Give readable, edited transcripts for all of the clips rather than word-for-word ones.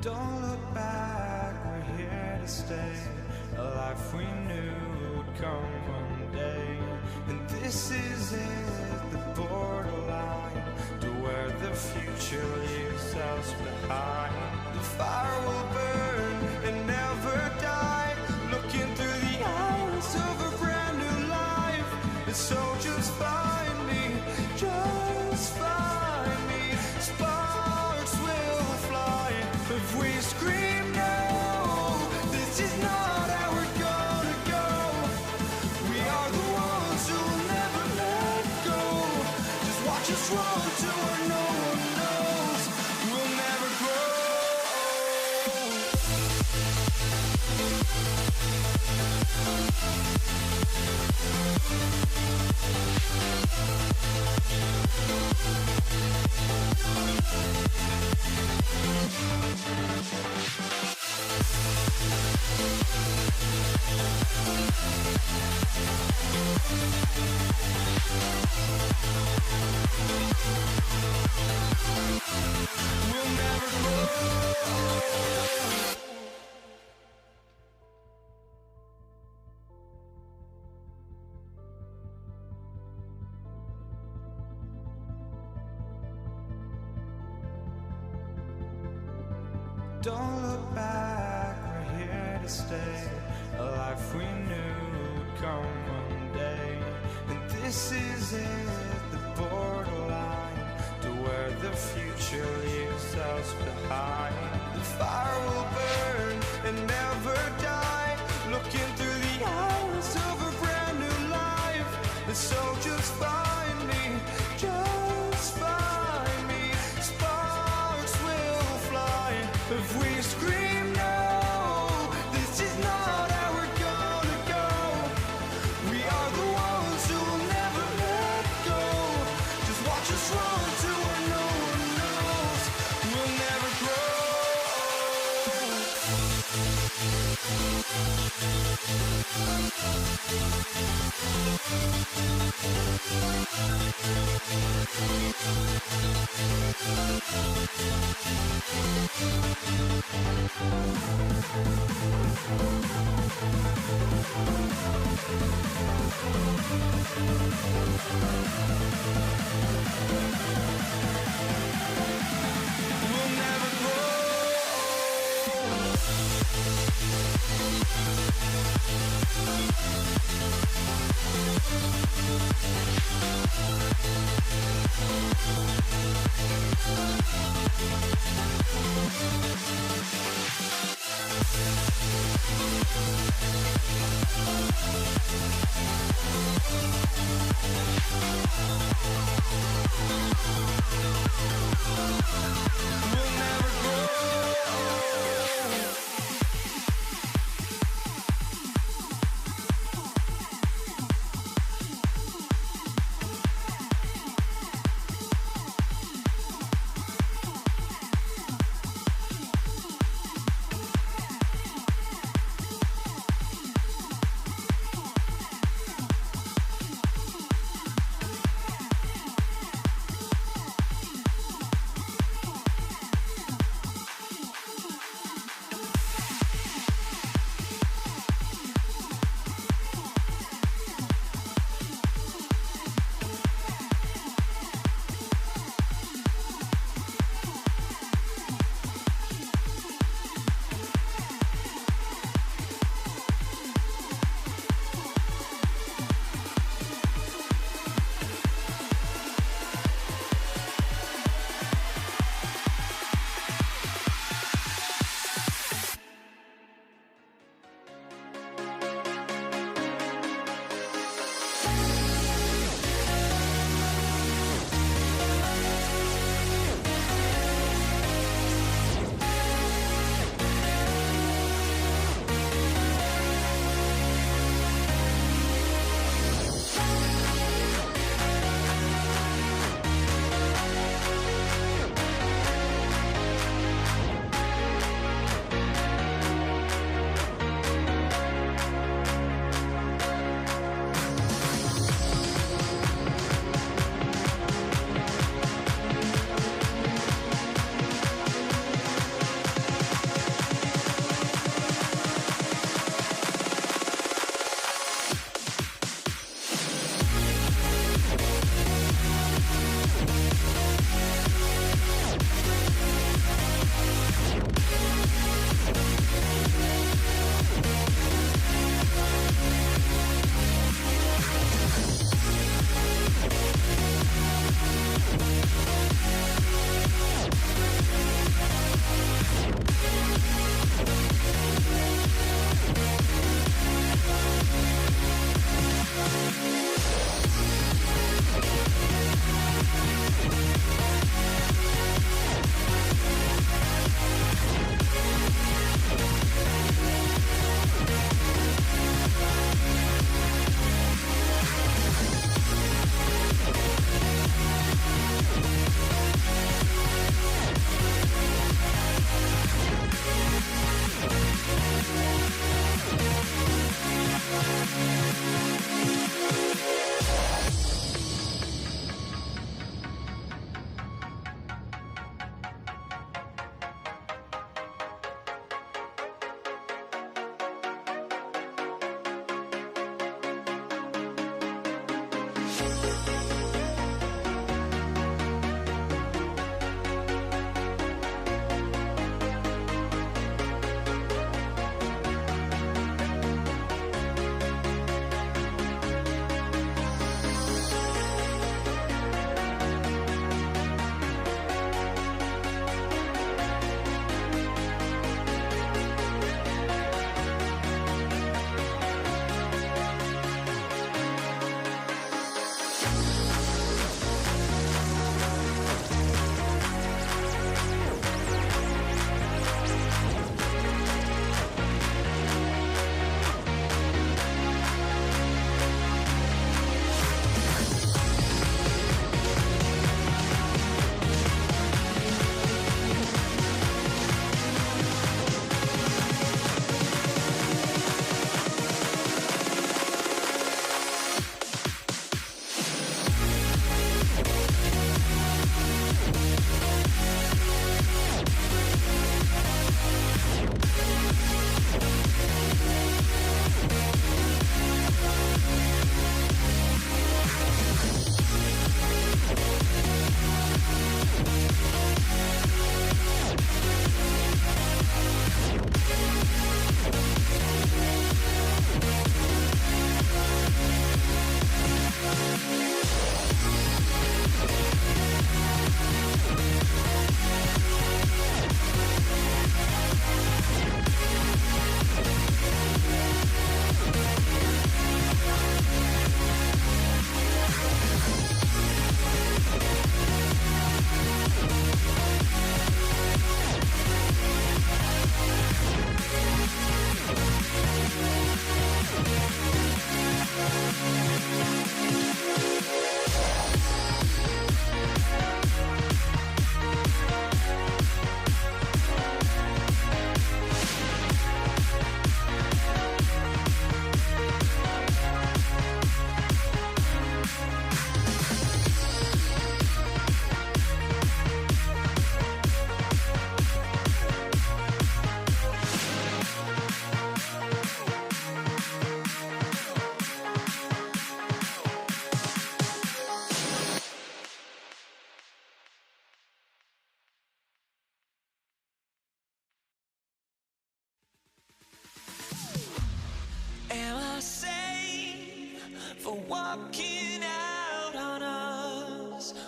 Don't look back, we're here to stay. A life we knew would come one day. And this is it, the borderline to where the future leaves us behind. The fire will burn and never die, looking through the eyes of a brand new life. And so just find me, just find me. Sparks will fly if we scream no. This is not how we're gonna go. We are the ones who will never let go. Just watch us run to where no one knows. We'll never grow. We'll never grow. Don't look back, we're here to stay. A life we knew would come one day. And this is it, the borderline to where the future leaves us behind. The fire will burn and never die, looking through the eyes of a brand new life. And so just find me, just find me. Sparks will fly if we scream no. This is not how we're gonna go. We are the ones who will never let go. Just watch us run to where no one knows. We'll never grow.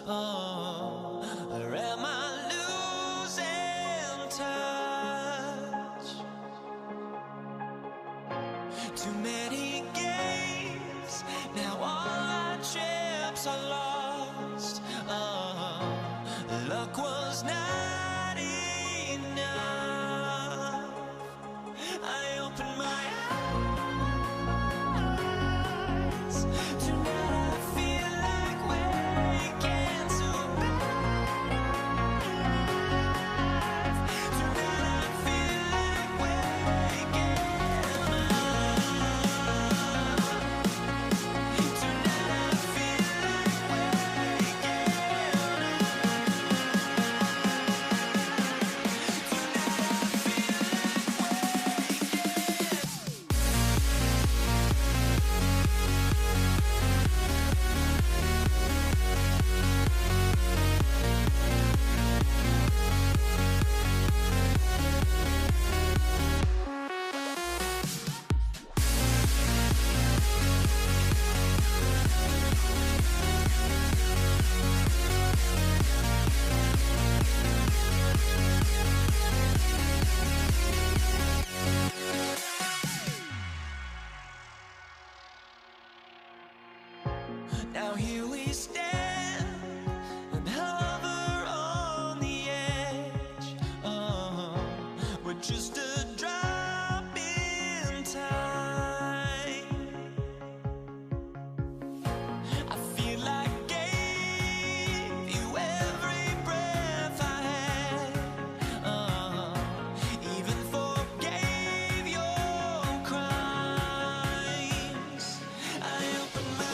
Oh, or am I losing touch? Too many games, now all our chips are lost. Oh, luck was not enough. I opened my eyes. Tonight I feel like waking to life. Tonight I feel like waking up. Tonight I feel like waking now here we stand and hover on the edge. Oh, we're just a drop in time. I feel like I gave you every breath I had. Even forgave your crimes. I opened my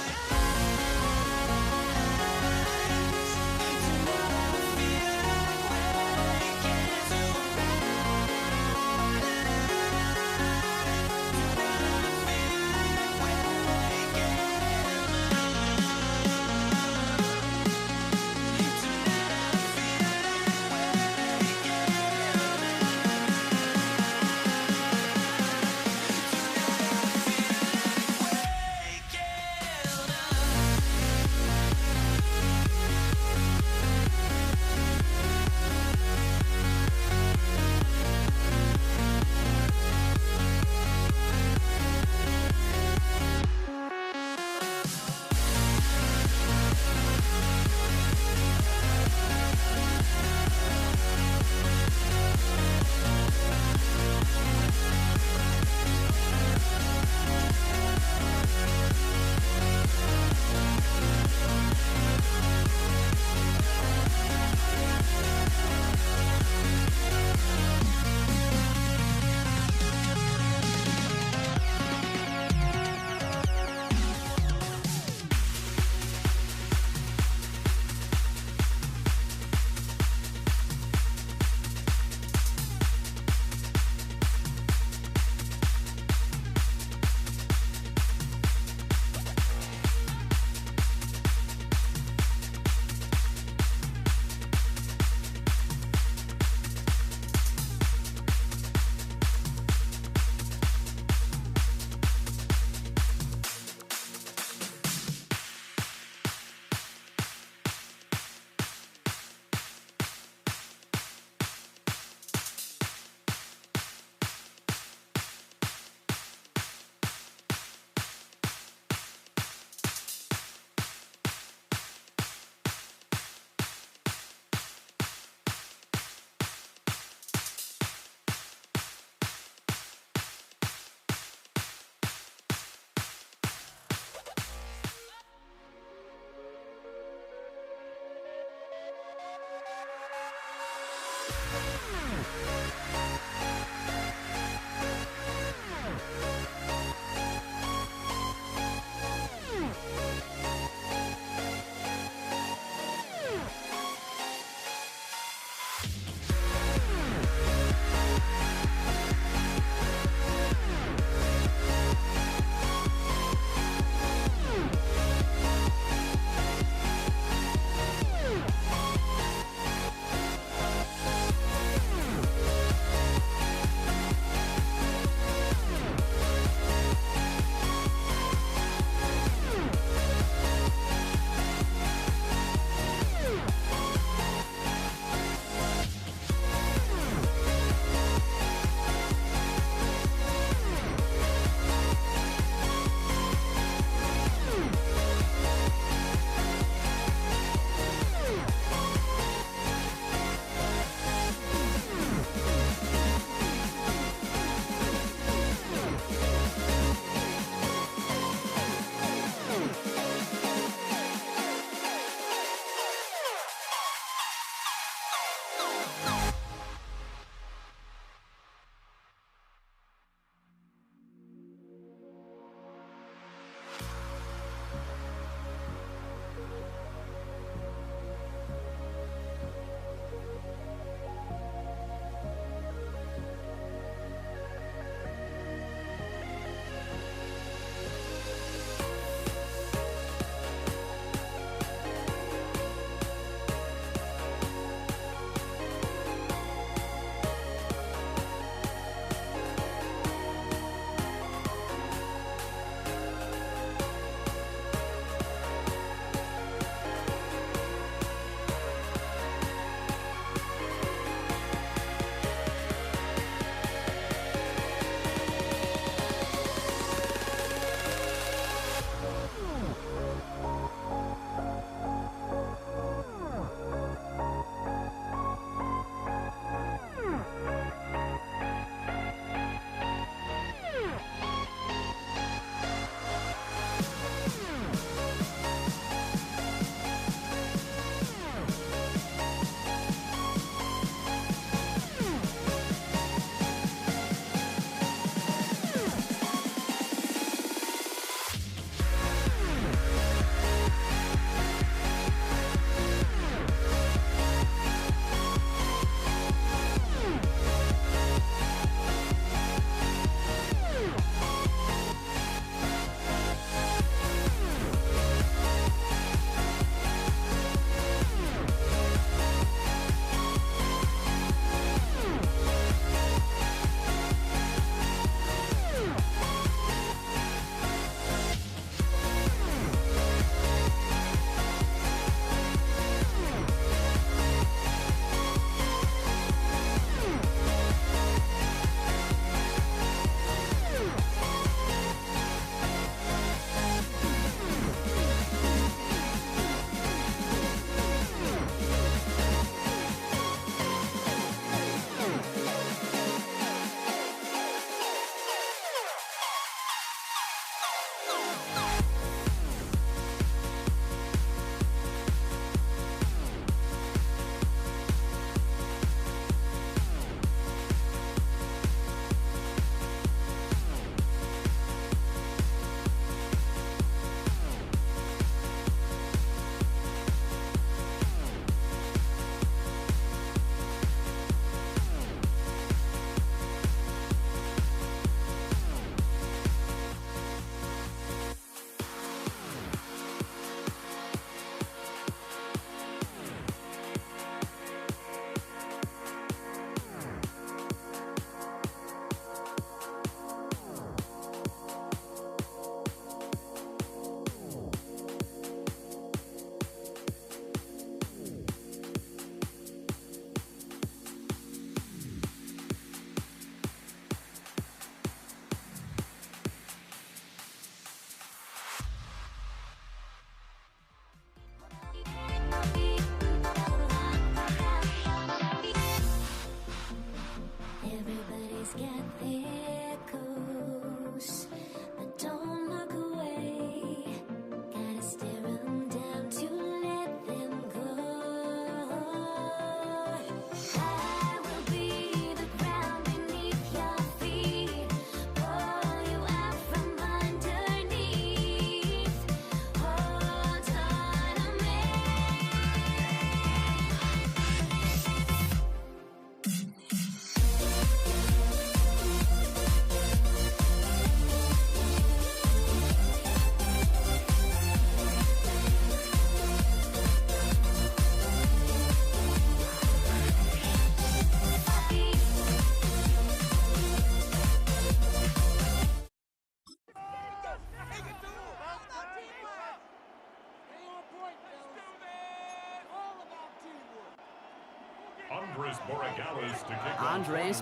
Andres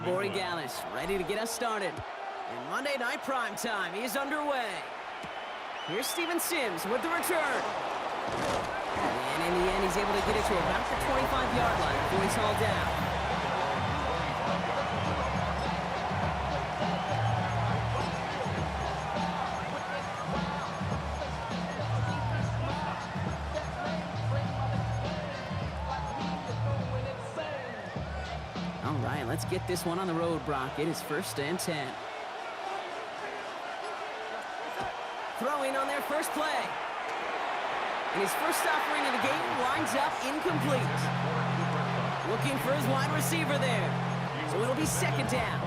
Borregales ready to get us started. And Monday Night Primetime is underway. Here's Steven Sims with the return. And in the end, he's able to get it to about the 25-yard line before he's hauled down. All right, let's get this one on the road, Brock. It is 1st and 10. Throwing on their first play. And his first offering of the game winds up incomplete. Looking for his wide receiver there. So it'll be 2nd down.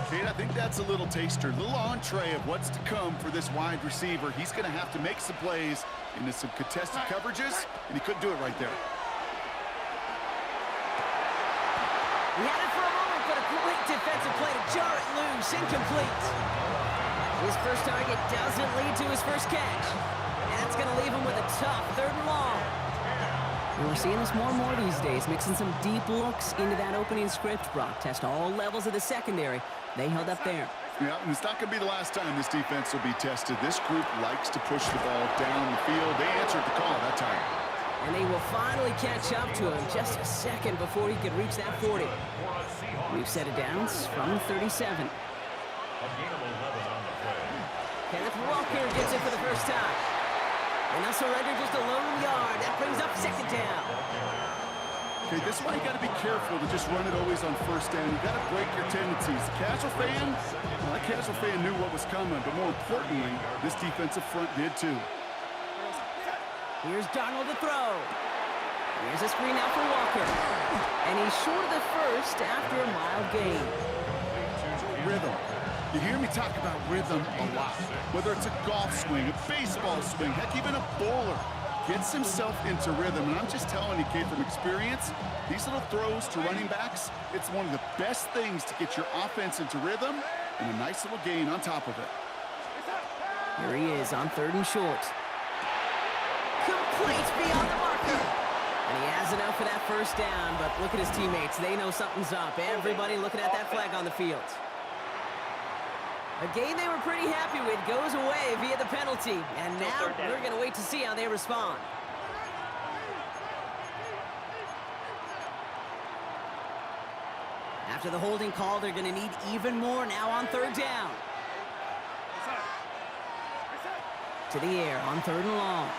Kate, I think that's a little taster, a little entree of what's to come for this wide receiver. He's going to have to make some plays into some contested coverages, and he couldn't do it right there. He had it for a moment, but a great defensive play to jar it loose, incomplete. His first target doesn't lead to his first catch. And that's going to leave him with a tough 3rd and long. And we're seeing this more and more these days, mixing some deep looks into that opening script. Brock test all levels of the secondary. They held up there. Yeah, and it's not going to be the last time this defense will be tested. This group likes to push the ball down the field. They answered the call that time. And they will finally catch up to him just a second before he could reach that 40. We've set it down from 37. Kenneth Walker gets it for the first time. And they'll surrender just a lone yard. That brings up 2nd down. Okay, this is why you got to be careful to just run it always on 1st down. You got to break your tendencies. Casual fan, well, that casual fan knew what was coming, but more importantly, this defensive front did too. Here's Darnold to throw. Here's a screen out for Walker. And he's short of the first after a mild gain. Rhythm. You hear me talk about rhythm a lot. Whether it's a golf swing, a baseball swing, heck, even a bowler gets himself into rhythm. And I'm just telling you, Kate, from experience, these little throws to running backs, it's one of the best things to get your offense into rhythm and a nice little gain on top of it. Here he is on 3rd and short. Complete beyond the marker. And he has enough for that 1st down, but look at his teammates. They know something's up. Everybody looking at that flag on the field. A game they were pretty happy with goes away via the penalty. And now we're going to wait to see how they respond. After the holding call, they're going to need even more now on 3rd down. To the air on 3rd and long.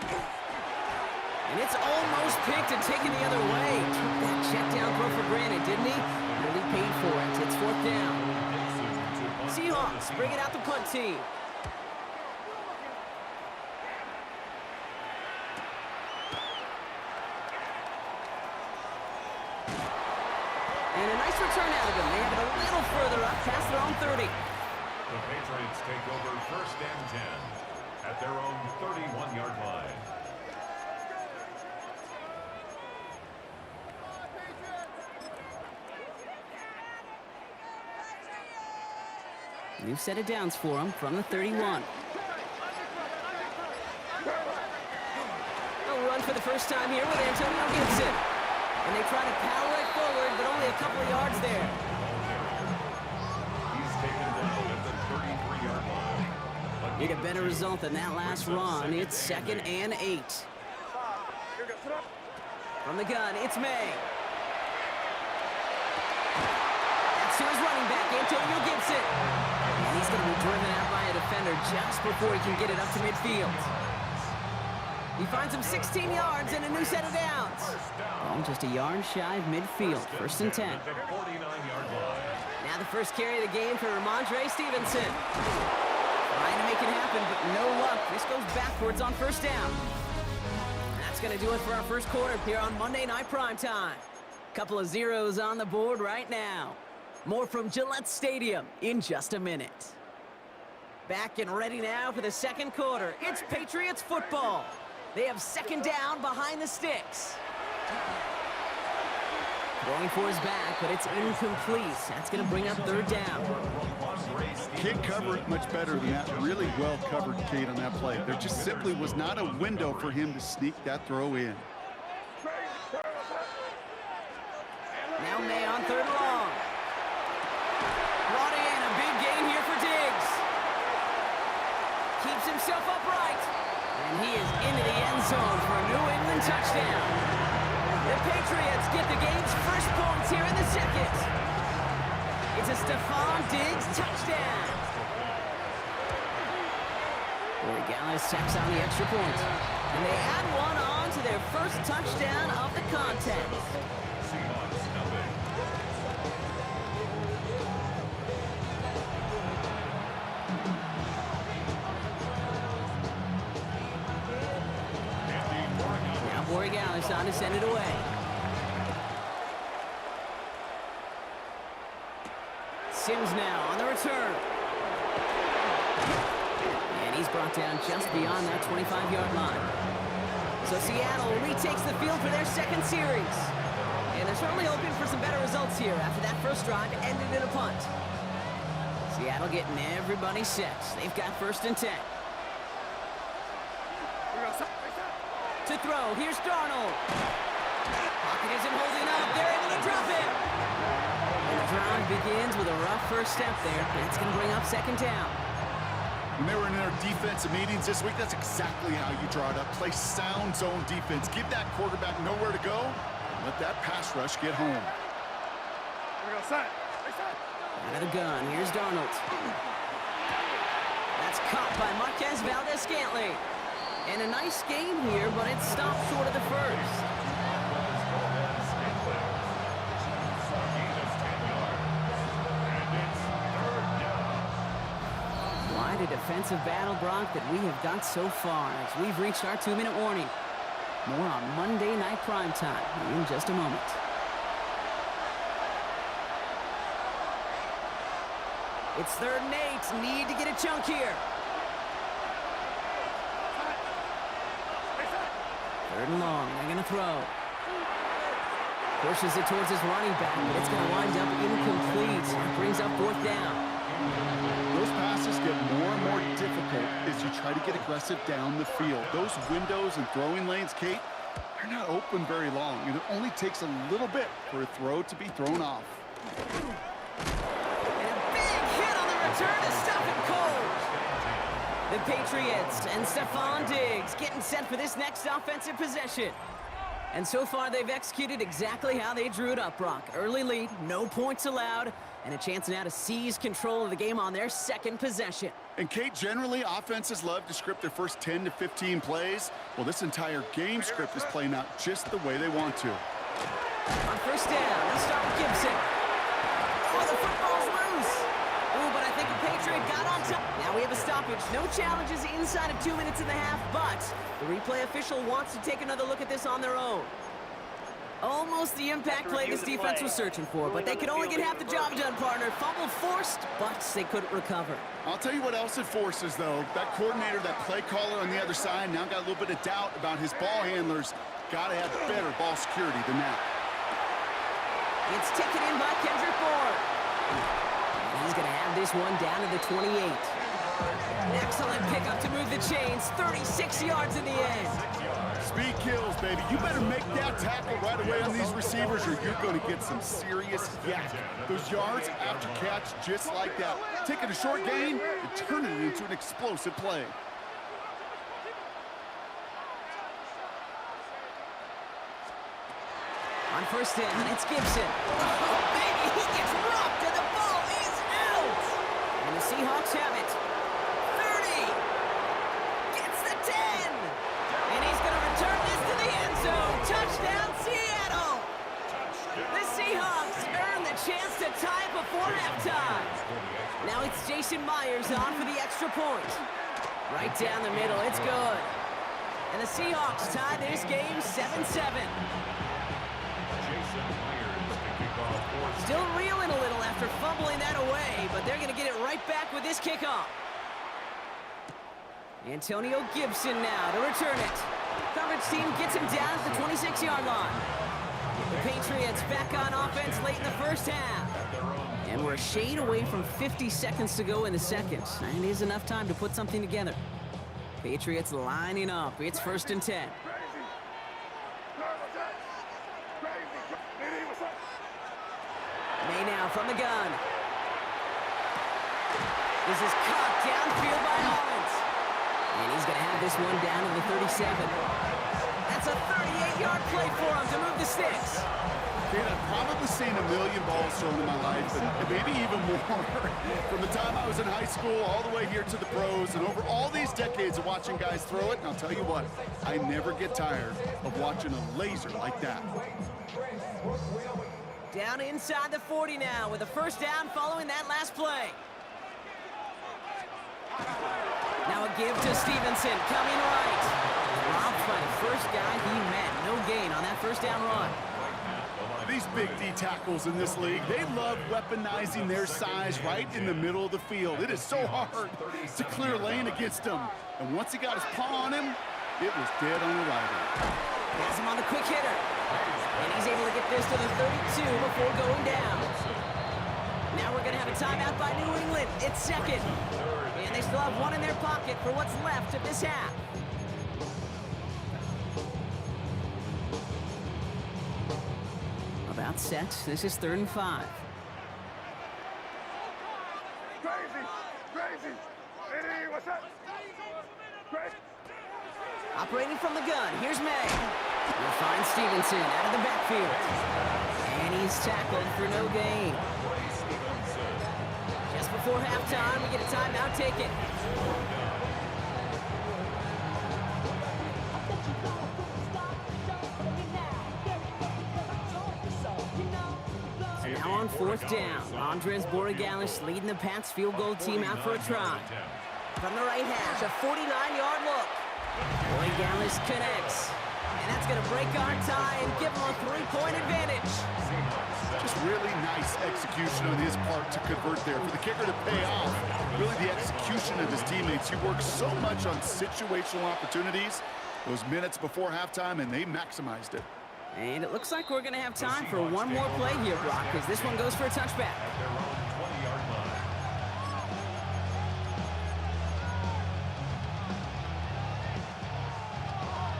And it's almost picked and taken the other way. Took that check down throw for granted, didn't he? Really paid for it. It's 4th down. Seahawks bring it out the punt team. And a nice return out of them. They have it a little further up past their own 30. The Patriots take over 1st and 10 at their own 31-yard line. New set of downs for him from the 31. A run for the first time here with Antonio Gibson. And they try to paddle it forward, but only a couple of yards there. He's taken down at the 33-yard line. Need a better result than that last run. It's 2nd and 8. From the gun, it's May. That's to his running back, Antonio Gibson. And he's going to be driven out by a defender just before he can get it up to midfield. He finds him 16 yards and a new set of downs. Well, just a yard shy of midfield. 1st and 10. Now the first carry of the game for Ramondre Stevenson. Trying to make it happen, but no luck. This goes backwards on 1st down. That's going to do it for our first quarter here on Monday Night Primetime. Couple of zeros on the board right now. More from Gillette Stadium in just a minute. Back and ready now for the 2nd quarter. It's Patriots football. They have 2nd down behind the sticks. Going for his back, but it's incomplete. That's going to bring up 3rd down. Can't cover it much better than that. Really well covered, Kate, on that play. There just simply was not a window for him to sneak that throw in. from May on 3rd and long. Brought in a big gain here for Diggs. Keeps himself upright. And he is into the end zone for a New England touchdown. The Patriots get the game's first points here in the second. It's a Stephon Diggs touchdown. Corey Gallis tacks on the extra point. And they add one on to their first touchdown of the contest. Now Corey Gallis on to send it away. Sims now on the return. And he's brought down just beyond that 25-yard line. So Seattle retakes the field for their second series. And they're certainly hoping for some better results here after that first drive ended in a punt. Seattle getting everybody set. They've got 1st and 10. To throw, here's Darnold. Pocket isn't holding up. They're able to drop it. And the drive begins with a rough first step there. That's going to bring up 2nd down. When they were in their defensive meetings this week, that's exactly how you draw it up. Play sound zone defense. Give that quarterback nowhere to go. And let that pass rush get home. Out of the gun, here's Darnold. That's caught by Marquez Valdes-Scantling. And a nice game here, but it stopped short of the first. Quite a defensive battle, Brock, that we have got so far as we've reached our 2-minute warning. More on Monday Night Primetime in just a moment. It's 3rd and 8. Need to get a chunk here. 3rd and long. They're going to throw. Pushes it towards his running back, but it's going to wind up incomplete. That brings up 4th down. Those passes get more and more difficult as you try to get aggressive down the field. Those windows and throwing lanes, Kate, they're not open very long. And it only takes a little bit for a throw to be thrown off. And a big hit on the return to stop it cold. The Patriots and Stephon Diggs getting set for this next offensive possession. And so far, they've executed exactly how they drew it up, Brock. Early lead, no points allowed, and a chance now to seize control of the game on their 2nd possession. And Kate, generally, offenses love to script their first 10 to 15 plays. Well, this entire game script is playing out just the way they want to. On 1st down, let's start with Gibson. Oh, the football's loose. Ooh, but I think the Patriot got on top. Now we have a stoppage. No challenges inside of 2 minutes and a half, but the replay official wants to take another look at this on their own. Almost the impact play this defense was searching for, but they could only get half the job done, partner. Fumble forced, but they couldn't recover. I'll tell you what else it forces, though. That coordinator, that play caller on the other side, now got a little bit of doubt about his ball handlers. Got to have better ball security than that. It's taken in by Kendrick Bourne. He's going to have this one down to the 28. Excellent pickup to move the chains. 36 yards in the end. Speed kills, baby. You better make that tackle right away on these receivers or you're going to get some serious yak. Those yards after catch just like that. Taking a short gain and turning it into an explosive play. On 1st down, it's Gibson. Oh, baby, he gets rocked and the ball is out. And the Seahawks have it. 30. Gets the 10. And he's going to return this to the end zone. Touchdown, Seattle. The Seahawks earn the chance to tie before halftime. Now it's Jason Myers on for the extra point. Right down the middle, it's good. And the Seahawks tie this game 7-7. Still reeling a little after fumbling that away, but they're going to get it right back with this kickoff. Antonio Gibson now to return it. Coverage team gets him down at the 26-yard line. The Patriots back on offense late in the first half. And we're a shade away from 50 seconds to go in the second. And it is enough time to put something together. Patriots lining up. It's 1st and 10. now from the gun. This is caught downfield by Hollins. And he's going to have this one down to the 37. That's a 38-yard play for him to move the sticks. Dude, I've probably seen a million balls thrown in my life, and maybe even more. From the time I was in high school all the way here to the pros, and over all these decades of watching guys throw it, and I'll tell you what, I never get tired of watching a laser like that. Down inside the 40 now with a first down following that last play. Now a give to Stevenson, coming right. Robbed by the first guy he met. No gain on that first down run. These big D tackles in this league, they love weaponizing their size right in the middle of the field. It is so hard to clear lane against him. And once he got his paw on him, it was dead on arrival. Has him on the quick hitter. And he's able to get this to the 32 before going down. Now we're going to have a timeout by New England. It's second. And they still have one in their pocket for what's left of this half. About set. This is 3rd and 5. Crazy. Hey, what's up? Crazy. Operating from the gun, here's May. We'll find Stevenson out of the backfield. And he's tackled for no gain. Just before halftime, we get a timeout taken. Now on 4th down, Andres Borregales leading the Pats field goal team out for a try. From the right hash, a 49-yard look. Borregales connects. And that's going to break our tie and give him a 3-point advantage. Just really nice execution on his part to convert there. For the kicker to pay off, really the execution of his teammates. He works so much on situational opportunities those minutes before halftime, and they maximized it. And it looks like we're going to have time for one more play here, Brock, because this one goes for a touchback.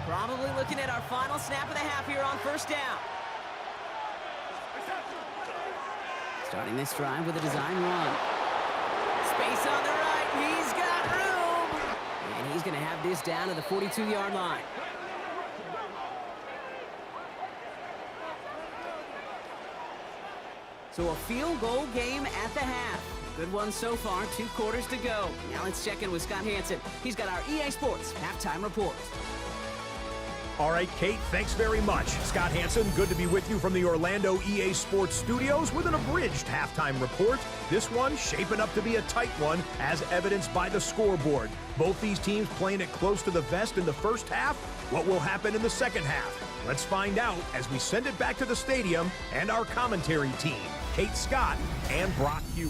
Probably looking at our final snap of the half here on 1st down. Starting this drive with a design run. Space on the right. He's got room. And he's going to have this down to the 42-yard line. So a field goal game at the half. Good one so far, 2 quarters to go. Now let's check in with Scott Hanson. He's got our EA Sports halftime report. All right, Kate, thanks very much. Scott Hanson, good to be with you from the Orlando EA Sports Studios with an abridged halftime report. This one shaping up to be a tight one, as evidenced by the scoreboard. Both these teams playing it close to the vest in the first half. What will happen in the second half? Let's find out as we send it back to the stadium and our commentary team, Kate Scott and Brock Hewer.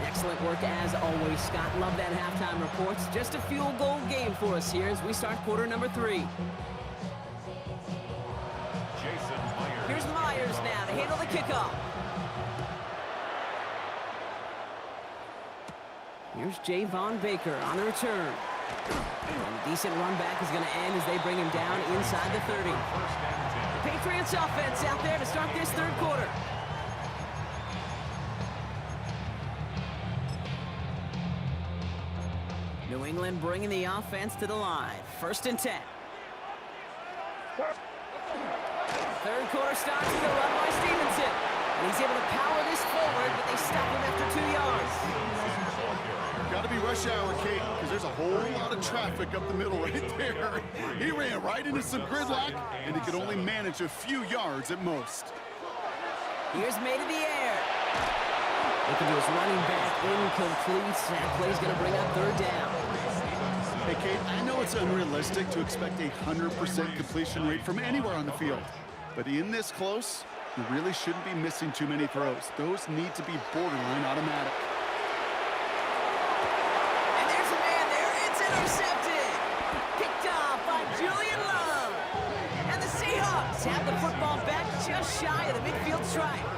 Excellent work as always, Scott. Love that halftime report. Just a field goal game for us here as we start quarter number 3. Here's Myers now to handle the kickoff. Here's Javon Baker on the return. And a decent run back is going to end as they bring him down inside the 30. The Patriots offense out there to start this 3rd quarter. New England bringing the offense to the line. 1st and 10. 3rd quarter starts with a run by Stevenson. And he's able to power this forward, but they stop him after 2 yards. Got to be rush hour, Kate, because there's a whole lot of traffic up the middle right there. He ran right into some gridlock, and he could only manage a few yards at most. Here's May to the air. Looking to his running back, incomplete. That play's going to bring up 3rd down. Hey, Kate, I know it's unrealistic to expect a 100% completion rate from anywhere on the field. But in this close, you really shouldn't be missing too many throws. Those need to be borderline automatic. And there's a man there. It's intercepted. Picked off by Julian Love. And the Seahawks have the football back just shy of the midfield stripe.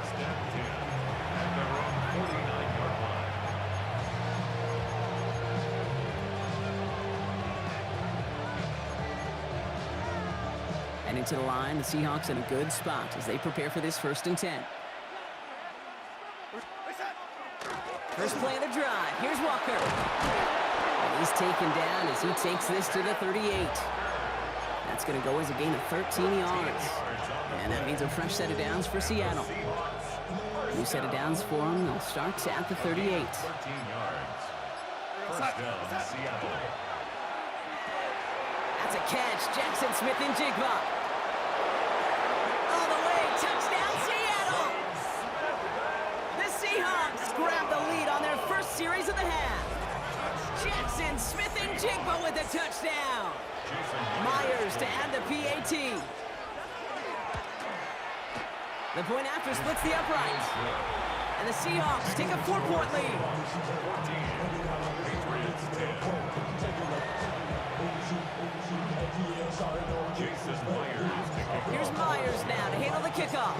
Heading to the line, the Seahawks in a good spot as they prepare for this 1st and 10. First play of the drive. Here's Walker. And he's taken down as he takes this to the 38. That's going to go as a gain of 13 yards. And that means a fresh set of downs for Seattle. New set of downs for them. They'll start at the 38. 13 yards. First down, Seattle. That's a catch. Jackson Smith and Jigba. All the way. Touchdown, Seattle. The Seahawks grab the lead on their first series of the half. Jackson Smith and Jigba with a touchdown. Myers to add the PAT. The point after splits the uprights. And the Seahawks take a 4-point lead. 14. Patriots 10. Jason Myers to kick off. Here's Myers now to handle the kickoff.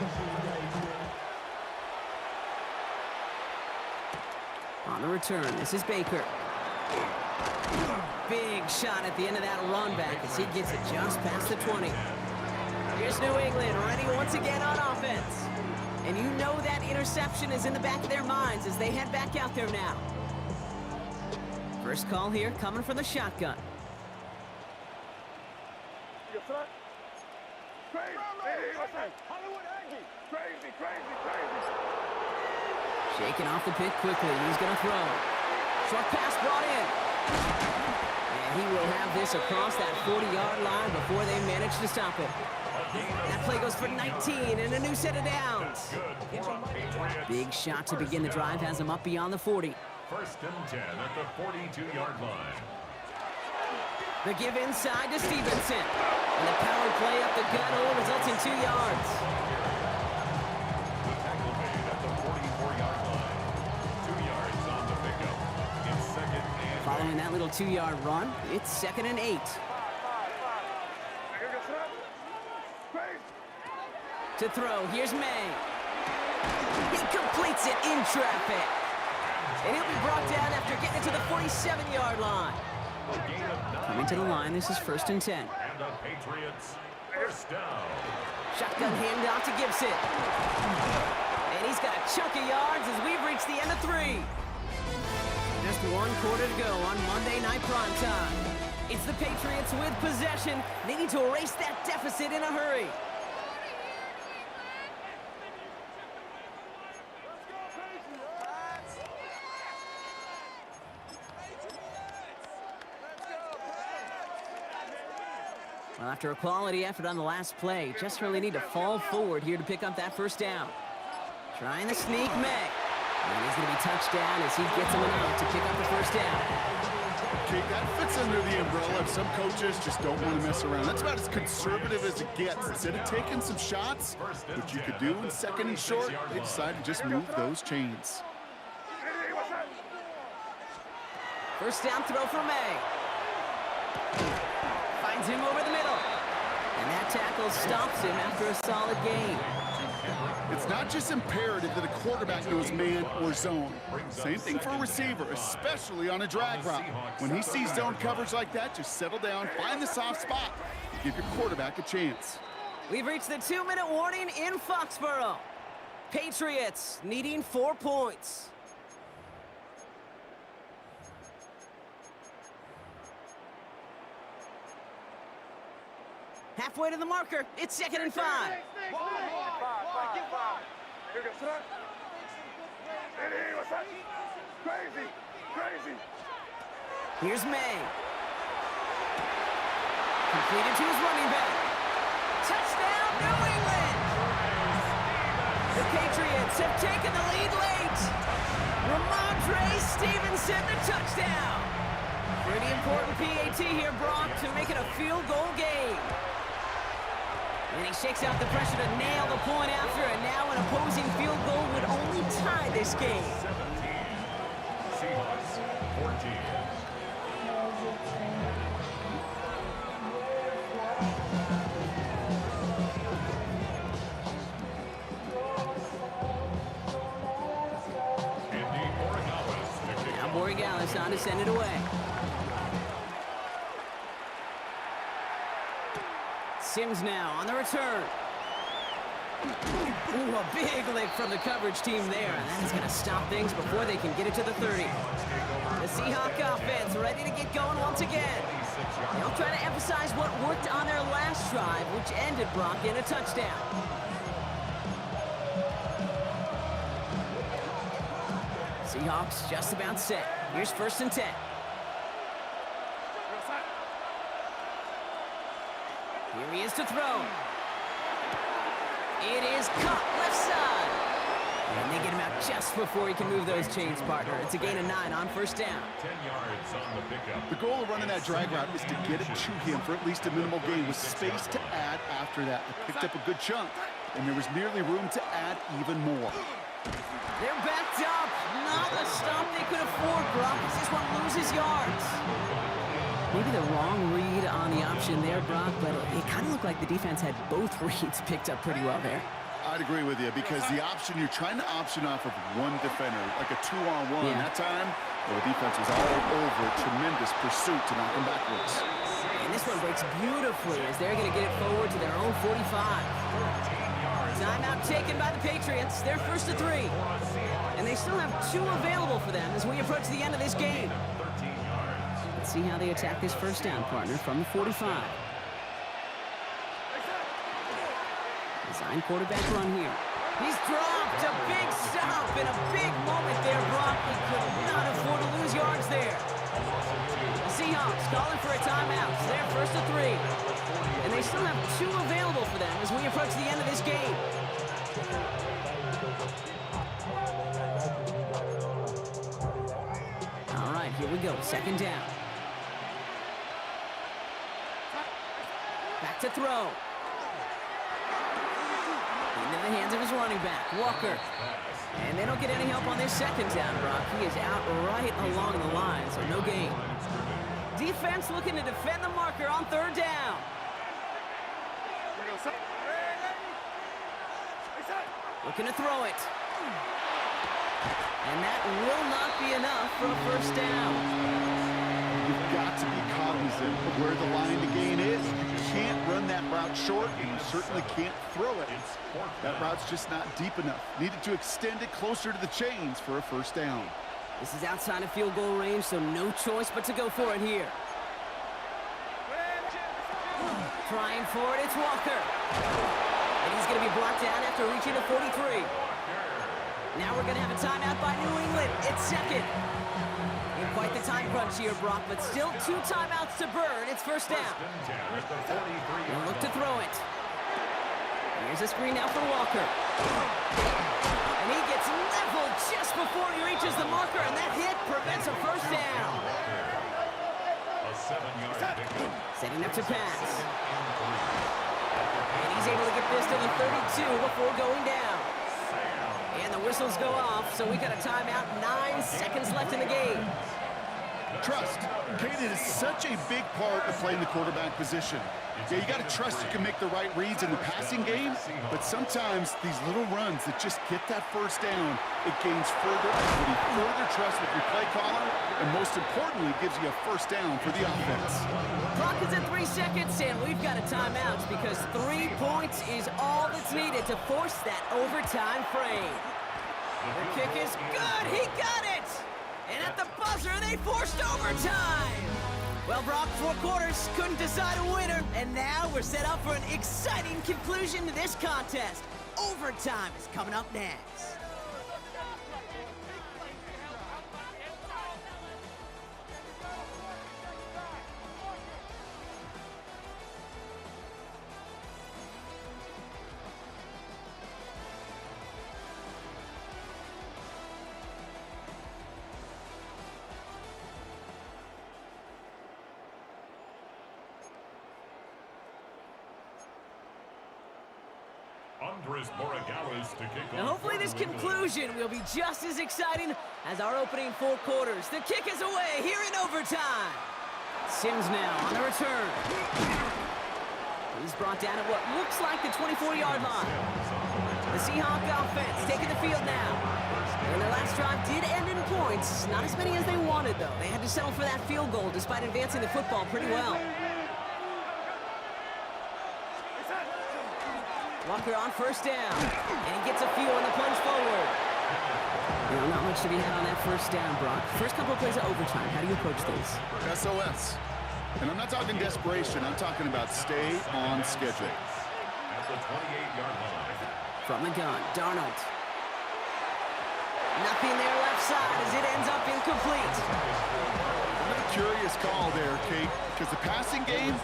On the return, this is Baker. Big shot at the end of that run back as he gets it just past the 20. Here's New England ready once again on offense. And you know that interception is in the back of their minds as they head back out there now. First call here coming from the shotgun. Shaking off the pick quickly. He's going to throw. Short pass brought in. And he will have this across that 40-yard line before they manage to stop it. That play goes for 19 and a new set of downs. Big shot to begin the drive has him up beyond the 40. First and 10 at the 42-yard line. The give inside to Stevenson. And the power play up the gut only results in 2 yards. The tackle made at the 44-yard line. 2 yards on the pickup. It's second and Following that little 2-yard run, it's 2nd and 8. To throw, here's May. He completes it in traffic. And he'll be brought down after getting it to the 47-yard line. Coming to the line, this is 1st and 10. And the Patriots first down. Shotgun handoff to Gibson. And he's got a chunk of yards as we've reached the end of 3. Just 1 quarter to go on Monday Night Primetime. It's the Patriots with possession. They need to erase that deficit in a hurry. Well, after a quality effort on the last play, just really need to fall forward here to pick up that first down. Trying to sneak May. And he's going to be touched down as he gets him enough to pick up the first down. Okay, that fits under the umbrella of some coaches just don't want to mess around. That's about as conservative as it gets. Instead of taking some shots, which you could do in 2nd and short, they decide to just move those chains. First down throw for May. Finds him over the middle. And that tackle stops him after a solid gain. It's not just imperative that a quarterback knows man or zone. Same thing for a receiver, especially on a drag route. When he sees zone coverage like that, just settle down, find the soft spot, and give your quarterback a chance. We've reached the 2-minute warning in Foxborough. Patriots needing 4 points. Halfway to the marker, it's 2nd and 5. Here's May. Completed to his running back. Touchdown, New England! The Patriots have taken the lead late. Ramondre Stevenson, the touchdown. Pretty important PAT here, Brock, to make it a field goal game. And he shakes out the pressure to nail the point after, and now an opposing field goal would only tie this game. 17. Seahawks 14. Now Borregales on to send it away. Sims now on the return. Ooh, a big lick from the coverage team there, and that is going to stop things before they can get it to the 30. The Seahawk offense ready to get going once again. They'll try to emphasize what worked on their last drive, which ended Brock in a touchdown. Seahawks just about set. Here's 1st and 10. Here he is to throw. It is caught left side. And they get him out just before he can move those chains, partner. It's a gain of 9 on 1st down. 10 yards on the pickup. The goal of running that drag route is to get it to him for at least a minimal gain with space to add after that. They picked up a good chunk, and there was nearly room to add even more. They're backed up. Not a stop they could afford, Brock. This one loses yards. Maybe the wrong read on the option there, Brock, but it kind of looked like the defense had both reads picked up pretty well there. I'd agree with you because the option, you're trying to option off of one defender, like a 2-on-1. Yeah. That time, the defense was all over. Tremendous pursuit to knock him backwards. And this one breaks beautifully as they're going to get it forward to their own 45. Timeout taken by the Patriots. They're 1st to 3. And they still have 2 available for them as we approach the end of this game. Let's see how they attack this 1st down, partner, from the 45. Design quarterback run here. He's dropped a big stop in a big moment there, Brock. He could not afford to lose yards there. The Seahawks calling for a timeout. They're 1st to 3. And they still have 2 available for them as we approach the end of this game. All right, here we go. 2nd down. Back to throw. Into the hands of his running back, Walker. And they don't get any help on this 2nd down, Brock. He is out right along the line, so no gain. Defense looking to defend the marker on 3rd down. Looking to throw it. And that will not be enough for a 1st down. You've got to be cognizant of where the line to gain is. You can't run that route short, and you certainly can't throw it. That route's just not deep enough. Needed to extend it closer to the chains for a 1st down. This is outside of field goal range, so no choice but to go for it here. Trying for it, it's Walker. And he's going to be brought down after reaching the 43. Now we're going to have a timeout by New England. It's 2nd. In quite the time crunch here, Brock, but still 2 timeouts to burn. It's 1st down. And look to throw it. Here's a screen now for Walker. And he gets leveled just before he reaches the marker, and that hit prevents a 1st down. A 7-yard pickup. Setting up to pass. And he's able to get this to the 32 before going down. And the whistles go off, so we got a timeout. 9 seconds left in the game. Trust. Kaden is such a big part of playing the quarterback position. Yeah, you got to trust you can make the right reads in the passing game, but sometimes these little runs that just get that 1st down, it gains further equity, further trust with your play caller, and most importantly, gives you a 1st down for the offense. Clock is at 3 seconds, and we've got a timeout because 3 points is all that's needed to force that overtime frame. The kick is good. He got it. And at the buzzer, they forced overtime. Well, Brock, 4 quarters couldn't decide a winner, and now we're set up for an exciting conclusion to this contest. Overtime is coming up next. Andres Borregales to kick Now, off. hopefully this conclusion will be just as exciting as our opening 4 quarters. The kick is away here in overtime. Sims now on the return. He's brought down at what looks like the 24-yard line. The Seahawk offense taking the field now. And their last drive did end in points. Not as many as they wanted, though. They had to settle for that field goal despite advancing the football pretty well. Walker on first down. And he gets a few on the plunge forward. You know, not much to be had on that first down, Brock. First couple of plays of overtime. How do you approach these? SOS. And I'm not talking desperation. I'm talking about stay on schedule. At the 28-yard line. From the gun, Darnold. Nothing there left side as it ends up incomplete. A curious call there, Kate, because the passing game,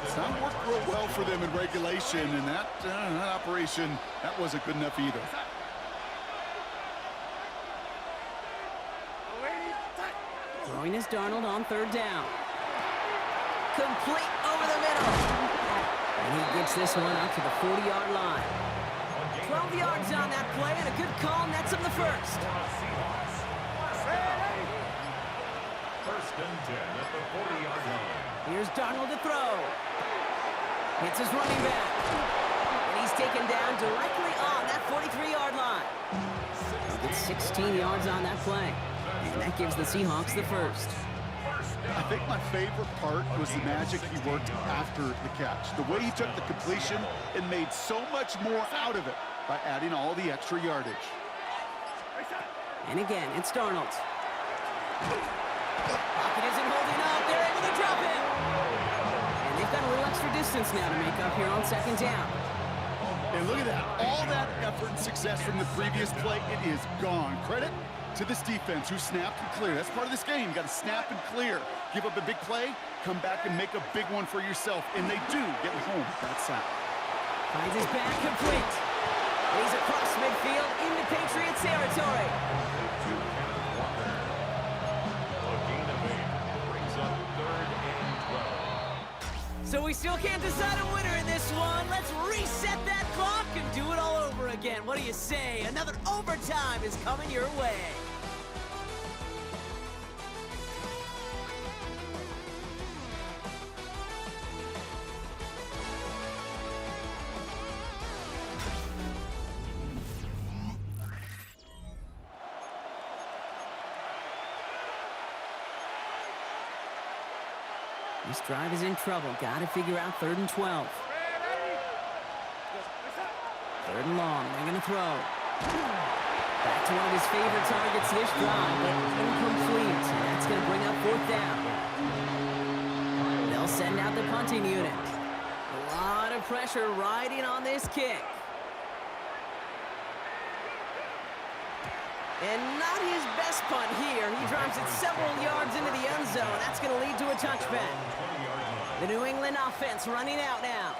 it's not worked real well for them in regulation, and that operation, that wasn't good enough either. Throwing is Darnold on third down. Complete over the middle. And he gets this one out to the 40-yard line. 12 yards on that play, and a good call nets him the first. First and 10 at the 40-yard line. Here's Darnold to throw. Hits his running back. And he's taken down directly on that 43-yard line. He gets 16 yards on that play. And that gives the Seahawks the first. I think my favorite part was the magic he worked after the catch. The way he took the completion and made so much more out of it by adding all the extra yardage. And again, it's Darnold. Pocket isn't holding up. They're able to drop him. And they've got a little extra distance now to make up here on second down. And look at that. All that effort and success from the previous play, it is gone. Credit to this defense who snapped and cleared. That's part of this game. You got to snap and clear. Give up a big play, come back and make a big one for yourself. And they do get home that sack. Finds his back complete. He's across midfield into Patriots territory. To Kenneth Walker. A gain of 8 brings up 3rd and 12. So we still can't decide a winner in this one. Let's reset that clock and do it all over again. What do you say? Another overtime is coming your way. This drive is in trouble. Got to figure out 3rd and 12. 3rd and long. They're going to throw. Back to one of his favorite targets this drive, but incomplete. And that's going to bring up 4th down. They'll send out the punting unit. A lot of pressure riding on this kick. And not his best punt here. He drives it several yards into the end zone. That's going to lead to a touchback. The New England offense running out now.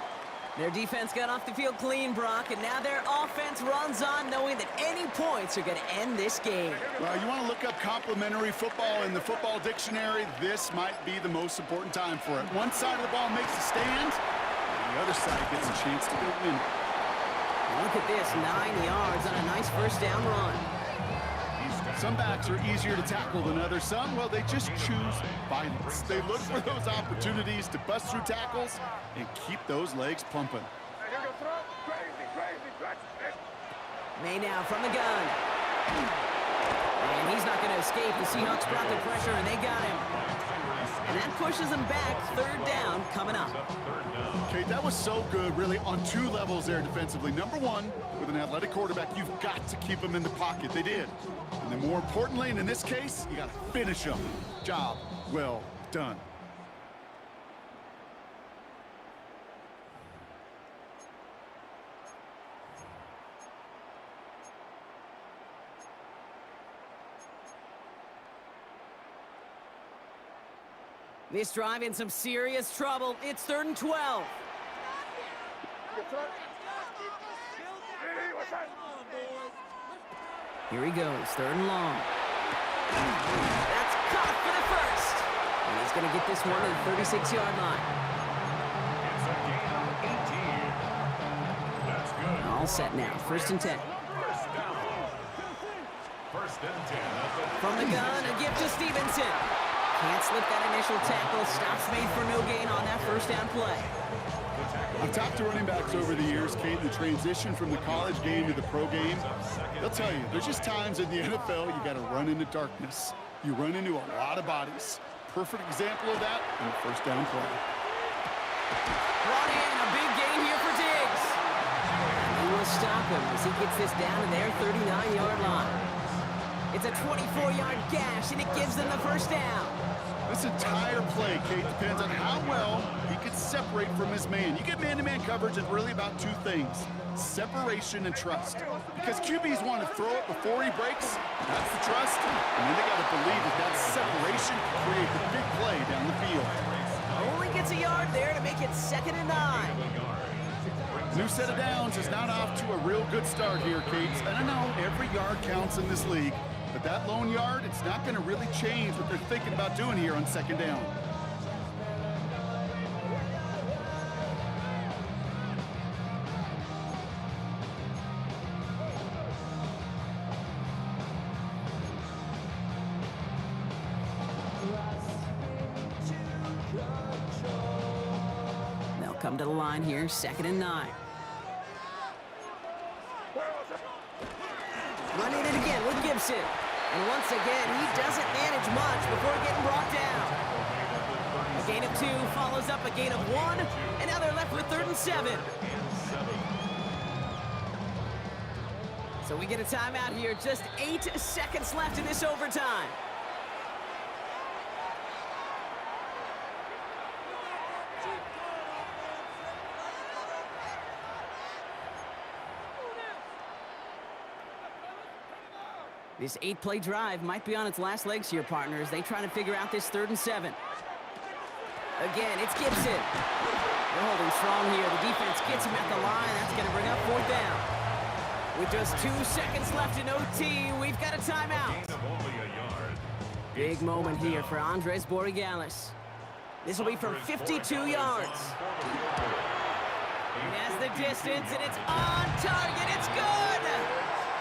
Their defense got off the field clean, Brock, and now their offense runs on knowing that any points are going to end this game. Well, you want to look up complimentary football in the football dictionary, this might be the most important time for it. One side of the ball makes a stand, and the other side gets a chance to go win. And look at this, 9 yards on a nice first down run. Some backs are easier to tackle than others. Some, well, they just choose violence. They look for those opportunities to bust through tackles and keep those legs pumping. May now from the gun. And he's not going to escape. The Seahawks brought the pressure, and they got him. And that pushes them back. 3rd down coming up. Okay, that was so good, really, on 2 levels there defensively. Number 1, with an athletic quarterback, you've got to keep him in the pocket. They did. And then more importantly, and in this case, you got to finish him. Job well done. This drive in some serious trouble. It's 3rd and 12. Here he goes, 3rd and long. That's caught for the first. And he's going to get this one to the 36-yard line. It's a gain of 18. That's good. All set now, 1st and 10. First down. 1st and 10. From the gun, a gift to Stevenson. Can't slip that initial tackle. Stops made for no gain on that first down play. I've talked to running backs over the years, Kate, the transition from the college game to the pro game. They'll tell you, there's just times in the NFL you got to run into darkness. You run into a lot of bodies. Perfect example of that in the first down play. Brought in a big gain here for Diggs. stop him as he gets this down to their 39-yard line. It's a 24-yard gash, and it gives them the first down. This entire play, Kate, depends on how well he can separate from his man. You get man-to-man coverage, it's really about two things: separation and trust. Because QBs want to throw it before he breaks. That's the trust. And then they got to believe that separation can create the big play down the field. Only gets a yard there to make it 2nd and 9. New set of downs is not off to a real good start here, Kate. And I know every yard counts in this league, but that lone yard, it's not going to really change what they're thinking about doing here on 2nd down. They'll come to the line here, 2nd and 9. Running it again with Gibson. And once again, he doesn't manage much before getting brought down. A gain of 2 follows up a gain of 1, and now they're left with 3rd and 7. So we get a timeout here, just 8 seconds left in this overtime. This 8-play drive might be on its last legs here, partners. They try to figure out this 3rd and 7. Again, it's Gibson. They're holding strong here. The defense gets him at the line. That's going to bring up 4th down. With just 2 seconds left in OT, we've got a timeout. Big moment here for Andres Borregales. This will be from 52 yards. He has the distance, and it's on target. It's good!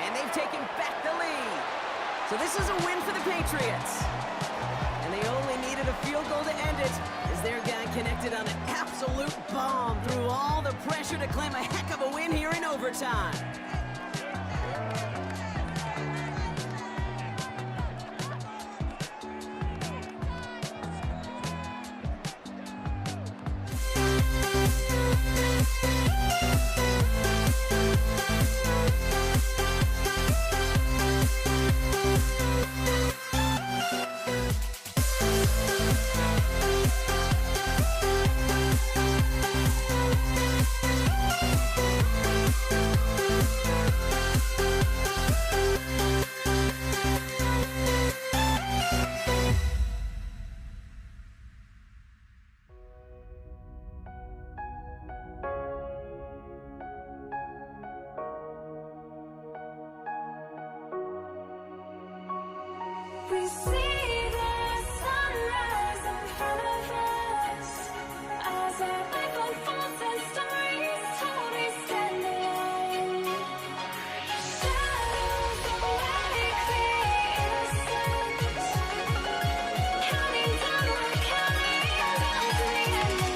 And they've taken back the lead. So this is a win for the Patriots. And they only needed a field goal to end it as their guy connected on an absolute bomb through all the pressure to claim a heck of a win here in overtime. We see the sunrise in front of us as our life unfolds and stories told. We stand alone. Shadows of awake the innocent, counting down, we're counting down to the end of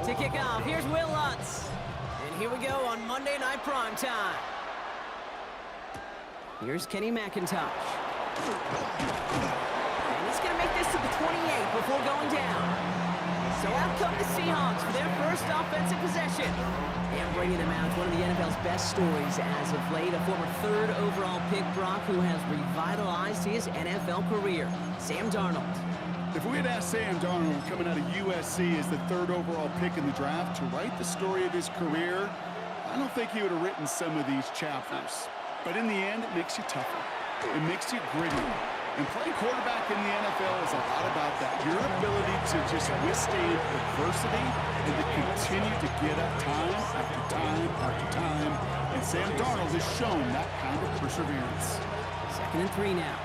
To kick off, here's Will Lutz. And here we go on Monday Night Primetime. Here's Kenny McIntosh. And he's going to make this to the 28 before going down. So out come the Seahawks for their first offensive possession. And bringing them out, one of the NFL's best stories as of late, a former third overall pick, Brock, who has revitalized his NFL career, Sam Darnold. If we had asked Sam Darnold coming out of USC as the third overall pick in the draft to write the story of his career, I don't think he would have written some of these chapters. But in the end, it makes you tougher. It makes you grittier. And playing quarterback in the NFL is a lot about that. Your ability to just withstand adversity and to continue to get up time after time after time. And Sam Darnold has shown that kind of perseverance. 2nd and 3 now.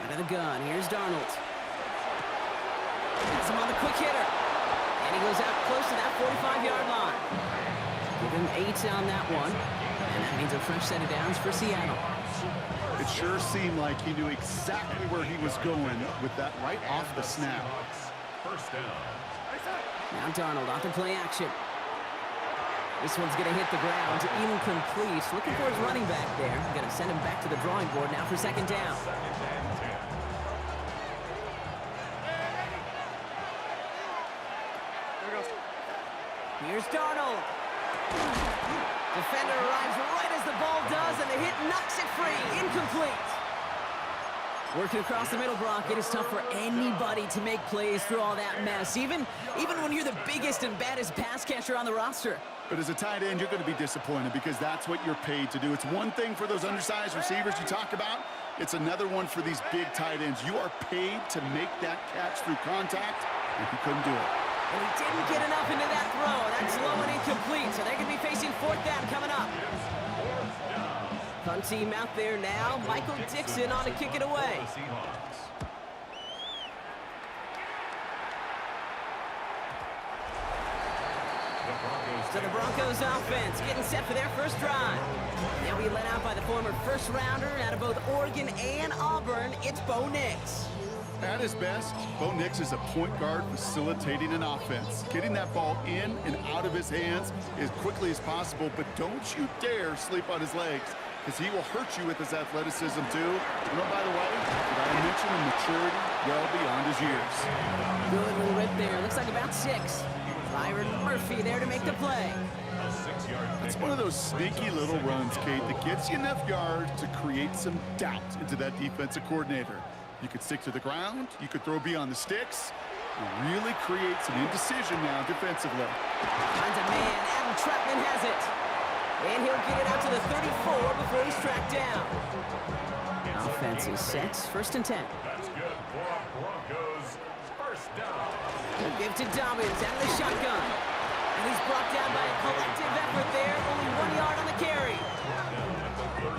Out of the gun, here's Darnold. That's him on the quick hitter. And he goes out close to that 45-yard line. Give him 8 on that one. And that means a fresh set of downs for Seattle. It sure seemed like he knew exactly where he was going with that right off the snap. First down. Now Darnold off the play action. This one's going to hit the ground, incomplete. Looking for his running back there. Going to send him back to the drawing board now for 2nd down. Here's Darnold. Defender arrives right as the ball does, and the hit knocks it free. Incomplete. Working across the middle, Brock, it is tough for anybody to make plays through all that mess, even when you're the biggest and baddest pass catcher on the roster. But as a tight end, you're going to be disappointed because that's what you're paid to do. It's one thing for those undersized receivers you talk about. It's another one for these big tight ends. You are paid to make that catch through contact, and he couldn't do it. And he didn't get enough into that throw. That's low and incomplete, so they're going to be facing 4th down coming up. Punt team out there now. Michael Dixon on to kick it away. So the Broncos offense getting set for their first drive. They'll be led out by the former first-rounder out of both Oregon and Auburn. It's Bo Nix. At his best, Bo Nix is a point guard facilitating an offense, getting that ball in and out of his hands as quickly as possible, but don't you dare sleep on his legs, because he will hurt you with his athleticism too. You know, by the way, did I mention the maturity well beyond his years? Good little rip there. Looks like about 6. Byron Murphy there to make the play. It's one of those sneaky little runs, Kate, that gets you enough yards to create some doubt into that defensive coordinator. You could stick to the ground, you could throw beyond the sticks, and really create some indecision now defensively. Finds a man, Adam Troutman has it. And he'll get it out to the 34 before he's tracked down. Offense is set, 1st and 10. That's good for Broncos. First down. He'll give to Dobbins out of the shotgun. And he's brought down by a collective effort there, only 1 yard on the carry.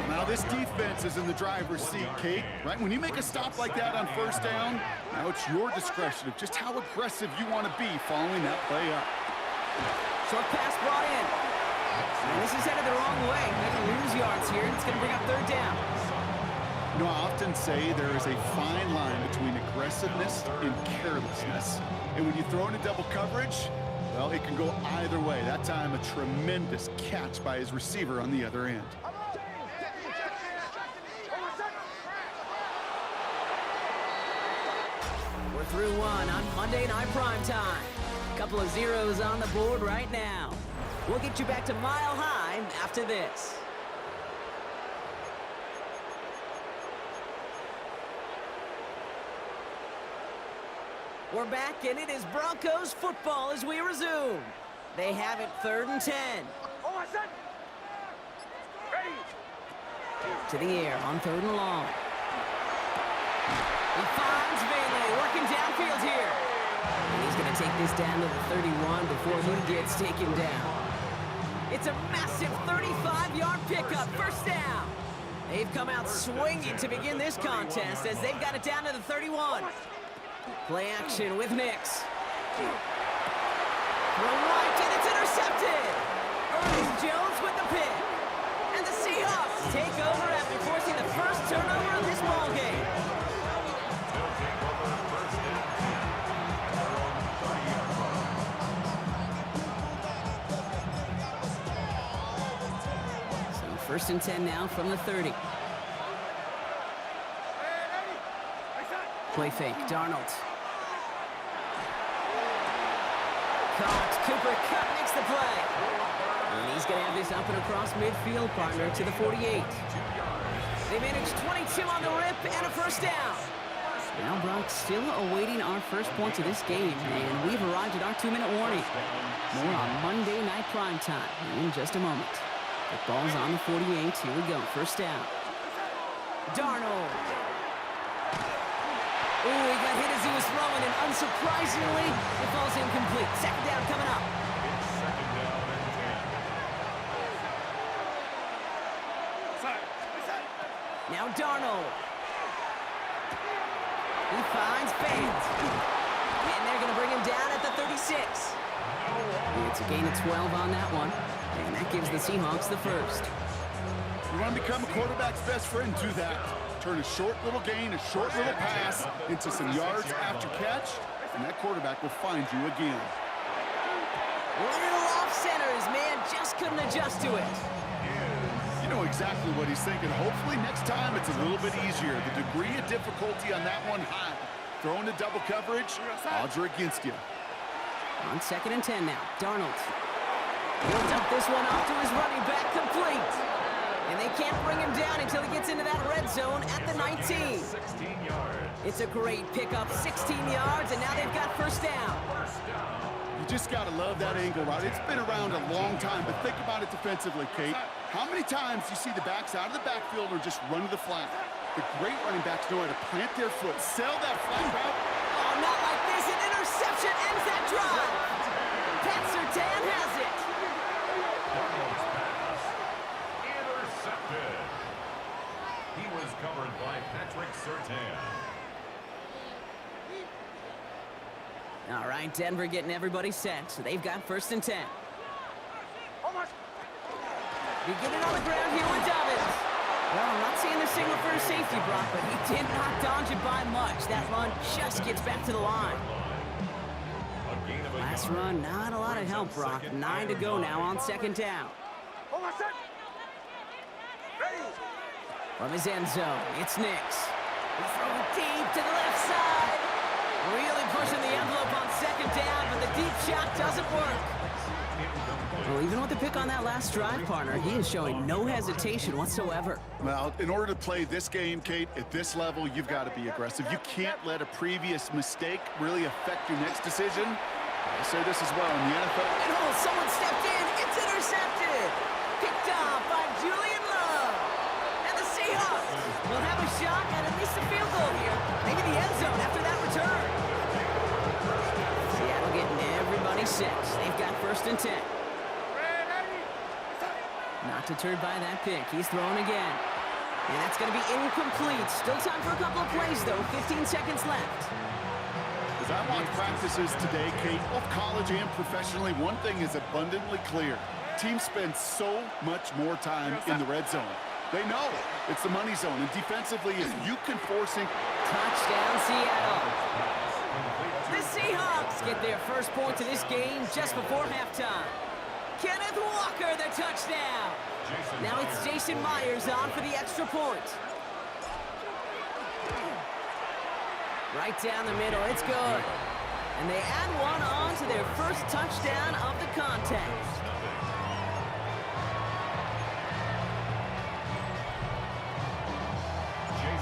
Now this defense is in the driver's seat, Kate, right? When you make a stop like that on 1st down, now it's your discretion of just how aggressive you want to be following that play up. Short pass brought in. And this is headed the wrong way. They're going to lose yards here. It's going to bring up 3rd down. You know, I often say there is a fine line between aggressiveness and carelessness. And when you throw into double coverage, well, it can go either way. That time, a tremendous catch by his receiver on the other end. We're through one on Monday Night Primetime. A couple of zeros on the board right now. We'll get you back to Mile High after this. We're back, and it is Broncos football as we resume. They have it 3rd and 10. To the air on 3rd and long. He finds Bailey working downfield here. And he's going to take this down to the 31 before he gets taken down. It's a massive 35-yard pickup, 1st down. They've come out swinging to begin this contest as they've got it down to the 31. Play action with Nix. Throw right, and it's intercepted. Ernest Jones with the pick. And the Seahawks take over after forcing the first turnover of this ballgame. First and 10 now from the 30. Play fake, Darnold. Caught, Cooper Kupp makes the play. And he's going to have this up and across midfield, partner, to the 48. They managed 22 on the rip and a first down. Now Brock still awaiting our first points of this game, and we've arrived at our 2-minute warning. More on Monday Night Primetime in just a moment. The ball's on the 48. Here we go. First down. Darnold. Ooh, he got hit as he was throwing, and unsurprisingly, it falls incomplete. Second down coming up. It's second down and 10. Now Darnold. He finds fans. And they're going to bring him down at the 36. It's a gain of 12 on that one. And that gives the Seahawks the first. You want to become a quarterback's best friend, do that. Turn a short little gain, a short little pass into some yards after catch, and that quarterback will find you again. Little off centers, man, just couldn't adjust to it. You know exactly what he's thinking. Hopefully next time it's a little bit easier. The degree of difficulty on that one high. Throwing to double coverage, odds are against you. On second and 10 now, Darnold. He'll dump this one off to his running back, complete. And they can't bring him down until he gets into that red zone at the 19. 16 yards. It's a great pickup, 16 yards, and now they've got first down. You just got to love that angle, right? It's been around a long time, but think about it defensively, Kate. How many times do you see the backs out of the backfield or just run to the flat? The great running backs know how to plant their foot, sell that flat route. Oh, not like this. An interception ends that drive. Pat Surtain has it. Darnold's pass intercepted. He was covered by Patrick Surtain. All right, Denver getting everybody set, so they've got first and 10. Beginning on the ground here with Dobbins. Well, I'm not seeing the signal for a safety, Brock, but he did not dodge it by much. That run just gets back to the line. A gain of a Last yard. run, not a lot of help, Brock. 9 to go now on second down. From his end zone, it's Nix. He throws it deep to the left side. Really pushing the envelope on second down, but the deep shot doesn't work. Well, even with the pick on that last drive, partner, he is showing no hesitation whatsoever. Well, in order to play this game, Kate, at this level, you've got to be aggressive. You can't let a previous mistake really affect your next decision. I say this as well in the NFL. And oh, someone stepped in. It's intercepted. Picked off by Julian Love. And the Seahawks will have a shot at least a field goal here. Maybe the end zone after that return. Seattle getting everybody set. They've got first and 10. Not deterred by that pick. He's throwing again. And that's going to be incomplete. Still time for a couple of plays, though. 15 seconds left. As I watch practices today, Kate, both college and professionally, one thing is abundantly clear. Teams spend so much more time in the red zone. They know it's the money zone, and defensively, if you can force it. Touchdown, Seattle. The Seahawks get their first point of this game just before halftime. Kenneth Walker, the touchdown. Now it's Jason Myers on for the extra point. Right down the middle, it's good. And they add one on to their first touchdown of the contest.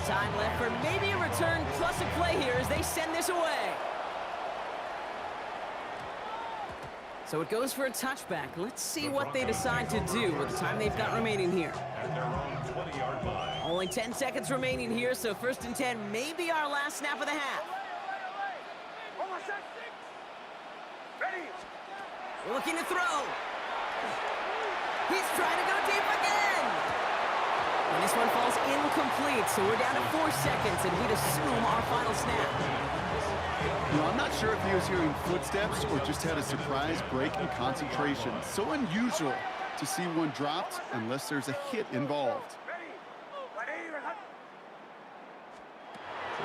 Time left for maybe a return plus a play here as they send this away. So it goes for a touchback. Let's see what they decide to do with the time they've got remaining here. At their own 20-yard line. Only 10 seconds remaining here, so first and 10 may be our last snap of the half. Looking to throw. He's trying to go deep again. And this one falls incomplete, so we're down to 4 seconds, and we'd assume our final snap. You know, I'm not sure if he was hearing footsteps or just had a surprise break in concentration. So unusual to see one dropped unless there's a hit involved.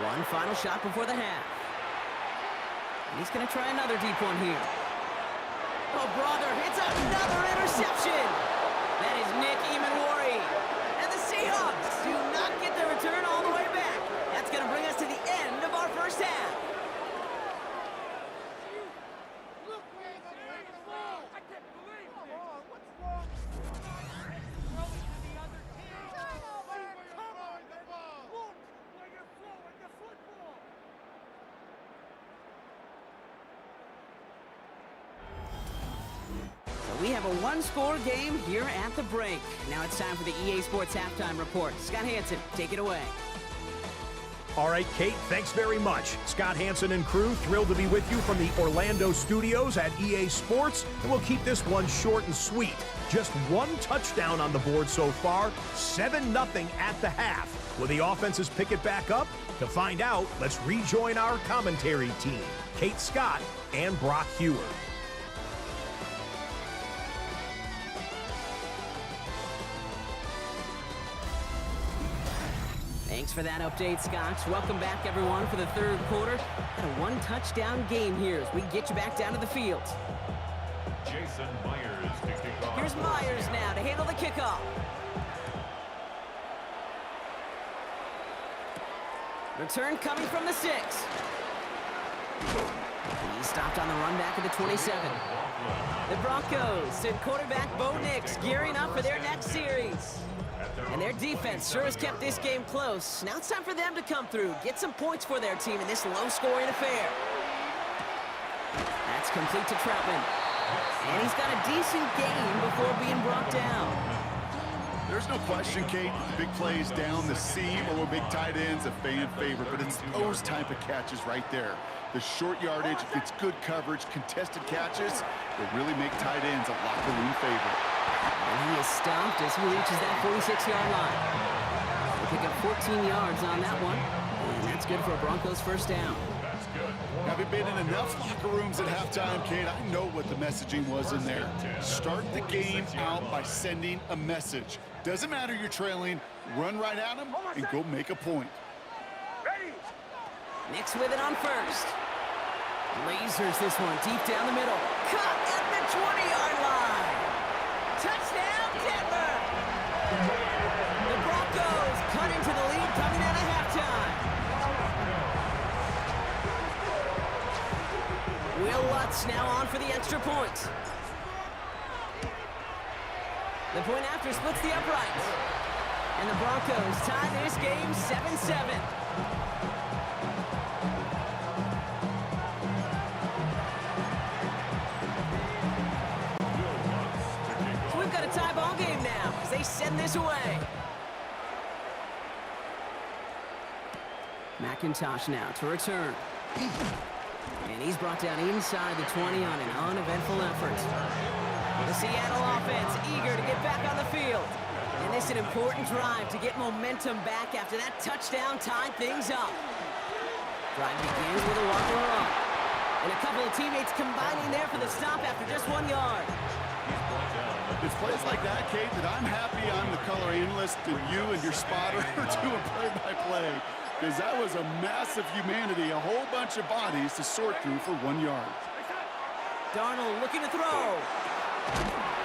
One final shot before the half. And he's going to try another deep one here. Oh, brother, it's another interception. That is Nick Emanwari. Seahawks do not get the return all the way back. That's going to bring us to the end of our first half. We have a one-score game here at the break. Now it's time for the EA Sports Halftime Report. Scott Hanson, take it away. All right, Kate, thanks very much. Scott Hanson and crew, thrilled to be with you from the Orlando studios at EA Sports. And we'll keep this one short and sweet. Just one touchdown on the board so far, 7-0 at the half. Will the offenses pick it back up? To find out, let's rejoin our commentary team, Kate Scott and Brock Hewer. Thanks for that update, Scott. Welcome back, everyone, for the third quarter. Got a one-touchdown game here as we get you back down to the field. Jason Myers to kick off. Here's Myers now to handle the kickoff. Return coming from the 6. He stopped on the run back at the 27. The Broncos send quarterback Bo Nix gearing up for their next series. And their defense sure has kept this game close. Now it's time for them to come through, get some points for their team in this low-scoring affair. That's complete to Troutman. And he's got a decent game before being brought down. There's no question, Kate, the big plays down the seam or big tight ends, a fan favorite, but it's those type of catches right there. The short yardage, gets good coverage, contested catches that really make tight ends a locker room favorite. And he is stopped as he reaches that 46-yard line. They pick up 14 yards on that one, and that's good for a Broncos first down. Having been in enough locker rooms at halftime, Kate, I know what the messaging was in there. Start the game out by sending a message. Doesn't matter you're trailing, run right at them and go make a point. Nix with it on first. Lasers this one deep down the middle. Caught at the 20-yard line. Touchdown, Denver! The Broncos cut into the lead coming out of halftime. Will Lutz now on for the extra point. The point after splits the uprights. And the Broncos tie this game 7-7. So we've got a tie ball game now as they send this away. McIntosh now to return. And he's brought down inside the 20 on an uneventful effort. The Seattle offense eager to get back on the field. And this is an important drive to get momentum back after that touchdown tied things up. Drive begins with a walk run. And a couple of teammates combining there for the stop after just 1 yard. It's plays like that, Kate, that I'm happy I'm the color analyst and you and your spotter are doing play-by-play. Because that was a massive humanity, a whole bunch of bodies to sort through for 1 yard. Darnold looking to throw.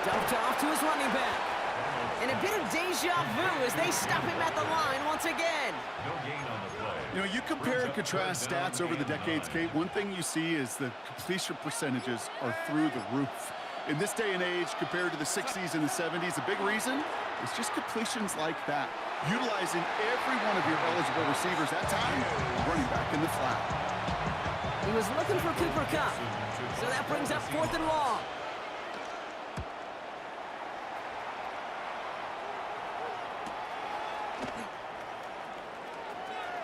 Dumped off to his running back. And a bit of deja vu as they stop him at the line once again. No gain on the play. You know, you compare and contrast stats over the decades, Kate. One thing you see is the completion percentages are through the roof. In this day and age, compared to the 60s and the 70s, a big reason is just completions like that. Utilizing every one of your eligible receivers that time, running back in the flat. He was looking for Cooper Kupp. So that brings up 4th and long.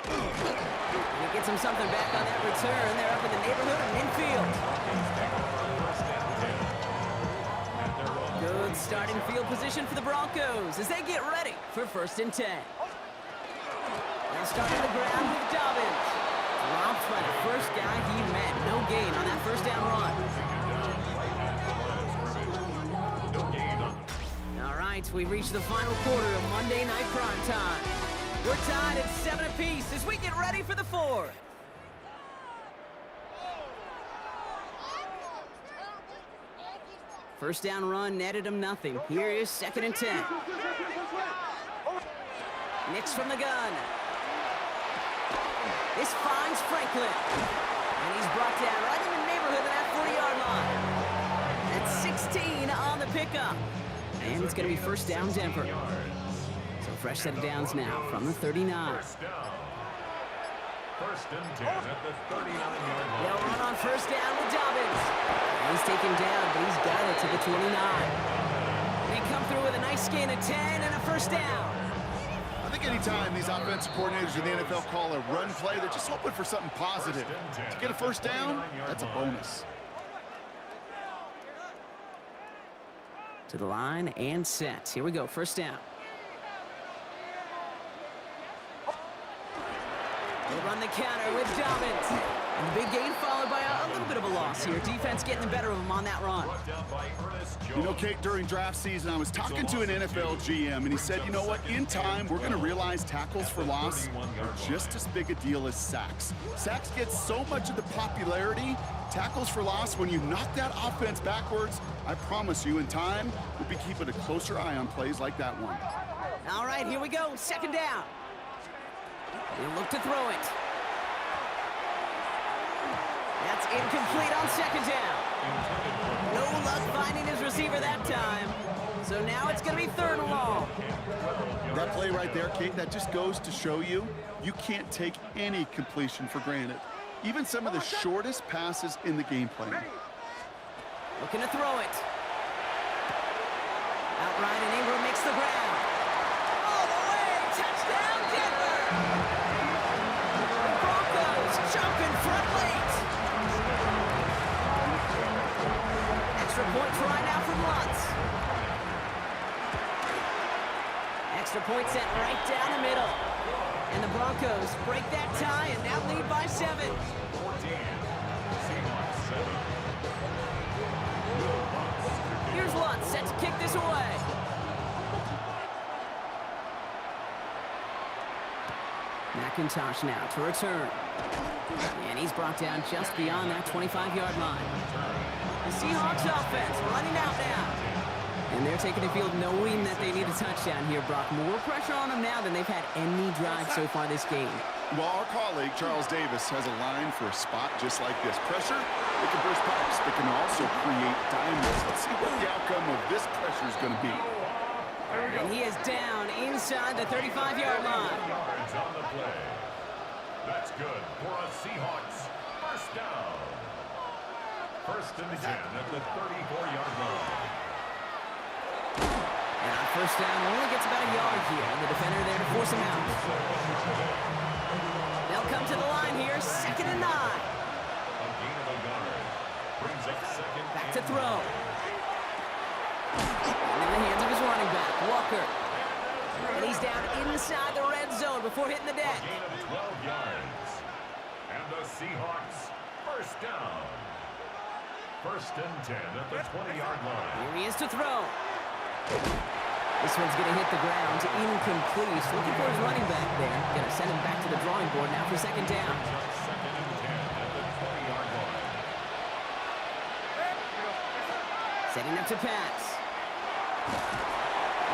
He gets him something back on that return. They're up in the neighborhood of midfield. Good starting field position for the Broncos as they get ready for 1st and 10. They'll start on the ground with Dobbins. Dropped by the first guy he met. No gain on that first down run. All right, we've reached the final quarter of Monday Night Primetime. We're tied at 7 apiece as we get ready for the 4th. First down run netted him nothing. Here is 2nd and 10. Nix from the gun. This finds Franklin. And he's brought down right in the neighborhood of that 40-yard line. That's 16 on the pickup. And it's going to be first down, Denver. So fresh set of downs now from the 39. First and 10 at the 39-yard line. They'll run on first down with Dobbins. And he's taken down, but he's got it to the 29. They come through with a nice gain of 10 and a first down. I think anytime these offensive coordinators in the NFL call a run play, they're just hoping for something positive. To get a first down, that's a bonus. To the line and set. Here we go, first down. They run the counter with Dobbins. And the big gain followed by a little bit of a loss here. Defense getting the better of them on that run. You know, Kate, during draft season, I was talking to an NFL GM, and he said, you know what, in time, we're going to realize tackles for loss are just as big a deal as sacks. Sacks get so much of the popularity. Tackles for loss, when you knock that offense backwards, I promise you, in time, we'll be keeping a closer eye on plays like that one. All right, here we go, second down. They look to throw it. That's incomplete on second down. No luck finding his receiver that time. So now it's going to be third and long. That play right there, Kate, that just goes to show you, you can't take any completion for granted. Even some of the shortest passes in the game plan. Looking to throw it. Outright, and Ingram makes the ground. All the way, touchdown Denver! The Broncos jump in front late. Extra point try now from Lutz. Extra point set right down the middle. And the Broncos break that tie and now lead by 7. 14. Seahawks 7. Here's Lutz set to kick this away. McIntosh now to return. And he's brought down just beyond that 25-yard line. The Seahawks offense running out now. And they're taking the field knowing that they need a touchdown here, Brock. More pressure on them now than they've had any drive so far this game. Well, our colleague, Charles Davis, has a line for a spot just like this. Pressure, it can burst pipes, but can also create diamonds. Let's see what the outcome of this pressure is going to be. And he is down inside the 35-yard line. Yards on the play. That's good for a Seahawks first down. First and 10 at the 34-yard line. And on first down, only gets about a yard here. The defender there to force him out. They'll come to the line here, second and 9. A gain of a yard. Brings up second. Back to throw. And in the hands of his running back, Walker. And he's down inside the red zone before hitting the deck. Gain of 12 yards. And the Seahawks first down. First and 10 at the 20-yard line. Here he is to throw. This one's going to hit the ground, incomplete. Looking for his running back there. Going to send him back to the drawing board now for second down. Second and 10 at the 20-yard line. Setting up to pass.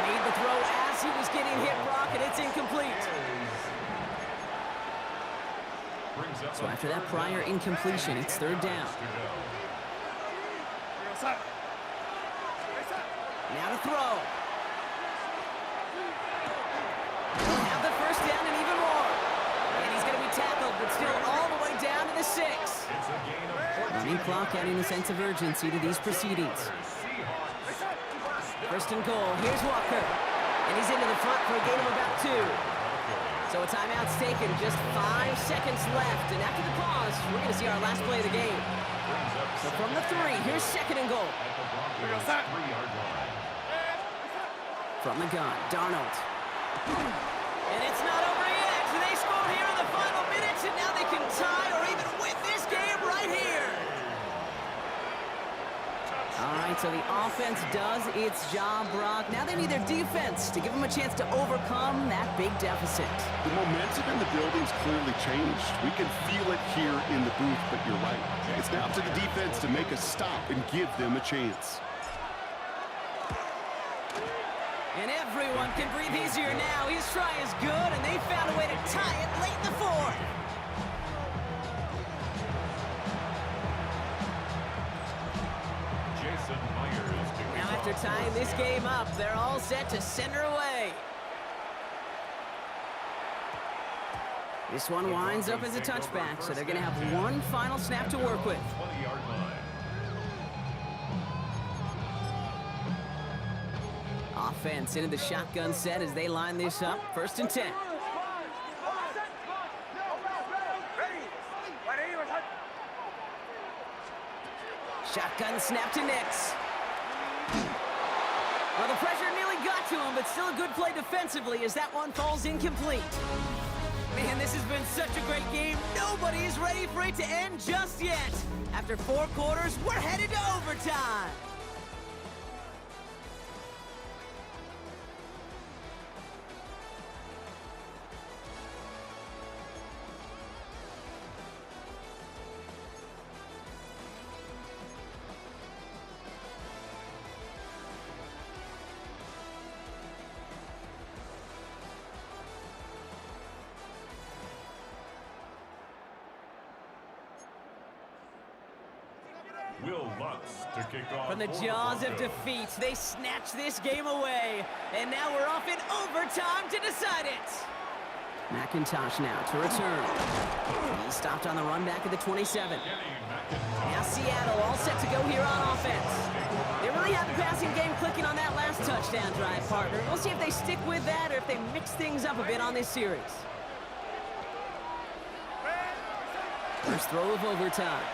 Made the throw as he was getting hit, Brock, and it's incomplete. Brings up So after that prior incompletion, it's third down. Now to throw. He'll have the first down and even more. And he's going to be tackled, but still all the way down to the 6. It's a gain of 14. Running clock adding a sense of urgency to these proceedings. First and goal. Here's Walker. And he's into the front for a gain of about 2. So a timeout's taken. Just 5 seconds left. And after the pause, we're going to see our last play of the game. So from the 3, here's second and goal. From the gun, Darnold. And it's not over yet. They score here in the final minutes, and now they can tie or even win this game right here. All right, so the offense does its job, Brock. Now they need their defense to give them a chance to overcome that big deficit. The momentum in the building's clearly changed. We can feel it here in the booth, but you're right. It's now up to the defense to make a stop and give them a chance. And everyone can breathe easier now. His try is good, and they found a way to tie it late in the fourth. Jason Myers. Now after tying this game up, they're all set to send her away. This one winds up as a touchback, so they're going to have one final snap to work with. 20-yard line. Offense into the shotgun set as they line this up. 1st and 10. Shotgun snap to Nix. Well, the pressure nearly got to him, but still a good play defensively as that one falls incomplete. Man, this has been such a great game. Nobody is ready for it to end just yet. After 4 quarters, we're headed to overtime. Will Lutz to kick off. From the jaws of defeat, they snatch this game away. And now we're off in overtime to decide it. McIntosh now to return. He stopped on the run back at the 27. Now Seattle all set to go here on offense. They really have the passing game clicking on that last touchdown drive, partner. We'll see if they stick with that or if they mix things up a bit on this series. First throw of overtime.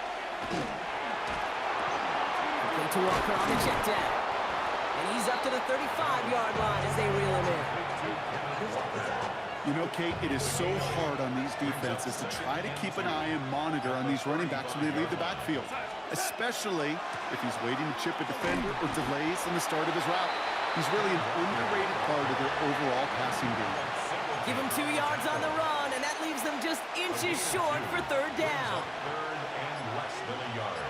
To Walker on the check down. And he's up to the 35-yard line as they reel him in. You know, Kate, it is so hard on these defenses to try to keep an eye and monitor on these running backs when they leave the backfield, especially if he's waiting to chip a defender or delays in the start of his route. He's really an underrated part of their overall passing game. Give him 2 yards on the run, and that leaves them just inches short for 3rd down. 3rd and less than a yard.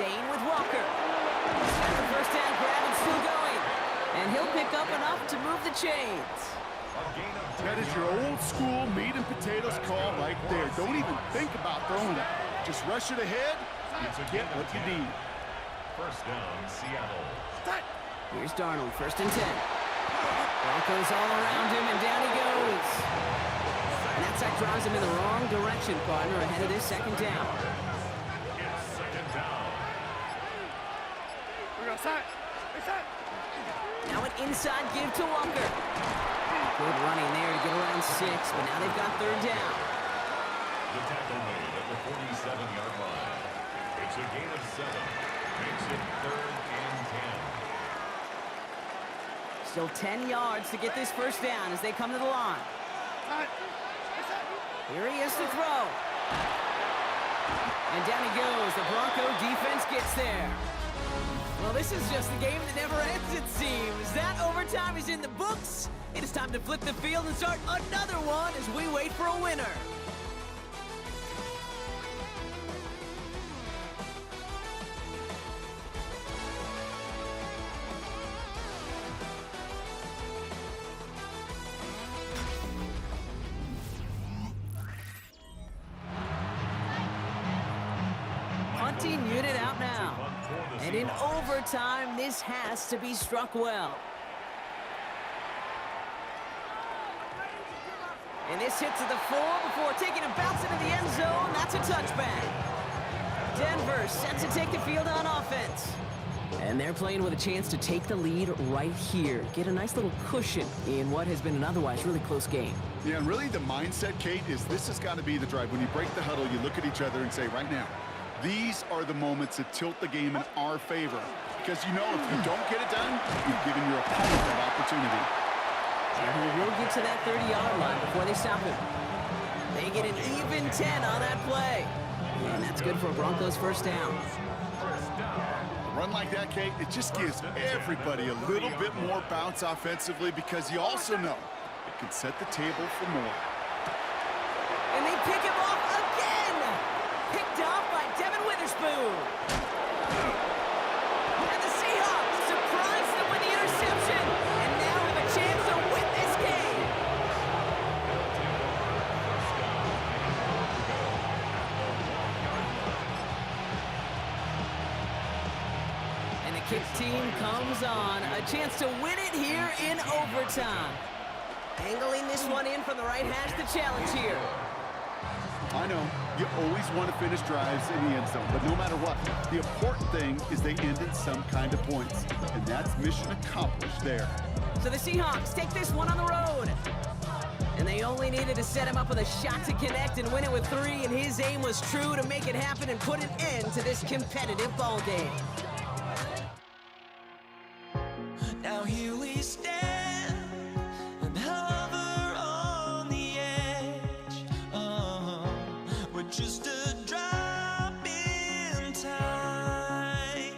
Staying with Walker. And the 1st down grab and still going. And he'll pick up enough to move the chains. That is your old school meat and potatoes call right there. Don't even think about throwing it. Just rush it ahead and get what you need. 1st down, Seattle. Here's Darnold, 1st and 10. Broncos all around him, and down he goes. And that sack drives him in the wrong direction, partner, ahead of this 2nd down. It's 2nd down. Now an inside give to Walker. Good running there to get around 6, but now they've got 3rd down. The tackle made at the 47-yard line. It's a gain of 7. Makes it 3rd and 10. Still 10 yards to get this 1st down as they come to the line. Here he is to throw. And down he goes. The Bronco defense gets there. Well, this is just the game that never ends, it seems. That overtime is in the books. It is time to flip the field and start another one as we wait for a winner. Punting unit out now. And in overtime, this has to be struck well. And this hits at the 4 before taking a bounce into the end zone. That's a touchback. Denver set to take the field on offense. And they're playing with a chance to take the lead right here. Get a nice little cushion in what has been an otherwise really close game. Yeah, and really the mindset, Kate, is this has got to be the drive. When you break the huddle, you look at each other and say, right now, these are the moments that tilt the game in our favor. Because you know if you don't get it done, you've given your opponent that opportunity. And he will get to that 30-yard line before they stop him. They get an even 10 on that play. And that's good for a Broncos 1st down. A run like that, Kate, it just gives everybody a little bit more bounce offensively because you also know it can set the table for more. And they pick him off again! Picked off by Devin Witherspoon. And kick team comes on. A chance to win it here in overtime. Angling this one in from the right hash, the challenge here. I know, you always want to finish drives in the end zone, but no matter what, the important thing is they end in some kind of points, and that's mission accomplished there. So the Seahawks take this one on the road. And they only needed to set him up with a shot to connect and win it with 3, and his aim was true to make it happen and put an end to this competitive ball game. Now here we stand and hover on the edge. We're just a drop in time.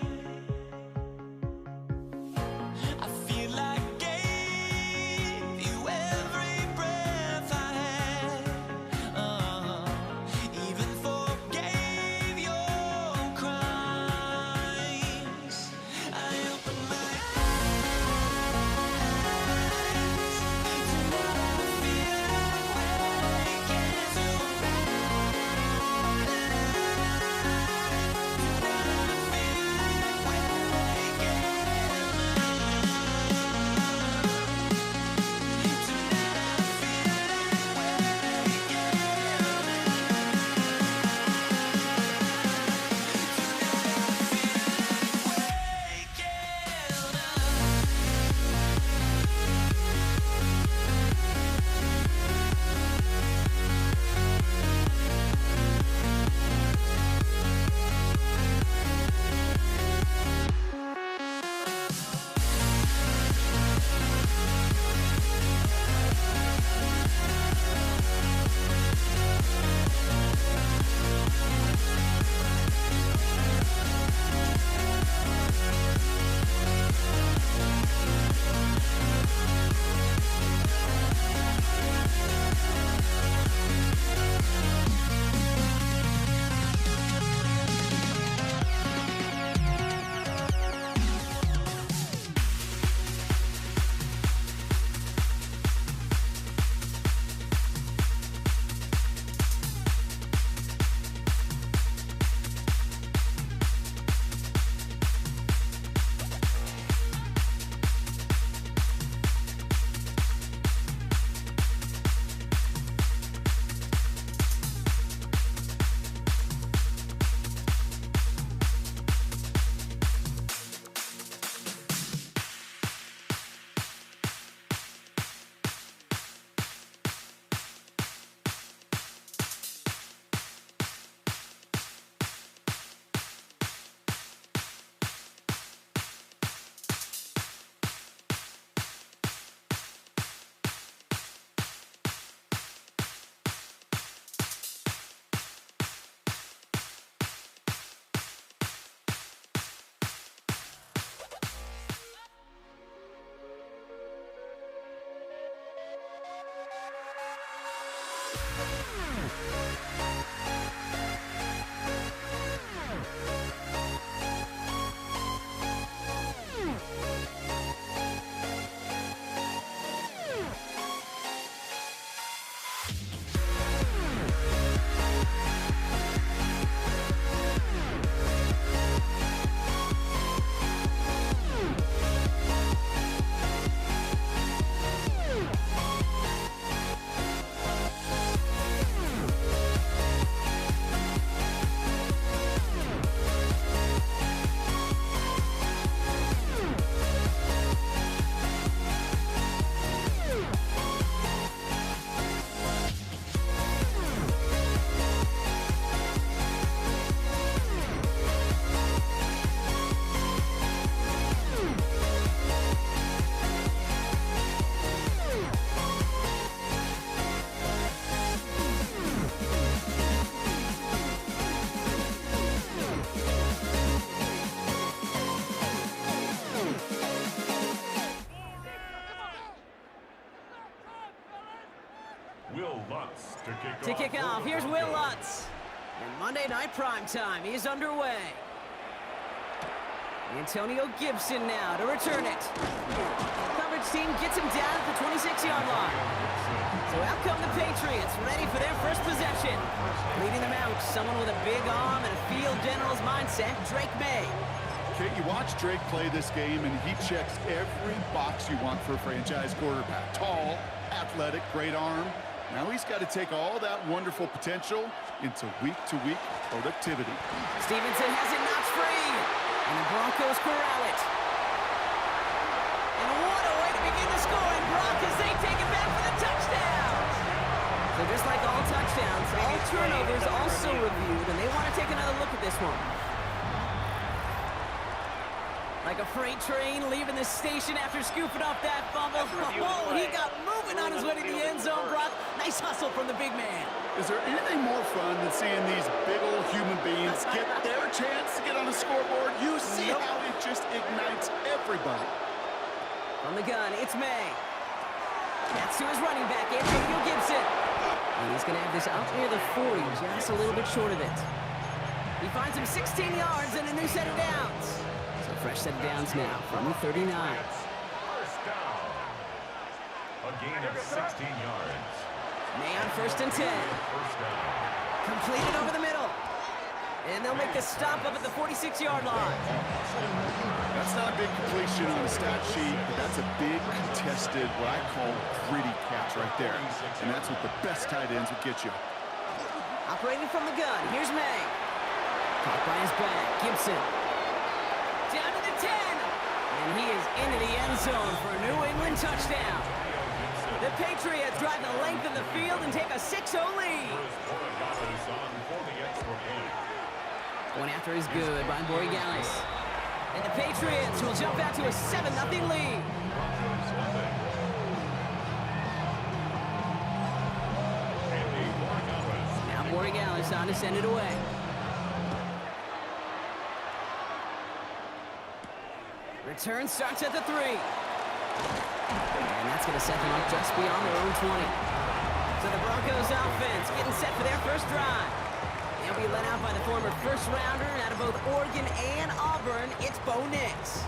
I feel like gave you every breath I had. Even forgave your crimes. I open my To kick off, here's Will Lutz. And Monday Night Primetime is underway. Antonio Gibson now to return it. Coverage team gets him down at the 26-yard line. So out come the Patriots, ready for their first possession. Leading them out, someone with a big arm and a field general's mindset, Drake May. Kate, you watch Drake play this game, and he checks every box you want for a franchise quarterback. Tall, athletic, great arm. Now he's got to take all that wonderful potential into week-to-week productivity. Stevenson has it knocked free, and the Broncos corral it. And what a way to begin the scoring. Broncos, they take it back for the touchdown. So just like all touchdowns, all turnovers also reviewed, and they want to take another look at this one. Like a freight train leaving the station after scooping up that fumble. Oh, he got moving on his way to the end zone, Brock. Nice hustle from the big man. Is there anything more fun than seeing these big old human beings get their chance to get on the scoreboard? You see how it just ignites everybody. From the gun, it's May. That's to his running back, Antonio Gibson. And he's going to have this out near the 40, just a little bit short of it. He finds him 16 yards and a new set of downs. So fresh set of downs now from the 39. First down. A gain of 16 yards. May on 1st and 10. First down. Completed over the middle. And they'll make the stop up at the 46-yard line. That's not a big completion on the stat sheet, but that's a big contested, what I call gritty catch right there. And that's what the best tight ends would get you. Operating from the gun, here's May. Caught by his back, Gibson. Down to the 10. And he is into the end zone for a New England touchdown. The Patriots drive the length of the field and take a 6-0 lead. Going after is good by Borregales. And the Patriots will jump out to a 7-0 lead. Now Borregales on to send it away. Return starts at the 3. And that's going to set them up just beyond their own 20. So the Broncos offense getting set for their first drive. They'll be led out by the former first-rounder out of both Oregon and Auburn. It's Bo Nix.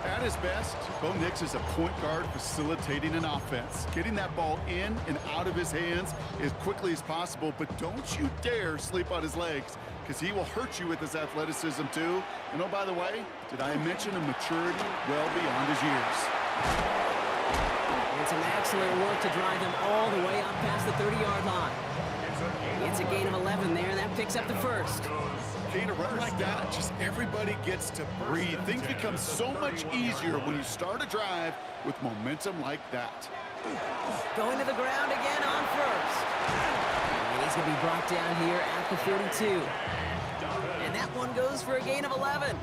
At his best, Bo Nix is a point guard facilitating an offense, getting that ball in and out of his hands as quickly as possible, but don't you dare sleep on his legs, because he will hurt you with his athleticism too. And oh, by the way, did I mention a maturity well beyond his years? And some excellent work to drive them all the way up past the 30-yard line. It's a gain of 11 there, and that picks up the first. Gain a run like that, just everybody gets to breathe. Things become so much easier when you start a drive with momentum like that. Going to the ground again on first. And he's going to be brought down here at the 42. And that one goes for a gain of 11.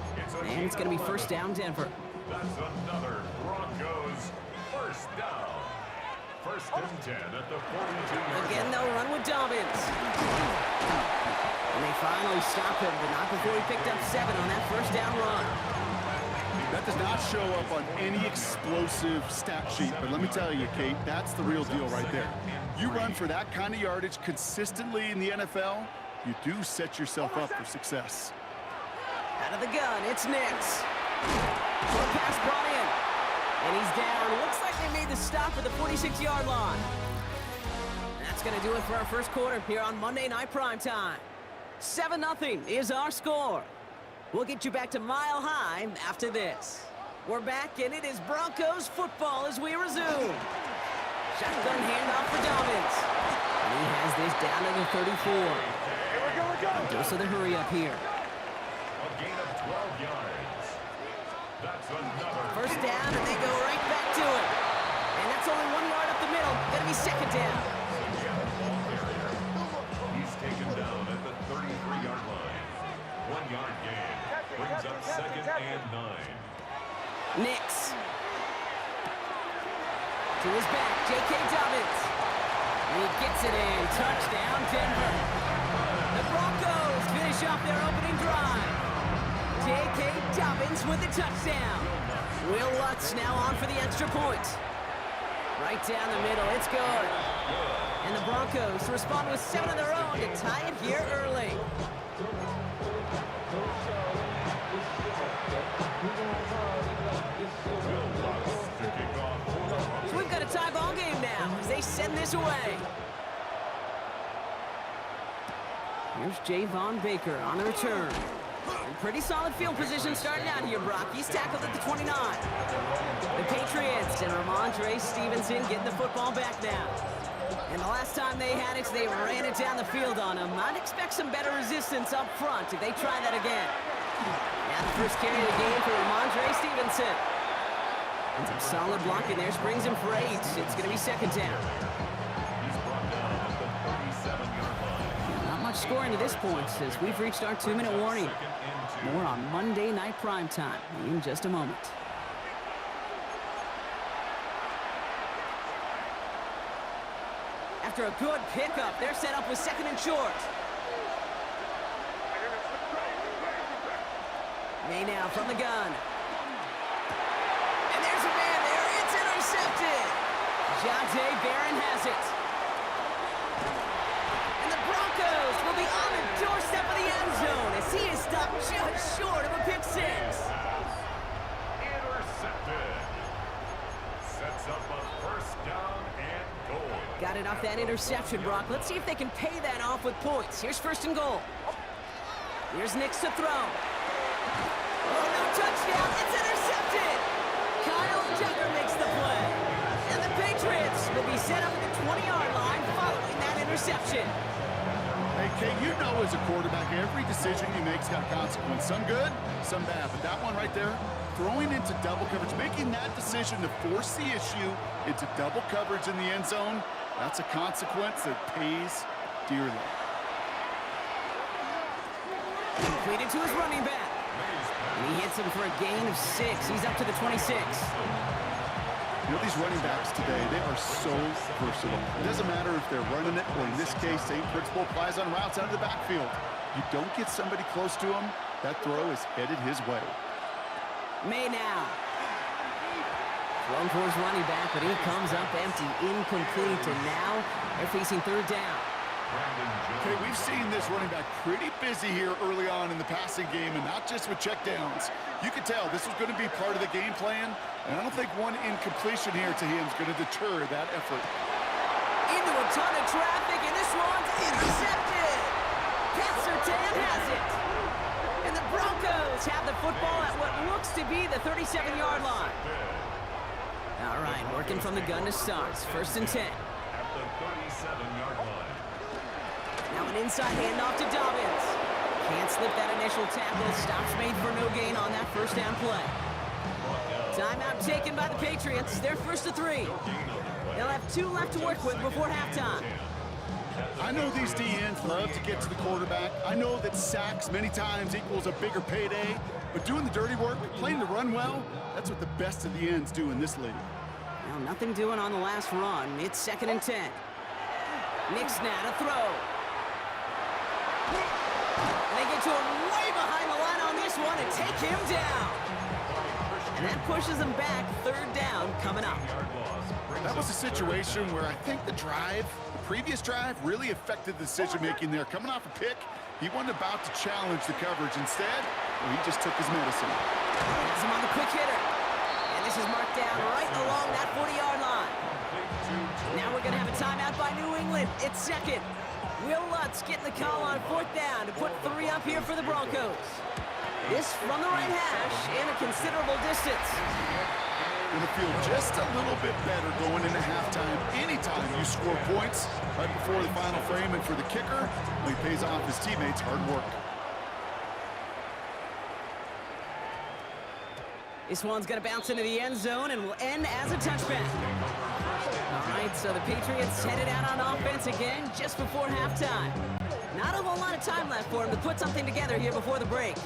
And it's going to be first down, Denver. That's another Broncos first down. First and 10 at the 42-yard Again, they'll run with Dobbins. And they finally stop him, but not before he picked up 7 on that first down run. That does not show up on any explosive stat sheet, but let me tell you, Kate, that's the real deal right there. You run for that kind of yardage consistently in the NFL, you do set yourself up for success. Out of the gun, it's Nix. Short pass brought in. And he's down. Looks like they made the stop at the 46-yard line. That's going to do it for our first quarter here on Monday Night Primetime. 7-0 is our score. We'll get you back to Mile High after this. We're back, and it is Broncos football as we resume. Shotgun handoff for Dobbins. And he has this down to the 34. Here we go. Dose of the hurry up here. A gain of 12 yards. That's another. First down, and they go right back to it. And that's only 1 yard up the middle. Gonna be second down. He's taken down at the 33-yard line. 1 yard gain. Brings up second and 9. Nix. To his back, J.K. Dobbins. And he gets it in. Touchdown, Denver. The Broncos finish off their opening drive. J.K. Dobbins with the touchdown. Will Lutz now on for the extra point. Right down the middle, it's good. And the Broncos respond with 7 of their own to tie it here early. So we've got a tie ball game now as they send this away. Here's Javon Baker on the return. And pretty solid field position starting out here, Brock. He's tackled at the 29. The Patriots and Ramondre Stevenson getting the football back now. And the last time they had it, they ran it down the field on him. I'd expect some better resistance up front if they try that again. Now the first carry of the game for Ramondre Stevenson. And some solid blocking there. Springs him for 8. It's going to be second down. He's brought down at the 37-yard line. Not much scoring to this point as we've reached our 2-minute warning. More on Monday Night Primetime in just a moment. After a good pickup, they're set up with second and short. May now from the gun. And there's a man there. It's intercepted. Jahdae Barron has it. And the Broncos will be on the doorstep of the end zone as he is stopped just short of a pick six. Intercepted. Sets up a first down and goal. Got it off that interception, Brock. Let's see if they can pay that off with points. Here's first and goal. Here's Nix to throw. Oh, no touchdown. It's intercepted. Kyle Tucker makes the play. And the Patriots will be set up at the 20-yard line following that interception. Hey, Kate, you know as a quarterback, every decision you make's got a consequence. Some good, some bad. But that one right there, throwing into double coverage, making that decision to force the issue into double coverage in the end zone, that's a consequence that pays dearly. Completed to his running back. And he hits him for a gain of 6. He's up to the 26. You know, these running backs today, they are so versatile. It doesn't matter if they're running it, or in this case, same principle applies on routes out of the backfield. You don't get somebody close to him, that throw is headed his way. May now. Thrown for his running back, but he comes up empty, incomplete, and now they're facing third down. Okay, we've seen this running back pretty busy here early on in the passing game, and not just with checkdowns. You could tell this was going to be part of the game plan, and I don't think one incompletion here to him is going to deter that effort. Into a ton of traffic, and this one's intercepted. Pat Surtain has it. And the Broncos have the football at what looks to be the 37-yard line. All right, working from the gun to start. First and 10. At the 37-yard line. Now an inside handoff to Dobbins. Can't slip that initial tackle. Stops made for no gain on that first down play. Timeout taken by the Patriots. They're first to 3. They'll have 2 left to work with before halftime. I know these DNs love to get to the quarterback. I know that sacks many times equals a bigger payday, but doing the dirty work, playing to run well, that's what the best of the ends do in this league. Well, nothing doing on the last run. It's second and 10. Nix now to throw. And they get to him way behind the line on this one and take him down. And that pushes them back. Third down coming up. That was a situation where I think the previous drive, really affected the decision-making there. Coming off a pick, he wasn't about to challenge the coverage. Instead, he just took his medicine. Gets him on the quick hitter. And this is marked down right along that 40-yard line. Now we're going to have a timeout by New England. It's second. Will Lutz getting the call on fourth down to put 3 up here for the Broncos. This from the right hash in a considerable distance. Going to feel just a little bit better going into halftime. Anytime you score points right before the final frame, and for the kicker, he pays off his teammates' hard work. This one's going to bounce into the end zone and will end as a touchback. All right, so the Patriots headed out on offense again just before halftime. Not a whole lot of time left for them to put something together here before the break.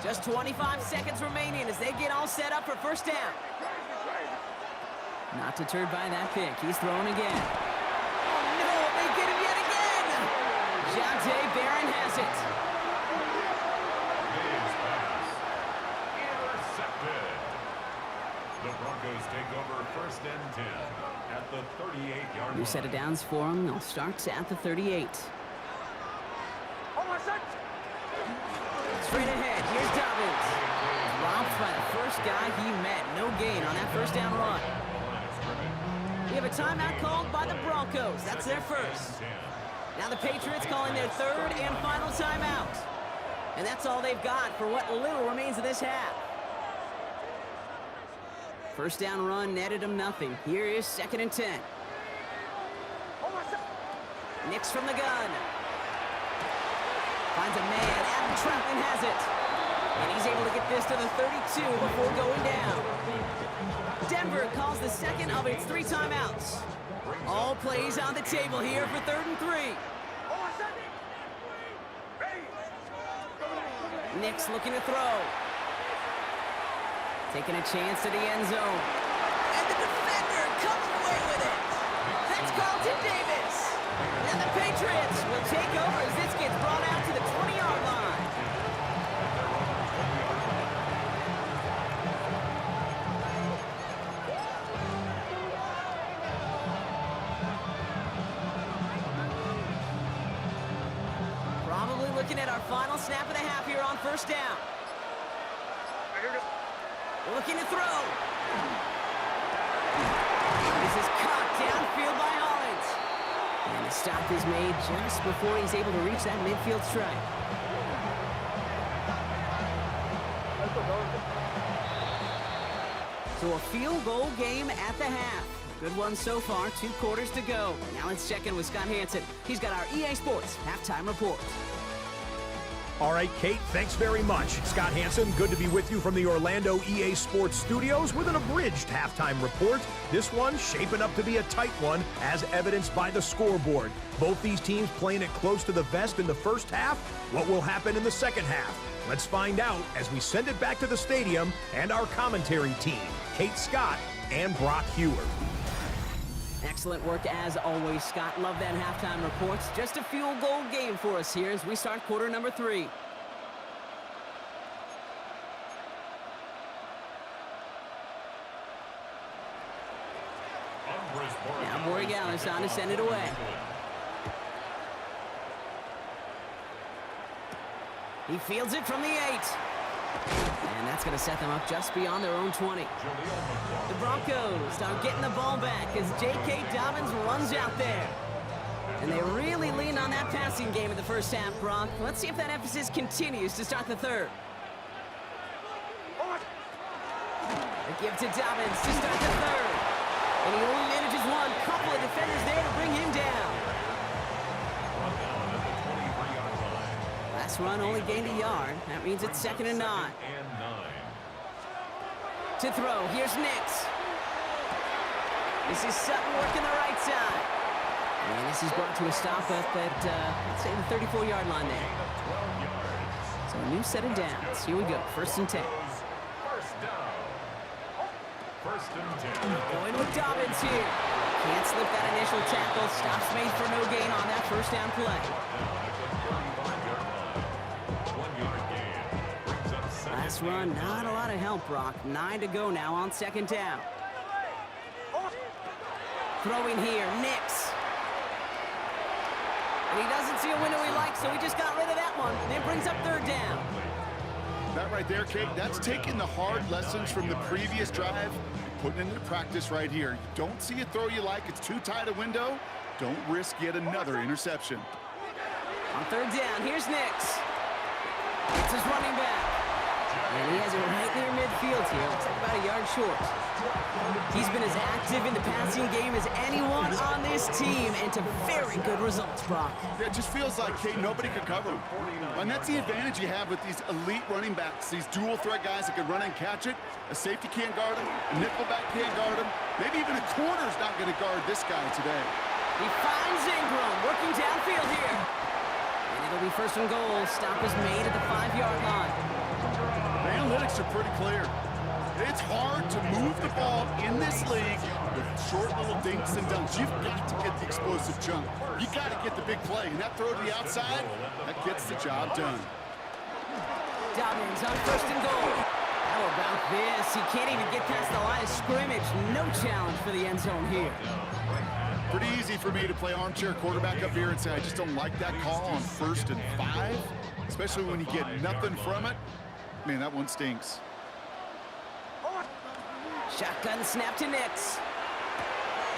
Just 25 seconds remaining as they get all set up for first down. Not deterred by that pick. He's throwing again. Oh, no, they get him yet again. Jahdae Barron has it. Intercepted. The Broncos take over first and 10 at the 38-yard line. New set of downs for them. They'll start at the 38. Straight ahead, here's Dobbins. Robbed by the first guy he met. No gain on that first down run. We have a timeout called by the Broncos. That's their first. Now the Patriots calling their third and final timeout. And that's all they've got for what little remains of this half. First down run netted him nothing. Here is 2nd and 10. Nix from the gun. Finds a man. Adam Troutman has it. And he's able to get this to the 32 before going down. Denver calls the second of its 3 timeouts. All plays on the table here for 3rd and 3. Nix looking to throw. Taking a chance to the end zone. And the defender comes away with it. That's Carlton Davis. And the Patriots will take over as this gets brought out to the 20-yard line. Probably looking at our final snap of the half here on 1st down. Looking to throw. This is caught downfield by Hollins. And the stop is made just before he's able to reach that midfield strike. So a field goal game at the half. Good one so far, 2 quarters to go. Now let's check in with Scott Hanson. He's got our EA Sports halftime report. All right, Kate, thanks very much. Scott Hanson, good to be with you from the Orlando EA Sports Studios with an abridged halftime report. This one shaping up to be a tight one, as evidenced by the scoreboard. Both these teams playing it close to the vest in the first half. What will happen in the second half? Let's find out as we send it back to the stadium and our commentary team, Kate Scott and Brock Hewer. Excellent work as always, Scott. Love that halftime reports. Just a field goal game for us here as we start quarter number 3. Now Borregales on to send it away. He fields it from the 8. And that's going to set them up just beyond their own 20. The Broncos start getting the ball back as J.K. Dobbins runs out there. And they really leaned on that passing game in the first half, Brock. Let's see if that emphasis continues to start the third. They give to Dobbins to start the third. And he only manages one. Couple of defenders there to bring him down. Last run only gained a yard. That means it's 2nd and 9. To throw, here's Nix. This is Sutton working the right side. And this is brought to a stop at let's say the 34-yard line there. So a new set of downs. Here we go, 1st and 10. Going with Dobbins here. Can't slip that initial tackle. Stops made for no gain on that 1st down play. Last run, not a lot of help, Brock. 9 to go now on 2nd down. Throwing here, Nix. And he doesn't see a window he likes, so he just got rid of that one. And it brings up 3rd down. That right there, Kate, that's taking the hard lessons from the previous drive and putting it into practice right here. You don't see a throw you like, it's too tight a window, don't risk yet another interception. On 3rd down, here's Nix. It's his running back. And he has it right near midfield here. Looks like about a yard short. He's been as active in the passing game as anyone on this team, and to very good results, Brock. Yeah, it just feels like, Kate, nobody could cover him. And that's the advantage you have with these elite running backs, these dual threat guys that can run and catch it. A safety can't guard him, a nickelback can't guard him. Maybe even a corner's not going to guard this guy today. He finds Ingram working downfield here. And it'll be 1st and goal. Stop is made at the 5-yard line. The analytics are pretty clear. It's hard to move the ball in this league with short little dinks and dunks. You've got to get the explosive jump. You got to get the big play. And that throw to the outside, that gets the job done. Dobbins on 1st and goal. How about this? He can't even get past the line of scrimmage. No challenge for the end zone here. Pretty easy for me to play armchair quarterback up here and say I just don't like that call on 1st and 5, especially when you get nothing from it. Man, that one stinks. Shotgun snap to Nix.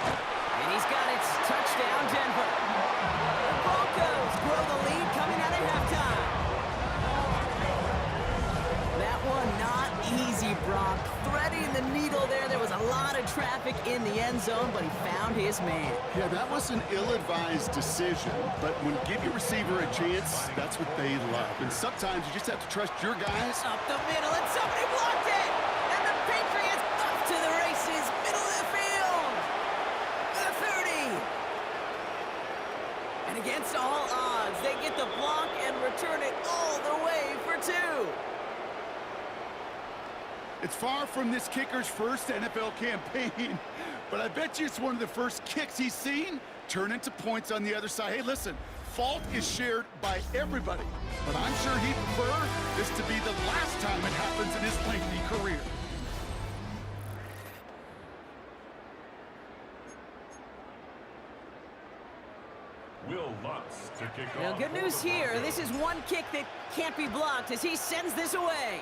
And he's got it. Touchdown, Denver. The Brock, threading the needle there. There was a lot of traffic in the end zone, but he found his man. Yeah, that was an ill-advised decision, but when give your receiver a chance, that's what they love. And sometimes you just have to trust your guys. Up the middle, and somebody blocked it! And the Patriots off to the races, middle of the field! The 30! And against all odds, they get the block and return it all the way for 2. It's far from this kicker's first NFL campaign, but I bet you it's one of the first kicks he's seen turn into points on the other side. Hey, listen, fault is shared by everybody, but I'm sure he'd prefer this to be the last time it happens in his lengthy career. Will Lutz to kick Now, off. good news here. This is one kick that can't be blocked as he sends this away.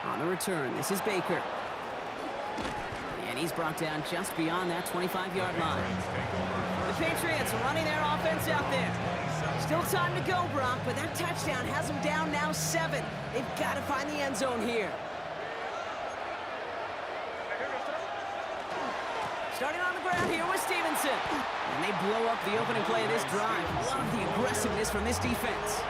On the return, this is Baker. And he's brought down just beyond that 25-yard line. The Patriots running their offense out there. Still time to go, Brock, but that touchdown has them down now 7. They've got to find the end zone here. Starting on the ground here with Stevenson. And they blow up the opening play of this drive. Love the aggressiveness from this defense.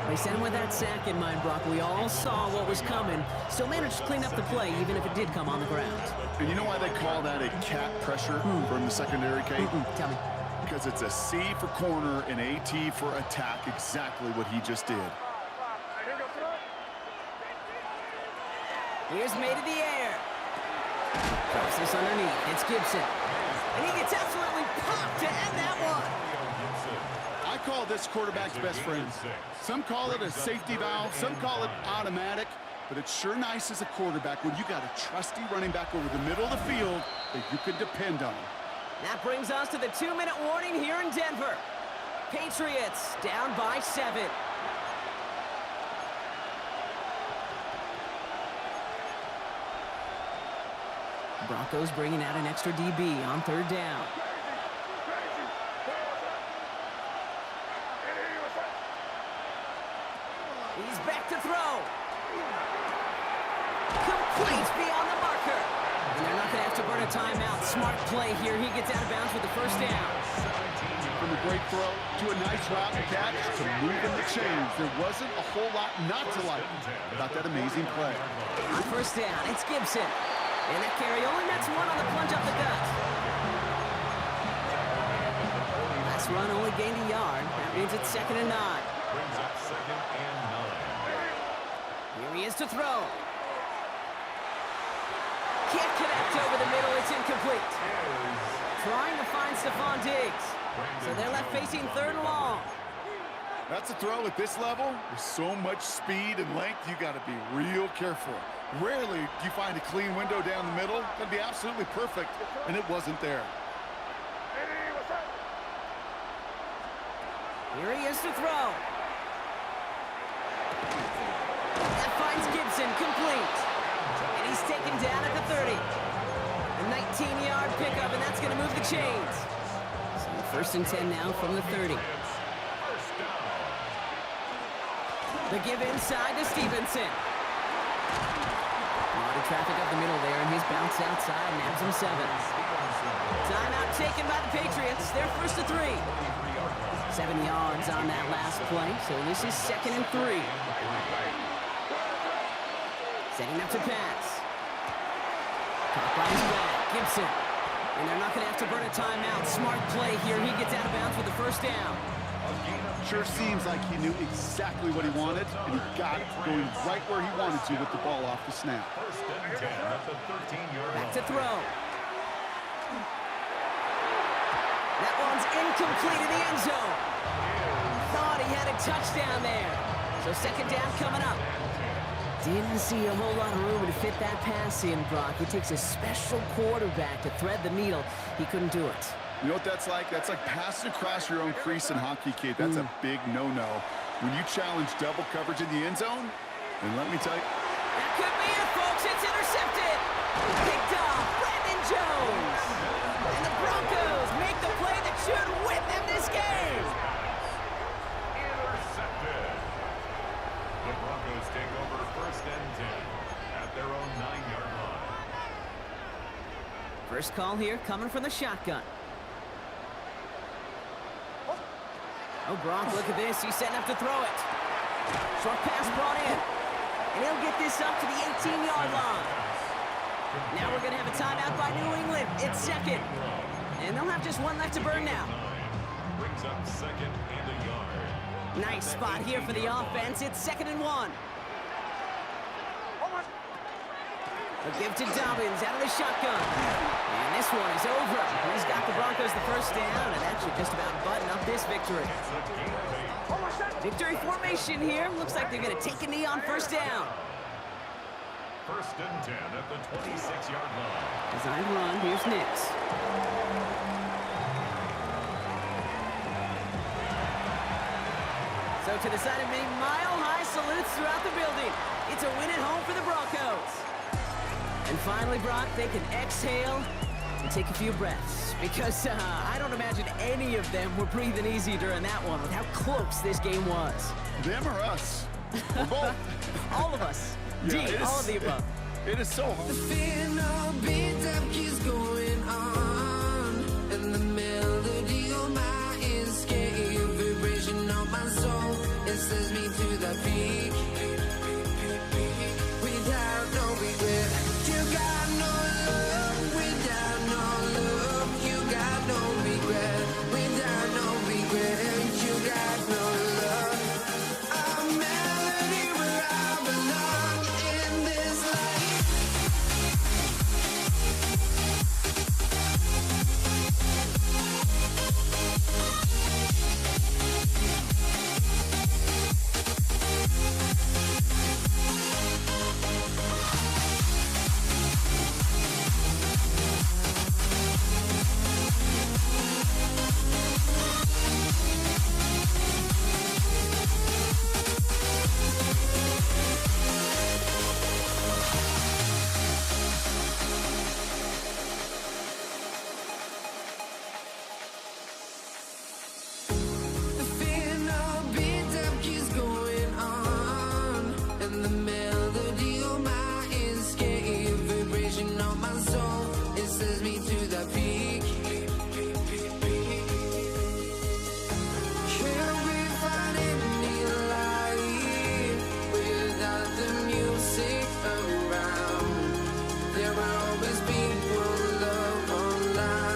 They sent him with that sack in mind, Brock. We all saw what was coming. Still managed to clean up the play, even if it did come on the ground. And you know why they call that a cat pressure from the secondary, Kate? Tell me. Because it's a C for corner and a T for attack, exactly what he just did. Here's made in the air. Drops this underneath. It's Gibson. And he gets absolutely popped to end that one. I call this quarterback's best friend. Some call it a safety valve, some call it automatic, but it's sure nice as a quarterback when you got a trusty running back over the middle of the field that you can depend on. That brings us to the 2-minute warning here in Denver. Patriots down by 7. Broncos bringing out an extra DB on 3rd down. He's back to throw. Complete beyond the marker. And they're not going to have to burn a timeout. Smart play here. He gets out of bounds with the 1st down. From a great throw to a nice route and catch to moving the chains. There wasn't a whole lot not to like about that amazing play. On 1st down, it's Gibson. And that carry only nets 1 on the plunge up the gut. Last run only gained a yard. That means it's 2nd and 9. Brings up 2nd and 9. Here he is to throw. Can't connect over the middle. It's incomplete. Trying to find Stephon Diggs. So they're left facing 3rd and long. That's a throw at this level. There's so much speed and length, you got to be real careful. Rarely do you find a clean window down the middle. It's going to be absolutely perfect, and it wasn't there. Here he is to throw. That finds Gibson complete. And he's taken down at the 30. A 19-yard pickup, and that's going to move the chains. So 1st and 10 now from the 30. The give inside to Stevenson. A lot of traffic up the middle there, and he's bounced outside, nabs him 7. Timeout taken by the Patriots. They're 1st to 3. 7 yards on that last play, so this is 2nd and 3. Setting up to pass. Caught by his back, Gibson. And they're not going to have to burn a timeout. Smart play here. He gets out of bounds with the 1st down. Sure seems like he knew exactly what he wanted, and he got it going right where he wanted to with the ball off the snap. 1st and 10 at the 13-yard line. Back to throw. That one's incomplete in the end zone. Thought he had a touchdown there. So 2nd down coming up. Didn't see a whole lot of room to fit that pass in, Brock. It takes a special quarterback to thread the needle. He couldn't do it. You know what that's like? That's like passing across your own crease in hockey, Kate. That's a big no-no. When you challenge double coverage in the end zone, and let me tell you... That could be it, folks. It's intercepted. Picked off Brandon Jones. And the Broncos make the play that should win them this game. Intercepted. The Broncos take over 1st and First call here coming from the shotgun. Oh, Gronk, look at this. He's setting up to throw it. Short pass brought in. And he'll get this up to the 18-yard line. Now we're going to have a timeout by New England. It's second. And they'll have just one left to burn now. Brings up second and a yard. Nice spot here for the offense. It's 2nd and 1. They'll give to Dobbins out of the shotgun. And this one is over. He's got the Broncos the first down, and that should just about button up this victory. Victory formation here. Looks like they're going to take a knee on first down. 1st and 10 at the 26-yard line. Design run. Here's Nix. So to the side of me, mile-high salutes throughout the building. It's a win at home for the Broncos. And finally, Brock, they can exhale and take a few breaths. Because I don't imagine any of them were breathing easy during that one with how close this game was. Them or us? We're both. All of us. Yeah, D, all of the above. It is so hard. The fear no beat keeps going on, and the melody on my escape, vibration on my soul, it sends me to the peak. Without no regret, you got no love. Without no love, you got no regret. Without no regret, you got no love. A melody where I belong in this life. The fear no beat keeps going on, and the melody on my escape, vibration on my soul, it sends me to the peak. Can we find any light without the music around? There will always be one love on life.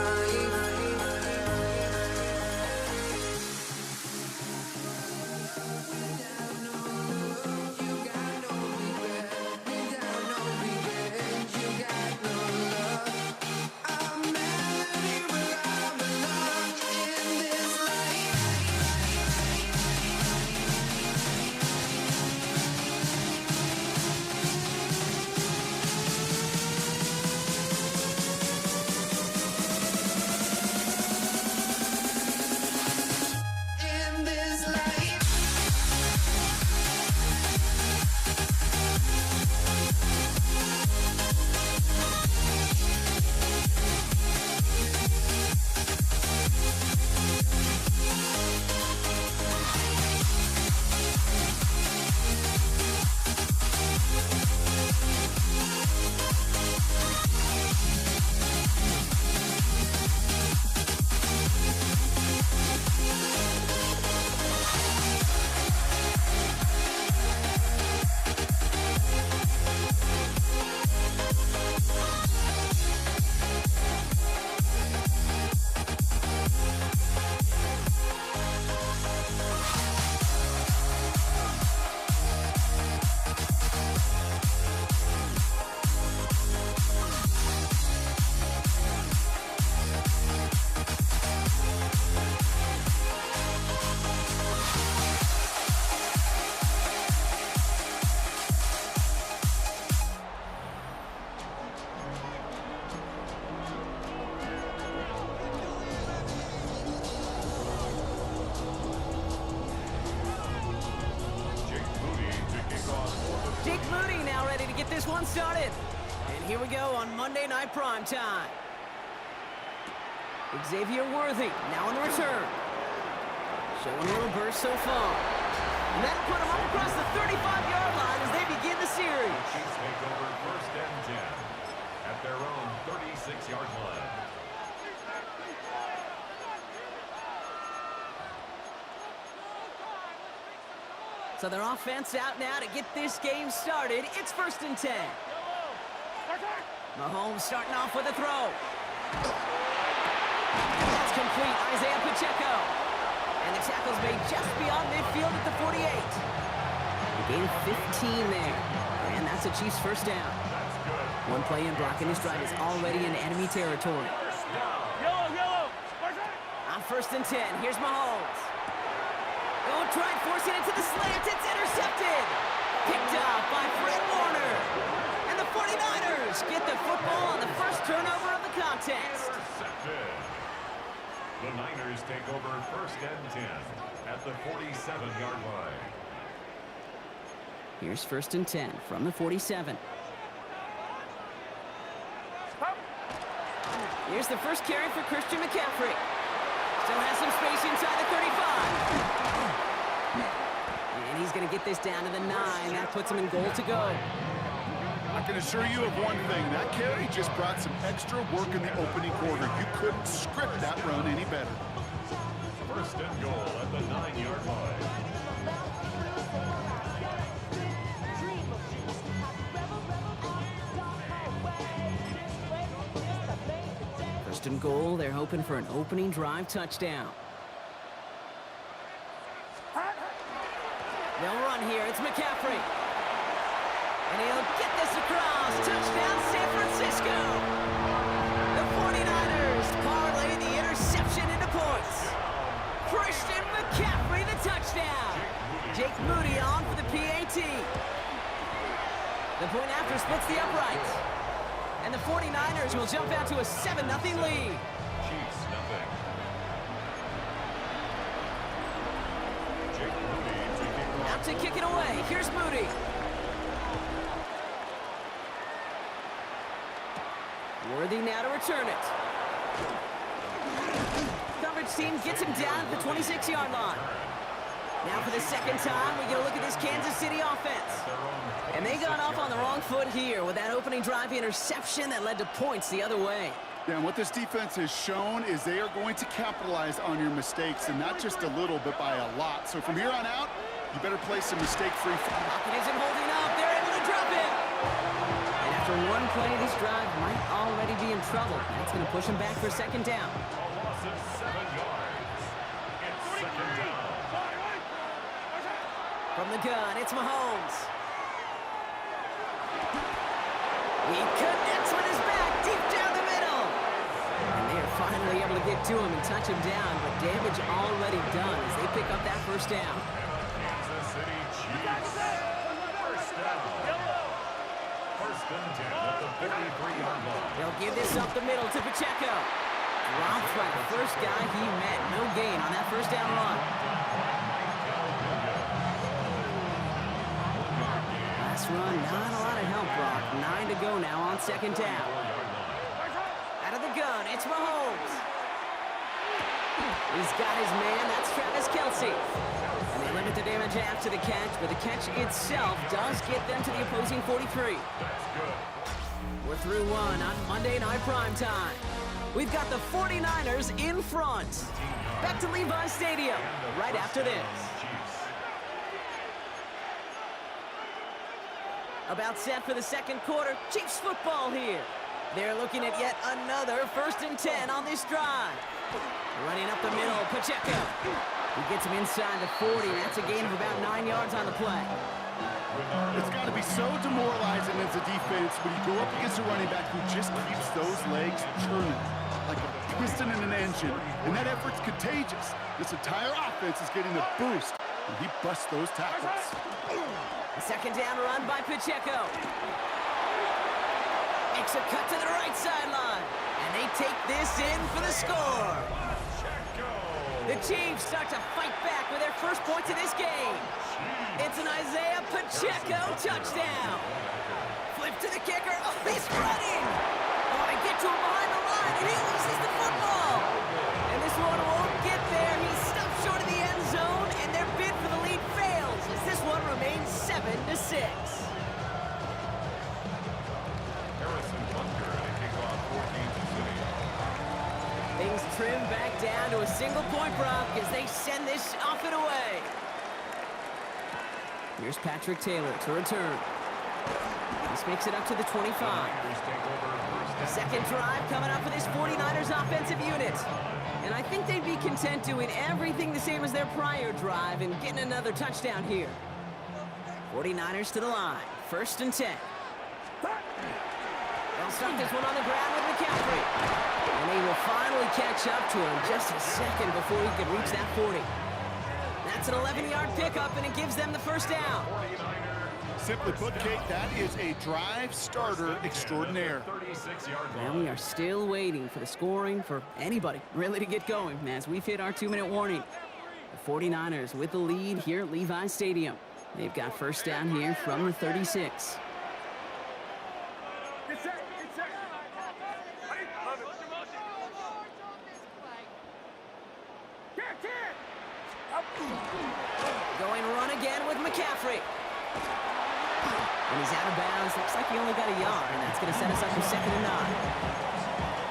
In this life. Jake Moody to kick off for the Jake Moody now ready to get this one started. And here we go on Monday Night Primetime. Xavier Worthy now on the return. Showing a little burst so far. And that'll put him up across the 35-yard line as they begin the series. Chiefs take over 1st and 10 at their own 36-yard line. So their offense out now to get this game started. It's 1st and 10. Mahomes starting off with a throw. That's complete. Isaiah Pacheco. And the tackle's made just beyond midfield at the 48. A gain of 15 there. And that's a Chiefs first down. One play in blocking this drive is already in enemy territory. On 1st and 10, here's Mahomes. Oh, tried forcing it to the slant. It's intercepted. Picked up by Fred Warner. And the 49ers get the football on the first turnover of the contest. Intercepted. The Niners take over 1st and 10 at the 47-yard line. Here's 1st and 10 from the 47. Here's the first carry for Christian McCaffrey. Still has some space inside the 35. And he's going to get this down to the 9. That puts him in goal to go. I can assure you of one thing. That carry just brought some extra work in the opening quarter. You couldn't script that run any better. 1st and goal at the 9-yard line. First and goal, they're hoping for an opening drive touchdown. They'll run here. It's McCaffrey. And he'll get this across. Touchdown, San Francisco. The 49ers parlay the interception into points. Christian McCaffrey, the touchdown. Jake Moody on for the PAT. The point after splits the uprights. And the 49ers will jump out to a 7-0 lead. Chiefs, nothing. Jake Moody to kick off. Out to kick it away. Here's Moody. Worthy now to return it. Coverage team gets him down at the 26-yard line. Now for the second time, we get a look at this Kansas City offense. And they got off on the wrong foot here with that opening drive interception that led to points the other way. Yeah, and what this defense has shown is they are going to capitalize on your mistakes, and not just a little, but by a lot. So from here on out, you better play some mistake-free football. Lockett isn't holding up. They're able to drop him. And after one play, this drive might already be in trouble. That's going to push him back for 2nd down. A loss of 7 yards. It's 2nd down. From the gun, it's Mahomes. He connects with his back deep down the middle. And they are finally able to get to him and touch him down, but damage already done as they pick up that first down. Kansas City Chiefs. First down. 1st and 10 at the 43-yard line. They'll give this up the middle to Pacheco. Dropped by the first guy he met. No gain on that first down run. Last run, not a lot of help, Brock. 9 to go now on 2nd down. Out of the gun, it's Mahomes. He's got his man, that's Travis Kelce. And they limit the damage after the catch, but the catch itself does get them to the opposing 43. We're through one on Monday Night Primetime. We've got the 49ers in front. Back to Levi Stadium right after this. About set for the 2nd quarter. Chiefs football here. They're looking at yet another 1st and 10 on this drive. Running up the middle, Pacheco. He gets him inside the 40. That's a gain of about 9 yards on the play. It's got to be so demoralizing as a defense when you go up against a running back who just keeps those legs churning like a piston in an engine. And that effort's contagious. This entire offense is getting a boost when he busts those tackles. The 2nd down run by Pacheco. Makes a cut to the right sideline. And they take this in for the score. The Chiefs start to fight back with their first points of this game. It's an Isaiah Pacheco touchdown. Flip to the kicker. Oh, he's running. Oh, they get to him behind the line, and he loses the football. And this one won't get there. He's stopped short of the end zone, and their bid for the lead fails as this one remains 7-6. Harrison Butker back down to a single-point Brock as they send this off and away. Here's Patrick Taylor to return. This makes it up to the 25. Second drive coming up for this 49ers offensive unit. And I think they'd be content doing everything the same as their prior drive and getting another touchdown here. 49ers to the line. 1st and 10. They'll start this one on the ground with McCaffrey. And he will finally catch up to him just a second before he could reach that 40. That's an 11-yard pickup, and it gives them the first down. Simply put, Kate, that is a drive starter extraordinaire. And we are still waiting for the scoring for anybody really to get going as we've hit our 2-minute warning. The 49ers with the lead here at Levi Stadium. They've got first down here from the 36. Going run again with McCaffrey. And he's out of bounds. Looks like he only got a yard, and that's going to set us up for 2nd and 9.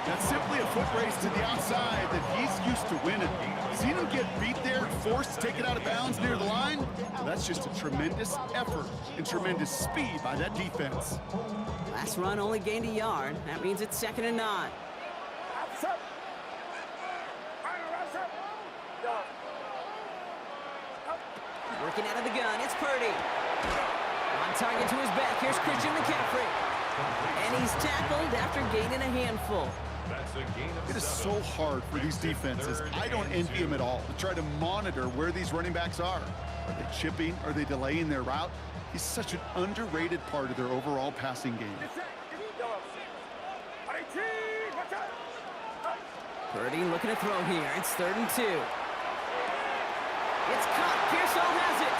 That's simply a foot race to the outside that he's used to winning. Seen him get beat there, forced to take it out of bounds near the line? Well, that's just a tremendous effort and tremendous speed by that defense. Last run only gained a yard. That means it's 2nd and 9. Working out of the gun, it's Purdy. On target to his back, here's Christian McCaffrey. And he's tackled after gaining a handful. It is so hard for these defenses. I don't envy them at all to try to monitor where these running backs are. Are they chipping? Are they delaying their route? He's such an underrated part of their overall passing game. Purdy looking to throw here. It's 3rd and 2. It's caught. Pearsall has it.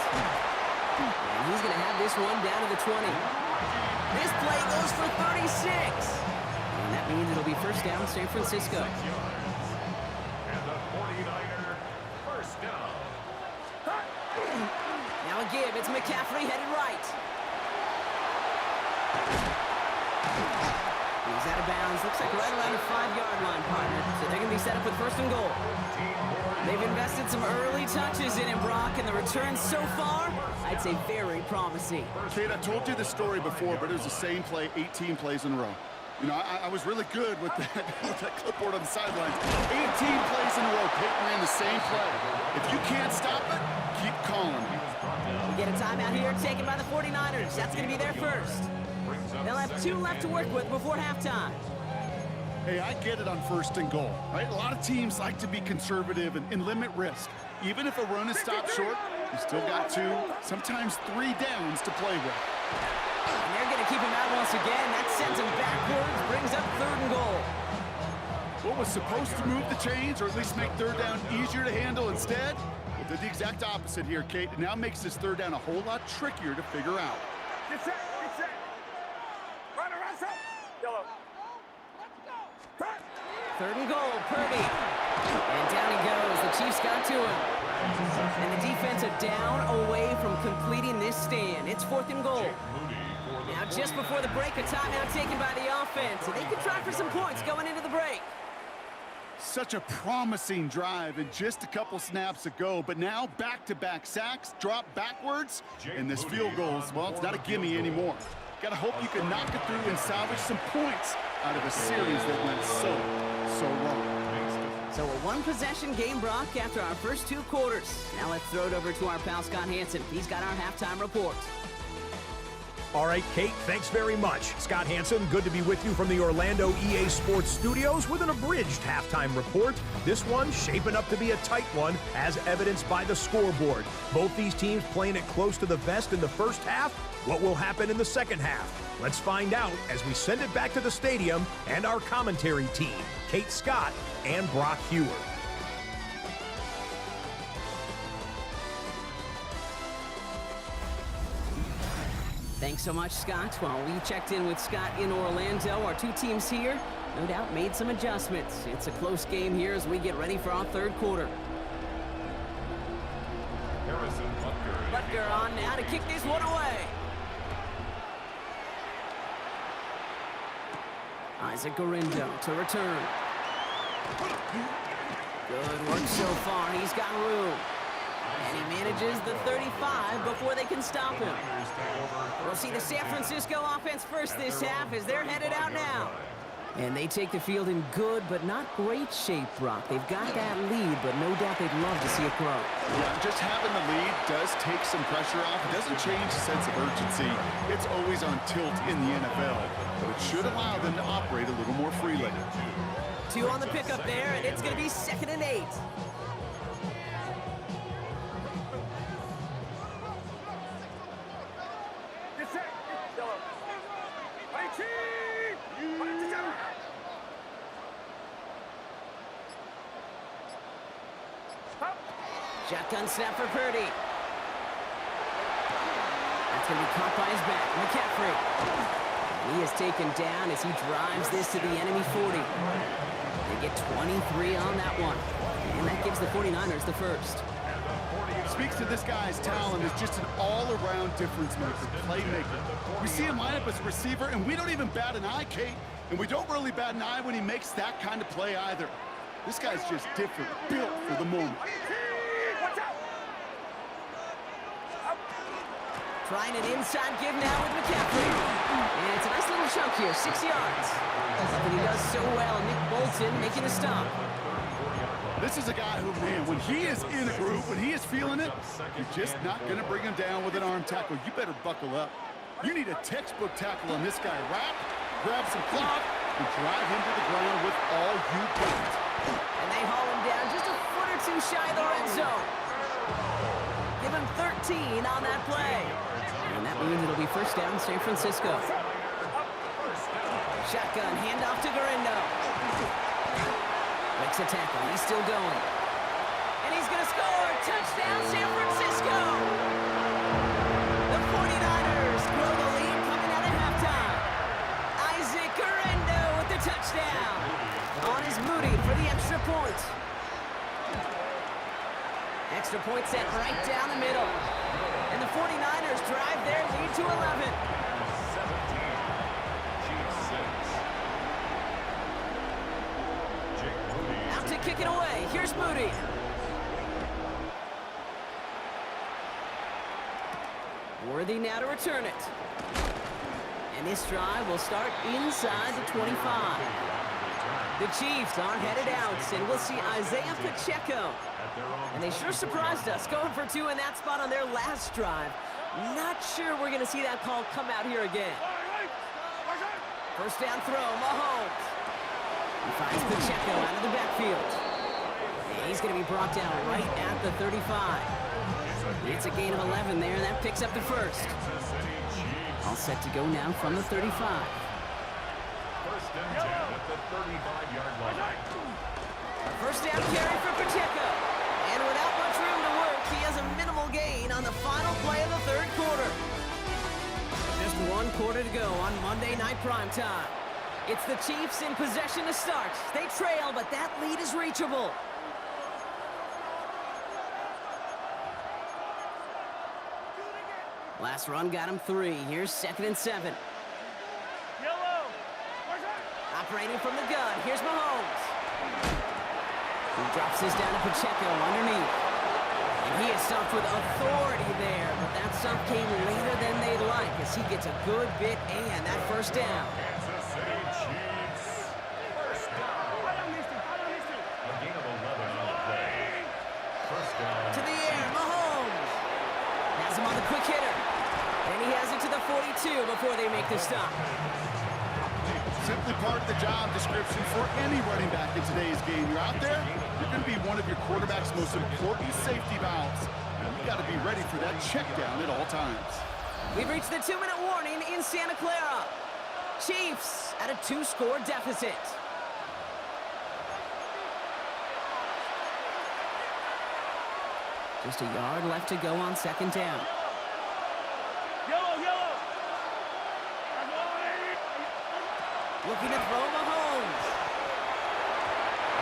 And he's going to have this one down to the 20. This play goes for 36. And that means it'll be first down San Francisco. And the 49er first down. Now a give. It's McCaffrey headed right. He's out of bounds. Looks like right around the 5-yard line, partner. So they're going to be set up with 1st and goal. They've invested some early touches in him, Brock, and the returns so far, I'd say very promising. Kate, I told you this story before, but it was the same play 18 plays in a row. You know, I was really good with that clipboard on the sidelines. 18 plays in a row, Kate ran the same play. If you can't stop it, keep calling me. We get a timeout here taken by the 49ers. That's going to be their first. They'll have 2 left to work with before halftime. Hey, I get it on 1st and goal, right? A lot of teams like to be conservative and limit risk. Even if a run is stopped short, you still got 2, sometimes 3 downs to play with. And they're going to keep him out once again. That sends him backwards, brings up 3rd and goal. What was supposed to move the chains, or at least make 3rd down easier to handle instead? Well, did the exact opposite here, Kate. It now makes this 3rd down a whole lot trickier to figure out. Get set, get set. Run around, set. Yellow. 3rd and goal, Purdy. And down he goes. The Chiefs got to him. And the defense are down away from completing this stand. It's 4th and goal. Now just before the break, a timeout taken by the offense. And they can try for some points going into the break. Such a promising drive and just a couple snaps ago, but now back-to-back sacks, drop backwards, and this field goal, well, it's not a gimme anymore. Gotta hope you can knock it through and salvage some points out of a series that went so wrong. So a 1-possession game, Brock, after our first 2 quarters. Now let's throw it over to our pal Scott Hanson. He's got our halftime report. All right, Kate, thanks very much. Scott Hanson, good to be with you from the Orlando EA Sports Studios with an abridged halftime report. This one shaping up to be a tight one, as evidenced by the scoreboard. Both these teams playing it close to the vest in the first half. What will happen in the second half? Let's find out as we send it back to the stadium and our commentary team, Kate Scott and Brock Huard. Thanks so much, Scott. While we checked in with Scott in Orlando, our 2 teams here, no doubt, made some adjustments. It's a close game here as we get ready for our 3rd quarter. Harrison Butker. Butker on now to kick this one away. Isaac Gorindo to return. Good work so far. He's got room. And he manages the 35 before they can stop him. We'll see the San Francisco offense first this half as they're headed out now. And they take the field in good but not great shape, Brock. They've got that lead, but no doubt they'd love to see it grow. Yeah, just having the lead does take some pressure off. It doesn't change the sense of urgency. It's always on tilt in the NFL, but it should allow them to operate a little more freely. 2 on the pickup there, and it's going to be 2nd and 8. Get set. Yellow. Fight team. Fight together. Up. Shotgun snap for Purdy. That's going to be caught by his back. McCaffrey. He is taken down as he drives this to the enemy 40. They get 23 on that one. And that gives the 49ers the first. Speaks to this guy's talent as just an all-around difference maker, playmaker. We see him line up as a receiver, and we don't even bat an eye, Kate. And we don't really bat an eye when he makes that kind of play either. This guy's just different, built for the moment. Watch out. Trying an inside give now with McCaffrey. And it's a nice little chunk here, 6 yards. Something he does so well, Nick Bolton making a stop. This is a guy who, man, when he is in a groove, when he is feeling it, you're just not going to bring him down with an arm tackle. You better buckle up. You need a textbook tackle on this guy. Wrap, grab some clock, and drive him to the ground with all you got. And they haul him down just a foot or two shy of the red zone. Give him 13 on that play. And that means it'll be first down San Francisco. Shotgun, handoff to Garindo. Makes a tackle, he's still going. And he's gonna score! Touchdown, San Francisco! The 49ers grow the lead coming out of halftime. Isaac Garindo with the touchdown. On is Moody for the extra point. Extra point set right down the middle. And the 49ers drive their lead to 11. 17. Chiefs 6. Jake Moody. Out to kick it away. Here's Moody. Worthy now to return it. And this drive will start inside the 25. The Chiefs are headed out, and we'll see Isaiah Pacheco. And they sure surprised us, going for 2 in that spot on their last drive. Not sure we're going to see that call come out here again. First down throw, Mahomes. He finds Pacheco out of the backfield. And he's going to be brought down right at the 35. It's a gain of 11 there, and that picks up the first. All set to go now from the 35. First and 10 at the 35-yard line. First down carry for Pacheco. And without much room to work, he has a minimal gain on the final play of the third quarter. Just 1 quarter to go on Monday Night Primetime. It's the Chiefs in possession to start. They trail, but that lead is reachable. Last run got him 3. Here's 2nd and 7. Operating from the gun. Here's Mahomes. He drops this down to Pacheco underneath. And he is stumped with authority there, but that stump came later than they'd like as he gets a good bit and that first down. Kansas City Chiefs. First down. A gain of 11 on the play. First down. To the air, Mahomes. Has him on the quick hitter. And he has it to the 42 before they make the stop. Simply part of the job description for any running back in today's game. You're out there, you're going to be one of your quarterback's most important safety valves. And you got to be ready for that check down at all times. We've reached the 2-minute warning in Santa Clara. Chiefs at a 2-score deficit. Just a yard left to go on 2nd down. Looking to throw Mahomes.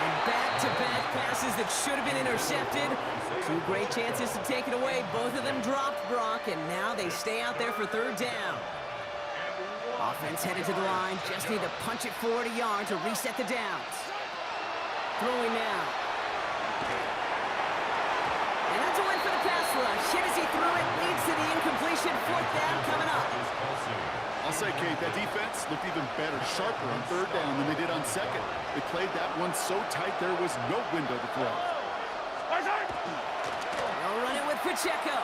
And back-to-back passes that should have been intercepted. 2 great chances to take it away. Both of them dropped, Brock, and now they stay out there for 3rd down. Offense headed to the line. Just need to punch it forward a yard to reset the downs. Throwing now. fourth down coming up. I'll say, Kate, that defense looked even better, sharper on third down than they did on second. They played that one so tight there was no window to throw. They'll run it with Pacheco.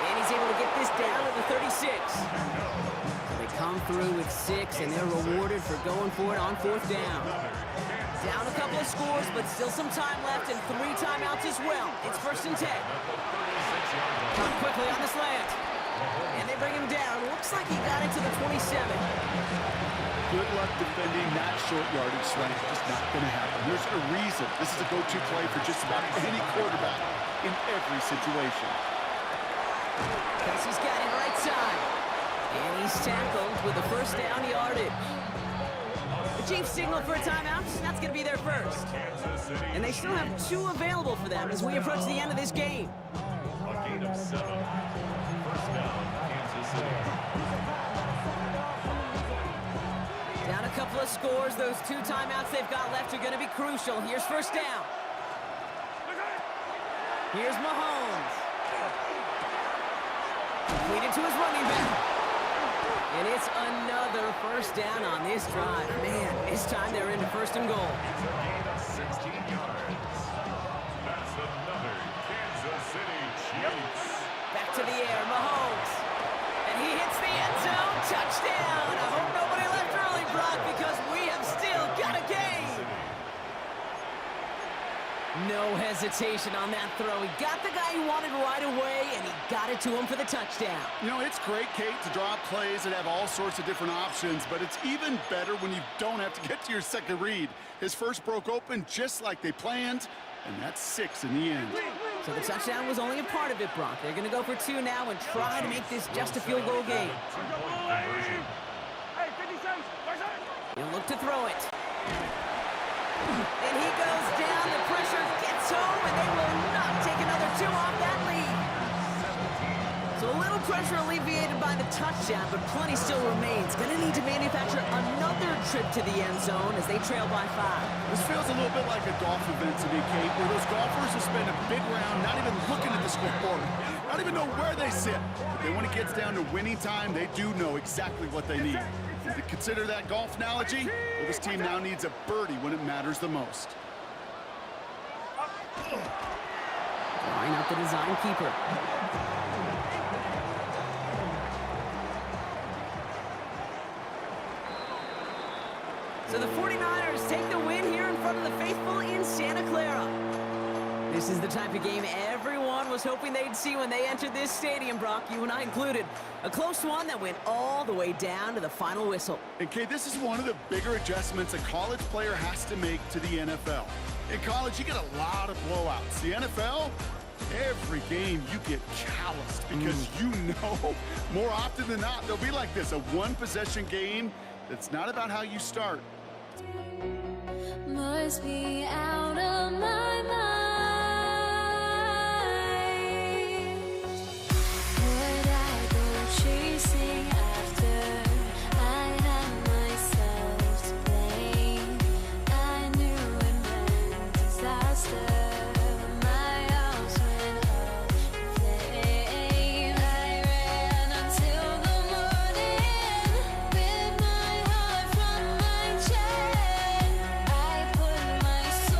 And he's able to get this down to the 36. They come through with 6, and they're rewarded for going for it on fourth down. Down a couple of scores, but still some time left and 3 timeouts as well. It's 1st and 10. Come quickly on the slant. And they bring him down. Looks like he got it to the 27. Good luck defending that short yardage slant. Just not going to happen. There's a reason this is a go-to play for just about any quarterback in every situation. Kelsey's got it right side. And he's tackled with a 1st down yardage. The Chiefs signal for a timeout. That's going to be their first. And they still have 2 available for them as we approach the end of this game. A gain of 7. 1st down, Kansas City. Down a couple of scores. Those 2 timeouts they've got left are going to be crucial. Here's 1st down. Here's Mahomes. Completed to his running back. And it's another 1st down on this drive. Man, this time they're into 1st and goal. It's a gain of 16 yards. That's another Kansas City Chiefs. Back to the air, Mahomes. And he hits the end zone. Touchdown. I hope nobody left early, Brock, because we have still got a game. No hesitation on that throw. He got the guy he wanted right away, and he got it to him for the touchdown. You know, it's great, Kate, to draw up plays and have all sorts of different options, but it's even better when you don't have to get to your second read. His first broke open just like they planned, and that's 6 in the end. So the touchdown was only a part of it, Brock. They're going to go for 2 now and try to make this just a field goal game. He'll look to throw it. And he goes down. The pressure gets home, and they will not take another 2 off that lead. So a little pressure alleviated by the touchdown, but plenty still remains. Going to need to manufacture another trip to the end zone as they trail by 5. This feels a little bit like a golf event to me, Kate, where those golfers will spend a big round not even looking at the scoreboard, not even know where they sit. But then when it gets down to winning time, they do know exactly what they need. And to consider that golf analogy, well, this team now needs a birdie when it matters the most. Line up the design keeper. So the 49ers take the win here in front of the faithful in Santa Clara. This is the type of game everyone was hoping they'd see when they entered this stadium, Brock, you and I included. A close one that went all the way down to the final whistle. And Kate, this is one of the bigger adjustments a college player has to make to the NFL. In college, you get a lot of blowouts. The NFL, every game you get calloused because you know more often than not they'll be like this, a one-possession game that's not about how you start. Must be out of my mind. Would I go chasing after? I had myself to blame. I knew it meant disaster. My house went up in flames. I ran until the morning with my heart from my chest. I put my soul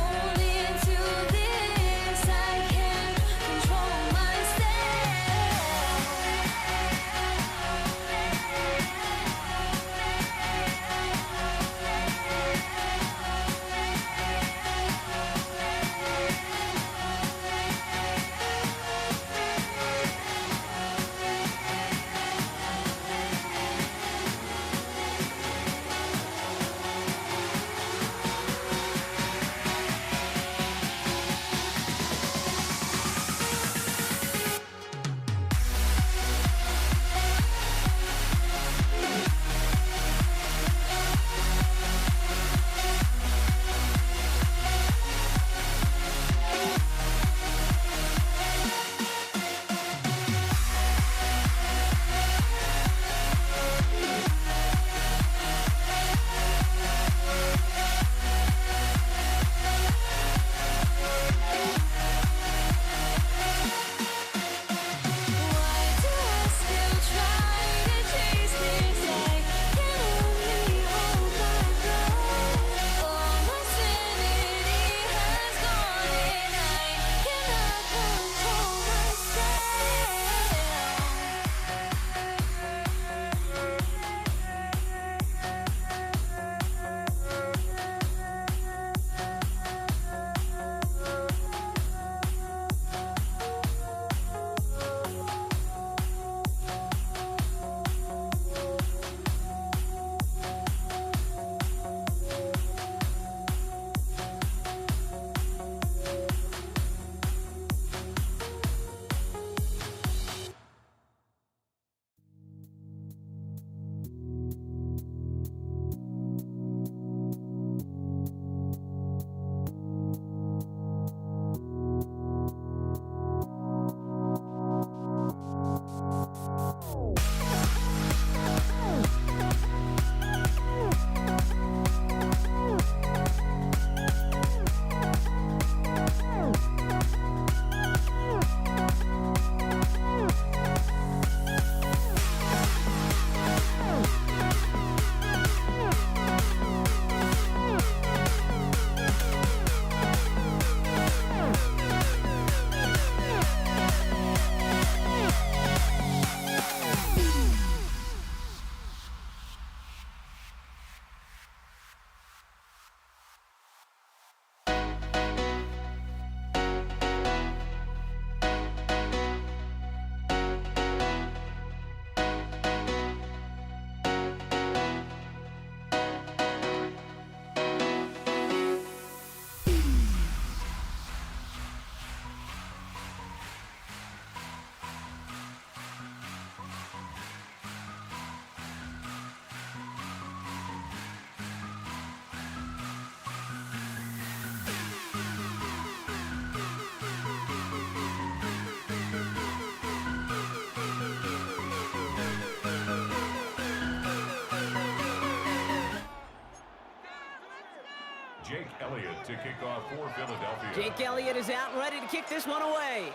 Elliott to kick off for Philadelphia. Jake Elliott is out and ready to kick this one away.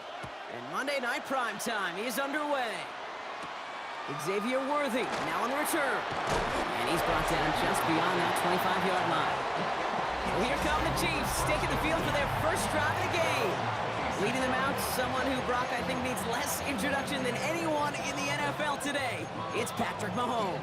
And Monday Night Prime Time is underway. Xavier Worthy now on the return. And he's brought down just beyond that 25-yard line. So here come the Chiefs, taking the field for their first drive of the game. Leading them out, someone who, Brock, I think needs less introduction than anyone in the NFL today. It's Patrick Mahomes.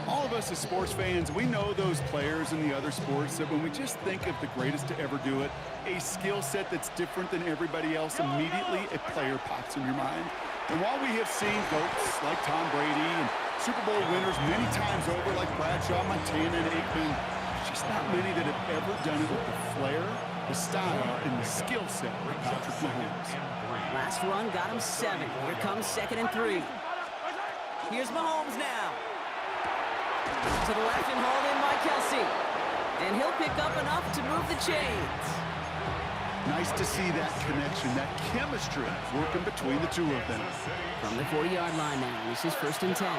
All of us as sports fans, we know those players in the other sports that when we just think of the greatest to ever do it, a skill set that's different than everybody else, immediately a player pops in your mind. And while we have seen GOATs like Tom Brady and Super Bowl winners many times over like Bradshaw, Montana, and Aikman, there's just not many that have ever done it with the flair, the style, and the skill set of Patrick Mahomes. Last run got him 7. Here comes 2nd and 3. Here's Mahomes now. To the left and hauled in by Kelsey. And he'll pick up enough to move the chains. Nice to see that connection, that chemistry working between the two of them. From the 40-yard line now, this is 1st and 10. 1st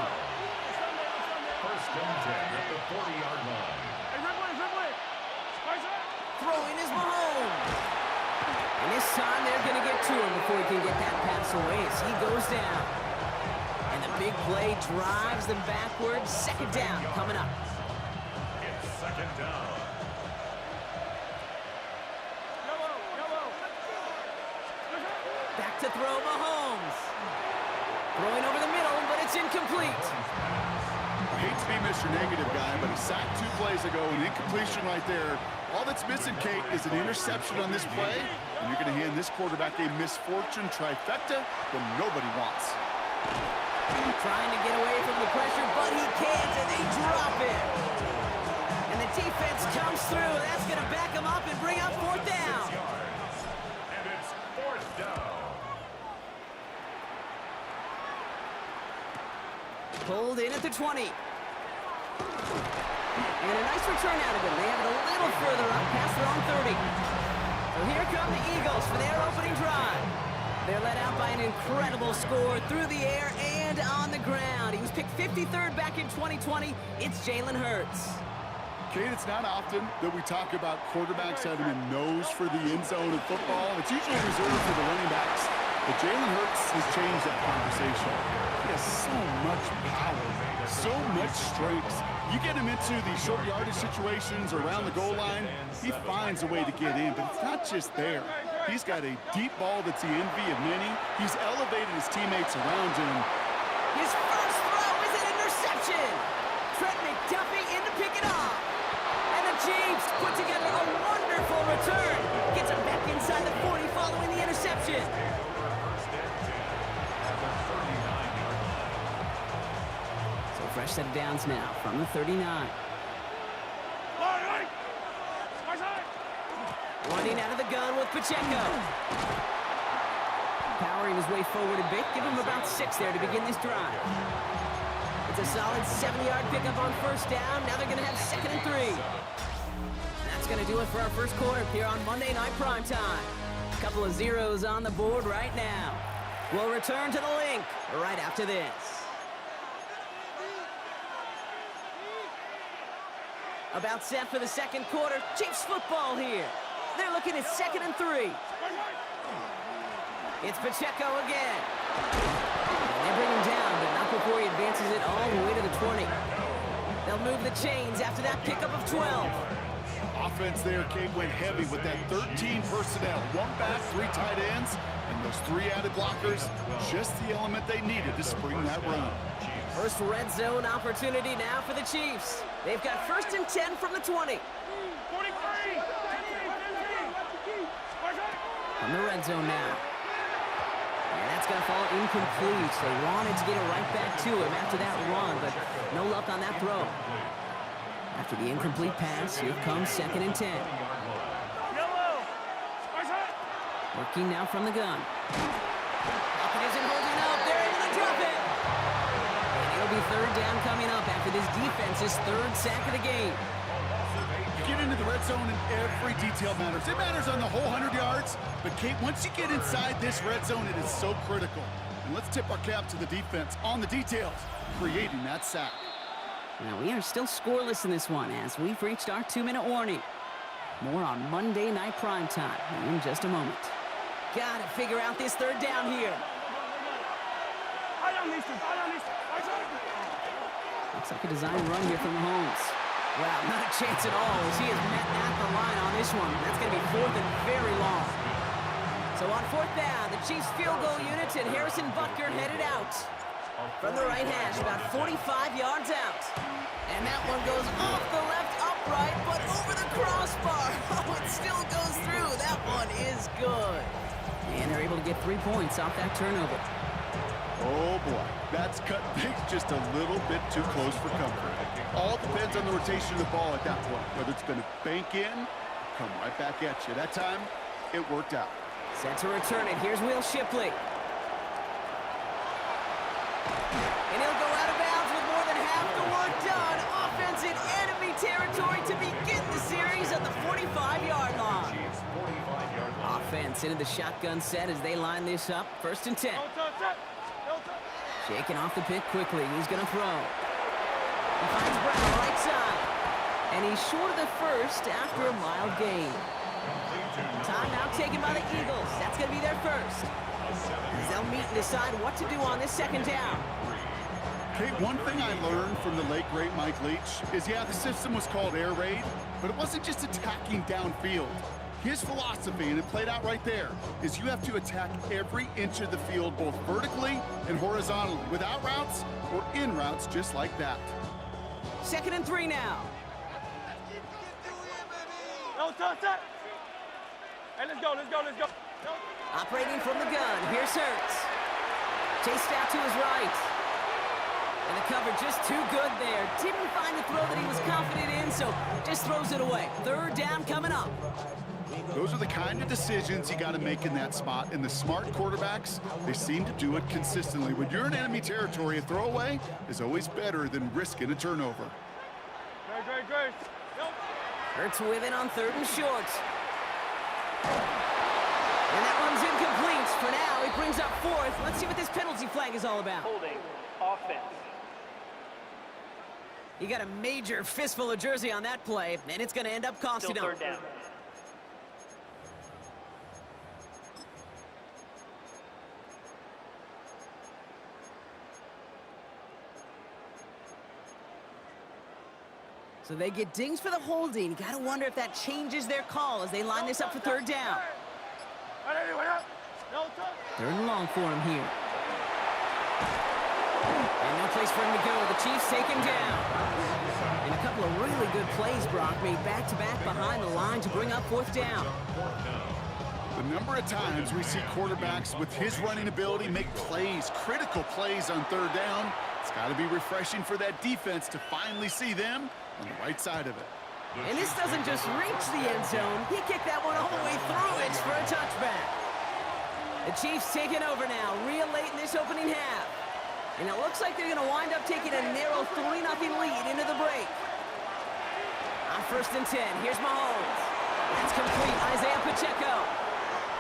and 10 at the 40-yard line. Throwing is Mahomes. And this time they're going to get to him before he can get that pass away as he goes down. And the big play drives them backwards. 2nd down coming up. It's 2nd down. Back to throw Mahomes. Throwing over the middle, but it's incomplete. I hate to be Mr. Negative guy, but he sacked 2 plays ago, an incompletion right there. All that's missing, Kate, is an interception on this play, and you're going to hand this quarterback a misfortune trifecta that nobody wants. Trying to get away from the pressure, but he can't, and they drop it. And the defense comes through. That's going to back him up and bring up 4th down. And it's 4th down. Pulled in at the 20. And a nice return out of him. They have it a little further up past their own 30. So here come the Eagles for their opening drive. They're led out by an incredible score through the air and on the ground. He was picked 53rd back in 2020. It's Jalen Hurts. Kate, it's not often that we talk about quarterbacks having a nose for the end zone in football. It's usually reserved for the running backs. But Jalen Hurts has changed that conversation. He has so much power, so much strength. You get him into these short yardage situations around the goal line, he finds a way to get in. But it's not just there. He's got a deep ball that's the envy of many. He's elevated his teammates around him. His first throw is an interception. Trent McDuffie in to pick it off. And the Chiefs put together a wonderful return. Gets him back inside the 40 following the interception. So fresh set of downs now from the 39. Running out of the gun with Pacheco. Powering his way forward a bit. Give him about 6 there to begin this drive. It's a solid 7-yard pickup on 1st down. Now they're going to have 2nd and 3. That's going to do it for our first quarter here on Monday Night Prime Time. A couple of zeros on the board right now. We'll return to the link right after this. About set for the 2nd quarter. Chiefs football here. They're looking at 2nd and 3. It's Pacheco again. And they bring him down, but not before he advances it all the way to the 20. They'll move the chains after that pickup of 12. Offense there, Kate, went heavy with that 13 personnel. 1 back, 3 tight ends, and those 3 added blockers. Just the element they needed to spring that run. First red zone opportunity now for the Chiefs. They've got 1st and 10 from the 20. From the red zone now. And that's going to fall incomplete. They wanted to get it right back to him after that run, but no luck on that throw. After the incomplete pass, here comes 2nd and 10. Working now from the gun. Pocket isn't holding up. They're able to drop it. And it'll be 3rd down coming up after this defense's 3rd sack of the game. You get into the red zone and every detail matters. It matters on the whole 100 yards. But, Kate, once you get inside this red zone, it is so critical. And let's tip our cap to the defense on the details, creating that sack. Now, we are still scoreless in this one as we've reached our 2-minute warning. More on Monday Night Primetime in just a moment. Got to figure out this third down here. Looks like a design run here from Mahomes. Wow, not a chance at all as he is met at the line on this one. That's going to be 4th and very long. So on 4th down, the Chiefs field goal unit and Harrison Butker headed out. From the right hash, about 45 yards out. And that one goes off the left upright, but over the crossbar. Oh, it still goes through. That one is good. And they're able to get 3 points off that turnover. Oh boy, that's cut things just a little bit too close for comfort. All depends on the rotation of the ball at that point, whether it's going to bank in, come right back at you. That time, it worked out. Set to return it. Here's Will Shipley. And he'll go out of bounds with more than half the work done. Offense in enemy territory to begin the series at the 45-yard line. Offense into the shotgun set as they line this up. 1st and 10. Shaking off the pick quickly. He's going to throw. He finds Brown right side. And he's short of the first after a mild gain. Timeout taken by the Eagles. That's going to be their first. As they'll meet and decide what to do on this 2nd down. Okay, one thing I learned from the late, great Mike Leach is, yeah, the system was called air raid, but it wasn't just attacking downfield. His philosophy, and it played out right there, is you have to attack every inch of the field, both vertically and horizontally, without routes or in routes just like that. 2nd and 3 now. Hey, let's go. Operating from the gun, here's Hurts. Chased out to his right. And the cover just too good there. Didn't find the throw that he was confident in, so just throws it away. 3rd down coming up. Those are the kind of decisions you got to make in that spot. And the smart quarterbacks, they seem to do it consistently. When you're in enemy territory, a throwaway is always better than risking a turnover. Great. Hurts with it on 3rd and short. And that one's incomplete. For now, he brings up 4th. Let's see what this penalty flag is all about. Holding offense. He got a major fistful of jersey on that play, and it's going to end up costing him. 3rd down. So they get dings for the holding. Got to wonder if that changes their call as they line this up for 3rd down. 3rd and long for him here. And no place for him to go. The Chiefs take him down. And a couple of really good plays, Brock, made back-to-back behind the line to bring up 4th down. The number of times we see quarterbacks with his running ability make plays, critical plays on 3rd down, it's got to be refreshing for that defense to finally see them on the right side of it. And this doesn't just reach the end zone. He kicked that one all the way through it for a touchback. The Chiefs taking over now, real late in this opening half. And it looks like they're going to wind up taking a narrow 3-0 lead into the break. On 1st and 10, here's Mahomes. That's complete, Isaiah Pacheco.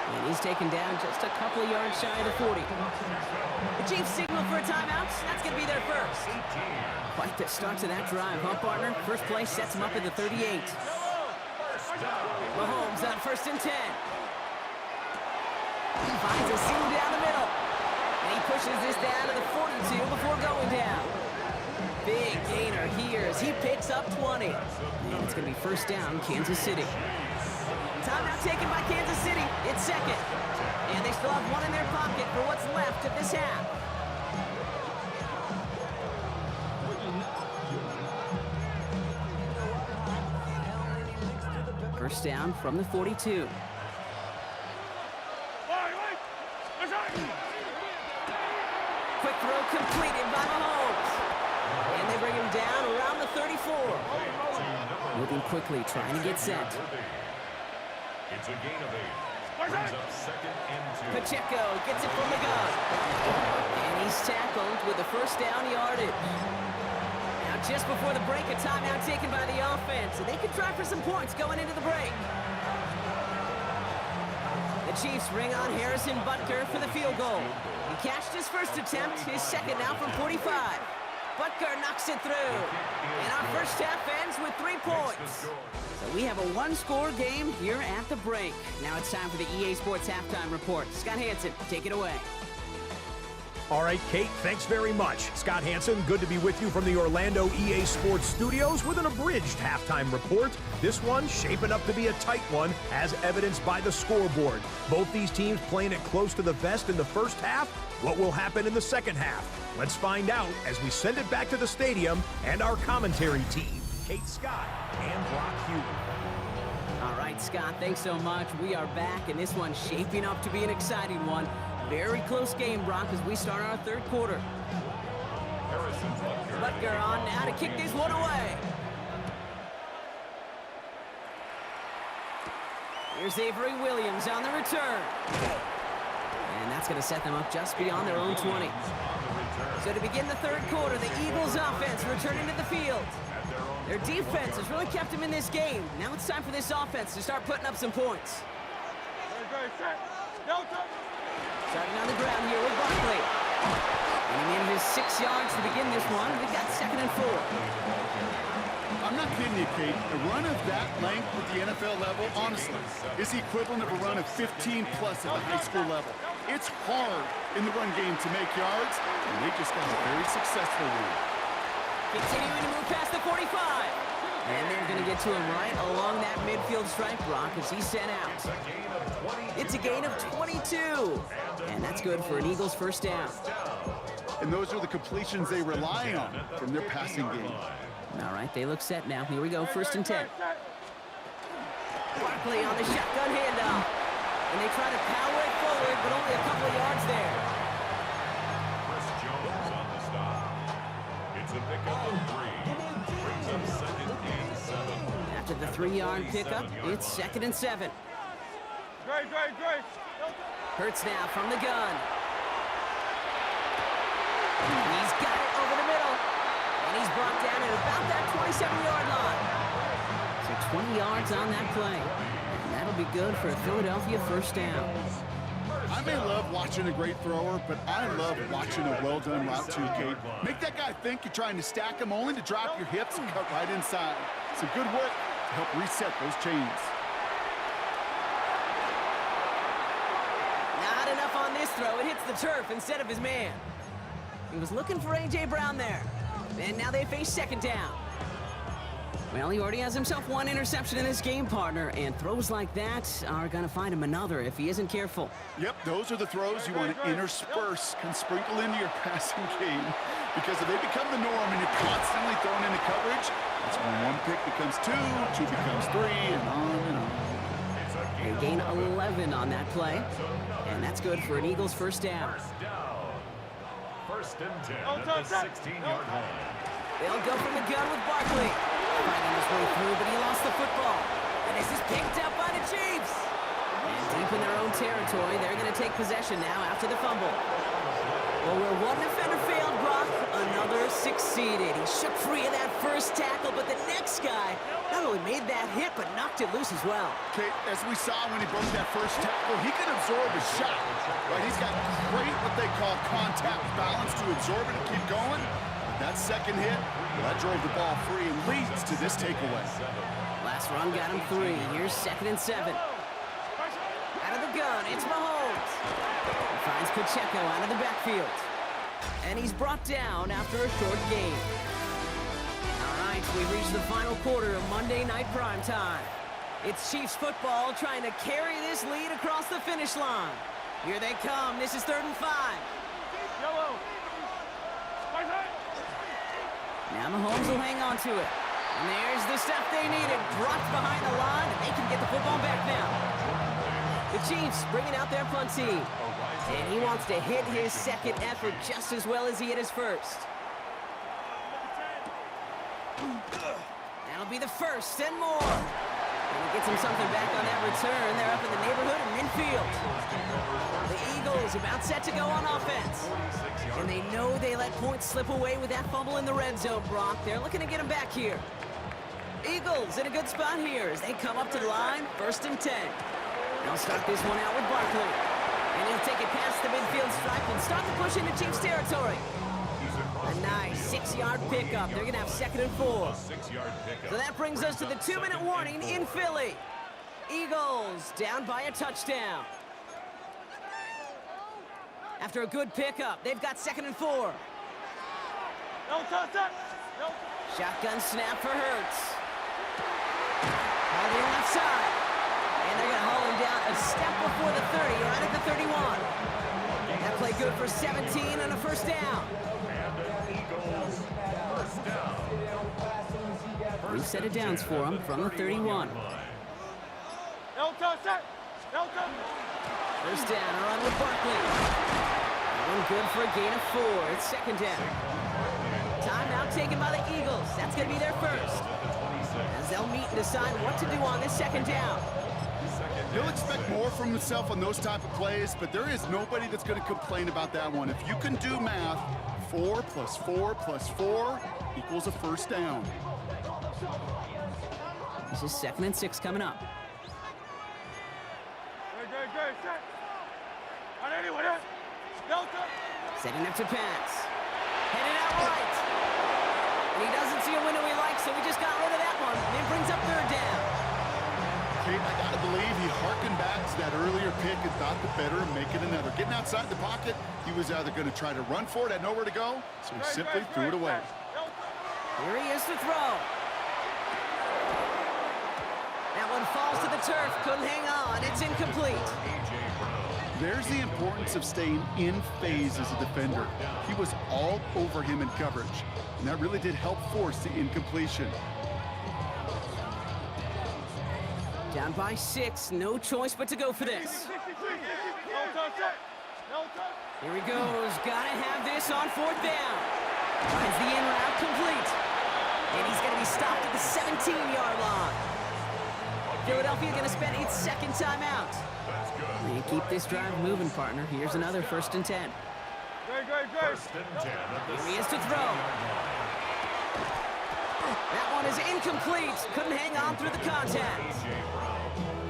And he's taken down just a couple of yards shy of the 40. The Chiefs signal for a timeout. That's going to be their first. Quite the start to that drive, huh, partner? First play sets him up at the 38. Mahomes on 1st and 10. He finds a seam down the middle. And he pushes this down to the 42 before going down. Big gainer here as he picks up 20. And it's going to be 1st down, Kansas City. Timeout taken by Kansas City. It's 2nd. And they still have one in their pocket for what's left of this half. First down from the 42. Quick throw completed by Mahomes. And they bring him down around the 34. Moving quickly, trying to get set. It's a gain of 8. Brings up 2nd and 2. Pacheco gets it from the gun. And he's tackled with the 1st down yardage. Now just before the break, a timeout taken by the offense. So they could try for some points going into the break. The Chiefs bring on Harrison Butker for the field goal. He cashed his first attempt, his 2nd now from 45. Butker knocks it through. And our first half ends with 3 points. So we have a one-score game here at the break. Now it's time for the EA Sports Halftime Report. Scott Hanson, take it away. All right, Kate, thanks very much. Scott Hanson, good to be with you from the Orlando EA Sports Studios with an abridged halftime report. This one shaping up to be a tight one, as evidenced by the scoreboard. Both these teams playing it close to the vest in the first half. What will happen in the second half? Let's find out as we send it back to the stadium and our commentary team, Kate Scott and Brock Hewlett. All right, Scott, thanks so much. We are back, and this one's shaping up to be an exciting one. Very close game, Brock, as we start our third quarter. Butker on now to kick this one away. Here's Avery Williams on the return. And that's going to set them up just beyond their own 20. So to begin the third quarter, the Eagles offense returning to the field. Their defense has really kept them in this game. Now it's time for this offense to start putting up some points. Starting on the ground here with Barkley. And he manages 6 yards to begin this one. We've got 2nd and 4. I'm not kidding you, Kate. A run of that length at the NFL level, honestly, is the equivalent of a run of 15-plus at the high school level. It's hard in the run game to make yards, and they just got a very successful one. Continuing to move past the 45. And they're going to get to him right along that midfield stripe, Brock, as he's sent out. It's a gain of 22. And that's good for an Eagles first down. And those are the completions they rely on from their passing game. All right, they look set now. Here we go, 1st and 10. Barkley on the shotgun handoff. And they try to power it forward, but only a couple of yards there. Chris Jones on the stop. It's a pickup of 3. Brings up 2nd and 7. After the 3-yard pickup, it's 2nd and 7. Hurts now from the gun. He's got it over the middle. And he's brought down at about that 27-yard line. So 20 yards on that play. And that'll be good for a Philadelphia first down. I may love watching a great thrower, but I love watching a well-done route too, Kate. Make that guy think you're trying to stack him only to drop your hips and cut right inside. Some good work to help reset those chains. Not enough on this throw. It hits the turf instead of his man. He was looking for A.J. Brown there. And now they face 2nd down. Well, he already has himself 1 interception in this game, partner, and throws like that are going to find him another if he isn't careful. Yep, those are the throws you want to intersperse, can sprinkle into your passing game, because if they become the norm and you're constantly thrown into coverage, that's when 1 pick becomes 2, 2 becomes 3, and on and on. They gain 11 on that play, and that's good for an Eagles first down. 1st and 10 at the 16-yard line. They'll go from the gun with Barkley. Fighting his way through, but he lost the football. And this is picked up by the Chiefs. And deep in their own territory, they're going to take possession now after the fumble. Well, where one defender failed, Brock, another succeeded. He shook free of that first tackle, but the next guy not only made that hit, but knocked it loose as well. Kate, as we saw when he broke that first tackle, he can absorb a shot. Right? He's got great, what they call contact balance to absorb it and keep going. That second hit, well, that drove the ball free and leads to this takeaway. Last run got him 3. Here's 2nd and 7. Out of the gun, it's Mahomes. He finds Pacheco out of the backfield. And he's brought down after a short gain. All right, we've reached the final quarter of Monday Night Primetime. It's Chiefs football trying to carry this lead across the finish line. Here they come. This is 3rd and 5. Now Mahomes will hang on to it. And there's the stuff they needed. Dropped behind the line, and they can get the football back now. The Chiefs bringing out their punt team. And he wants to hit his 2nd effort just as well as he hit his 1st. That'll be the 1st and more. And he gets him something back on that return. They're up in the neighborhood of midfield. The Eagles about set to go on offense. And they know they let points slip away with that fumble in the red zone, Brock. They're looking to get him back here. Eagles in a good spot here as they come up to the line, 1st and 10. They'll start this one out with Barkley. And he'll take it past the midfield stripe and start to push into Chiefs territory. A nice 6-yard pickup. They're going to have 2nd and 4. 6-yard pickup. So that brings us to the 2-minute warning in Philly. Eagles down by a touchdown. After a good pickup, they've got 2nd and 4. Shotgun snap for Hurts. On the left side. And they're going to haul him down a step before the 30, right at the 31. That play good for 17 and a first down. Eagles, first down. New set of downs for him from the 31. First down, around with Barkley. One good for a gain of 4. It's 2nd down. Timeout taken by the Eagles. That's going to be their first. As they'll meet and decide what to do on this 2nd down. He'll expect more from himself on those type of plays, but there is nobody that's going to complain about that one. If you can do math, 4 plus 4 plus 4 equals a first down. This is 2nd and 6 coming up. Setting up to pass. Headed out right. And he doesn't see a window he likes, so we just got rid of that one. And it brings up 3rd down. Kate, I gotta believe he harkened back to that earlier pick and thought the better of making another. Getting outside the pocket, he was either going to try to run for it, had nowhere to go, so he simply threw it away. Here he is to throw. That one falls to the turf. Couldn't hang on. It's incomplete. There's the importance of staying in phase as a defender. He was all over him in coverage, and that really did help force the incompletion. Down by 6. No choice but to go for this. Here he goes. Gotta have this on 4th down. Finds the in route complete. And he's going to be stopped at the 17-yard line. Philadelphia going to spend its 2nd timeout. And keep this drive moving, partner. Here's another 1st and 10. First and 10 at the Here he is to throw. That one is incomplete. Couldn't hang on through the contact.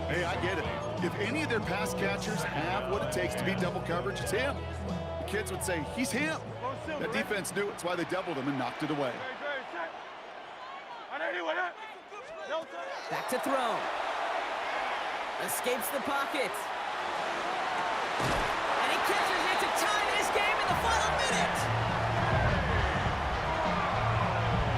Hey, I get it. If any of their pass catchers have what it takes to beat double coverage, it's him. The kids would say, he's him. That defense knew it. It's why they doubled him and knocked it away. Back to throw. Escapes the pocket. And he catches it to tie this game in the final minute.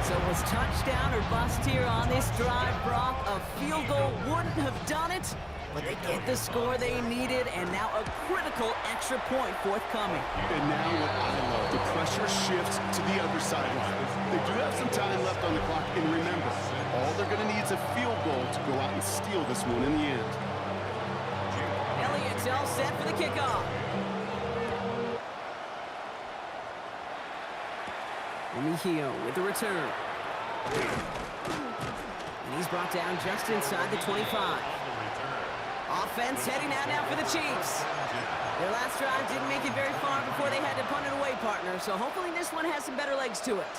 So it was touchdown or bust here on this drive, Brock. A field goal wouldn't have done it, but they get the score they needed, and now a critical extra point forthcoming. And now what I love, the pressure shifts to the other sideline. They do have some time left on the clock, and remember, all they're going to need is a field goal to go out and steal this one in the end. Elliott's all set for the kickoff. Mejio with the return. And he's brought down just inside the 25. Offense heading out now for the Chiefs. Their last drive didn't make it very far before they had to punt it away, partner, so hopefully this one has some better legs to it.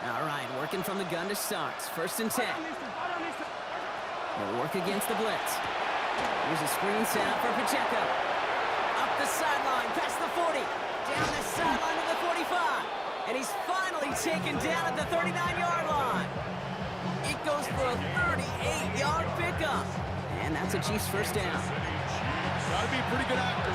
All right, working from the gun to start. 1st and 10. They'll work against the blitz. Here's a screen set up for Pacheco. Up the sideline, past the 40. Down the sideline to the 45. And he's finally taken down at the 39-yard line. It goes for a 38-yard pickup. And that's a Chiefs first down. Gotta be a pretty good actor.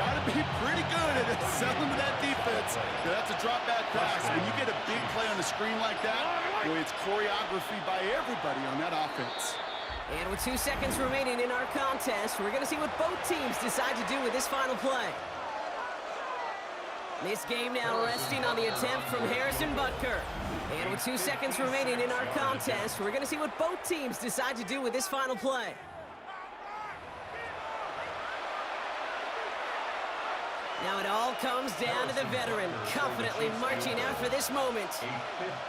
Gotta be pretty good at selling to that defense. Now, that's a drop back pass. When you get a big play on the screen like that, boy, it's choreography by everybody on that offense. And with 2 seconds remaining in our contest, we're going to see what both teams decide to do with this final play. This game now resting on the attempt from Harrison Butker. And with 2 seconds remaining in our contest, we're going to see what both teams decide to do with this final play. Now it all comes down to the veteran, confidently marching out for this moment.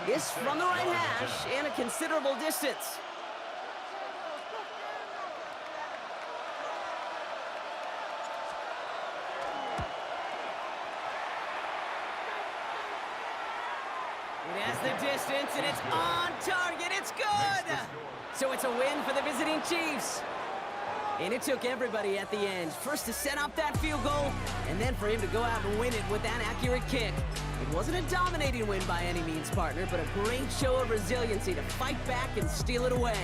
This from the right hash and a considerable distance. It has the distance, and it's on target. It's good! So it's a win for the visiting Chiefs. And it took everybody at the end. First to set up that field goal, and then for him to go out and win it with that accurate kick. It wasn't a dominating win by any means, partner, but a great show of resiliency to fight back and steal it away.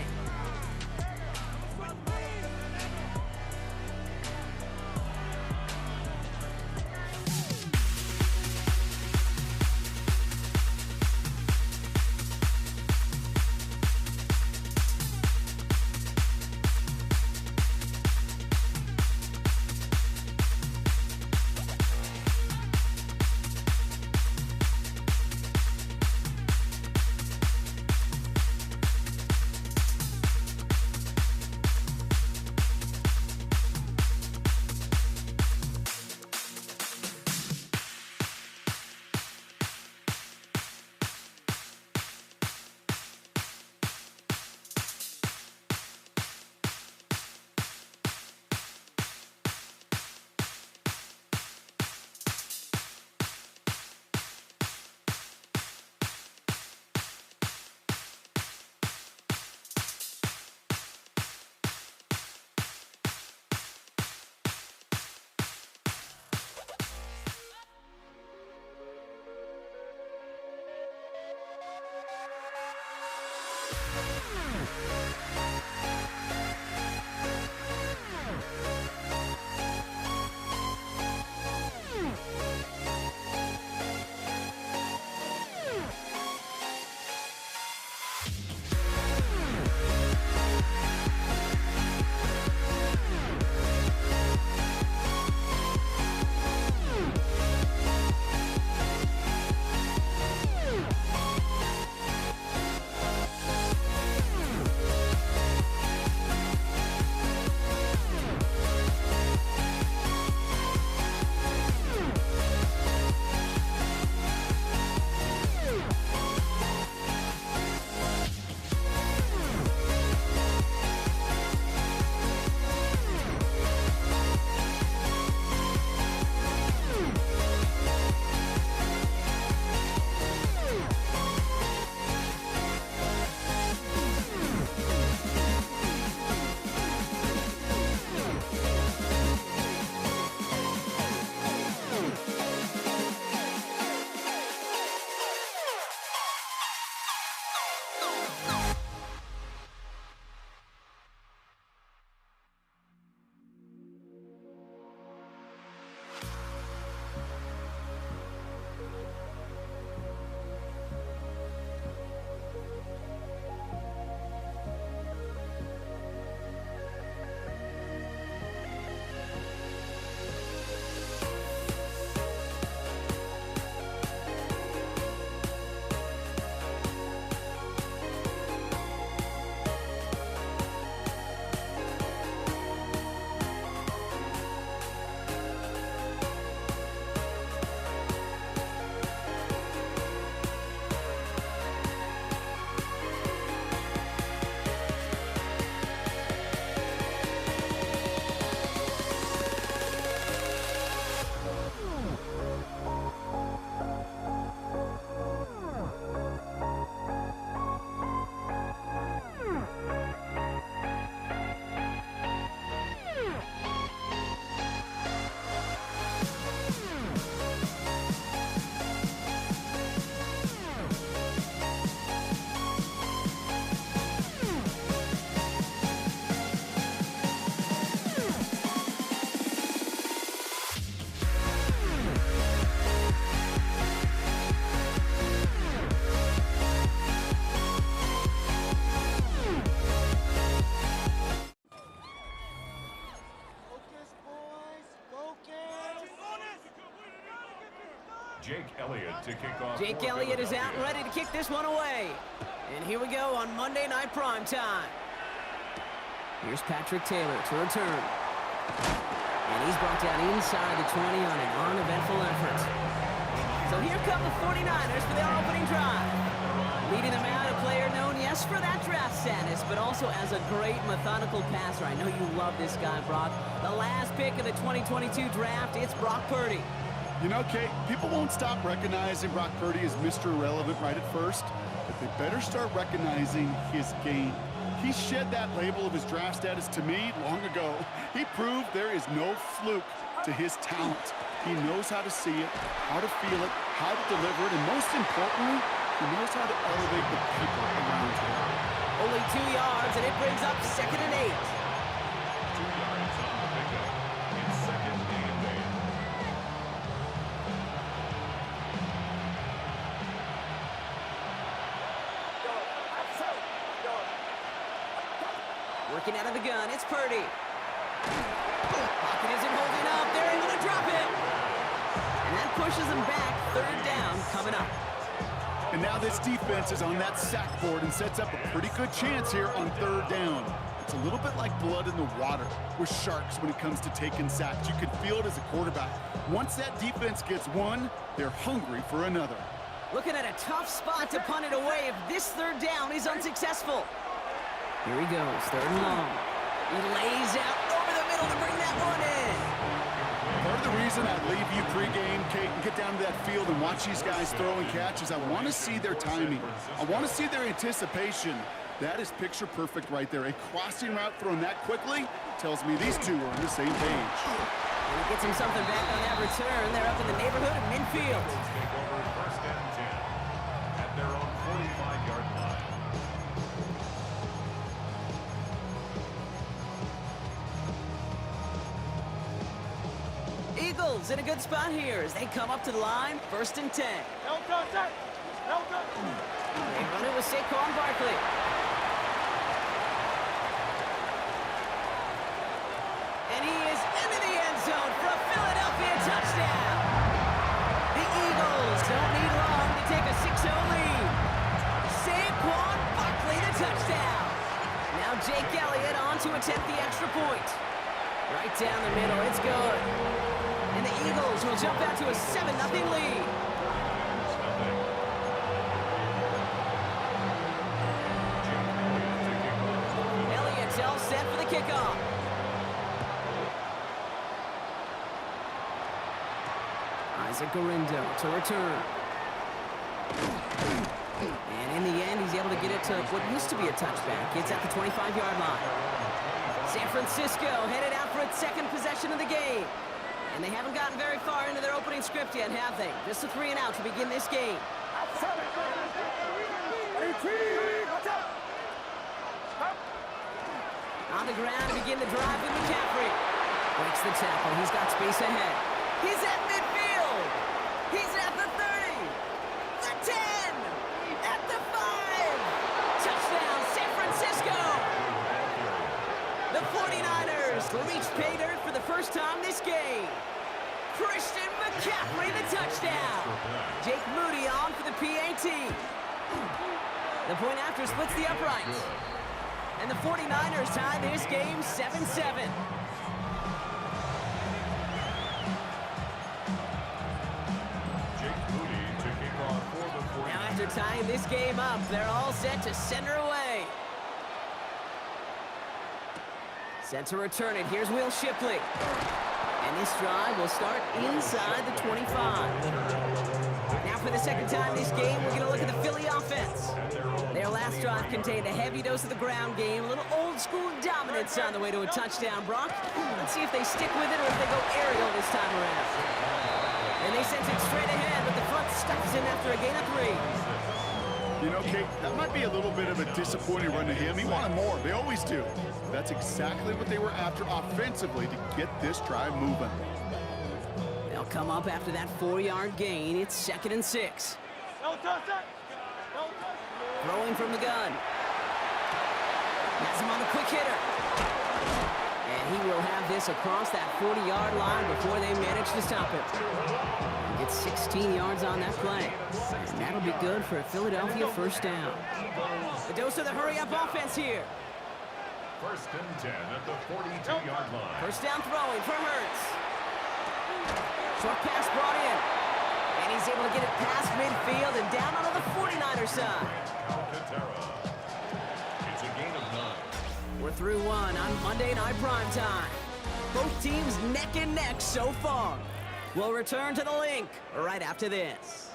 Jake Elliott to kick off. Jake Elliott is out and ready to kick this one away. And here we go on Monday Night Primetime. Here's Patrick Taylor to return. And he's brought down inside the 20 on an uneventful effort. So here come the 49ers for their opening drive. Leading them out, a player known, yes, for that draft status, but also as a great methodical passer. I know you love this guy, Brock. The last pick of the 2022 draft, it's Brock Purdy. You know, Kate, people won't stop recognizing Brock Purdy as Mr. Irrelevant right at first, but they better start recognizing his game. He shed that label of his draft status to me long ago. He proved there is no fluke to his talent. He knows how to see it, how to feel it, how to deliver it, and most importantly, he knows how to elevate the people around him. Only 2 yards, and it brings up 2nd and 8. 2 yards on the pickup. It's 2nd and 8. Working out of the gun, it's Purdy. Pocket isn't holding up. They're able to drop it. And that pushes them back. 3rd down coming up. And now this defense is on that sack board and sets up a pretty good chance here on 3rd down. It's a little bit like blood in the water with sharks when it comes to taking sacks. You can feel it as a quarterback. Once that defense gets one, they're hungry for another. Looking at a tough spot to punt it away if this 3rd down is unsuccessful. Here he goes, 3rd and long. He lays out over the middle to bring that one in. Part of the reason I leave you pregame, Kate, and get down to that field and watch these guys throw and catch is I want to see their timing. I want to see their anticipation. That is picture perfect right there. A crossing route thrown that quickly tells me these two are on the same page. And he gets him something back on that return. They're up in the neighborhood of midfield. Take over 1st and 10 at their own 45-yard line. Eagles in a good spot here as they come up to the line. 1st and 10. They run it with Saquon Barkley. And he is into the end zone for a Philadelphia touchdown. The Eagles don't need long to take a 6-0 lead. Saquon Barkley the touchdown. Now Jake Elliott on to attempt the extra point. Right down the middle, it's good. And the Eagles will jump out to a 7-0 lead. Elliott's all set for the kickoff. Isaac Gorindo to return. And in the end, he's able to get it to what used to be a touchback. It's at the 25-yard line. San Francisco headed out for its 2nd possession of the game. And they haven't gotten very far into their opening script yet, have they? Just a 3 and out to begin this game. On the ground to begin the drive with McCaffrey. Breaks the tackle. He's got space ahead. He's at midfield. He's at the 30. The 10. At the 5. Touchdown, San Francisco. The 49ers reach pay dirt for the first time this game. Christian McCaffrey, the touchdown. Jake Moody on for the PAT. The point after splits the uprights. And the 49ers tie this game 7-7. Now after tying this game up, they're all set to center away. Set to return it. Here's Will Shipley. And this drive will start inside the 25. Now for the 2nd time this game, we're going to look at the Philly offense. Their last drive contained a heavy dose of the ground game, a little old-school dominance on the way to a touchdown, Brock. Let's see if they stick with it or if they go aerial this time around. And they sent it straight ahead, but the front stuffs in after a gain of 3. You know, Kate, that might be a little bit of a disappointing run to him. He wanted more. They always do. That's exactly what they were after offensively to get this drive moving. They'll come up after that 4-yard gain. It's 2nd and 6. Throwing from the gun. Has him on the quick hitter. And he will have this across that 40-yard line before they manage to stop it. Gets 16 yards on that play. And that'll be good for a Philadelphia 1st down. A dose of the hurry-up offense here. 1st and 10 at the 42-yard line. 1st down throwing for Hurts. Short pass brought in. And he's able to get it past midfield and down onto the 49er side. It's a gain of 9. We're through one on Monday Night Primetime. Both teams neck and neck so far. We'll return to the link right after this.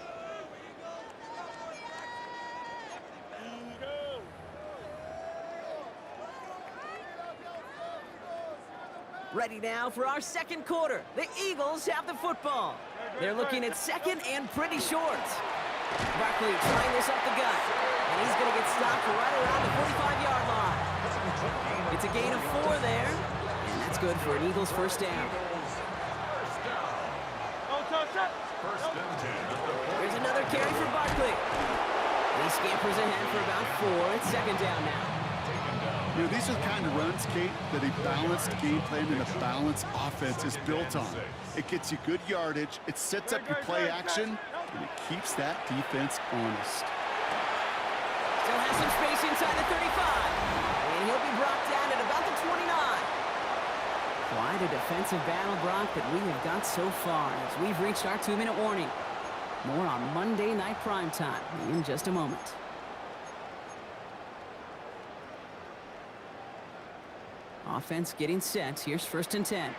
Ready now for our second quarter. The Eagles have the football. They're looking at second and pretty short. Barkley trying this up the gut. And he's going to get stopped right around the 45-yard line. It's a gain of 4 there. And that's good for an Eagles first down. First and 10. Here's another carry for Barkley. He scampers ahead for about 4. It's second down now. You know, these are the kind of runs, Kate, that a balanced game plan and a balanced offense is built on. It gets you good yardage, it sets up your play action, and it keeps that defense honest. Still has some space inside the 35. And he'll be brought down at about the 29. Quite a defensive battle, Brock, that we have got so far as we've reached our 2-minute warning. More on Monday Night Primetime in just a moment. Offense getting set. Here's first and 10.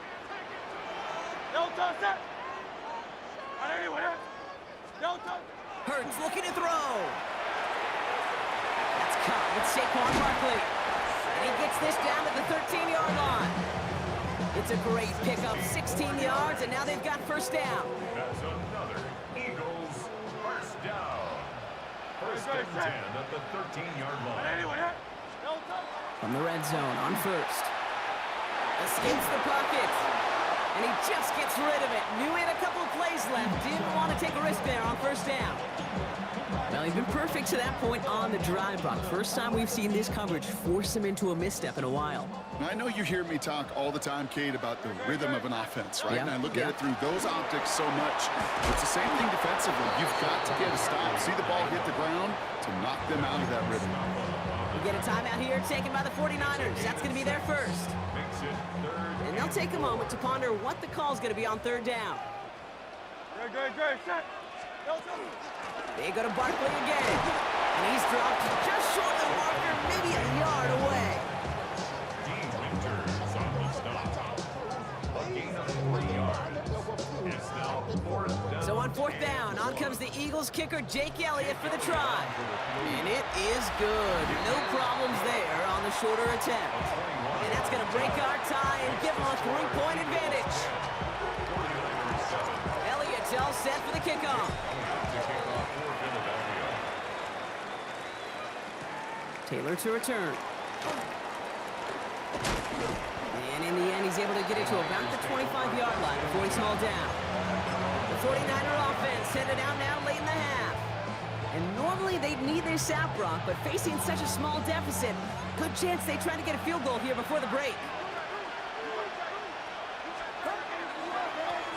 Hurts looking to throw. That's caught with Saquon Barkley. And he gets this down to the 13-yard line. It's a great pickup, 16 yards, and now they've got first down. That's another Eagles first down. First and 10 at the 13-yard line. From the red zone on first. Escapes the pocket. And he just gets rid of it. Knew he had a couple of plays left. Didn't want to take a risk there on first down. Well, he's been perfect to that point on the drive, Brock. First time we've seen this coverage force him into a misstep in a while. I know you hear me talk all the time, Kate, about the rhythm of an offense, right? Yeah, And I look at it through those optics so much. It's the same thing defensively. You've got to get a stop, see the ball hit the ground to knock them out of that rhythm. We get a timeout here taken by the 49ers. That's going to be their first. And they'll take a moment to ponder what the call is going to be on third down. They go to Barkley again. And he's dropped just short of the marker, maybe a yard away. Dean Winters on the stop. A gain of 3 yards. It's now fourth down. So on fourth down, on comes the Eagles kicker, Jake Elliott, for the try. And it is good. No problems there on the shorter attempt. And that's going to break our tie and give them a 3-point advantage. Elliott's all set for the kickoff. Taylor to return. And in the end, he's able to get it to about the 25-yard line before he's hauled down. The 49er offense headed out now late in the half. And normally they'd need their sap, Brock, but facing such a small deficit, good chance they try to get a field goal here before the break.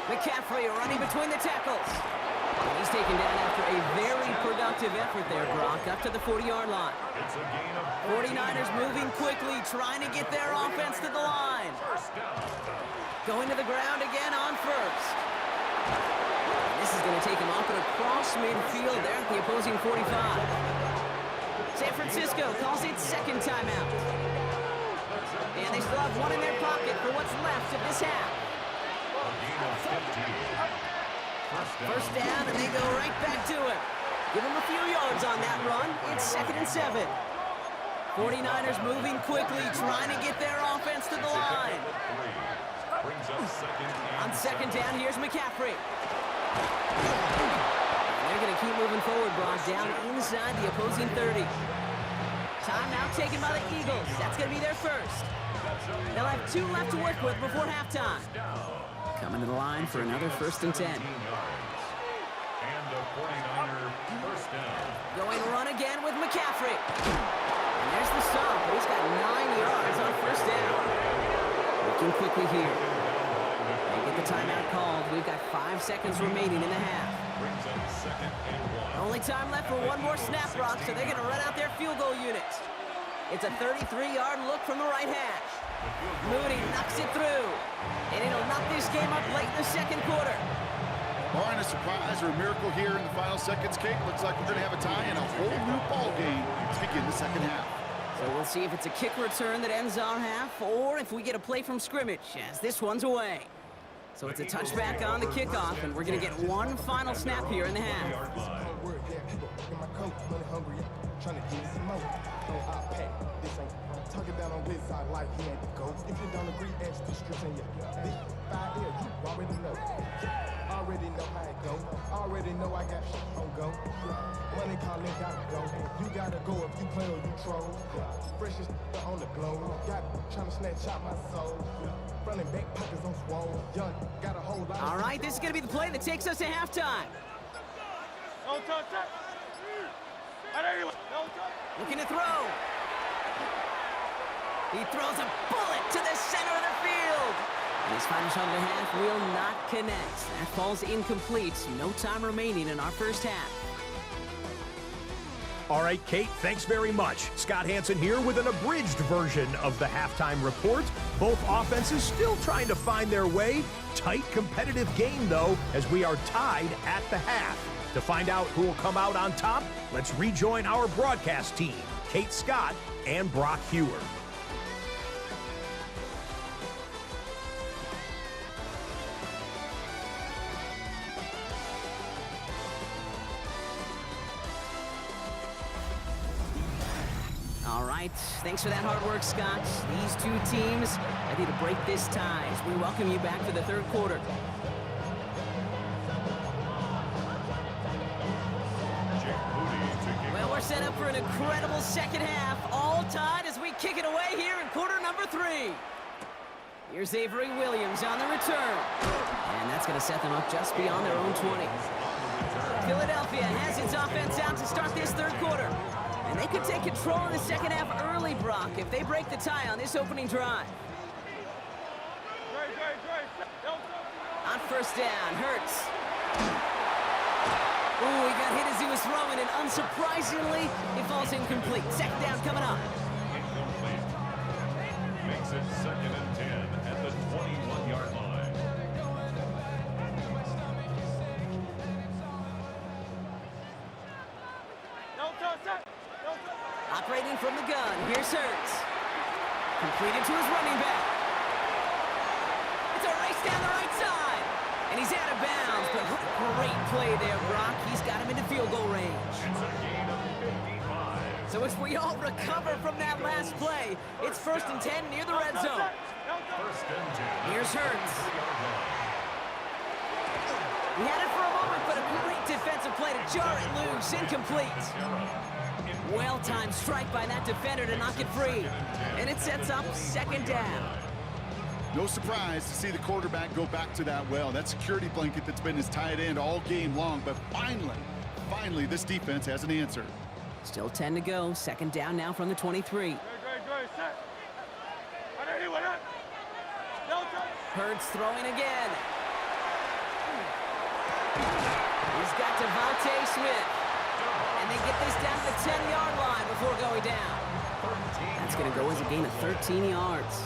McCaffrey running between the tackles. And he's taken down after a very productive effort there, Brock, up to the 40-yard line. 49ers moving quickly, trying to get their offense to the line. Going to the ground again on first. And this is going to take him off and across midfield there at the opposing 45. San Francisco calls it second timeout. And they still have one in their pocket for what's left of this half. First down, and they go right back to it. Give them a few yards on that run. It's second and 7. 49ers moving quickly, trying to get their offense to the line. On second down, here's McCaffrey. They're going to keep moving forward, Brock, down inside the opposing 30. Timeout taken by the Eagles. That's going to be their first. They'll have 2 left to work with before halftime. Coming to the line for another first and 10. And a 49er first down. Going run again with McCaffrey. And there's the stop. He's got 9 yards on first down. Looking quickly here. They get the timeout called. We've got 5 seconds remaining in the half. Brings up second and 1. Only time left for one more snap, Brock, so they're going to run out their field goal unit. It's a 33-yard look from the right hash. Mooney knocks it through. And it'll knock this game up late in the second quarter. Barring a surprise or a miracle here in the final seconds, Kate, looks like we're going to have a tie and a whole new ball game to begin the second half. So we'll see if it's a kick return that ends our half, or if we get a play from scrimmage, as this one's away. So it's a touchback on the kickoff, and we're going to get one final snap here in the half. trying to get some more. On our pack, this ain't talking down on this side like he ain't the GOAT. If you don't agree, ask the streets in your this 5 years, you already know. Already know how it go. Already know I got shit on go. Money calling, gotta go. You gotta go if you play or you troll. Freshest on the globe. Got trying to snatch out my soul. Running back pockets on swole. Young, got a whole lot. All right, this is going to be the play that takes us to halftime. Don't touch that. Looking to throw. He throws a bullet to the center of the field. And his final shot of the half will not connect. That falls incomplete. No time remaining in our first half. All right, Kate, thanks very much. Scott Hanson here with an abridged version of the halftime report. Both offenses still trying to find their way. Tight, competitive game, though, as we are tied at the half. To find out who will come out on top, let's rejoin our broadcast team, Kate Scott and Brock Hewer. All right, thanks for that hard work, Scott. These two teams ready to break this tie as we welcome you back for the third quarter. Well, we're set up for an incredible second half, all tied as we kick it away here in quarter number 3. Here's Avery Williams on the return. And that's going to set them up just beyond their own 20. Philadelphia has its offense out to start this third quarter. And they could take control in the second half early, Brock, if they break the tie on this opening drive. On first down, Hurts. Ooh, he got hit as he was throwing, and unsurprisingly, it falls incomplete. Second down coming up. Incomplete. Makes it 2nd and 10 at the 21-yard line. Operating from the gun, here's Hurts. Completed to his running back. It's a race down the right side. And he's out of bounds, but what a great play there, Brock. He's got him into field goal range. It's a gain of 55. So as we all recover from that last play, it's 1st and 10 near the red zone. 1st and 10. Here's Hurts. He had it for a moment, but a great defensive play to jar it loose. Incomplete. Well-timed strike by that defender to knock it free. And it sets up 2nd down. No surprise to see the quarterback go back to that well. That security blanket that's been his tight end all game long, but finally, this defense has an answer. Still 10 to go. 2nd down now from the 23. Hurts throwing again. He's got Devontae Smith. And they get this down to the 10-yard line before going down. That's going to go as a gain of 13 yards.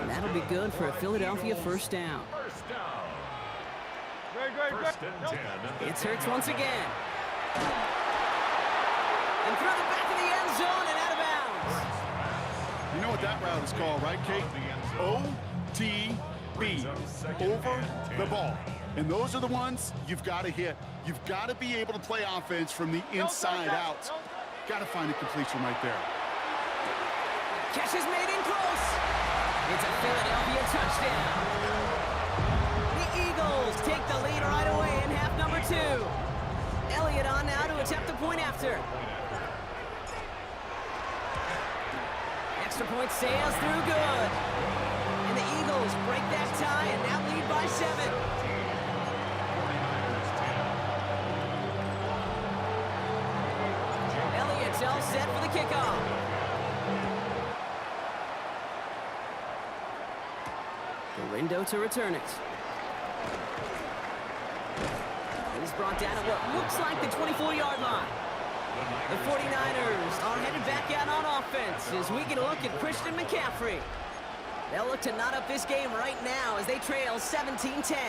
And that'll be good for a Philadelphia first down. First down. 1st and 10. It's Hurts once again. And through the back of the end zone and out of bounds. You know what that route is called, right, Kate? OTB, over the ball. And those are the ones you've got to hit. You've got to be able to play offense from the inside out. Got to find a completion right there. Catch is made in close. It's a Philadelphia touchdown. The Eagles take the lead right away in half number 2. Elliott on now to attempt the point after. Extra point sails through good. And the Eagles break that tie and now lead by 7. Elliott's all set for the kickoff. Garindo to return it. He's brought down at what looks like the 24-yard line. The 49ers are headed back out on offense as we get a look at Christian McCaffrey. They'll look to knot up this game right now as they trail 17-10.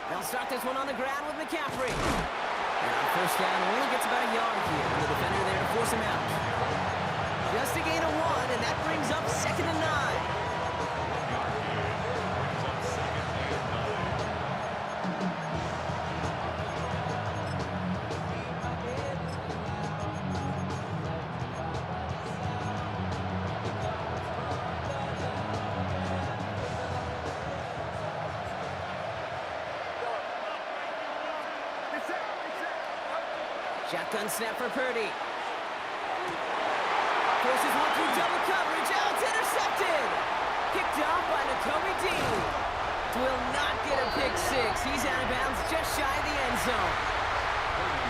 They'll start this one on the ground with McCaffrey. And on first down, only gets about a yard here. And the defender there to force him out. Just a gain of 1, and that brings up 2nd and 9. Shotgun snap for Purdy. Forces one through double coverage. Oh, it's intercepted. Picked off by Nakobe Dean. Will not get a pick six. He's out of bounds just shy of the end zone.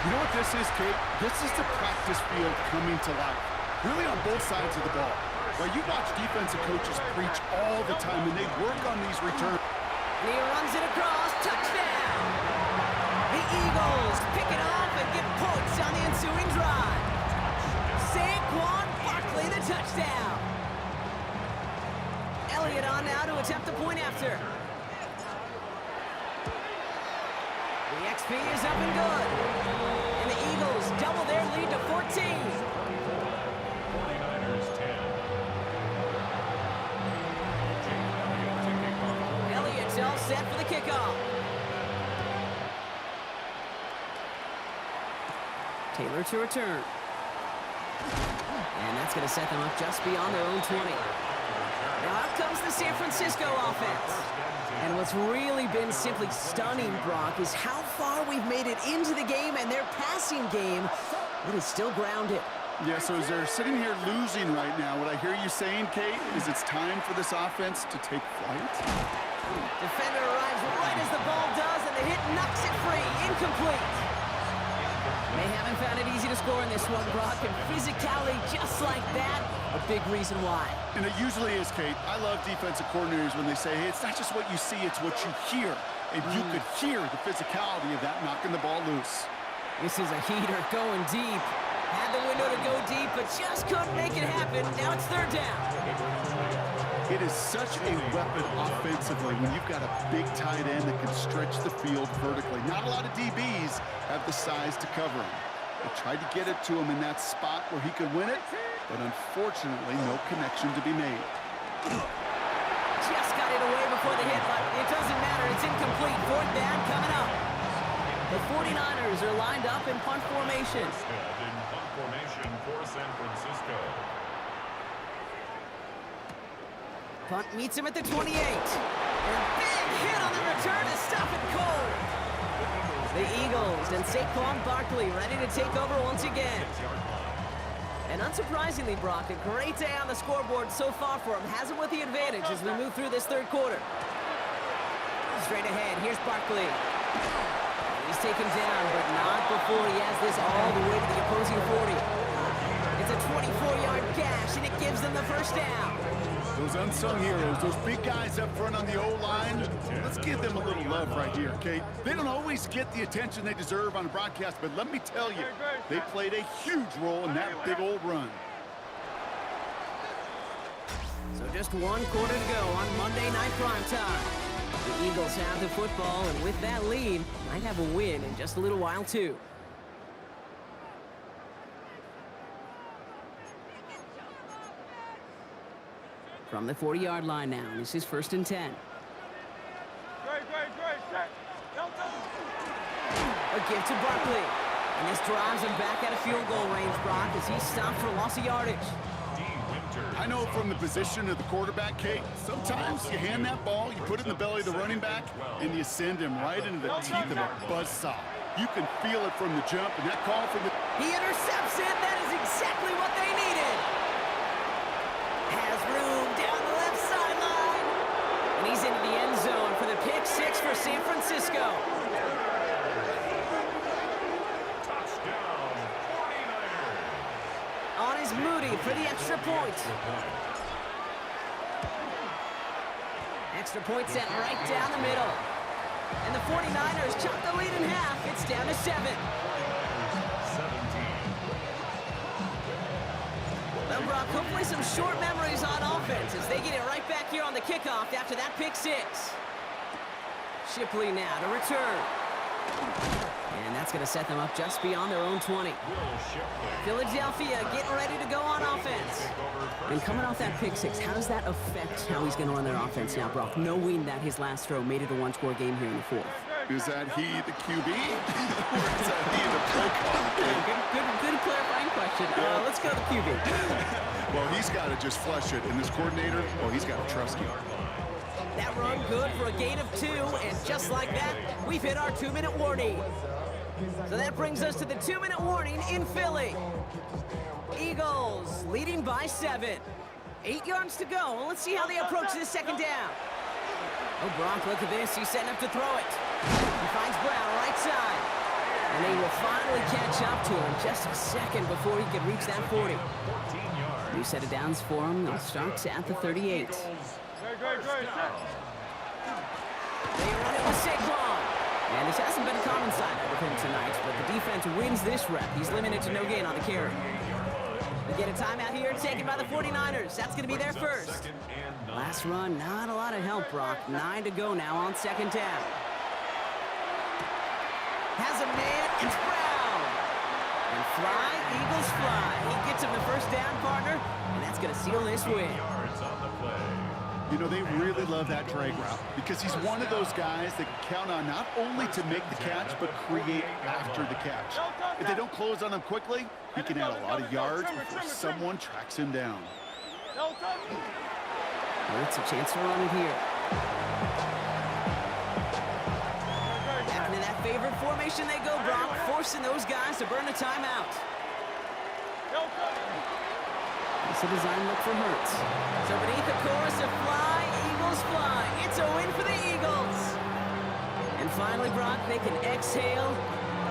You know what this is, Kate? This is the practice field coming to life. Really on both sides of the ball. Right, you watch defensive coaches preach all the time, and they work on these returns. And he runs it across. Touchdown. The Eagles pick it off and get points on the ensuing drive. Saquon Barkley, the touchdown. Elliott on now to attempt the point after. The XP is up and good. And the Eagles double their lead to 14. 49ers 10. Elliott's all set for the kickoff. Taylor to return. And that's going to set them up just beyond their own 20. Now out comes the San Francisco offense. And what's really been simply stunning, Brock, is how far we've made it into the game, and their passing game, it is still grounded. Yeah, so as they're sitting here losing right now, what I hear you saying, Kate, is it's time for this offense to take flight? Defender arrives right as the ball does, and the hit knocks it free. Incomplete. They haven't found it easy to score in this one, Brock, and physicality just like that, a big reason why. And it usually is, Kate. I love defensive coordinators when they say, hey, it's not just what you see, it's what you hear. And you could hear the physicality of that knocking the ball loose. This is a heater going deep. Had the window to go deep, but just couldn't make it happen. Now it's third down. It is such a weapon offensively when you've got a big tight end that can stretch the field vertically. Not a lot of DBs have the size to cover him. They tried to get it to him in that spot where he could win it, but unfortunately, no connection to be made. Just got it away before the hit, but it doesn't matter. It's incomplete. Fourth down coming up. The 49ers are lined up in punt formation. In punt formation for San Francisco. Punt meets him at the 28. And a big hit on the return to stop it cold. The Eagles and Saquon Barkley ready to take over once again. And unsurprisingly, Brock, a great day on the scoreboard so far for him. Has him with the advantage as we move through this third quarter. Straight ahead, here's Barkley. He's taken down, but not before he has this all the way to the opposing 40. It's a 24-yard gash, and it gives them the first down. Those unsung heroes, those big guys up front on the O-line, let's give them a little love right here, Kate. They don't always get the attention they deserve on a broadcast, but let me tell you, they played a huge role in that big old run. So just one quarter to go on Monday Night Primetime. The Eagles have the football, and with that lead, might have a win in just a little while, too. From the 40-yard line now, this is 1st and 10. A give to Barkley. And this drives him back out of field goal range, Brock, as he's stopped for loss of yardage. I know from the position of the quarterback, Kate, sometimes you hand that ball, you put it in the belly of the running back, and you send him right into the teeth of a buzzsaw. You can feel it from the jump, and that call from the... He intercepts it. That is exactly what they needed. Has room down the left sideline. And he's into the end zone for the pick six for San Francisco. Touchdown, 49ers. On is Moody for the extra point. Extra point set right down the middle. And the 49ers chop the lead in half. It's down to 7. 17. Well, Brock, hopefully some short memories on offense as they get it right back here on the kickoff after that pick six. Shipley now to return. And that's going to set them up just beyond their own 20. Philadelphia getting ready to go on offense. And coming off that pick six, how does that affect how he's going to run their offense now, Brock, knowing that his last throw made it a one-score game here in the fourth? Is that he, the QB? Or is that he, the play caller? Good clarifying question. Let's go to QB. Well, he's got to just flush it. And this coordinator, well, he's got to trust him. That run good for a gain of 2, and just like that, we've hit our 2-minute warning. So that brings us to the 2-minute warning in Philly. Eagles leading by 7. 8 yards to go. Let's see how they approach this second down. Oh, Brock, look at this. He's setting up to throw it. He finds Brown right side. And they will finally catch up to him just a second before he can reach that 40. New set of downs for him. They'll start at the 38. They run it with Saquon. And this hasn't been a common sight out of him tonight, but the defense wins this rep. He's limited to no gain on the carry. We get a timeout here taken by the 49ers. That's going to be their first. Last run, not a lot of help, Brock. 9 to go now on second down. Has a man, it's Brown. And fly, Eagles fly. He gets him the first down, partner, and that's going to seal this win. You know, they really love that drag route because he's one of those guys that count on not only to make the catch, but create after the catch. If they don't close on him quickly, he can add a lot of yards before someone tracks him down. Well, it's a chance to run it here. Back into that favorite formation they go, Brock, forcing those guys to burn a timeout. It's a design look for Hurts. So beneath the chorus of fly, Eagles fly. It's a win for the Eagles. And finally, Brock, they can exhale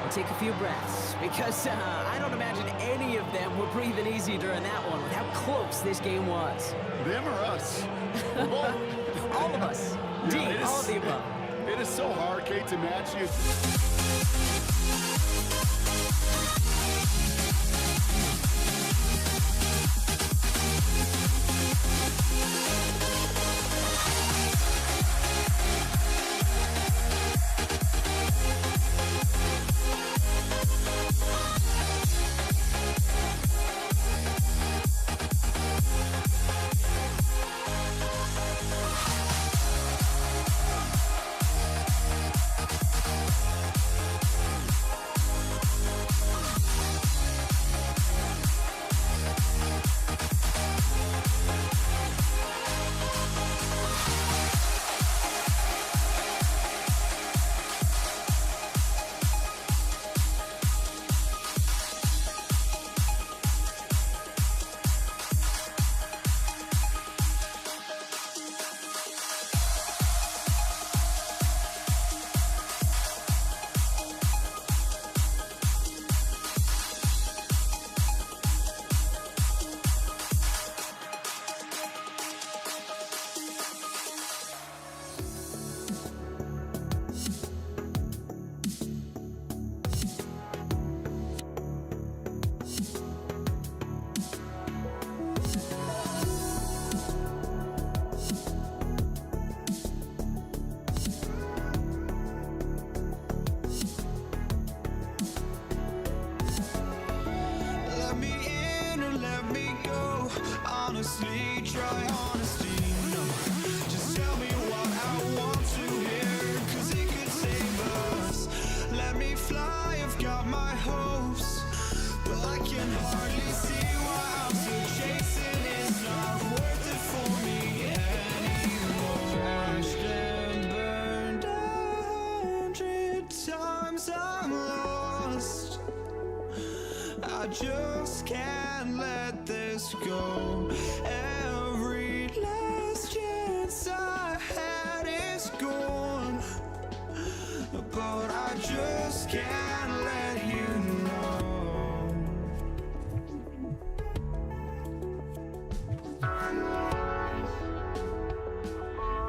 and take a few breaths. Because I don't imagine any of them were breathing easy during that one with how close this game was. Them or us? All of us. D, all of the above. It is so hard, Kate, to match you. honestly, try honesty, no. Just tell me what I want to hear, 'cause it could save us. Let me fly, I've got my hopes, but I can hardly see why I'm still chasing. It's not worth it for me anymore. Crashed and burned 100 times, I'm lost. I just can't let this go. Every last chance I had is gone, but I just can't let you know.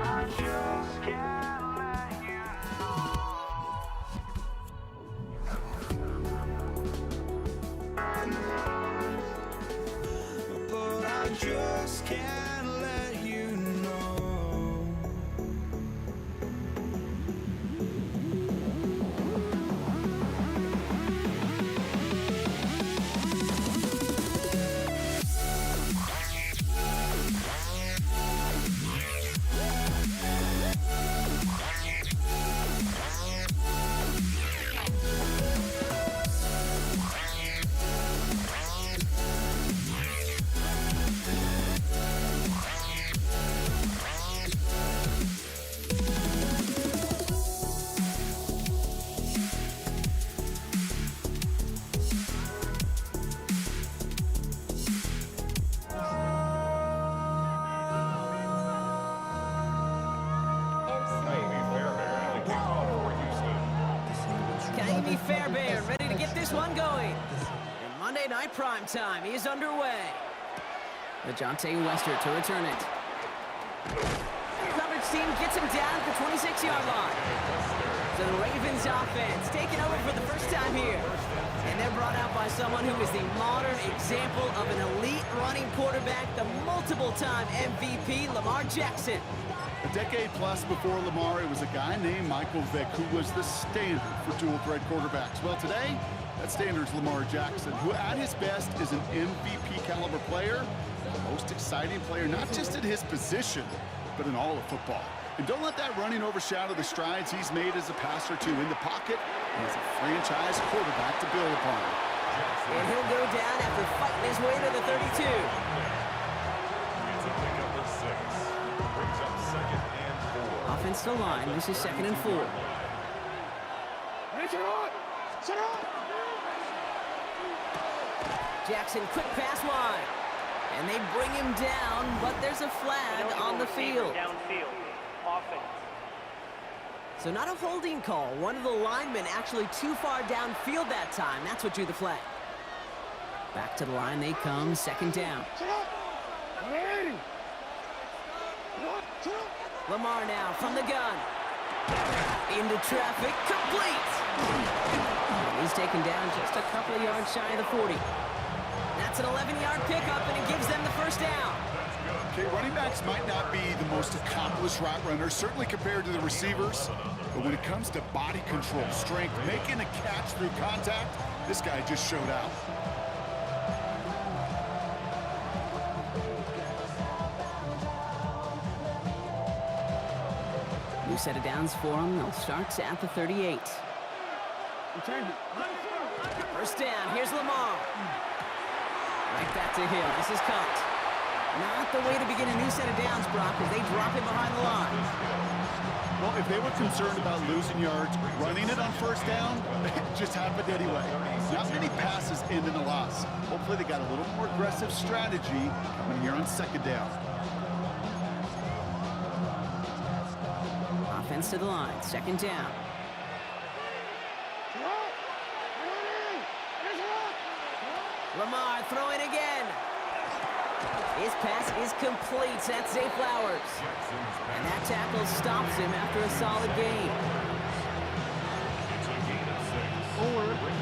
I just can't let you know. But I just can't let you know. this one going. And Monday Night Primetime is underway. DeJounte Wester to return it. The coverage team gets him down at the 26-yard line. So the Ravens offense taking over for the first time here. And they're brought out by someone who is the modern example of an elite running quarterback, the multiple-time MVP, Lamar Jackson. A decade plus before Lamar, it was a guy named Michael Vick who was the standard for dual-threat quarterbacks. Well, today, that standard is Lamar Jackson, who at his best is an MVP-caliber player, the most exciting player, not just at his position, but in all of football. And don't let that running overshadow the strides he's made as a passer, too, in the pocket and as a franchise quarterback to build upon. And he'll go down after fighting his way to the 32. Offense to line. This is 2nd and 4. Jackson, quick pass wide. And they bring him down, but there's a flag on the field. Downfield. Offense. So not a holding call. One of the linemen actually too far downfield that time. That's what drew the flag. Back to the line they come, 2nd down. Lamar now from the gun. Into traffic, complete. He's taken down just a couple of yards shy of the 40. That's an 11-yard pickup, and it gives them the first down. Okay, running backs might not be the most accomplished route runners, certainly compared to the receivers. But when it comes to body control, strength, making a catch through contact, this guy just showed out. New set of downs for him. They'll start at the 38. First down. Here's Lamar. Right back to Hill. This is caught. Not the way to begin a new set of downs, Brock, as they drop it behind the line. Well, if they were concerned about losing yards, running it on first down, it just happened anyway. Not many passes end in a loss. Hopefully they got a little more aggressive strategy coming here on 2nd down. Offense to the line, 2nd down. Lamar throwing again. His pass is complete. That's Zay Flowers. And that tackle stops him after a solid gain.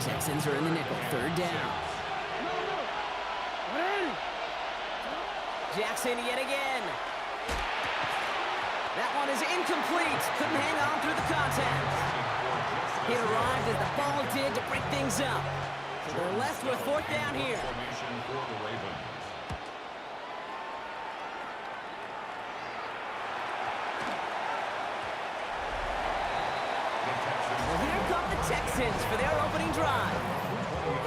Texans are in the nickel. 3rd down. Jackson yet again. That one is incomplete. Couldn't hang on through the contact. He arrived as the ball did to break things up. So they're left with 4th down here. Well, here come the Texans for their opening drive.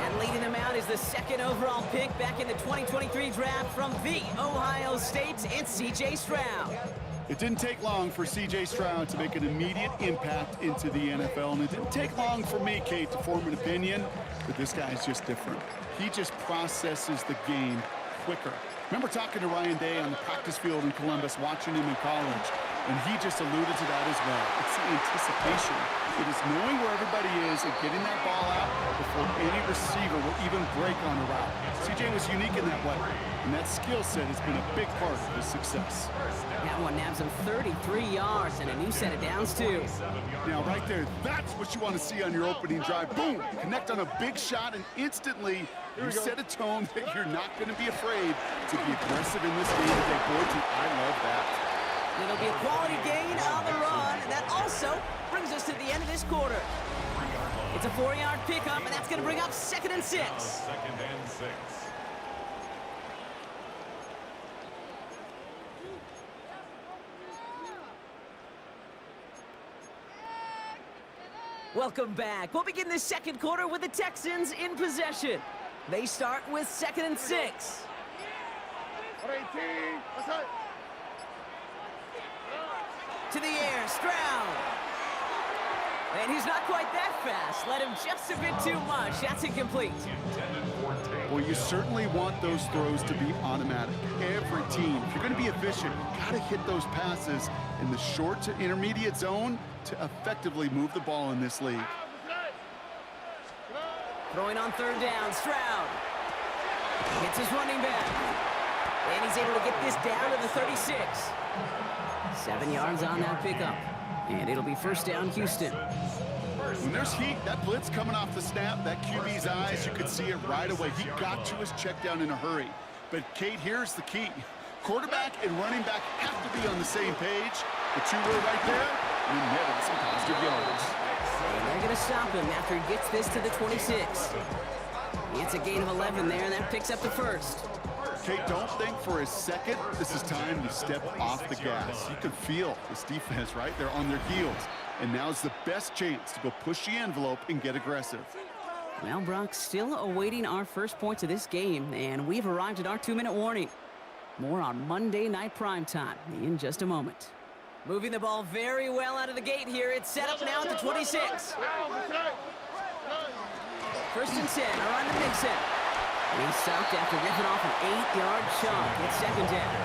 And leading them out is the 2nd overall pick back in the 2023 draft from the Ohio State, it's C.J. Stroud. It didn't take long for C.J. Stroud to make an immediate impact into the NFL, and it didn't take long for me, Kate, to form an opinion, but this guy's just different. He just processes the game quicker. Remember talking to Ryan Day on the practice field in Columbus, watching him in college, and he just alluded to that as well. It's the anticipation. It is knowing where everybody is and getting that ball out before any receiver will even break on a route. C.J. was unique in that way, and that skill set has been a big part of his success. That one nabs him 33 yards and a new set of downs, too. Now, right there, that's what you want to see on your opening drive. Boom! Connect on a big shot, and instantly you set a tone that you're not going to be afraid to be aggressive in this game today. Boy, I love that. It'll be a quality gain on the run, and that also brings us to the end of this quarter. It's a 4-yard pickup, and that's going to bring up 2nd and 6. 2nd and 6. Welcome back. We'll begin the 2nd quarter with the Texans in possession. They start with 2nd and 6. To the air, Stroud. And he's not quite that fast. Let him just a bit too much. That's incomplete. Well, you certainly want those throws to be automatic. Every team, if you're going to be efficient, you've got to hit those passes in the short to intermediate zone to effectively move the ball in this league. Throwing on third down, Stroud. Gets his running back. And he's able to get this down to the 36. 7 yards on that pickup. And it'll be first down, Houston. When there's heat, that blitz coming off the snap, that QB's eyes, you could see it right away. He got to his check down in a hurry. But, Kate, here's the key. Quarterback and running back have to be on the same page. The two were right there, and he netted some positive yards. And they're going to stop him after he gets this to the 26. It's a gain of 11 there, and that picks up the first. Kate, don't think for a second this is time to step off the gas. You can feel this defense, right? They're on their heels. And now's the best chance to go push the envelope and get aggressive. Well, Brock, still awaiting our first points of this game, and we've arrived at our 2-minute warning. More on Monday Night Primetime in just a moment. Moving the ball very well out of the gate here. It's set up now at the 26. First and 10, around to Mixon. He's stopped after ripping off an 8-yard chunk. It's second down.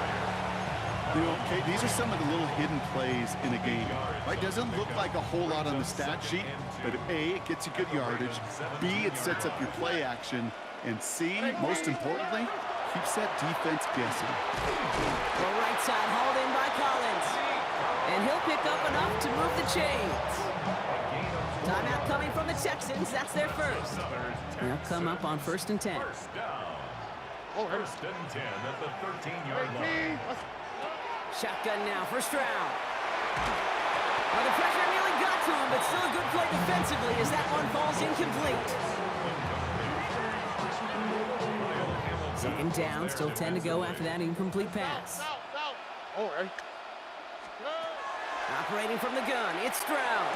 You know, Kate, these are some of the little hidden plays in a game, right? Doesn't look like a whole lot on the stat sheet, but A, it gets you good yardage, B, it sets up your play action, and C, most importantly, keeps that defense guessing. The right side hauled in by Collins, and he'll pick up enough to move the chains. Timeout coming from the Texans. That's their first. They'll come up on first and 10. First and 10 at the 13-yard line. Shotgun now for Stroud. Well, the pressure nearly got to him, but still a good play defensively as that one falls incomplete. Second down, still 10 to go after that incomplete pass. Operating from the gun, it's Stroud.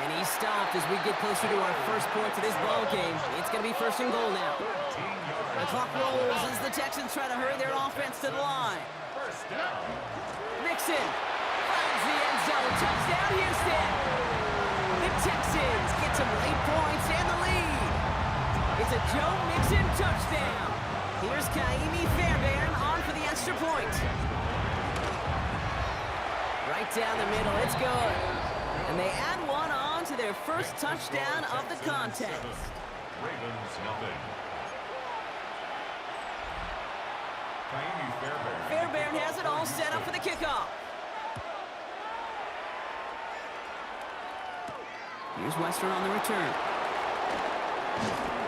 And he's stopped as we get closer to our first point to this ball game. It's going to be first and goal now. The clock rolls as the Texans try to hurry their offense to the line. Mixon finds the end zone. Touchdown, Houston. The Texans get some late points and the lead. It's a Joe Mixon touchdown. Here's Kaimi Fairbairn on for the extra point. Right down the middle, it's good. And they add one on to their first touchdown of the contest. Ravens nothing. Fairbairn has it all set up for the kickoff. Here's Western on the return.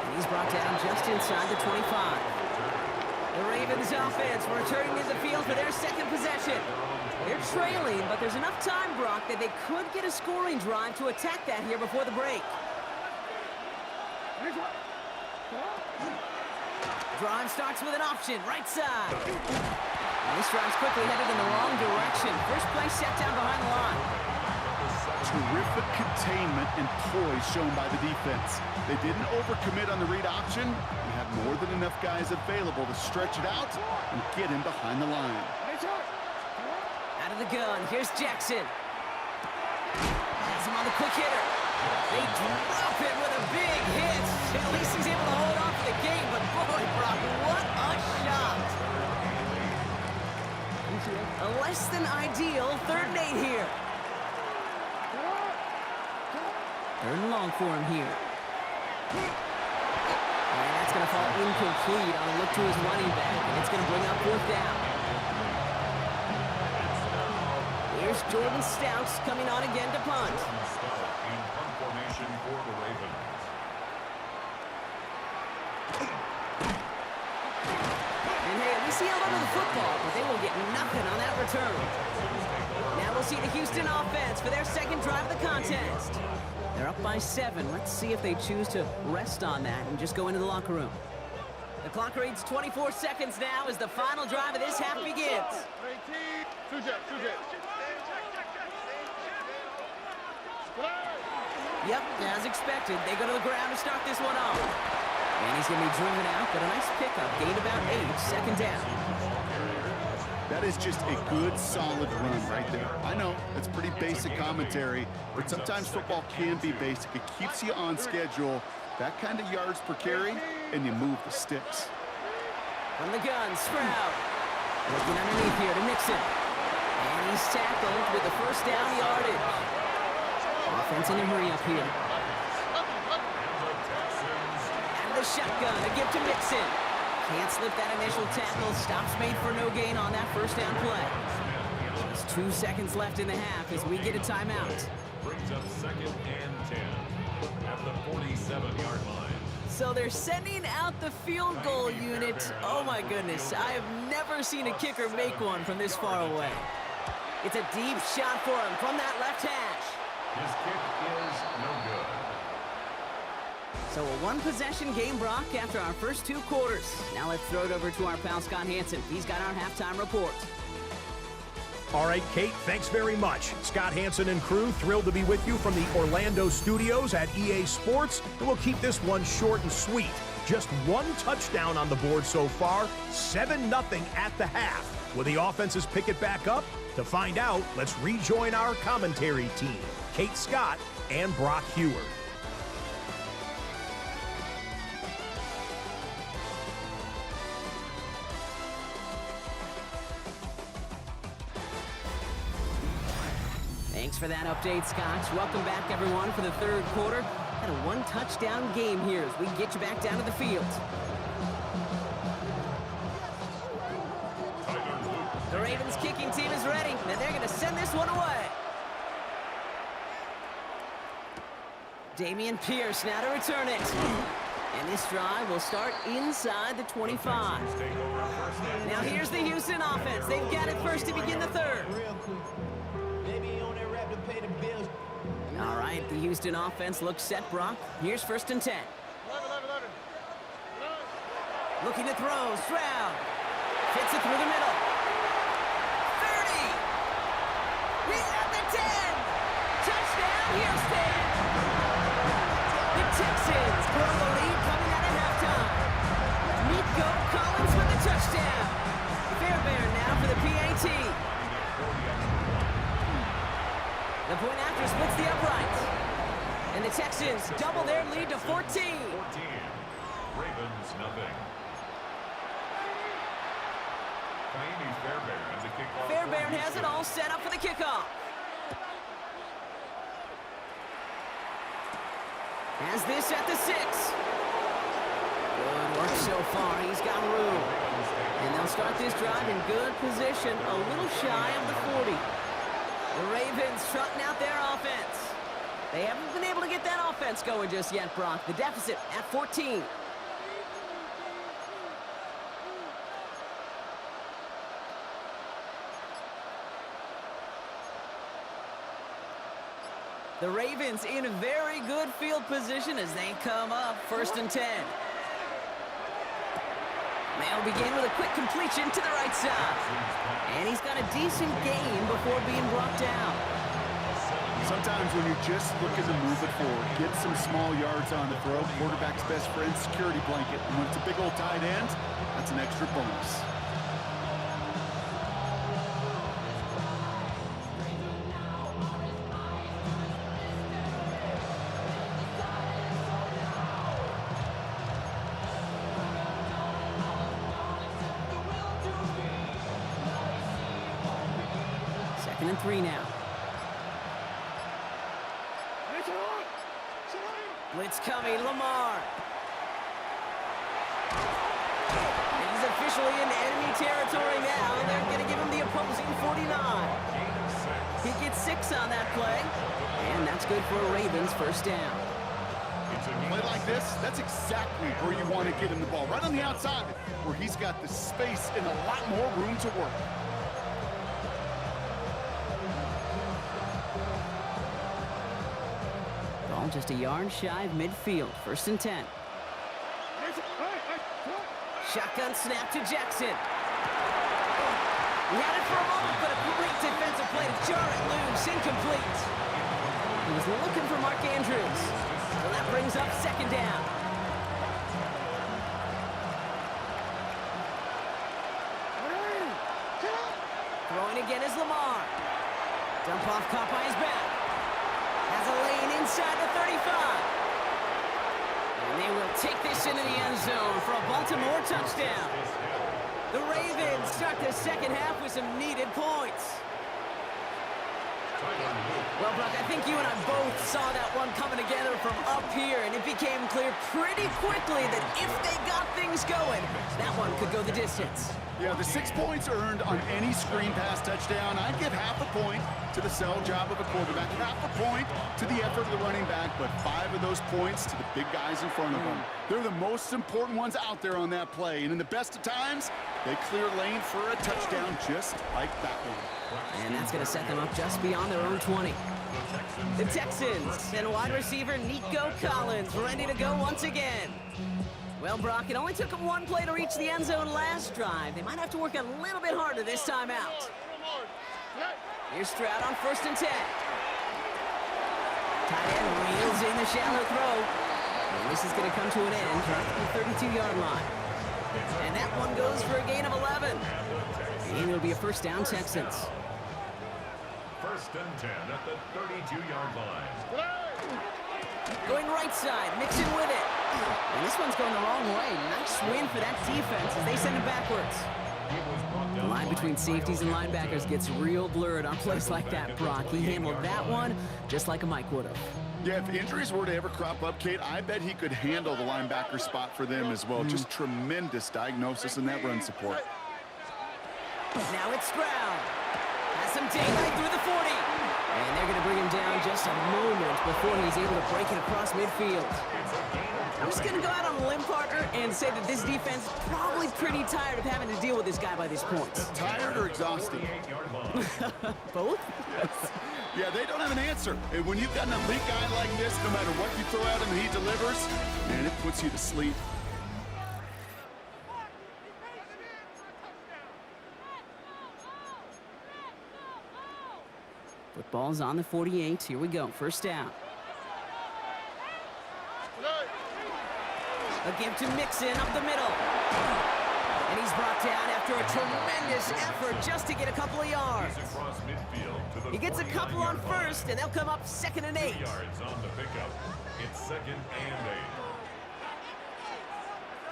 And he's brought down just inside the 25. The Ravens offense returning to the field for their second possession. They're trailing, but there's enough time, Brock, that they could get a scoring drive to attack that here before the break. Drive starts with an option, right side. And this drive's quickly headed in the wrong direction. First play set down behind the line. Terrific containment and poise shown by the defense. They didn't overcommit on the read option. They had more than enough guys available to stretch it out and get him behind the line. Out of the gun, here's Jackson. Has him on the quick hitter. They drop it with a big hit. At least he's able to hold on to the game, but boy, Brock, what a shot. A less than ideal 3rd and 8 here. 3rd and long for him here. And that's going to fall incomplete on a look to his running back, and it's going to bring up 4th down. Here's Jordan Stouts coming on again to punt. In punt formation for the Ravens. And hey, at least he held onto the football, but they will get nothing on that return. Now we'll see the Houston offense for their second drive of the contest. They're up by 7. Let's see if they choose to rest on that and just go into the locker room. The clock reads 24 seconds now as the final drive of this half begins. Yep, as expected, they go to the ground to start this one off. And he's going to be driven out, but a nice pickup. Gained about 8, second down. That is just a good, solid run right there. I know, it's pretty basic commentary, but sometimes football can be basic. It keeps you on schedule, that kind of yards per carry, and you move the sticks. From the gun, Stroud. Looking underneath here to Mixon. And he's tackled with the first down yardage. Offense in a hurry up here. the shotgun, a give to Mixon. Can't slip that initial tackle. Stops made for no gain on that first down play. Just 2 seconds left in the half as we get a timeout. Brings up 2nd and 10 at the 47-yard line. So they're sending out the field goal unit. Oh my goodness, I have never seen a kicker make one from this far away. It's a deep shot for him from that left hash. His kick is no good. So a one-possession game, Brock, after our first 2 quarters. Now let's throw it over to our pal Scott Hanson. He's got our halftime report. All right, Kate, thanks very much. Scott Hanson and crew, thrilled to be with you from the Orlando studios at EA Sports. And we'll keep this one short and sweet. Just 1 touchdown on the board so far, 7-0 at the half. Will the offenses pick it back up? To find out, let's rejoin our commentary team, Kate Scott and Brock Huard. Thanks for that update, Scott. Welcome back, everyone, for the 3rd quarter. Got a 1-touchdown game here as we get you back down to the field. The Ravens kicking team is ready, and they're going to send this one away. Dameon Pierce now to return it. And this drive will start inside the 25. Now here's the Houston offense. They've got it first to begin the 3rd. All right, the Houston offense looks set, Brock. Here's 1st and 10. Looking to throw, Stroud. Fits it through the middle. 30. He's at the 10. Touchdown, Houston. The Texans grow the lead coming out of halftime. Nico Collins with the touchdown. Fairbairn now for the PAT. The point after splits the uprights. And the Texans double their lead to 14. 14. Ravens nothing. Fairbairn has it all set up for the kickoff. Has this at the 6. Good work so far. He's got room. And they'll start this drive in good position, a little shy of the 40. The Ravens trotting out their offense. They haven't been able to get that offense going just yet, Brock. The deficit at 14. The Ravens in a very good field position as they come up 1st and 10. They'll begin with a quick completion to the right side. And he's got a decent gain before being brought down. Sometimes when you're just looking to move it forward, get some small yards on the throw, quarterback's best friend, security blanket. And when it's a big old tight end, that's an extra bonus. And 3 now. Blitz coming, Lamar. And he's officially in enemy territory now, and they're going to give him the opposing 49. He gets 6 on that play, and that's good for a Ravens 1st down. A play like this, that's exactly where you want to get him the ball, right on the outside, where he's got the space and a lot more room to work. Just a yard shy of midfield. 1st and 10. Shotgun snap to Jackson. He had it for a moment, but a great defensive play to jar it loose. Incomplete. He was looking for Mark Andrews. So that brings up 2nd down. Throwing again is Lamar. Dump off caught by his back. Has a lane inside the 35. And they will take this into the end zone for a Baltimore touchdown. The Ravens start the 2nd half with some needed points. Well, Brock, I think you and I both saw that one coming together from up here, and it became clear pretty quickly that if they got things going, that one could go the distance. Yeah, the 6 points earned on any screen pass touchdown. I'd give half a point to the sell job of a quarterback, half a point to the effort of the running back, but 5 of those points to the big guys in front of them. They're the most important ones out there on that play, and in the best of times, they clear lane for a touchdown just like that one. And that's going to set them up just beyond their own 20. The Texans and wide receiver Nico Collins ready to go once again. Well, Brock, it only took them one play to reach the end zone last drive. They might have to work a little bit harder this time out. Here's Stroud on 1st and 10. Tight end reels in the shallow throw. And this is going to come to an end right at the 32-yard line. And that one goes for a gain of 11. And it'll be a first down, Texans. 1st and 10 at the 32-yard line. Going right side, Mixon with it. And this one's going the wrong way. Nice win for that defense as they send it backwards. The line between safeties and linebackers gets real blurred on plays like that, Brock. He handled that one just like a Mike would have. Yeah, if injuries were to ever crop up, Kate, I bet he could handle the linebacker spot for them as well. Just tremendous diagnosis in that run support. Now it's Stroud. Has some daylight through the 40. And they're going to bring him down just a moment before he's able to break it across midfield. I'm just going to go out on a limb, partner, and say that this defense is probably pretty tired of having to deal with this guy by this point. Tired or exhausted? Both? Yes. Yeah, they don't have an answer. And when you've got an elite guy like this, no matter what you throw at him, he delivers, man, it puts you to sleep. Football's on the 48. Here we go. First down. A give to Mixon up the middle. And he's brought down after a tremendous effort just to get a couple of yards. He gets a couple on 1st, and they'll come up 2nd and 8. Yards on the pickup. It's 2nd and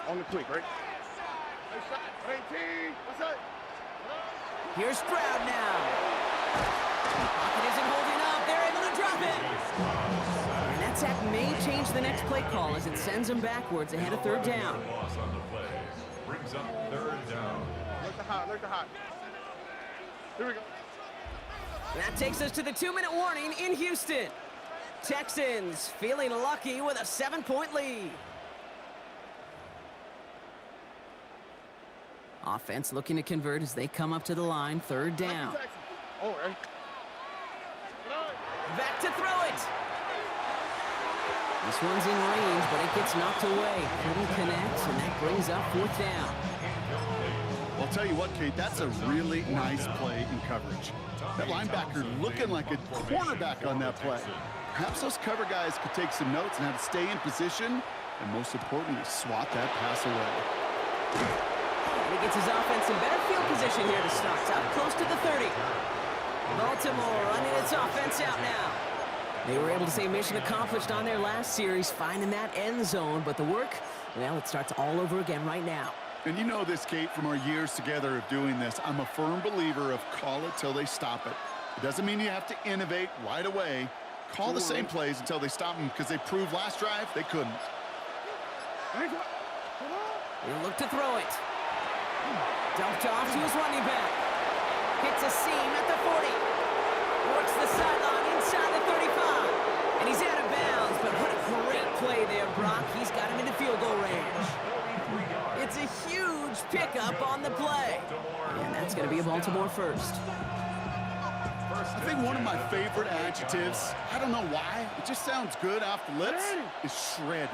8. On the quick, right? 18. What's that? Here's Stroud now. Pocket isn't holding up. They're able to drop it. And that sack may change the next play call as it sends them backwards ahead of 3rd down. Loss on the play. Brings up 3rd down. Look the hot. Here we go. That takes us to the 2-minute warning in Houston. Texans feeling lucky with a 7-point lead. Offense looking to convert as they come up to the line, 3rd down. Oh, right. Back to throw it. This one's in range, but it gets knocked away. Couldn't connect, and that brings up 4th down. Well, I'll tell you what, Kate, that's a really nice play in coverage. That linebacker looking like a cornerback on that play. Perhaps those cover guys could take some notes on how to stay in position, and most importantly, swat that pass away. And he gets his offense in better field position here to start. Up close to the 30. Baltimore running its offense out now. They were able to say mission accomplished on their last series, finding that end zone, but the work, well, it starts all over again right now. And you know this, Kate, from our years together of doing this. I'm a firm believer of call it till they stop it. It doesn't mean you have to innovate right away. Call the same plays until they stop them, because they proved last drive they couldn't. He'll look to throw it. Dumped off to his running back. Hits a seam at the 40. Works the sideline inside the 35. And he's out of bounds, but what a great play there, Brock. He's got him into field goal range. It's a huge pickup on the play. And that's going to be a Baltimore first. I think one of my favorite adjectives, I don't know why, it just sounds good off the lips, is shred.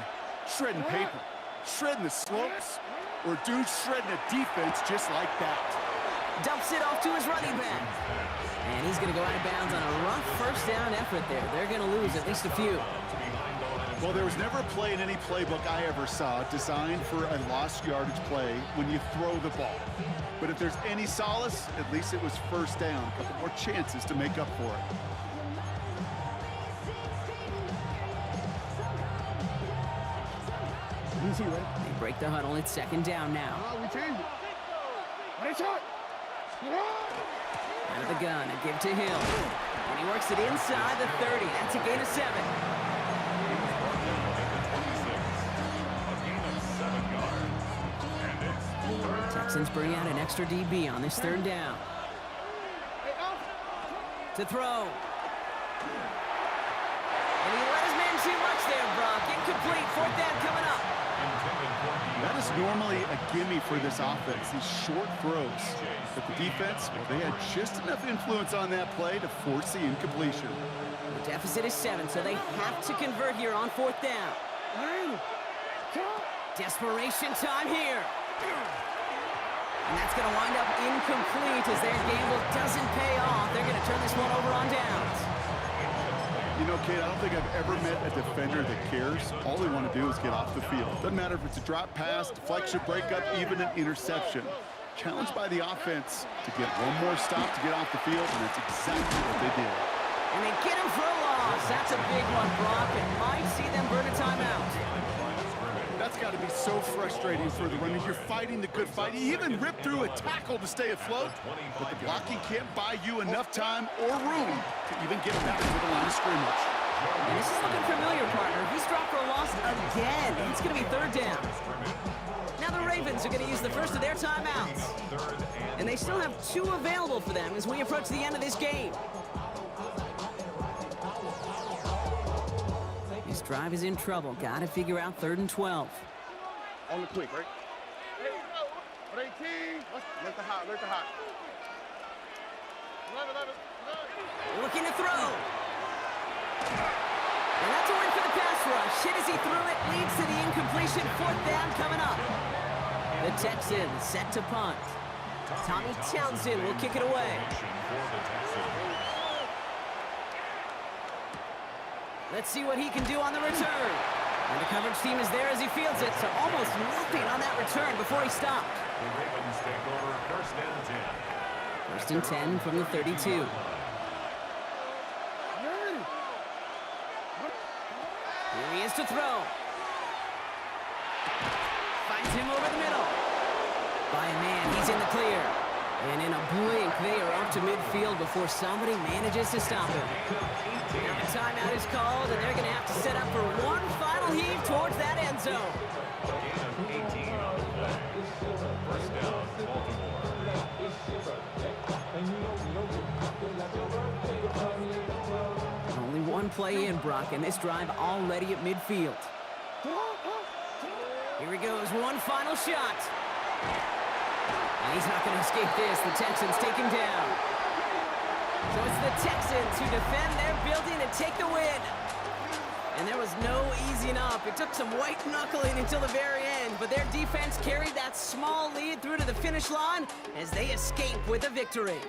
Shredding paper. Shredding the slopes. Or dude shredding a defense just like that. Dumps it off to his running back. And he's going to go out of bounds on a rough first down effort there. They're going to lose at least a few. Well, there was never a play in any playbook I ever saw designed for a lost yardage play when you throw the ball. But if there's any solace, at least it was first down. A couple more chances to make up for it. They break the huddle. It's 2nd down now. We changed it. What is it? And Out of the gun, a give to Hill. And he works it inside the 30. That's a gain of 7. Texans bring out an extra DB on this 3rd down. To throw. And he let his man too much there, Brock. Incomplete. 4th down coming up. That is normally a gimme for this offense, these short throws. But the defense, well, they had just enough influence on that play to force the incompletion. The deficit is 7, so they have to convert here on 4th down. Desperation time here. And that's going to wind up incomplete as their gamble doesn't pay off. They're going to turn this one over on downs. You know, Kate, I don't think I've ever met a defender that cares. All they want to do is get off the field. Doesn't matter if it's a drop pass, deflection, breakup, even an interception. Challenged by the offense to get one more stop to get off the field, and that's exactly what they did. And they get him for a loss. That's a big one, Brock. It might see them burn a timeout. That's got to be so frustrating for the runner. You're fighting the good fight. You even ripped through a tackle to stay afloat, but the blocking can't buy you enough time or room to even get back to the line of scrimmage. And this is looking familiar, partner. He's dropped for a loss again. It's going to be 3rd down. Now the Ravens are going to use the first of their timeouts. And they still have 2 available for them as we approach the end of this game. This drive is in trouble. Got to figure out 3rd and 12. On the quick, right? 18. Let the hot. Looking to throw. And that's a win for the pass rush. Hit as he threw it. Leads to the incompletion. 4th down coming up. The Texans set to punt. Tommy Townsend will kick it away. Let's see what he can do on the return. And the coverage team is there as he fields it, so almost nothing on that return before he stopped. The Ravens take over 1st and 10. 1st and 10 from the 32. Here he is to throw. Finds him over the middle. By a man, he's in the clear. And in a blink, they are up to midfield before somebody manages to stop him. Now the timeout is called, and they're going to have to set up for one final heave towards that end zone. Gain of 18 on the play. 1st down, Baltimore. Only one play in, Brock, and this drive already at midfield. Here he goes, one final shot. And he's not going to escape this. The Texans take him down. So it's the Texans who defend their building and take the win. And there was no easing up. It took some white knuckling until the very end, but their defense carried that small lead through to the finish line as they escape with a victory.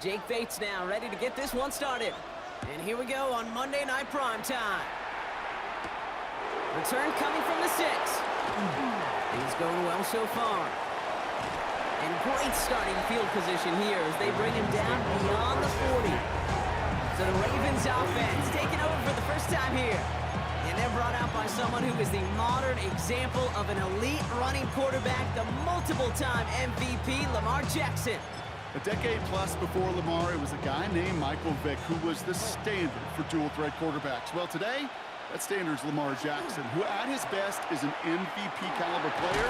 Jake Bates now ready to get this one started. And here we go on Monday Night Primetime. Return coming from the 6. Things going well so far. And great starting field position here as they bring him down beyond the 40. So the Ravens offense taking over for the first time here. And they're brought out by someone who is the modern example of an elite running quarterback, the multiple-time MVP, Lamar Jackson. A decade plus before Lamar, it was a guy named Michael Vick who was the standard for dual-threat quarterbacks. Well, today, that standard's Lamar Jackson, who at his best is an MVP-caliber player,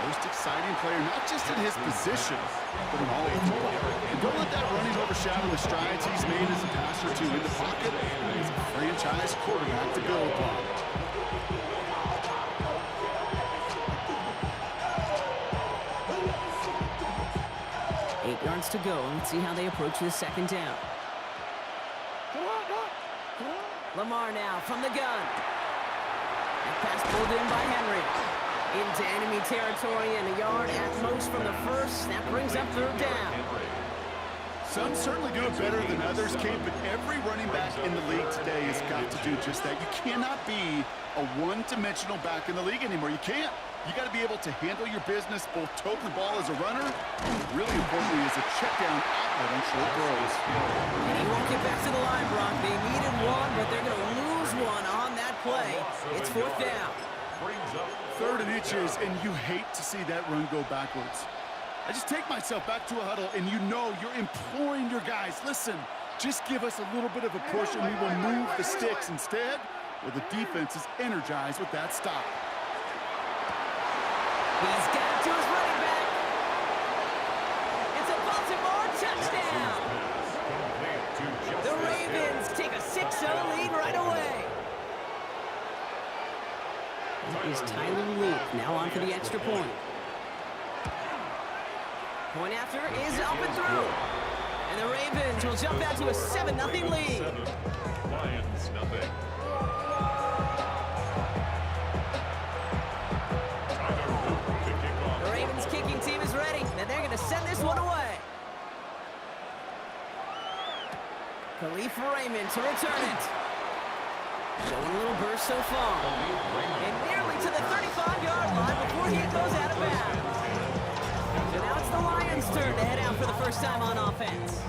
most exciting player, not just in his position, but in all of football. And don't let that running overshadow the strides he's made as a passer, too, in the pocket. He's a franchise quarterback to build upon. 8 yards to go. Let's see how they approach this second down. Lamar now from the gun. That pass pulled in by Henry. Into enemy territory and a yard at most from the first. That brings up third down. Some certainly do it better than others, Kate, but every running back in the league today has got to do just that. You cannot be a one-dimensional back in the league anymore. You can't. You got to be able to handle your business, both tote the ball as a runner, and really importantly as a check down outlet on short throws. And he won't get back to the line, Brock. They needed one, but they're going to lose one on that play. It's fourth down. 3rd and inches, and you hate to see that run go backwards. I just take myself back to a huddle, and you know you're imploring your guys, listen, just give us a little bit of a push, and we will move the sticks instead. Well, the defense is energized with that stop. He's got it to his running back. It's a Baltimore touchdown. The Ravens take a 6-0 lead right away. That is Tyler Luke now on for the extra point. Point after is up and through. And the Ravens will jump out to a 7-0 lead. Lions, nothing. The Ravens kicking team is ready, and they're going to send this one away. Khalif Raymond to return it. Showing a little burst so far. And nearly to the 35-yard line before he goes out of bounds. So now it's the Lions' turn to head out for the first time on offense.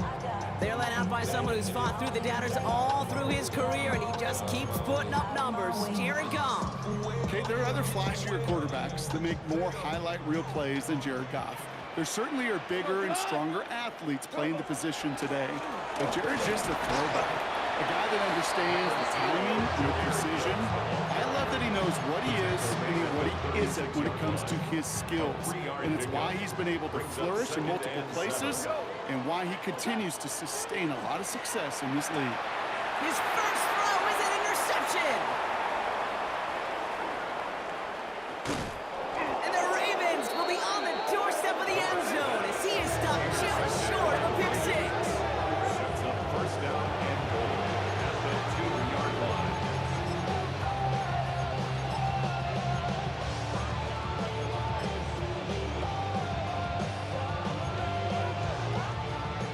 They're led out by someone who's fought through the doubters all through his career, and he just keeps putting up numbers. Jared Goff. Okay, there are other flashier quarterbacks that make more highlight reel plays than Jared Goff. There certainly are bigger and stronger athletes playing the position today, but Jared's just a throwback. A guy that understands the timing and the precision. I love that he knows what he is and what he isn't when it comes to his skills. And it's why he's been able to flourish in multiple places and why he continues to sustain a lot of success in this league. His first throw is an interception. And the Ravens will be on the doorstep of the end zone as he is stopped just short of a pick six. Sets up first down and goal at the 2-yard line.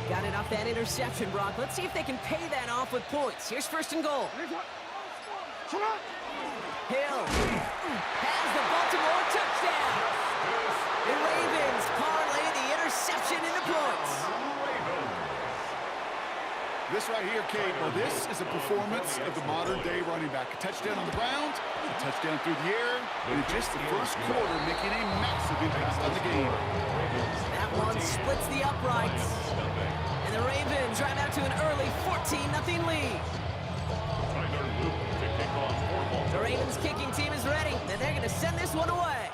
Got it off that interception, Brock. Let's see if they can pay that off with points. Here's first and goal. Hill has the Baltimore touchdown. The Ravens parlay the interception into points. This right here, Kate, well, this is a performance of the modern-day running back. A touchdown on the ground, a touchdown through the air, and in just the first quarter, making a massive impact on the game. That one splits the uprights. And the Ravens drive out to an early 14-0 lead. The Ravens kicking team is ready, and they're going to send this one away.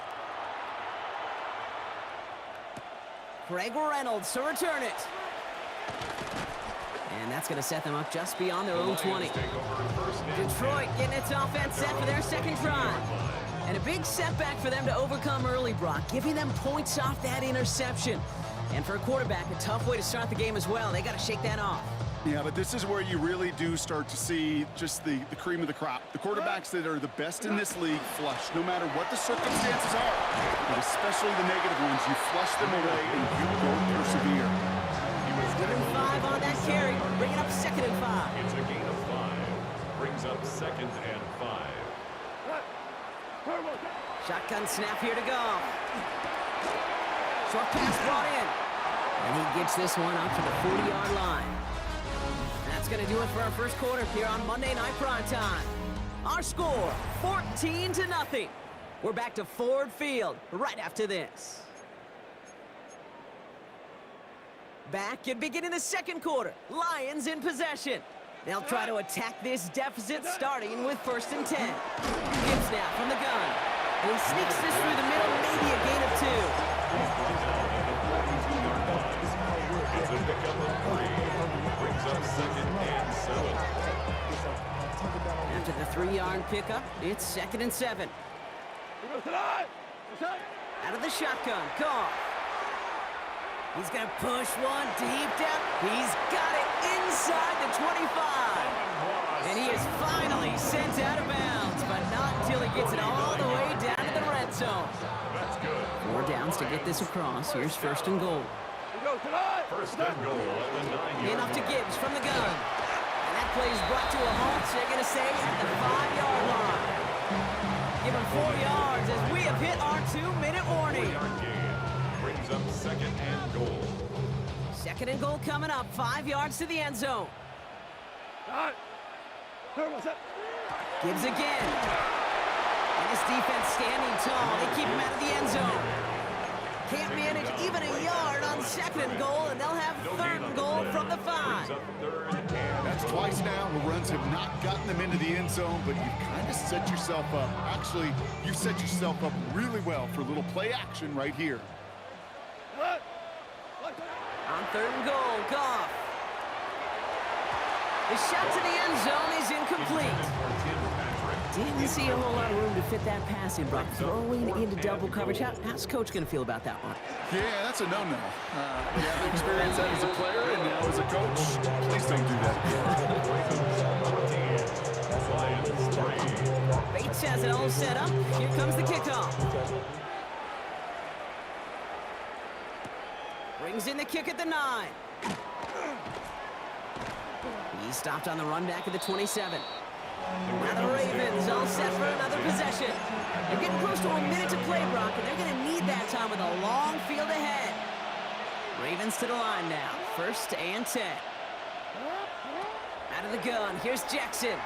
Craig Reynolds to return it. And that's going to set them up just beyond their own 20. Detroit getting its offense set for their second drive. And a big setback for them to overcome early, Brock, giving them points off that interception. And for a quarterback, a tough way to start the game as well. They got to shake that off. Yeah, but this is where you really do start to see just the cream of the crop. The quarterbacks that are the best in this league flush, no matter what the circumstances are. But especially the negative ones, you flush them away and you go persevere. Give him 5 on that carry. Bring it up 2nd and 5. It's a gain of 5. Brings up 2nd and 5. Shotgun snap here to Goff. Short pass brought in. And he gets this one up to the 40-yard line. That's going to do it for our first quarter here on Monday Night Primetime. Our score, 14-0. We're back to Ford Field right after this. Back and beginning the second quarter. Lions in possession. They'll try to attack this deficit starting with 1st and 10. Gibbs now from the gun. And he sneaks this through the middle, maybe a gain of 2. It's a pickup of 3. Brings up 2nd and 7. After the 3-yard pickup, it's 2nd and 7. Out of the shotgun, Goff. He's going to push one deep down. He's got it inside the 25. And he is finally sent out of bounds, but not until he gets it all the way down to the red zone. That's good. 4 downs to get this across. Here's 1st and goal. 1st and goal at the 9-yard In off to line. Gibbs from the gun. And that play is brought to a halt. So they're going to say at the 5-yard line. Give him 4 yards as we have hit our 2-minute warning. 4-yard gain. Brings up 2nd and goal. 2nd and goal coming up. 5 yards to the end zone. Gibbs again. And this defense standing tall. They keep him out of the end zone. Can't manage even a yard on 2nd and goal, and they'll have 3rd and goal from the 5. Brings up 3rd and That's twice now where runs have not gotten them into the end zone, but you've kind of set yourself up. Actually, you set yourself up really well for a little play action right here. On 3rd and goal, Goff. The shot to the end zone is incomplete. Didn't see a whole lot of room to fit that pass in, Brock. Throwing into double coverage. How's Coach going to feel about that one? Yeah, that's a no-no. You have to experience that as a player and now as a coach. Please don't do that. Bates has it all set up. Here comes the kickoff. Brings in the kick at the 9. He stopped on the run back at the 27. Now the Ravens all set for another possession. They're getting close to a minute to play, Brock, and they're going to need that time with a long field ahead. Ravens to the line now. 1st and 10. Out of the gun. Here's Jackson.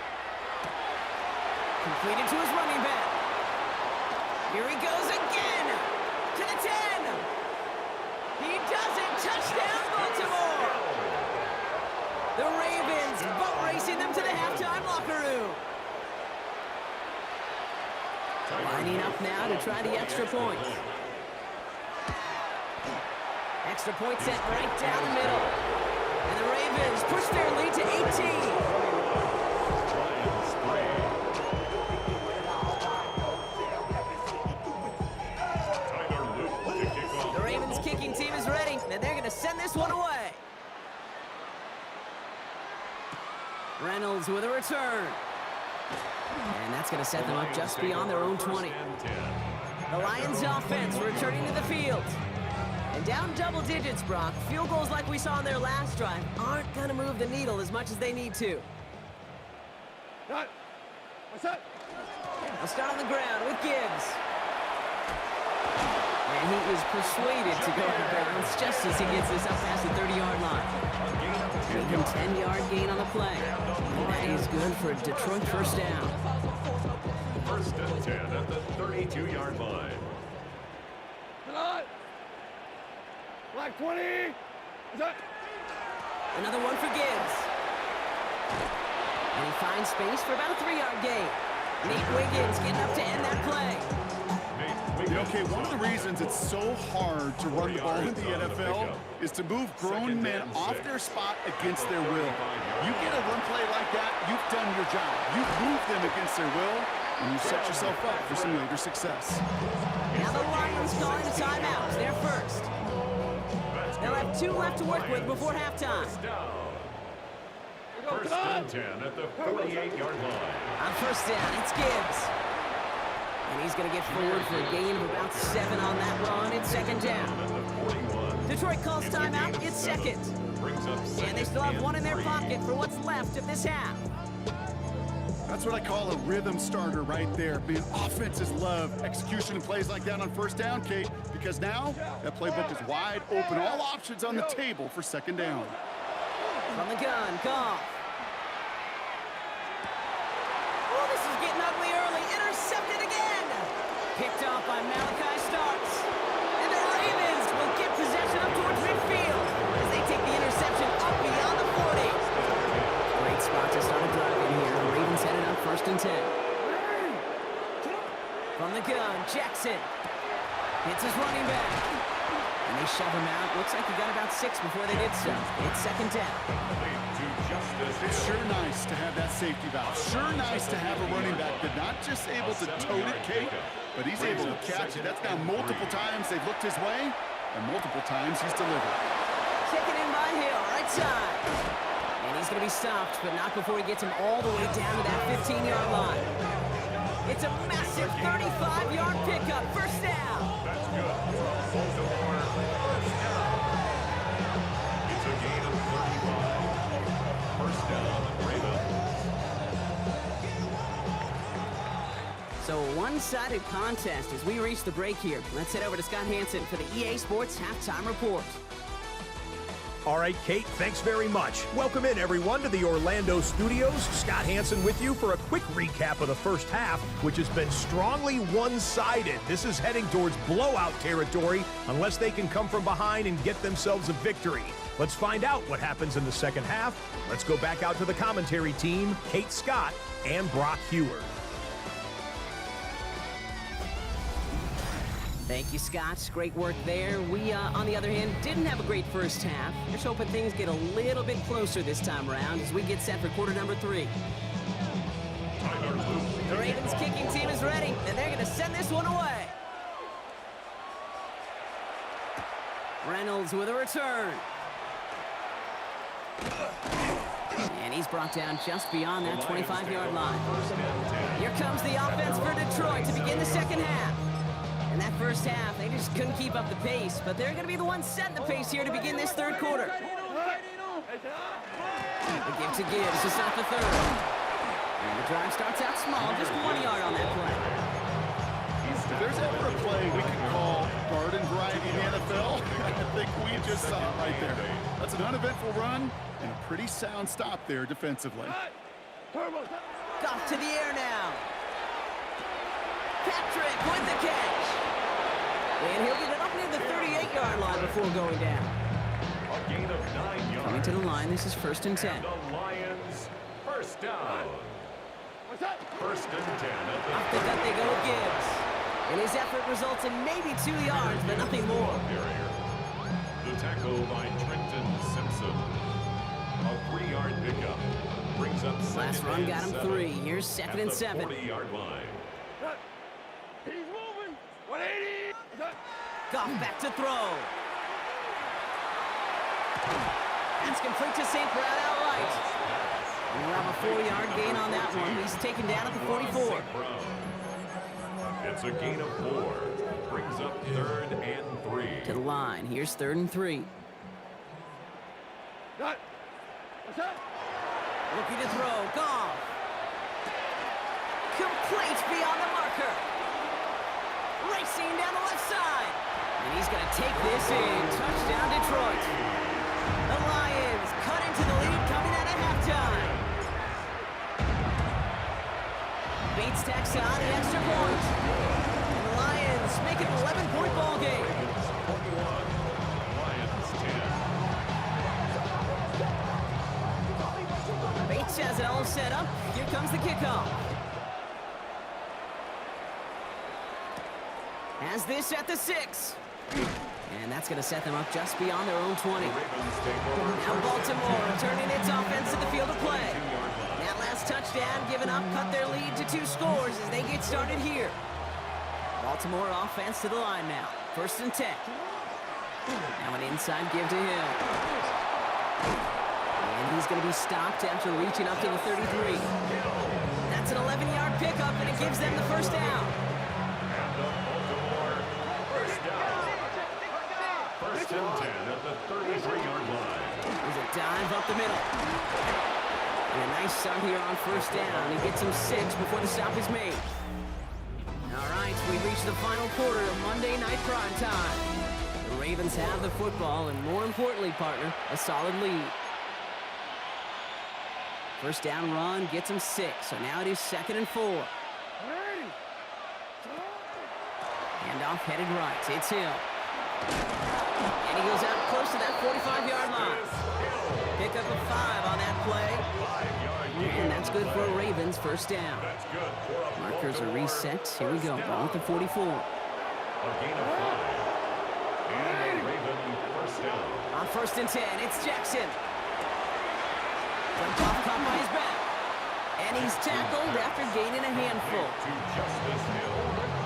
Completed to his running back. Here he goes again. To the 10. He does it. Touchdown, Baltimore. The Ravens boat racing them to the halftime locker room. Lining up now to try the extra point. Extra point set right down the middle. And the Ravens push their lead to 18. The Ravens kicking team is ready, and they're going to send this one away. Reynolds with a return. And that's going to set them up just beyond their own 20. The Lions offense returning to the field. And down double digits, Brock. Field goals like we saw in their last drive aren't going to move the needle as much as they need to. They'll start on the ground with Gibbs. And he is persuaded to go out of bounds just as he gets this up past the 30-yard line. Making 10-yard gain on the play. And that is good for a Detroit 1st down. 1st and 10 at the 32-yard line. Black 20. Another one for Gibbs. And he finds space for about a 3-yard gain. Nate Wiggins getting up to end that play. Okay, one of the reasons it's so hard to run the ball in the NFL is to move grown men off their spot against their will. You get a run play like that, you've done your job. You've moved them against their will, and you set yourself up for some later success. Now the Lions calling a timeout. They're first. They'll have 2 left to work with before halftime. 1st and 10 at the 48-yard line. On 1st down, it's Gibbs. And he's going to get forward for a gain of about 7 on that run. It's 2nd down. Detroit calls timeout. It's 2nd. Brings up And they still have one in their pocket for what's left of this half. That's what I call a rhythm starter right there. Man, offenses love execution and plays like that on first down, Kate, because now that playbook is wide open. All options on the table for second down. From the gun, Goff. Oh, this is getting ugly early. Intercepted again. Picked off by Malachi Starks. And the Ravens will get possession up towards midfield as they take the interception up beyond the 40. Great spot to start a drive in here. The Ravens headed up 1st and 10. From the gun, Jackson. Hits his running back. And they shove him out. Looks like he got about 6 before they did so. It's 2nd down. It's sure nice to have that safety valve. Sure nice to have a running back that's not just able to tote it, Kate, but he's able to catch it. That's now multiple times they've looked his way, and multiple times he's delivered. Taken in by Hill, right side. And he's going to be stopped, but not before he gets him all the way down to that 15-yard line. It's a massive 35-yard pickup, 1st down. That's good. Baltimore, 1st down. It's a gain of 35. 1st down, Ravens. So a one-sided contest as we reach the break here. Let's head over to Scott Hanson for the EA Sports Halftime Report. All right, Kate, thanks very much. Welcome in, everyone, to the Orlando studios. Scott Hanson with you for a quick recap of the first half, which has been strongly one-sided. This is heading towards blowout territory unless they can come from behind and get themselves a victory. Let's find out what happens in the second half. Let's go back out to the commentary team, Kate Scott and Brock Hewer. Thank you, Scott. Great work there. We, on the other hand, didn't have a great first half. Just hoping things get a little bit closer this time around as we get set for quarter number 3. The Ravens kicking team is ready, and they're going to send this one away. Reynolds with a return. And he's brought down just beyond that 25-yard line. Here comes the offense for Detroit to begin the second half. In that first half, they just couldn't keep up the pace, but they're going to be the ones setting the pace here to begin this third quarter. The give to Gibbs to start the third. And the drive starts out small, just 1 yard on that play. If there's ever a play we can call garden variety in the NFL, I think we just saw it right there. That's an uneventful run and a pretty sound stop there defensively. Goff to the air now. Patrick with the catch. And he'll get it up near the 38-yard line before going down. A gain of 9 yards. Coming to the line, this is 1st and 10. And the Lions, 1st down. 1st and 10 at Off the gut they go with Gibbs. And his effort results in maybe 2 yards, but nothing more. The tackle by Trenton Simpson. A 3-yard pickup. Brings up Last second run and got him 7 3. Here's 2nd and 7. At the 40-yard line. He's moving. 180. Goff back to throw. That's complete to St. Brown outright. And we'll have a 4-yard gain on that one. He's taken down at the 44. It's a gain of 4. Brings up 3rd and 3. To the line. Here's 3rd and 3. Looking to throw. Goff. Complete beyond the marker. Racing down the left side. And he's going to take this in. Touchdown, Detroit. The Lions cut into the lead coming out of halftime. Bates tacks on the extra point. And the Lions make it an 11-point ball game. Ravens 21. Lions 10. Bates has it all set up. Here comes the kickoff. Has this at the 6. And that's going to set them up just beyond their own 20. Now Baltimore turning its offense to the field of play. That last touchdown given up cut their lead to 2 scores as they get started here. Baltimore offense to the line now. 1st and 10. Now an inside give to Hill. And he's going to be stopped after reaching up to the 33. That's an 11-yard pickup, and it gives them the 1st down. First and 10 at the 33-yard line. There's a Dive up the middle. And a nice start here on first down. He gets him 6 before the stop is made. All right, we reach the final quarter of Monday Night Prime Time. The Ravens have the football, and more importantly, partner, a solid lead. First down run gets him 6, so now it is 2nd and 4. Handoff headed right. It's Hill. And he goes out close to that 45-yard line. Pick up a 5 on that play. And that's good for a Ravens first down. Markers are reset. Here we go. Ball at the 44. A gain of 5. And a Raven first down. On 1st and 10, it's Jackson. Jumped off, caught by his back. And he's tackled after gaining a handful. To Justice Hill.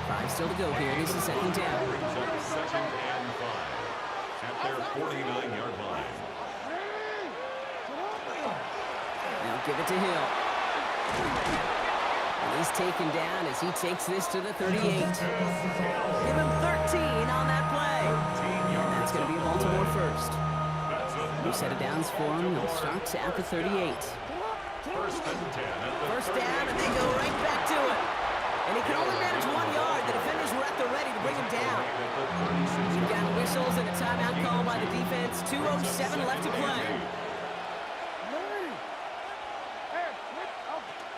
5 still to go here. This is 2nd down. Brings up 2nd and 5 at their 49-yard line. Now give it to Hill. And he's taken down as he takes this to the 38. Give him 13 on that play. And that's going to be a Baltimore first. New set of downs for him. He'll start at the 38. First and 10 at the First down, and they go right back to it. And he can only manage 1 yard. The defenders were at the ready to bring him down. We've got whistles and a timeout call by the defense. 2:07 left to play.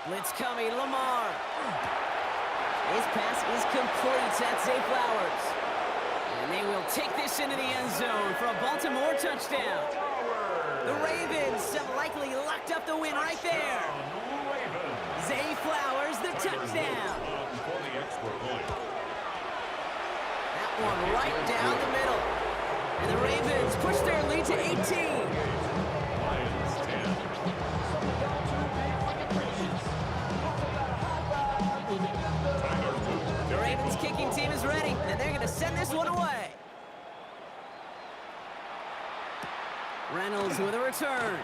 Blitz coming, Lamar. His pass is complete. That's Zay Flowers. And they will take this into the end zone for a Baltimore touchdown. The Ravens have likely locked up the win right there. Zay Flowers, the touchdown. That one right down the middle. And the Ravens push their lead to 18. Lions 10. The Ravens kicking team is ready, and they're going to send this one away. Reynolds with a return.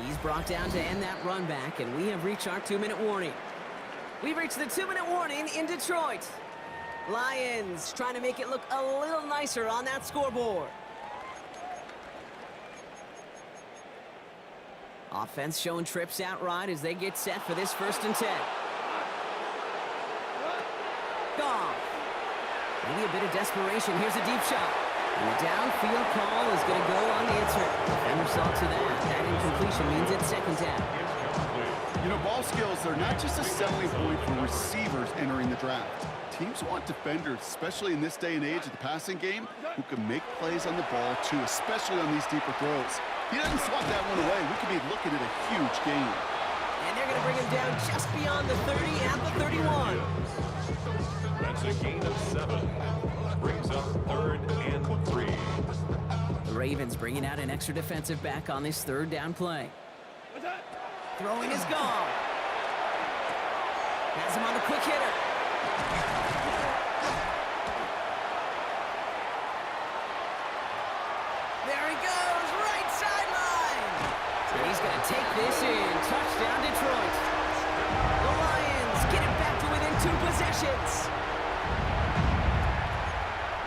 He's brought down to end that run back, and we have reached our 2-minute warning. We've reached the 2-minute warning in Detroit. Lions trying to make it look a little nicer on that scoreboard. Offense showing trips out right as they get set for this 1st and 10. Goff. Maybe a bit of desperation. Here's a deep shot. And the downfield call is going to go unanswered. Defender saw to that. That incompletion means it's 2nd down. You know, ball skills, they're not just a selling point for receivers entering the draft. Teams want defenders, especially in this day and age of the passing game, who can make plays on the ball too, especially on these deeper throws. He doesn't swat that one away. We could be looking at a huge gain. And they're going to bring him down just beyond the 30 at the 31. That's a gain of 7. Brings up 3rd and 3. The Ravens bringing out an extra defensive back on this 3rd down play. Throwing is gone. Has him on the quick hitter. There he goes, right sideline. And he's going to take this in. Touchdown, Detroit. The Lions get it back to within 2 possessions.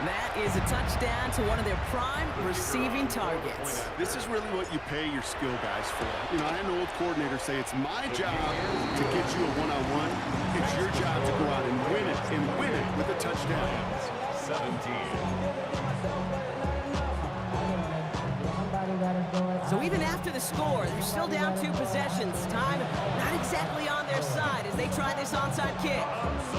That is a touchdown to one of their prime receiving targets. This is really what you pay your skill guys for. You know, I had an old coordinator say it's my job to get you a one-on-one. It's your job to go out and win it with a touchdown. 17. So even after the score, they're still down 2 possessions. Time not exactly on their side as they try this onside kick.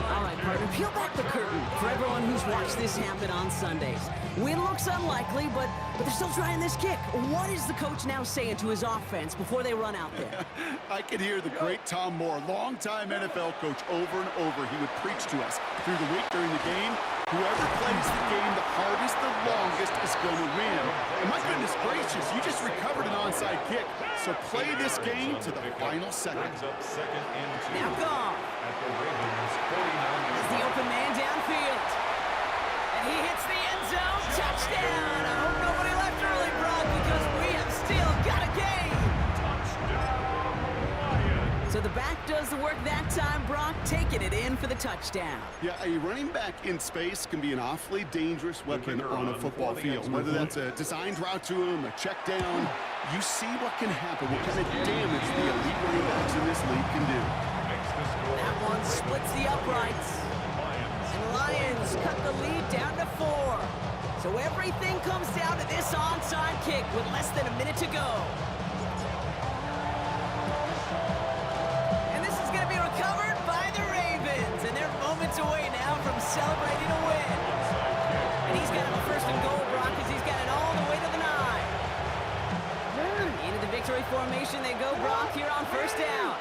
All right, partner, peel back the curtain for everyone who's watched this happen on Sundays. Win looks unlikely, but they're still trying this kick. What is the coach now saying to his offense before they run out there? I could hear the great Tom Moore, longtime NFL coach, over and over. He would preach to us through the week during the game. Whoever plays the game the hardest, the longest is going to win. And my goodness gracious, you just recovered an onside kick. So play this game to the final second. Brings up 2nd and 2. Now gone. At the Ravens 49. As the open man downfield. And he hits the end zone. Touchdown. I hope nobody left early, Brock, because we have still got a game. Touchdown, Lions. So the back does the work that time, Brock, taking it in for the the touchdown. Yeah, a running back in space can be an awfully dangerous weapon on a football field. Whether that's a designed route to him, a check down, you see what can happen, what kind of damage the elite running backs in this league can do. That one splits the uprights. And the Lions cut the lead down to 4. So everything comes down to this onside kick with less than a minute to go. And this is going to be recovered by the Ravens. And they're moments away now from celebrating a win. And he's got him a first and goal, Brock, as he's got it all the way to the 9. Into the victory formation they go, Brock, here on first down.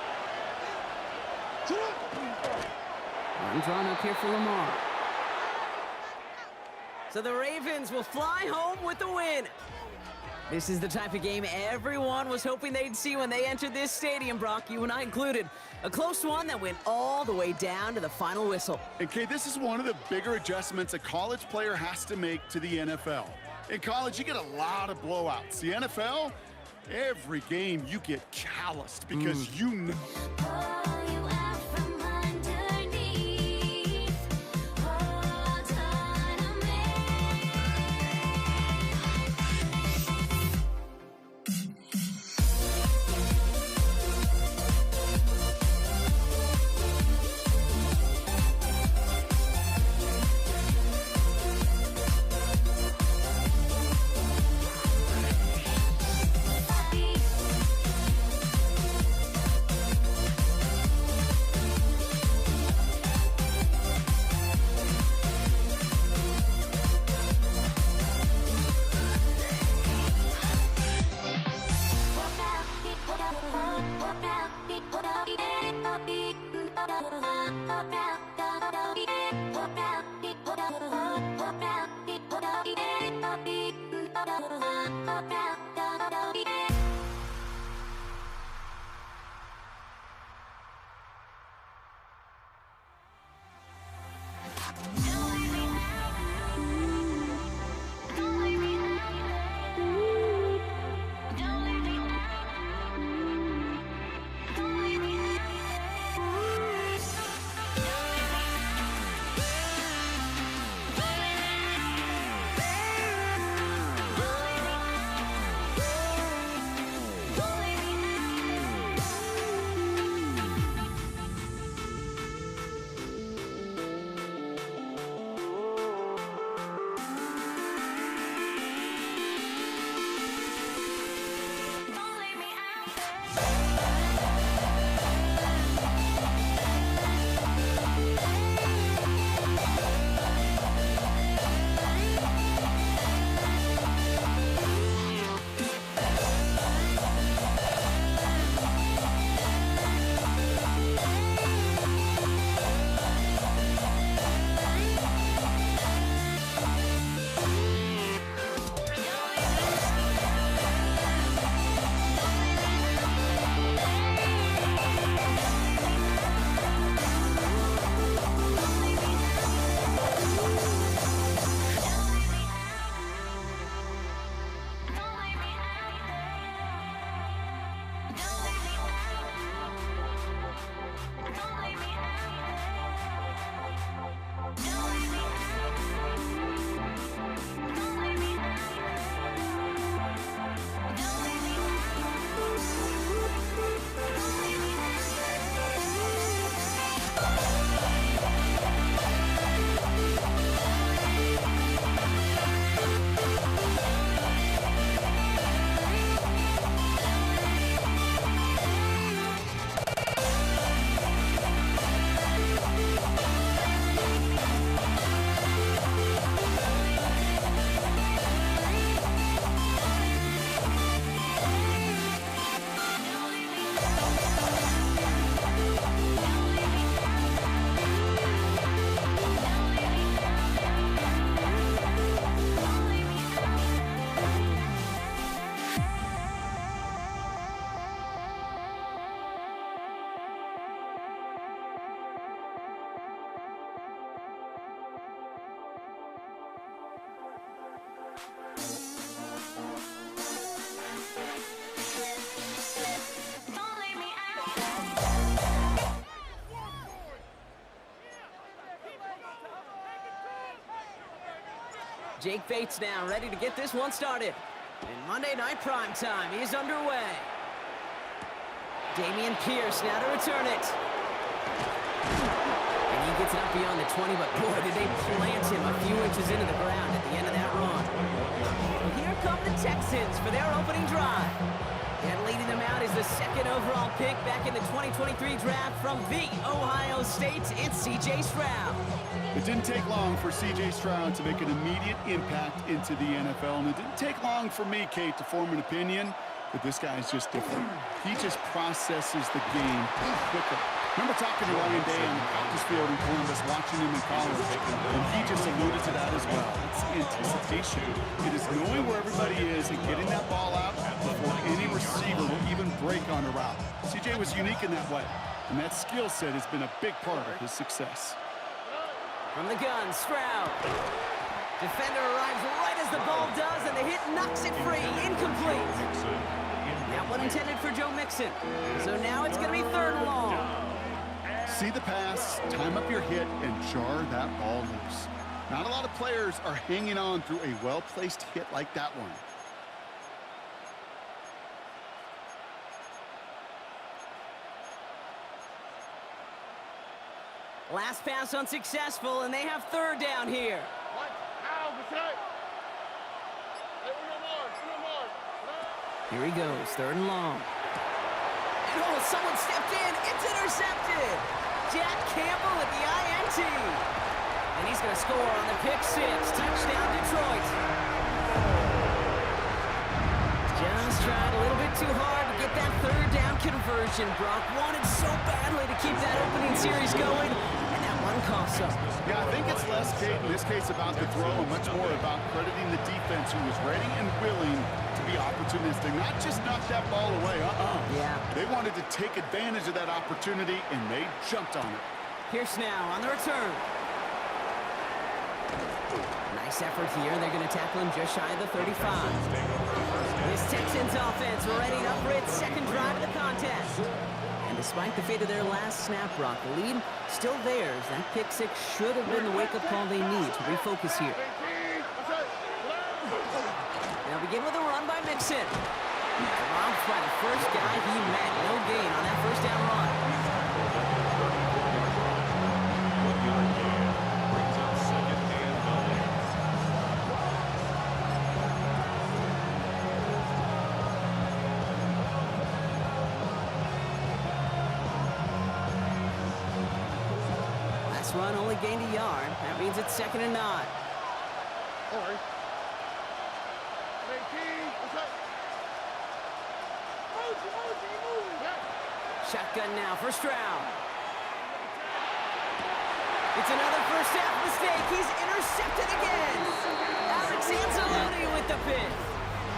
I'm drawn up here for Lamar. So the Ravens will fly home with the win. This is the type of game everyone was hoping they'd see when they entered this stadium, Brock, you and I included. A close one that went all the way down to the final whistle. And Kay, this is one of the bigger adjustments a college player has to make to the NFL. In college, you get a lot of blowouts. The NFL, every game you get calloused because you know. Jake Bates now ready to get this one started. And Monday Night Primetime is underway. Damian Pierce now to return it. And he gets it up beyond the 20, but boy, did they plant him a few inches into the ground at the end of that run. Well, here come the Texans for their opening drive. And leading them out is the second overall pick back in the 2023 draft from the Ohio State. It's C.J. Stroud. It didn't take long for C.J. Stroud to make an immediate impact into the NFL, and it didn't take long for me, Kate, to form an opinion, but this guy is just different. He just processes the game quicker. Remember talking to Ryan Day on the practice field in Columbus, watching him in college, and he just alluded to that as well. It's anticipation. It is knowing where everybody is and getting that ball out before any receiver will even break on a route. C.J. was unique in that way, and that skill set has been a big part of his success. From the gun, Stroud. Defender arrives right as the ball does, and the hit knocks it free. Incomplete. That one intended for Joe Mixon. So now it's going to be 3rd and long. See the pass, time up your hit, and jar that ball loose. Not a lot of players are hanging on through a well-placed hit like that one. Last pass unsuccessful, and they have 3rd down here. Here he goes, 3rd and long. And oh, someone stepped in. It's intercepted. Jack Campbell at the INT. And he's going to score on the pick 6. Touchdown, Detroit. Just tried a little bit too hard to get that 3rd down conversion. Brock wanted so badly to keep that opening series going, and that one cost him. Yeah, I think it's less, Kate, in this case about the throw and much more about crediting the defense who was ready and willing to be opportunistic, not just knock that ball away. Yeah. They wanted to take advantage of that opportunity, and they jumped on it. Pierce now on the return. Nice effort here. They're going to tackle him just shy of the 35. This Texans offense ready up for its 2nd drive of the contest. And despite the fate of their last snap, Brock, the lead still theirs. That pick 6 should have been the wake-up call they need to refocus here. Now begin with a run by Mixon. Robbed by the first guy he met. No gain on that 1st down run. Run only gained a yard. That means it's 2nd and 9. Shotgun now for Stroud. It's another first half mistake. He's intercepted again. Alex Anzalone with the pick.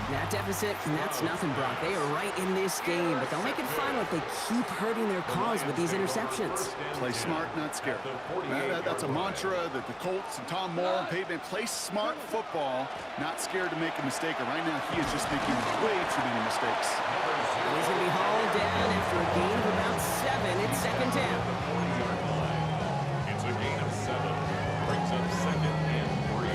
That deficit, and that's nothing, Brock. They are right in this game, but they'll make it final if they keep hurting their cause with these interceptions. Play smart, not scared. That's a mantra that the Colts and Tom Moore and Peyton play smart football, not scared to make a mistake. And right now, he is just making way too many mistakes. He's going to be hauled down after a gain of about 7. It's 2nd down. It's a gain of 7. Brings up 2nd and 3.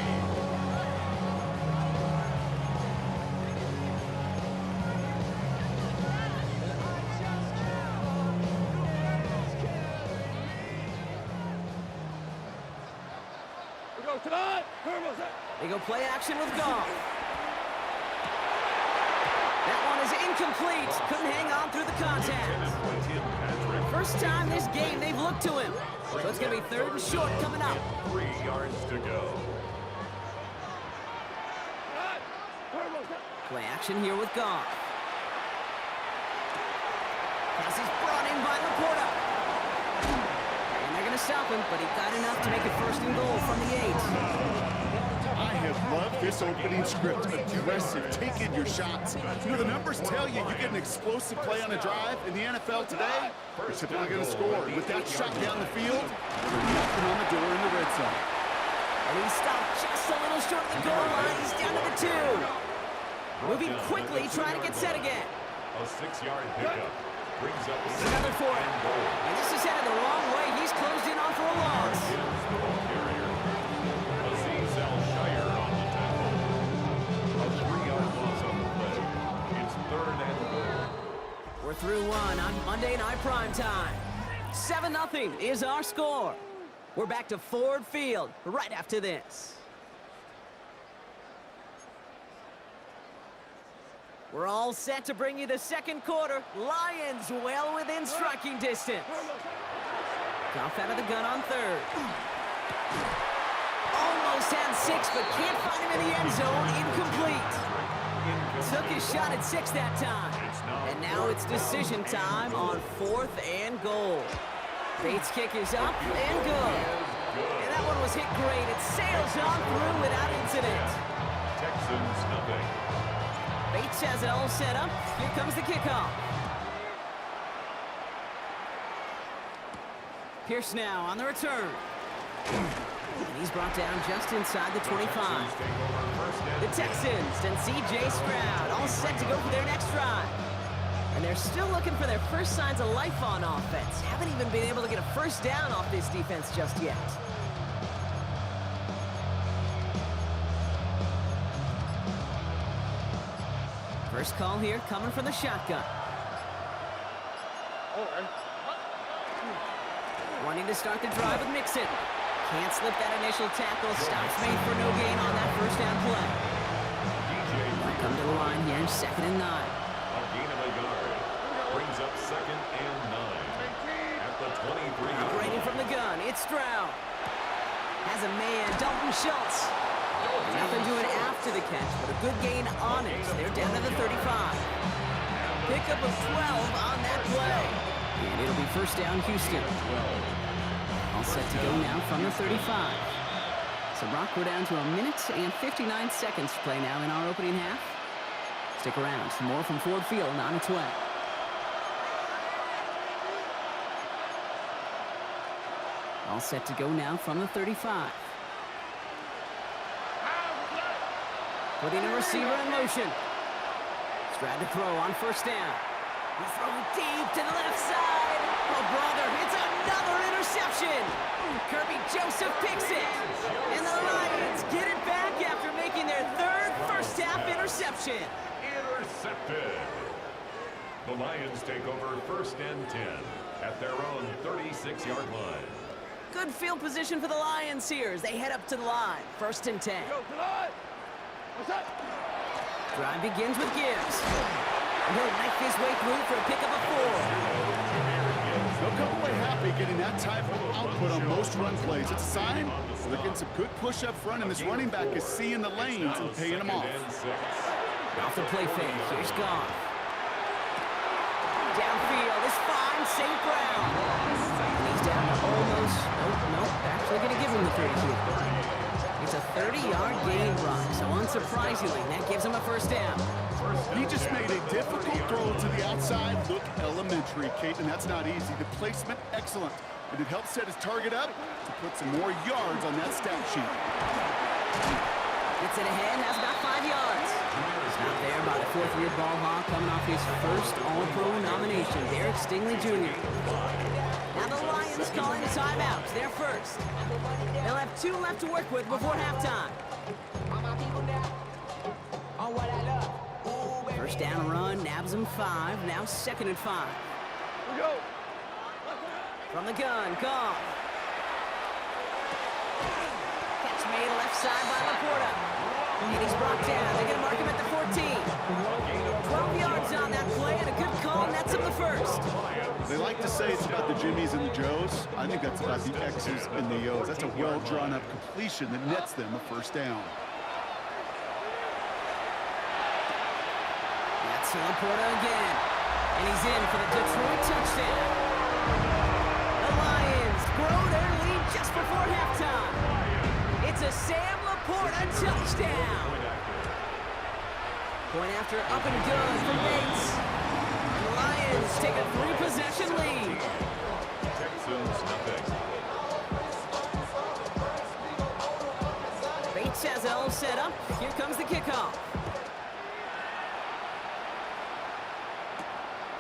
They go play action with Goff. That one is incomplete. Couldn't hang on through the contact. First time this game they've looked to him. So it's going to be 3rd and short coming up. 3 yards to go. Play action here with Goff. Pass is brought in by Laporta. And they're going to stop him, but he got enough to make it 1st and goal from the 8. I have loved this opening script. Aggressive, taking your shots. You know, the numbers tell you get an explosive play on a drive in the NFL today, you're typically going to score. With that shot down the field, they're knocking on the door in the red zone. And he stopped just a little short of the goal line. He's down to the 2. Moving quickly, trying to get set again. A 6-yard pickup. Brings up another 4. And this is headed the wrong way. He's closed in on for a loss. Aziz Al-Shire on the tackle. through one on Monday Night Primetime. 7-0 is our score. We're back to Ford Field right after this. We're all set to bring you the second quarter. Lions well within striking distance. Goff out of the gun on third. Almost had 6, but can't find him in the end zone. Incomplete. Took his shot at 6 that time. And now it's decision time on 4th and goal. Bates' kick is up and good. And that one was hit great. It sails on through without incident. Texans nothing. Bates has it all set up. Here comes the kickoff. Pierce now on the return. And he's brought down just inside the 25. The Texans and C.J. Stroud all set to go for their next drive. And they're still looking for their first signs of life on offense. Haven't even been able to get a first down off this defense just yet. First call here coming from the shotgun. Wanting to start the drive with Mixon. Can't slip that initial tackle. Stops made for no gain on that first down play. Come to the line here, 2nd and 9. A gain of a yard. Brings up 2nd and 9. At the 23. Operating from the gun, it's Stroud. Has a man, Dalton Schultz. Nothing doing after the catch, but a good gain on it. They're down to the 35. Pickup of 12 on that play. And it'll be first down, Houston. All set to go now from the 35. So Brock, we're down to 1 minute and 59 seconds to play now in our opening half. Stick around, some more from Ford Field on its way. All set to go now from the 35. Putting a receiver in motion. Stroud to throw on first down. He's throwing deep to the left side. Oh, brother, it's another interception. Kirby Joseph picks it. And the Lions get it back after making their 3rd first-half interception. Intercepted. The Lions take over 1st and 10 at their own 36-yard line. Good field position for the Lions here as they head up to the line. 1st and 10. Drive begins with Gibbs. And he'll knife his way through for a pickup of 4. They'll come away happy getting that type of output on most run plays. It's a sign they're getting some good push up front, and this running back is seeing the lanes and paying them off. Off the play fake, here's Goff. Downfield is fine, St. Brown. And he's down to almost, nope, actually going to give him the 30 here. It's a 30-yard gain run, so unsurprisingly, that gives him a first down. He just made a difficult throw to the outside. Look elementary, Kate, and that's not easy. The placement, excellent. And it helps set his target up to put some more yards on that stat sheet. Gets it ahead, has about 5 yards. Out there by the 4th-year ball hawk coming off his first All-Pro nomination, Derek Stingley Jr. Now the Lions calling a timeout. They're first. They'll have 2 left to work with before halftime. First down run, nabs him 5. Now 2nd and 5. From the gun, Goff. Catch made left side by Laporta. And he's brought down. They're going to mark him at the 14. 12 yards on that play and a good call, and that's him the first. They like to say it's about the Jimmies and the Joes. I think that's about the X's and the O's. That's a well-drawn-up completion that nets them a first down. That's Laporta again. And he's in for the Detroit touchdown. The Lions grow their lead just before halftime. It's a Sam Laporta touchdown. Point after up and good for Bates. And the Lions take a 3-possession lead. Texans nothing. Bates has it all set up. Here comes the kickoff.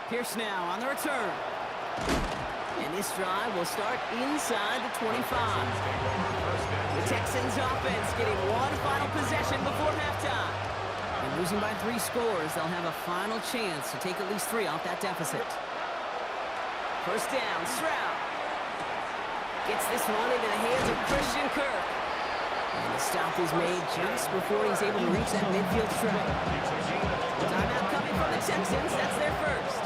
Pierce now on the return. And this drive will start inside the 25. The Texans offense getting one final possession before halftime. And losing by 3 scores, they'll have a final chance to take at least 3 off that deficit. First down, Stroud. Gets this one into the hands of Christian Kirk. And the stop is made just before he's able to reach that midfield strike. Timeout coming from the Texans. That's their first.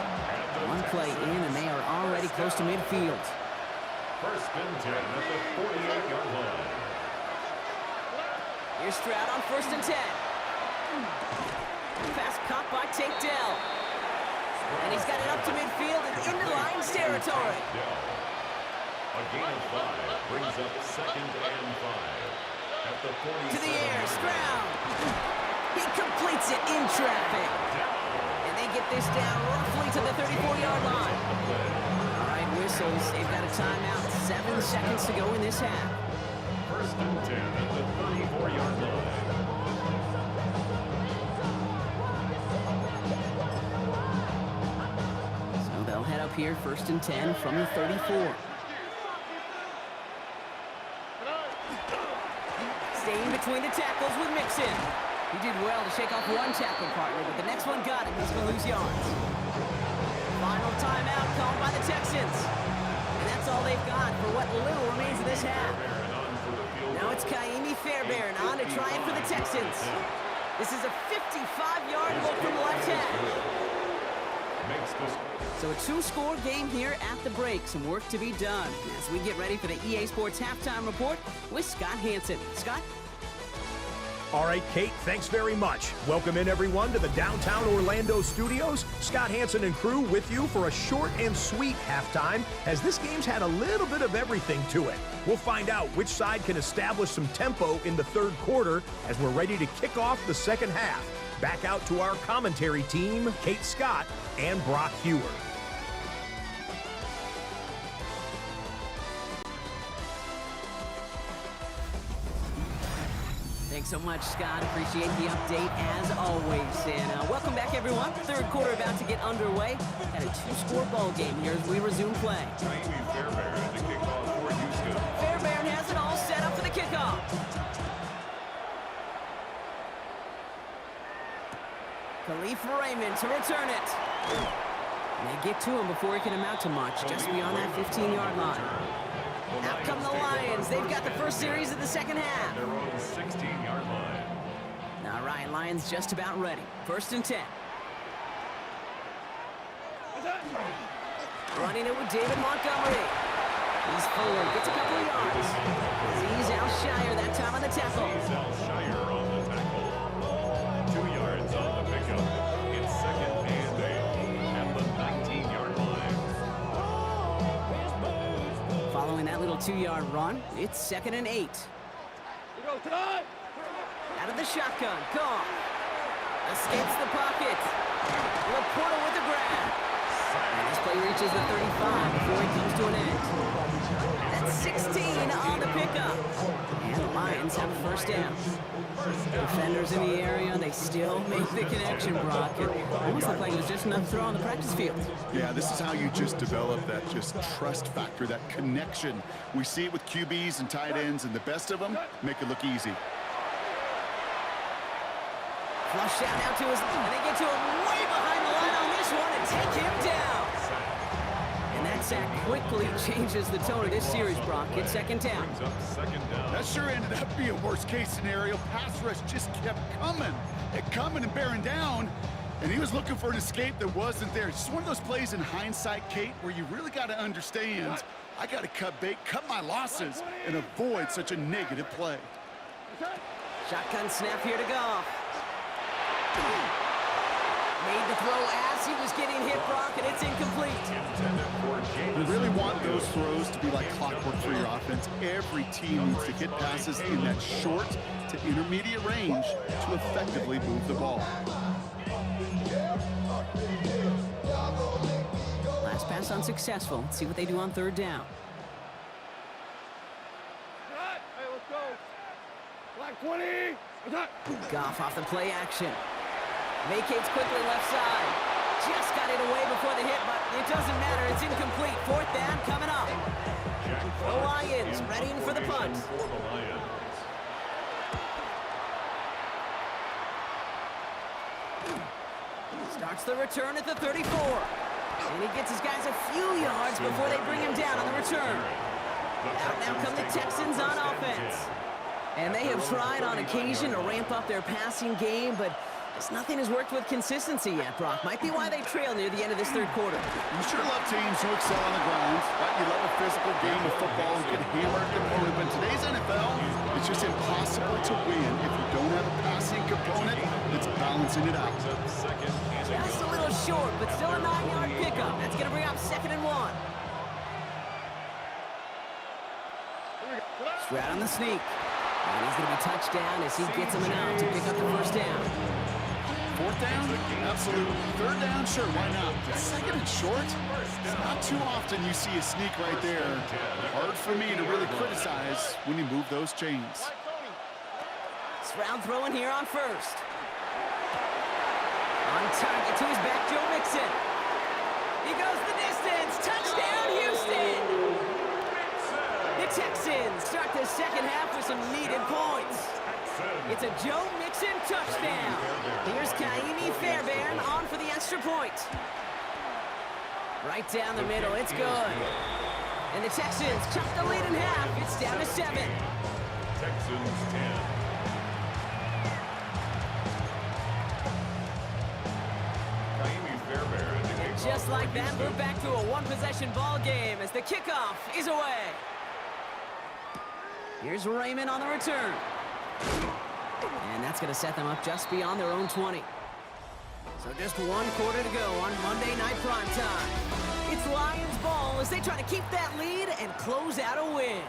One play in, and they are already close to midfield. First and 10 at the 48-yard line. Here's Stroud on first and 10. Pass caught by Tank Dell. And he's got it up to midfield and into Lions territory. A gain of 5 brings up second and 5. At the 47. To the air, Stroud. He completes it in traffic. And they get this down roughly to the 34-yard line. All right, whistles. They've got a timeout. 7 seconds to go in this half. First and 10 at the 34-yard line. So they'll head up here, first and 10 from the 34. Staying between the tackles with Mixon. He did well to shake off one tackle partner, but the next one got him. He's going to lose yards. Final timeout called by the Texans. And that's all they've got for what little remains of this half. Now it's Kaimi Fairbairn on to try it for the Texans. This is a 55-yard look from the left half. So a 2-score game here at the break. Some work to be done as we get ready for the EA Sports Halftime Report with Scott Hanson. Scott? All right, Kate, thanks very much. Welcome in, everyone, to the downtown Orlando studios. Scott Hanson and crew with you for a short and sweet halftime, as this game's had a little bit of everything to it. We'll find out which side can establish some tempo in the third quarter as we're ready to kick off the second half. Back out to our commentary team, Kate Scott and Brock Hewer. Thanks so much, Scott. Appreciate the update as always. And welcome back, everyone. Third quarter about to get underway. Had a 2-score ball game here as we resume play. Fairbairn has it all set up for the kickoff. Khalif Raymond to return it. And they get to him before he can amount to much, just beyond that 15-yard line. Out come the Lions. They've got the first series of the second half. They're on the 16-yard line. All right, Lions just about ready. First and 10. Running it with David Montgomery. He's forward, gets a couple of yards. Azeez Al-Shire that time on the tackle. Azeez Al-Shire on the tackle. 2 yards on the pickup. It's second and 8 at the 19-yard line. Following that little 2-yard run, it's second and 8. Out of the shotgun, Goff. Escapes the pocket. Laporta with the grab. And this play reaches the 35 before it comes to an end. That's 16 on the pickup. And the Lions have a first down. Defenders in the area, they still make the connection, Brock. It almost looked like it was just enough throw on the practice field. Yeah, this is how you just develop that just trust factor, that connection. We see it with QBs and tight ends, and the best of them make it look easy. Flush out now to his, and they get to him way behind the line on this one and take him down. And that sack quickly changes the tone of this series, Brock. It's second down. That sure ended up being worst case scenario. Pass rush just kept coming and bearing down, and he was looking for an escape that wasn't there. It's just one of those plays in hindsight, Kate, where you really got to understand, I got to cut bait, cut my losses, and avoid such a negative play. Shotgun snap here to Goff. Made the throw as he was getting hit, Brock, and it's incomplete. You really want those throws to be like clockwork for your offense. Every team needs to hit passes in that short to intermediate range to effectively move the ball. Last pass unsuccessful. Let's see what they do on third down. Hey, let's go. Black 20. Goff off the play action. Vacates quickly left side. Just got it away before the hit, but it doesn't matter. It's incomplete. Fourth down coming up. The Lions ready for the punt. Starts the return at the 34. And he gets his guys a few yards before they bring him down on the return. Out now come the Texans on offense. And they have tried on occasion to ramp up their passing game, but just nothing has worked with consistency yet, Brock. Might be why they trail near the end of this third quarter. You sure love teams who excel on the ground, right? You love a physical game of football and get hammered at the point. But in today's NFL, it's just impossible to win if you don't have a passing component that's balancing it out. Just a little short, but still a 9-yard pickup. That's going to bring up 2nd and 1. Stroud on the sneak. And he's going to be touched down as he gets him out to pick up the first down. 4th down? Absolutely. 3rd down? Sure, why not? 2nd and short? It's not too often you see a sneak right there. Hard for me to really criticize when you move those chains. Stroud throwing here on 1st. On target to his back, Joe Mixon. He goes the distance. Touchdown, Houston! The Texans start the second half with some needed points. It's a Joe Mixon touchdown. Here's Kaimi Fairbairn on for the extra point. Right down the middle, it's good. And the Texans chop the lead in half. It's down to 7. Texans 10. Kaimi Fairbairn. And just like that, we're back to a one-possession ball game as the kickoff is away. Here's Raymond on the return. And that's going to set them up just beyond their own 20. So just 1 quarter to go on Monday Night Primetime. It's Lions ball as they try to keep that lead and close out a win.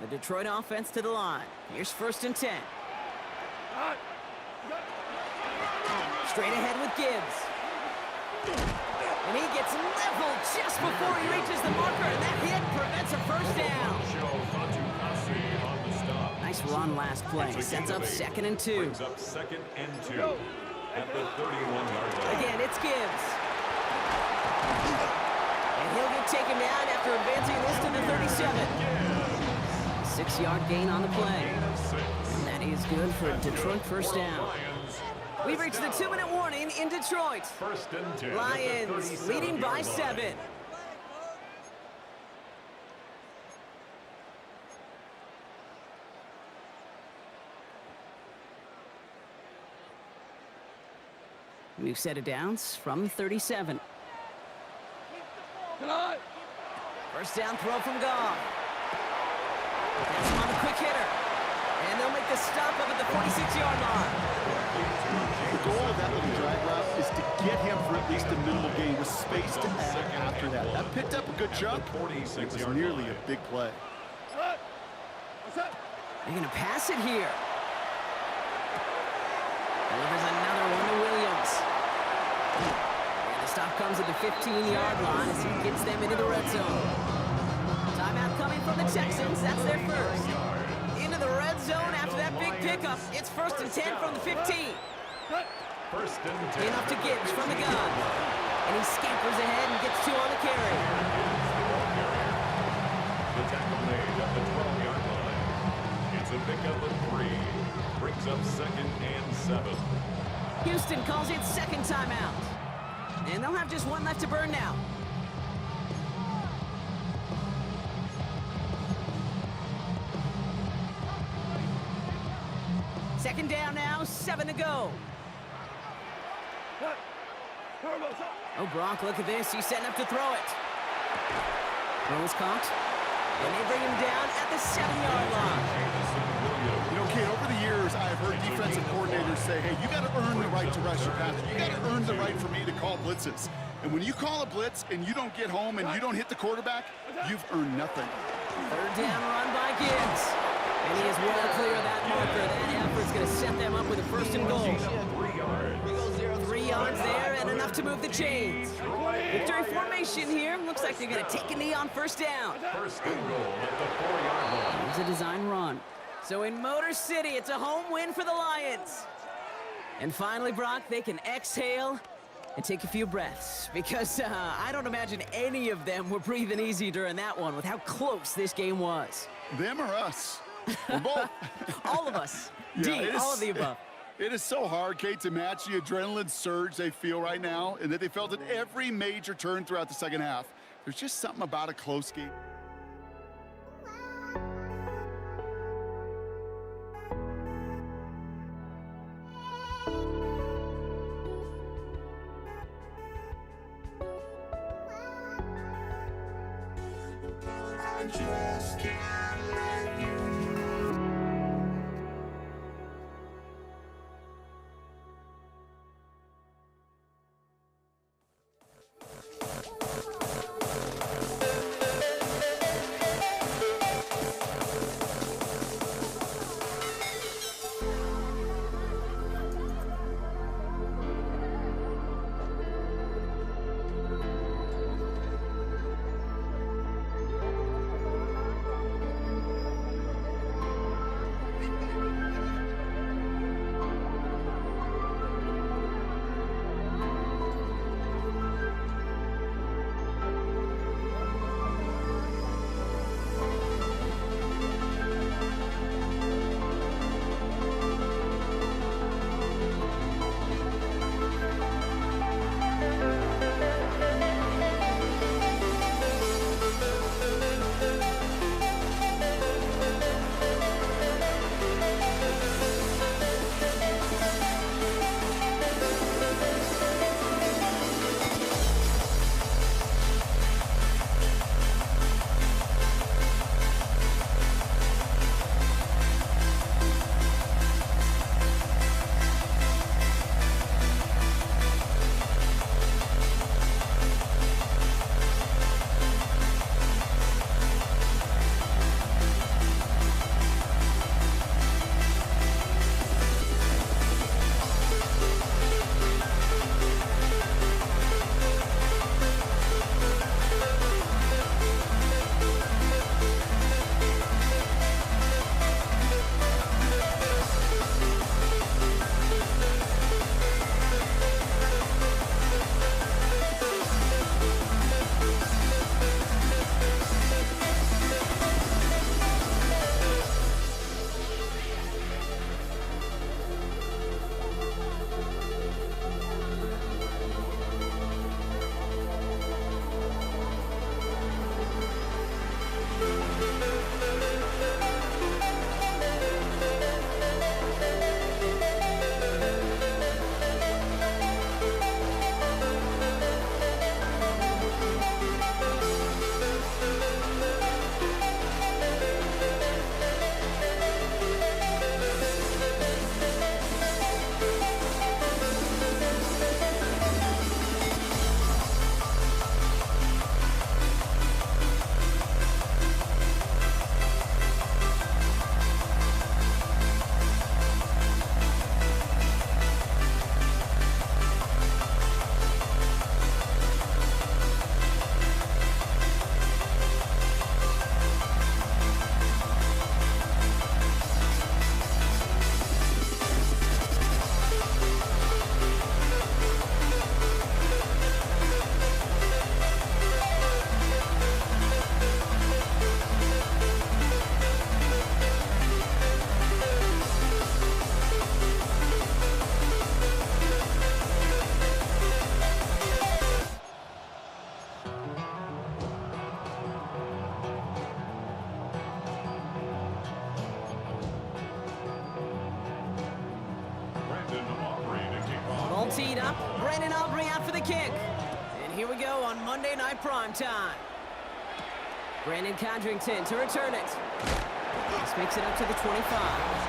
The Detroit offense to the line. Here's 1st and 10. Straight ahead with Gibbs. And he gets leveled just before he reaches the marker, and that hit prevents a first down. Nice run last play. Sets up 2nd and 2. Brings up 2nd and 2 at the 31-yard line. Again, it's Gibbs. And he'll get taken down after advancing this to the 37. 6-yard gain on the play. And that is good for a Detroit first down. We've reached the 2-minute warning in Detroit. 1st and 10. Lions leading by 7. We've set it downs from 37. First down throw from Goff. That's him on the quick hitter. And they'll make the stop up at the 46-yard line. The goal of that little drag route is to get him for at least a minimal gain with space to add after that. That picked up a good chunk. It was nearly a big play. They're going to pass it here. Delivers another one to Williams. And the stop comes at the 15-yard line as he gets them into the red zone. Timeout coming from the Texans. That's their first. Into the red zone after that big pickup. It's 1st and 10 from the 15. 1st and 10. Enough to Gibbs from the gun. And he scampers ahead and gets 2 on the carry. The tackle made at the 12-yard line. It's a pickup of 3. Brings up 2nd and 7. Houston calls it 2nd timeout. And they'll have just 1 left to burn now. Second down now, 7 to go. Oh, Brock, look at this. He's setting up to throw it. Throw is caught. And they bring him down at the 7-yard line. You know, Kate, over the years, I've heard defensive coordinators say, hey, you got to earn the right to rush your passer. You got to earn the right for me to call blitzes. And when you call a blitz and you don't get home and you don't hit the quarterback, you've earned nothing. 3rd down run by Gibbs. And he is well clear of that marker. That effort's going to set them up with a 1st and goal. 3 yards. 3 yards there and enough to move the chains. Victory formation here. Looks like they're going to take a knee on 1st down. 1st and goal at the 4-yard line. Here's a design run. So in Motor City, it's a home win for the Lions. And finally, Brock, they can exhale and take a few breaths, because I don't imagine any of them were breathing easy during that one with how close this game was. Them or us? We're both. All of us. Yeah, D, it is- all of the above. It is so hard, Kate, to match the adrenaline surge they feel right now, and that they felt at every major turn throughout the second half. There's just something about a close game. I just can't let you. Teed up, Brandon Aubrey out for the kick. And here we go on Monday Night Prime Time. Brandon Condrington to return it. This makes it up to the 25.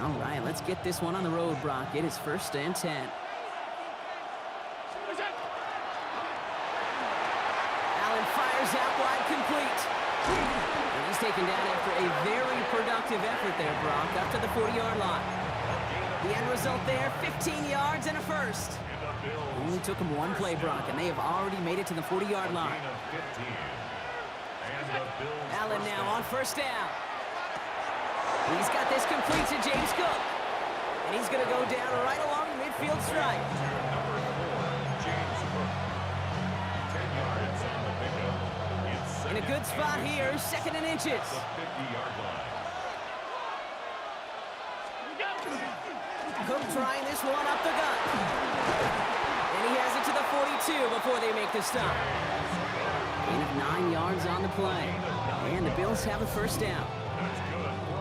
All right, let's get this one on the road, Brock. It is 1st and 10. Allen fires out wide, complete. And he's taken down after a very productive effort there, Brock, up to the 40-yard line. The end result there, 15 yards and a first. Only took them one play, Brock, and they have already made it to the 40-yard line. Allen now on first down. He's got this complete to James Cook. And he's going to go down right along the midfield stripe. In a good spot here, 2nd and inches. Cook trying this one up the gut. And he has it to the 42 before they make the stop. Gain of 9 yards on the play. And the Bills have a first down.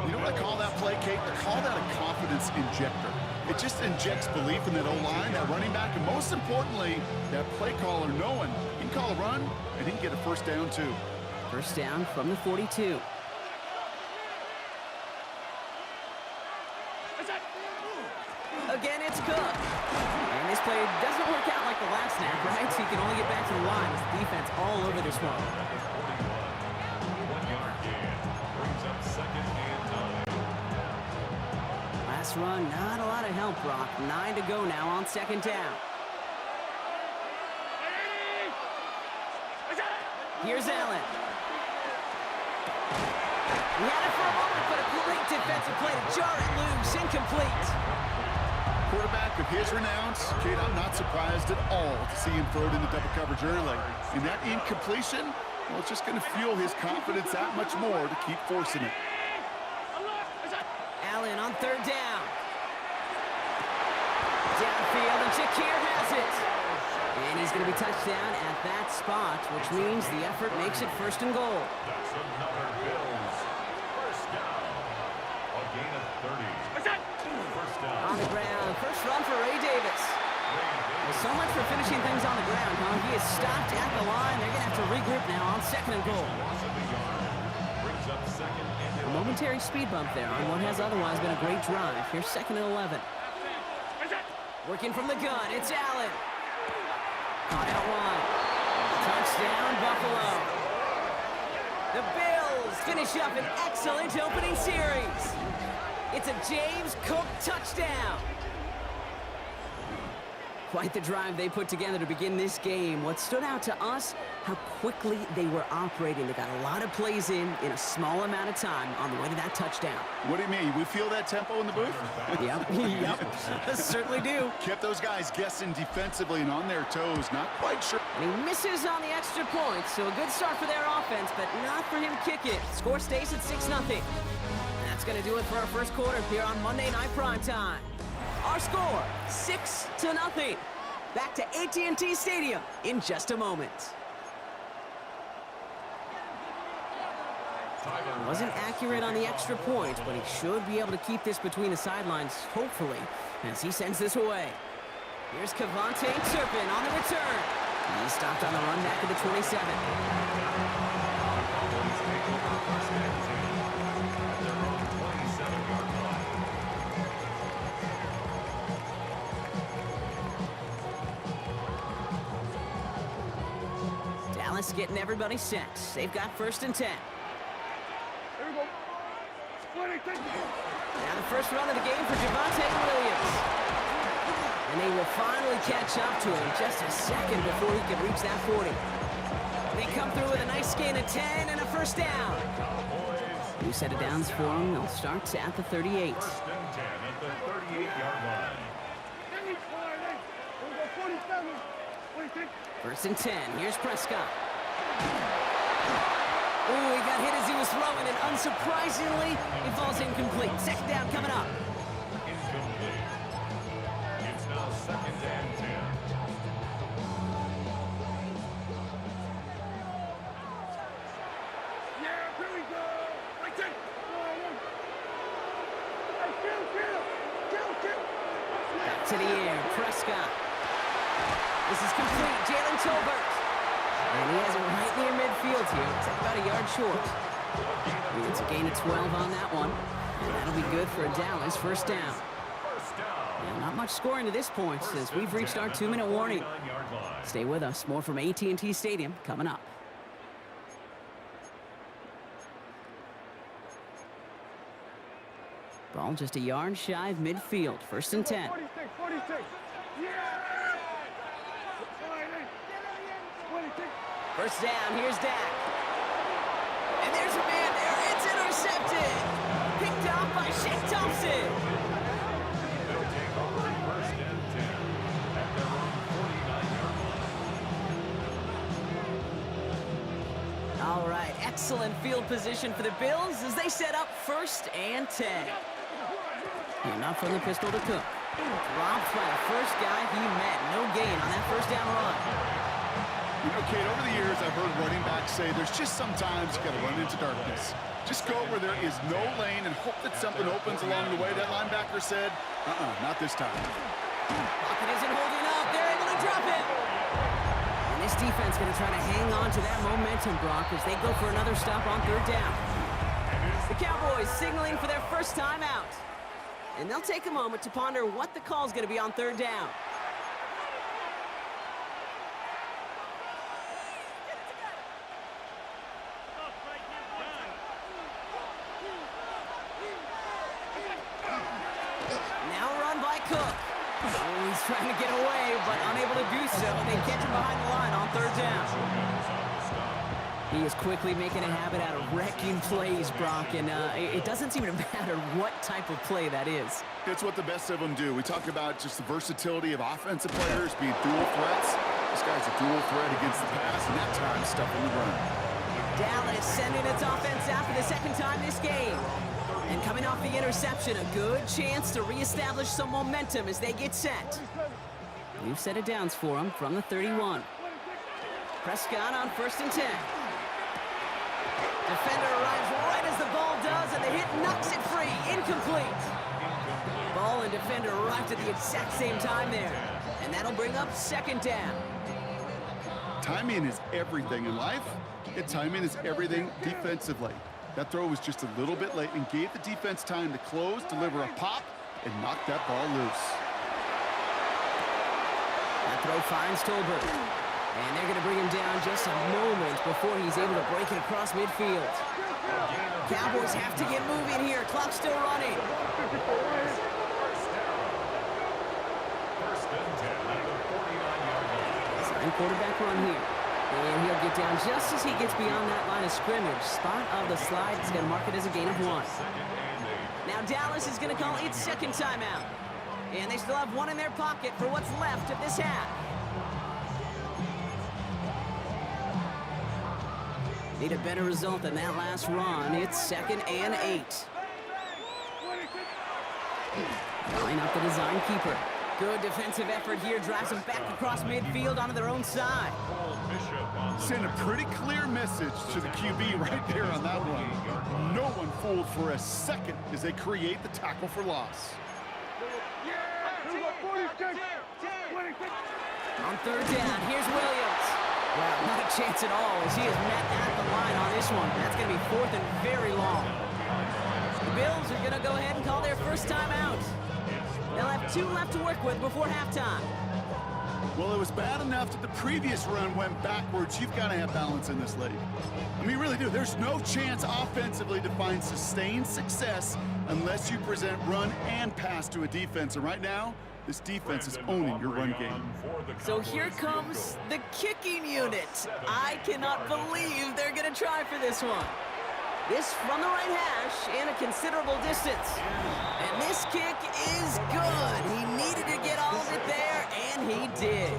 You know what I call that play, Kate? I call that a confidence injector. It just injects belief in that O-line, that running back, and most importantly, that play caller knowing he can call a run and he can get a first down too. First down from the 42. Again, it's Cook. And this play doesn't work out like the last snap, right? So he can only get back to the line with the defense all over this one. 1-yard gain. Brings up 2nd and 9. Last run, not a lot of help, Brock. 9 to go now on 2nd down. Here's Allen. He had it for a moment, but a great defensive play to jar it loose. Incomplete. Quarterback of his renown, Kate, I'm not surprised at all to see him throw it into double coverage early. And that incompletion, well, it's just going to fuel his confidence that much more to keep forcing it. Allen on 3rd down. Downfield, and Shakir has it. And he's going to be touched down at that spot, which means the effort makes it 1st and goal. That's another Bills. First down. A gain of 30. First down. On the ground, first run for Ray Davis. Well, so much for finishing things on the ground, huh? He is stopped at the line. They're going to have to regroup now on 2nd and goal. Brings up 2nd and A momentary speed bump there on what has otherwise been a great drive. Here's 2nd and 11. Working from the gun, it's Allen. Caught out wide. Touchdown, Buffalo. The Bills finish up an excellent opening series. It's a James Cook touchdown. Quite the drive they put together to begin this game. What stood out to us, how quickly they were operating. They got a lot of plays in a small amount of time on the way to that touchdown. What do you mean? We feel that tempo in the booth? Yep, yep, certainly do. Kept those guys guessing defensively and on their toes. Not quite sure. And he misses on the extra point, so a good start for their offense, but not for him kicking. Score stays at 6-0. That's going to do it for our first quarter here on Monday Night Primetime. Our score, 6-0. Back to AT&T Stadium in just a moment. Wasn't accurate on the extra point, but he should be able to keep this between the sidelines, hopefully, as he sends this away. Here's Kevontae Turpin on the return. He stopped on the run back at the 27. Dallas getting everybody set. They've got 1st and 10. Here we go. Now the first run of the game for Javonte Williams. And they will finally catch up to him just a second before he can reach that 40. They come through with a nice gain of 10 and a first down. New set of downs for them. They'll start at the 38. 1st and 10 at the 38-yard line. 1st and 10. Here's Prescott. Ooh, he got hit as he was throwing, and unsurprisingly, he falls incomplete. 2nd down coming up. Incomplete. It's now 2nd and 10. Yeah, here we go. Right there. Back to the air. Prescott. This is complete. Jalen Tolbert. And he has it right near midfield here. It's about a yard short. And it's a gain of 12 on that one. And that'll be good for a Dallas 1st down. Now, not much scoring to this point as we've reached our 2-minute warning. Stay with us. More from AT&T Stadium coming up. Ball just a yard shy of midfield. 1st and 10. 46. Yeah! First down, here's Dak. And there's a man there, it's intercepted. Picked off by Shake Thompson. They'll take over first and 10 at their own 49-yard line. All right, excellent field position for the Bills as they set up first and 10. Yeah, not from the pistol to Cook. Dropped by the first guy he met. No gain on that first down run. You know, Kate, over the years, I've heard running backs say there's just sometimes you got to run into darkness. Just go where there is no lane and hope that something opens along the way. That linebacker said, not this time. Pocket isn't holding up. They're able to drop it. And this defense going to try to hang on to that momentum, Brock, as they go for another stop on third down. The Cowboys signaling for their first time out. And they'll take a moment to ponder what the call is going to be on third down. Now run by Cook. Oh, he's trying to get away, but unable to do so. They catch him behind the line on third down. He is quickly making a habit out of wrecking plays, Brock, and it doesn't seem to matter what type of play that is. It's what the best of them do. We talk about just the versatility of offensive players being dual threats. This guy's a dual threat against the pass, and that time stuffing the run. Dallas sending its offense out for the second time this game. And coming off the interception, a good chance to reestablish some momentum as they get set. New set of downs for them from the 31. Prescott on first and 10. Defender arrives right as the ball does, and the hit knocks it free. Incomplete. Ball and defender arrived at the exact same time there. And that'll bring up second down. Timing is everything in life, and timing is everything defensively. That throw was just a little bit late and gave the defense time to close, deliver a pop, and knock that ball loose. That throw finds Tolbert. And they're going to bring him down just a moment before he's able to break it across midfield. Cowboys have to get moving here. Clock's still running. First and 10 at the 49-yard line. Sign quarterback run here. And he'll get down just as he gets beyond that line of scrimmage. Spot of the slide is going to mark it as a gain of 1. Now Dallas is going to call its second timeout. And they still have one in their pocket for what's left of this half. Need a better result than that last run. It's second and 8. Line up the design keeper. Good defensive effort here. Drives them back across midfield onto their own side. Send a pretty clear message to the QB right there on that one. No one fooled for a second as they create the tackle for loss. On third down, here's Williams. Well, not a chance at all as he is met at the line on this one. That's going to be fourth and very long. The Bills are going to go ahead and call their first time out. They'll have 2 left to work with before halftime. Well, it was bad enough that the previous run went backwards. You've got to have balance in this league. I mean, really do. There's no chance offensively to find sustained success unless you present run and pass to a defense. And right now, this defense is owning your run game. So here comes the kicking unit. I cannot believe they're going to try for this one. This from the right hash and a considerable distance. And this kick is good. He needed to get all of it there, and he did.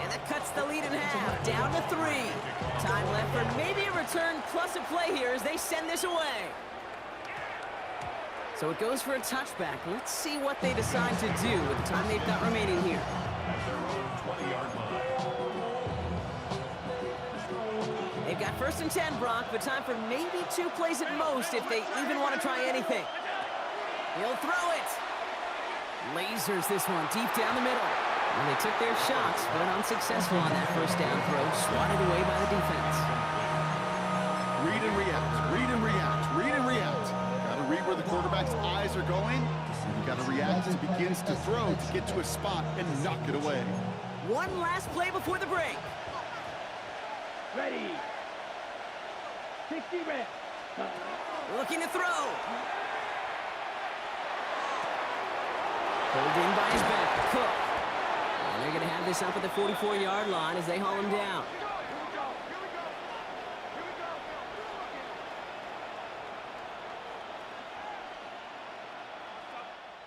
And that cuts the lead in half, down to 3. Time left for maybe a return plus a play here as they send this away. So it goes for a touchback. Let's see what they decide to do with the time they've got remaining here. At their own 20-yard line. They've got first and 10, Brock, but time for maybe 2 plays at most if they even want to try anything. He'll throw it. Lasers this one deep down the middle. And they took their shots, but unsuccessful on that first down throw, swatted away by the defense. Read and react, read and react, read and react. Got to read where the quarterback's eyes are going. And you got to react as he begins to throw to get to a spot and knock it away. One last play before the break. Ready. 60 reps. Looking to throw. Pulled in by his back, Cook. And they're going to have this up at the 44-yard line as they haul him down.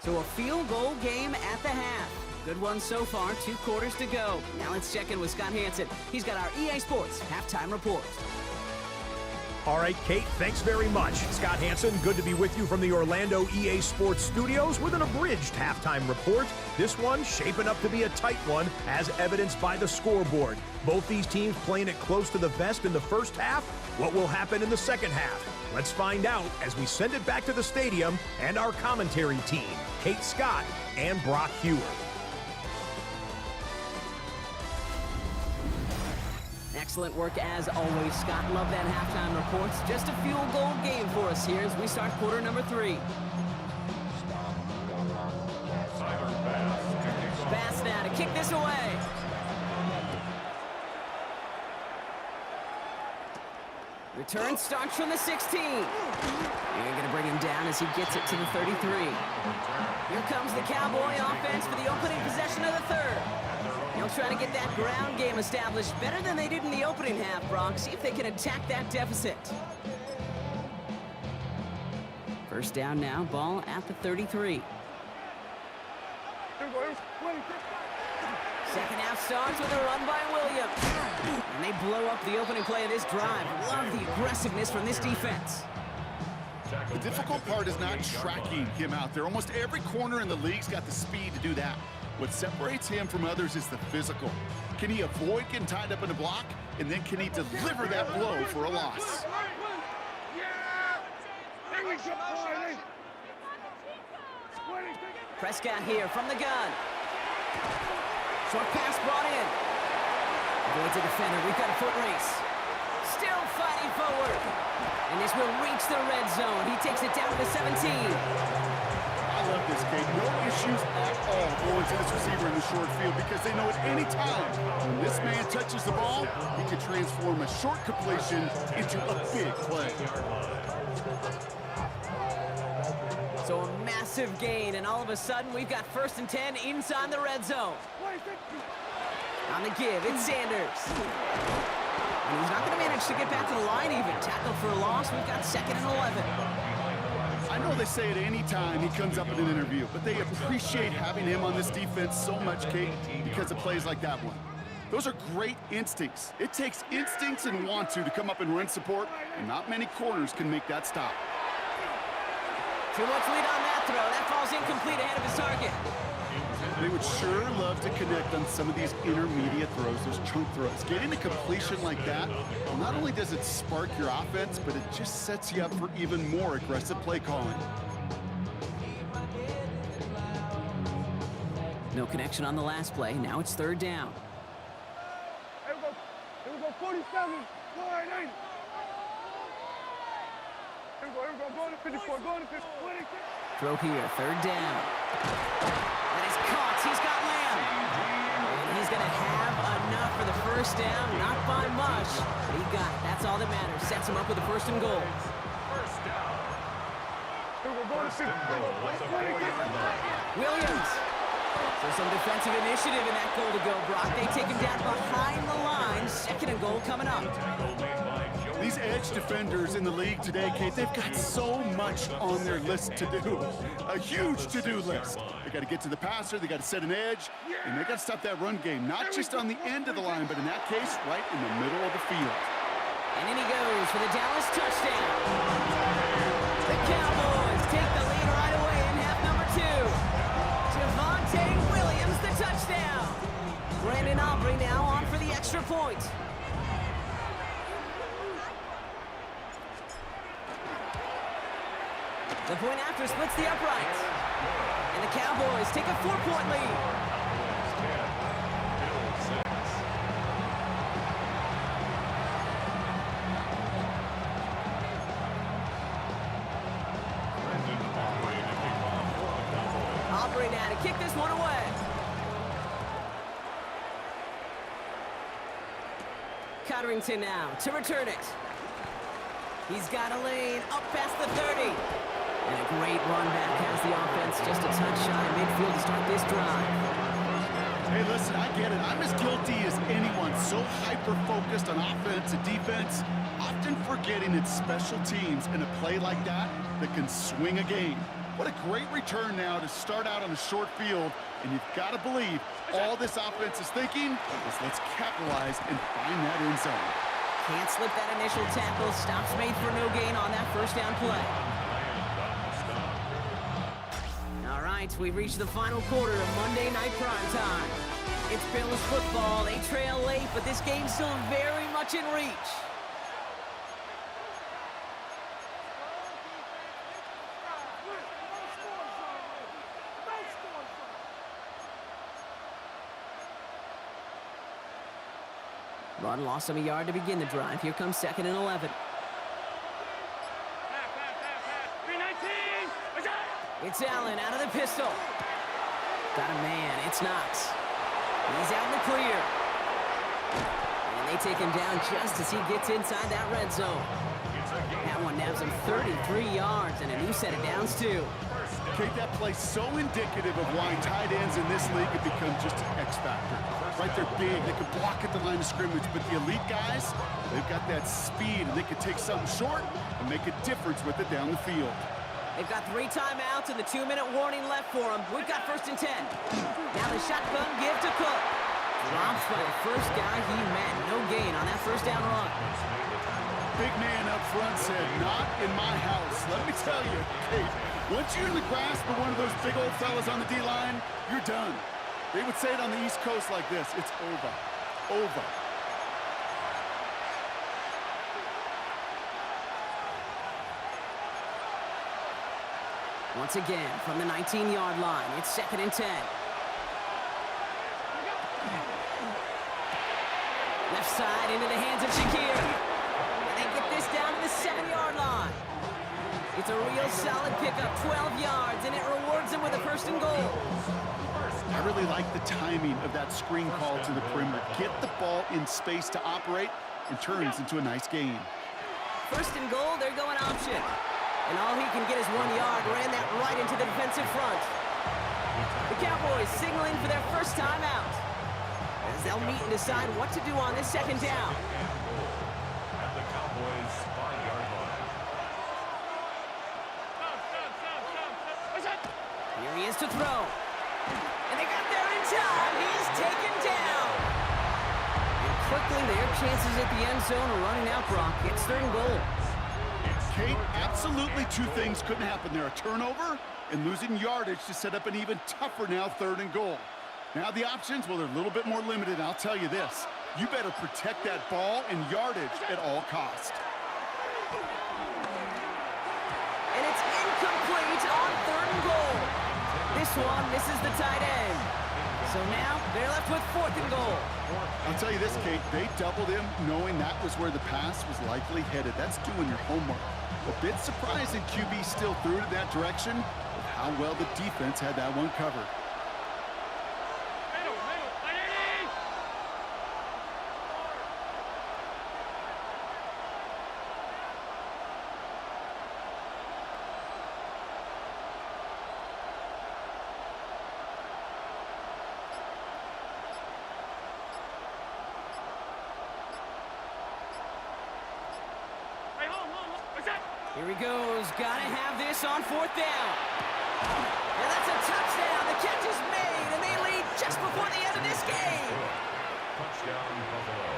So a field goal game at the half. Good one so far, 2 quarters to go. Now let's check in with Scott Hanson. He's got our EA Sports halftime report. All right, Kate, thanks very much. Scott Hanson, good to be with you from the Orlando EA Sports Studios with an abridged halftime report. This one shaping up to be a tight one, as evidenced by the scoreboard. Both these teams playing it close to the vest in the first half. What will happen in the second half? Let's find out as we send it back to the stadium and our commentary team, Kate Scott and Brock Hewer. Excellent work as always, Scott. Love that halftime reports. Just a field goal game for us here as we start quarter number 3. Bass now to kick this away. Return starts from the 16. You're going to bring him down as he gets it to the 33. Here comes the Cowboy offense for the opening possession of the 3rd. They'll try to get that ground game established better than they did in the opening half, Brock. See if they can attack that deficit. First down now, ball at the 33. Second half starts with a run by Williams. And they blow up the opening play of this drive. Love the aggressiveness from this defense. The difficult part is not tracking him out there. Almost every corner in the league's got the speed to do that. What separates him from others is the physical. Can he avoid getting tied up in a block? And then can he deliver that blow for a loss? Prescott here from the gun. Short pass brought in. Avoids a defender. We've got a foot race. Still fighting forward. And this will reach the red zone. He takes it down to the 17. I love this, Kate. No issues at all going to this receiver in the short field because they know at any time when this man touches the ball, he can transform a short completion into a big play. So a massive gain, and all of a sudden we've got 1st and 10 inside the red zone. On the give, it's Sanders. And he's not going to manage to get back to the line even. Tackle for a loss, we've got 2nd and 11. I know they say it any time he comes up in an interview, but they appreciate having him on this defense so much, Kate, because of plays like that one. Those are great instincts. It takes instincts and want to come up and run support, and not many corners can make that stop. Too much lead on that throw. That falls incomplete ahead of his target. They would sure love to connect on some of these intermediate throws, those chunk throws. Getting a completion like that, well, not only does it spark your offense, but it just sets you up for even more aggressive play calling. No connection on the last play. Now it's 3rd down. Here we go, 47, line 80. Here we go, going to 54, going to 50. Throw here, 3rd down. That is caught. He's got Lamb. And he's going to have enough for the 1st down. Not by much, but he got it. That's all that matters. Sets him up with a 1st and goal. Williams. So some defensive initiative in that goal to go, Brock. They take him down behind the line. 2nd and goal coming up. These edge defenders in the league today, Kate, they've got so much on their list to do. A huge to-do list. They got to get to the passer, they got to set an edge, and they got to stop that run game, not just on the end of the line, but in that case, right in the middle of the field. And in he goes for the Dallas touchdown. The Cowboys take the lead right away in half number 2. Javonte Williams, the touchdown. Brandon Aubrey now on for the extra point. The point after splits the uprights. And the Cowboys take a 4-point lead. Aubrey now to kick this one away. Codrington now to return it. He's got a lane up past the 30. And a great run back has the offense just a touch shy of midfield to start this drive. Hey, listen, I get it. I'm as guilty as anyone. So hyper-focused on offense and defense, often forgetting it's special teams in a play like that that can swing a game. What a great return now to start out on a short field. And you've got to believe all this offense is thinking is let's capitalize and find that end zone. Can't slip that initial tackle. Stops made for no gain on that first down play. All right, we've reached the final quarter of Monday Night Prime Time. It's Bills football. They trail late, but this game's still very much in reach. Run lost him a yard to begin the drive. Here comes 2nd and 11. It's Allen out of the pistol. Got a man. It's Knox. He's out in the clear. And they take him down just as he gets inside that red zone. That one nabs him 33 yards and a new set of downs, too. Kate, that play so indicative of why tight ends in this league have become just an X factor. Right, they're big, they can block at the line of scrimmage, but the elite guys, they've got that speed, and they can take something short and make a difference with it down the field. They've got 3 timeouts and the 2-minute warning left for them. We've got 1st and 10. Now the shotgun give to Cook. Drops by the first guy he met. No gain on that first down run. Big man up front said, not in my house. Let me tell you, Kate, once you're in the grasp of one of those big old fellas on the D-line, you're done. They would say it on the East Coast like this, it's over, over. Once again, from the 19-yard line, it's 2nd and 10. Left side into the hands of Shakir. And they get this down to the 7-yard line. It's a real solid pickup, 12 yards, and it rewards them with a 1st and goal. I really like the timing of that screen call to the perimeter. Get the ball in space to operate and turns into a nice gain. 1st and goal, they're going option. And all he can get is 1 yard, ran that right into the defensive front. The Cowboys signaling for their first time out, as they'll meet and decide what to do on this 2nd down. At the Cowboys' 5-yard line. Here he is to throw. And they got there in time. He's taken down. And quickly, their chances at the end zone are running out, Brock. It's 3rd and goal. Kate, absolutely 2 things couldn't happen there. A turnover and losing yardage to set up an even tougher now 3rd and goal. Now the options, well, they're a little bit more limited. I'll tell you this. You better protect that ball and yardage at all costs. And it's incomplete on 3rd and goal. This one misses the tight end. So now they're left with 4th and goal. I'll tell you this, Kate, they doubled him knowing that was where the pass was likely headed. That's doing your homework. A bit surprising QB still threw it that direction, but how well the defense had that one covered. Here he goes. Gotta have this on 4th down. And that's a touchdown. The catch is made, and they lead just before the end of this game. Touchdown, Buffalo.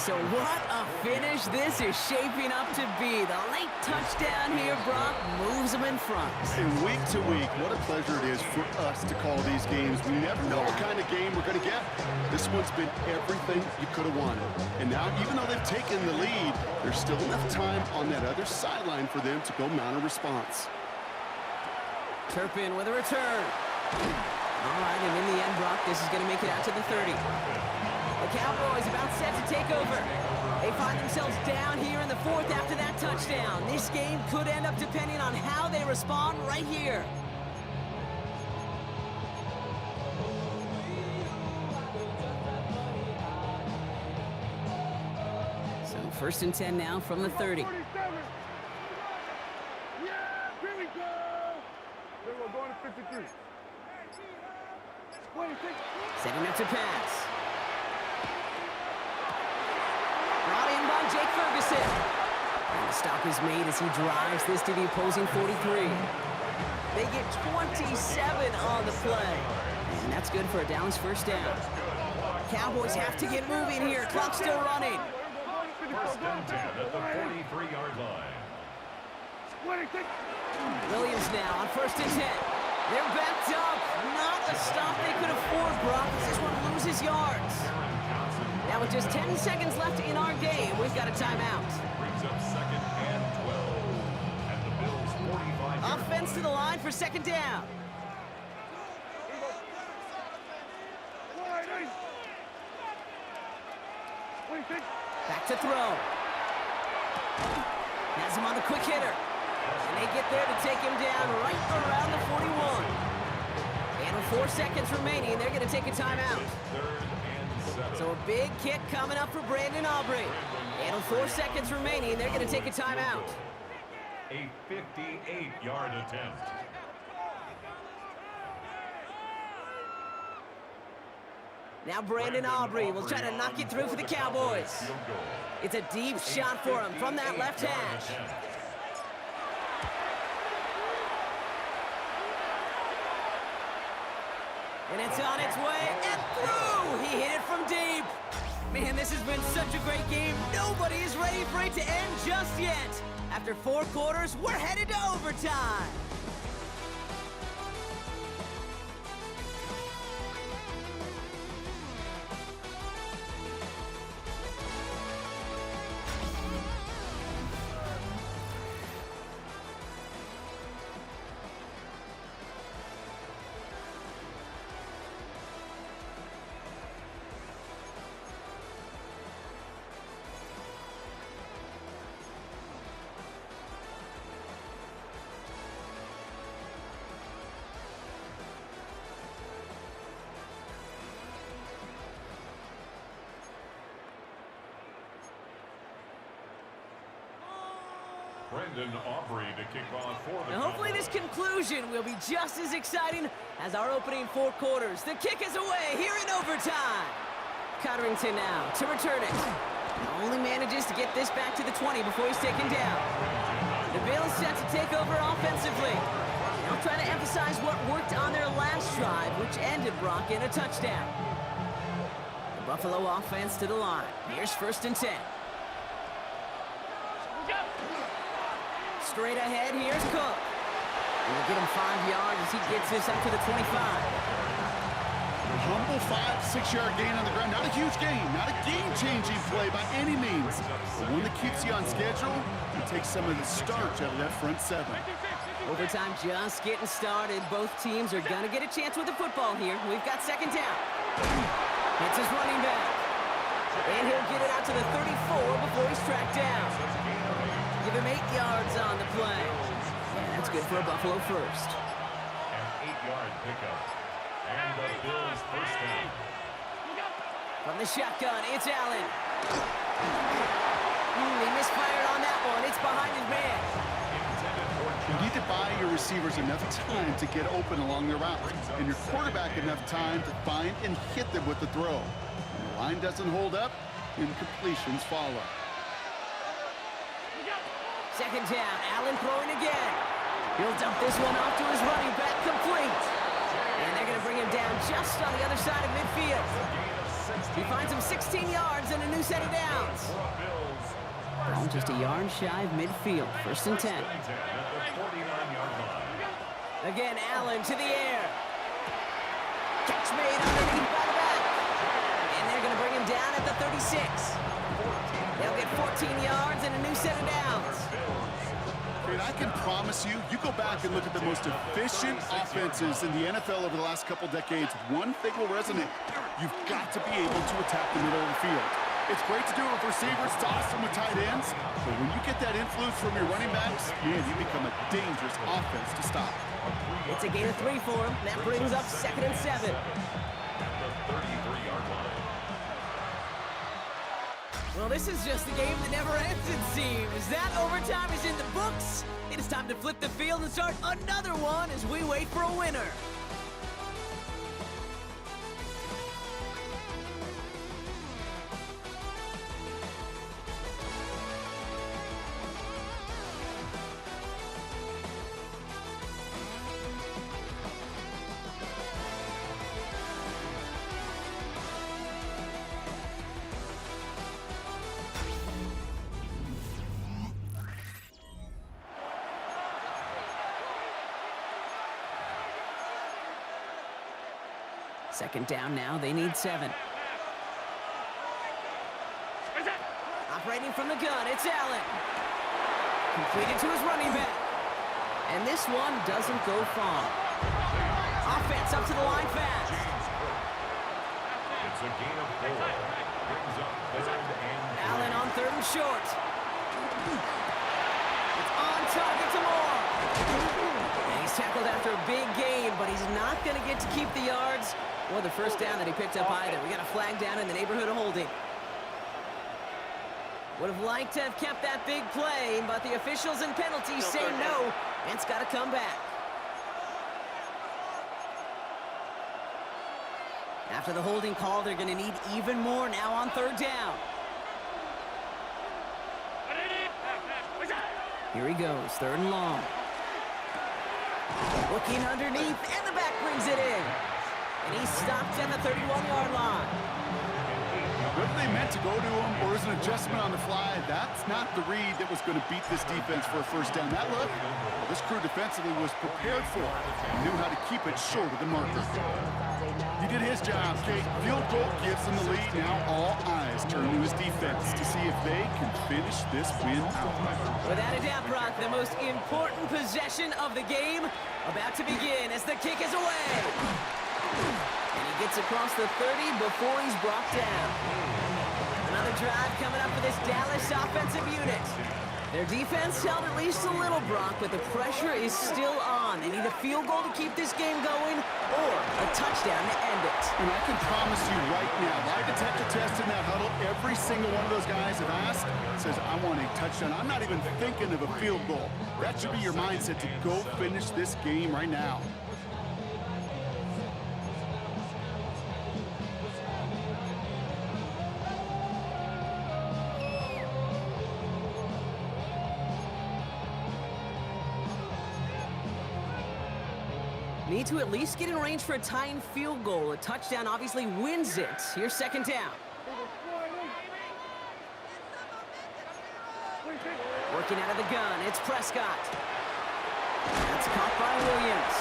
So what a finish this is shaping up to be. The late touchdown here, Brock, moves them in front. And week to week, what a pleasure it is for us to call these games. We never know what kind of game we're going to get. This one's been everything you could have wanted. And now, even though they've taken the lead, there's still enough time on that other sideline for them to go mount a response. Turpin with a return. All right, and in the end, Brock, this is going to make it out to the 30. The Cowboys about set to take over. They find themselves down here in the 4th after that touchdown. This game could end up depending on how they respond right here. So 1st and 10 now from the 30. Yeah, here we go. Then we're going to 53. Setting up to pass. Brought in by Jake Ferguson. And the stop is made as he drives this to the opposing 43. They get 27 on the play. And that's good for a Dallas first down. Cowboys have to get moving here. Clock still running. First and 10 at the 43-yard line. Williams now on first and 10. They're backed up. Not a stop they could afford, Brock, as this one loses yards. Now with just 10 seconds left in our game, we've got a timeout. Brings up second and 12 at the Bills' 45-yard Offense to the line for second down. Back to throw. Has him on the quick hitter. And they get there to take him down right around the 41. And with 4 seconds remaining, they're going to take a timeout. So a big kick coming up for Brandon Aubrey. And with 4 seconds remaining, they're going to take a timeout. A 58-yard attempt. Now Brandon Aubrey will try to knock it through for the Cowboys. It's a deep shot for him from that left hash. And it's on its way and through. He hit it from deep. Man, this has been such a great game. Nobody is ready for it to end just yet. After 4 quarters, we're headed to overtime. Brandon Aubrey to kick off for the Now hopefully this conclusion will be just as exciting as our opening 4 quarters. The kick is away here in overtime. Cotterington now to return it. Only manages to get this back to the 20 before he's taken down. The Bills set to take over offensively. Now trying to emphasize what worked on their last drive, which ended Brock in a touchdown. The Buffalo offense to the line. Here's first and 10. Straight ahead, here's Cook. We'll get him 5 yards as he gets this up to the 25. Humble 5-6-yard gain on the ground. Not a huge gain, not a game-changing play by any means. But one that keeps you on schedule and takes some of the starch out of that front 7. Overtime just getting started. Both teams are going to get a chance with the football here. We've got second down. It's his running back. And he'll get it out to the 34 before he's tracked down. Give him 8 yards on the play. And that's good for a Buffalo first. An 8-yard pickup. And the Bills first down. From the shotgun, it's Allen. He misfired on that one. It's behind his man. You need to buy your receivers enough time to get open along their route, and your quarterback enough time to find and hit them with the throw. When the line doesn't hold up, incompletions follow. Second down, Allen throwing again. He'll dump this one off to his running back, complete. And they're going to bring him down just on the other side of midfield. He finds him 16 yards and a new set of downs. Ball just a yard shy of midfield, first and 10. Again, Allen to the air. Catch made underneath by the back. And they're going to bring him down at the 36. They'll get 14 yards and a new set of downs. And I can promise you, you go back and look at the most efficient offenses in the NFL over the last couple decades, one thing will resonate. You've got to be able to attack the middle of the field. It's great to do it with receivers, toss them with tight ends, but when you get that influence from your running backs, man, you become a dangerous offense to stop. It's a gain of 3 for him. That brings up second and 7. Well, this is just the game that never ends, it seems. That overtime is in the books. It is time to flip the field and start another one as we wait for a winner. Second down now, they need 7. Operating from the gun, it's Allen. Completed to his running back. And this one doesn't go far. Offense up to the line fast. It's a gain of 4. Brings up 3rd and 3. Allen on 3rd and short. It's on target to Moore. And he's tackled after a big gain, but he's not going to get to keep the yards or the first down that he picked up either. We got a flag down in the neighborhood of holding. Would have liked to have kept that big play, but the officials and penalties say no, and it's got to come back. After the holding call, they're going to need even more now on 3rd down. Here he goes, 3rd and long. Looking underneath, and the back brings it in. And he's stopped at the 31-yard line. Whether they meant to go to him or is an adjustment on the fly, that's not the read that was going to beat this defense for a first down. That look, this crew defensively was prepared for it and knew how to keep it short of the marker. He did his job, Kate. Field goal gives him the lead. Now all eyes turn to his defense to see if they can finish this win out. Without a doubt, Brock, the most important possession of the game about to begin as the kick is away. And he gets across the 30 before he's brought down. Another drive coming up for this Dallas offensive unit. Their defense held at least a little, Brock, but the pressure is still on. They need a field goal to keep this game going or a touchdown to end it. And I can promise you right now, lie detector test in that huddle, every single one of those guys have asked says, I want a touchdown. I'm not even thinking of a field goal. That should be your mindset to go finish this game right now. Need to at least get in range for a tying field goal. A touchdown obviously wins it. Here's 2nd down. Working out of the gun, it's Prescott. That's caught by Williams.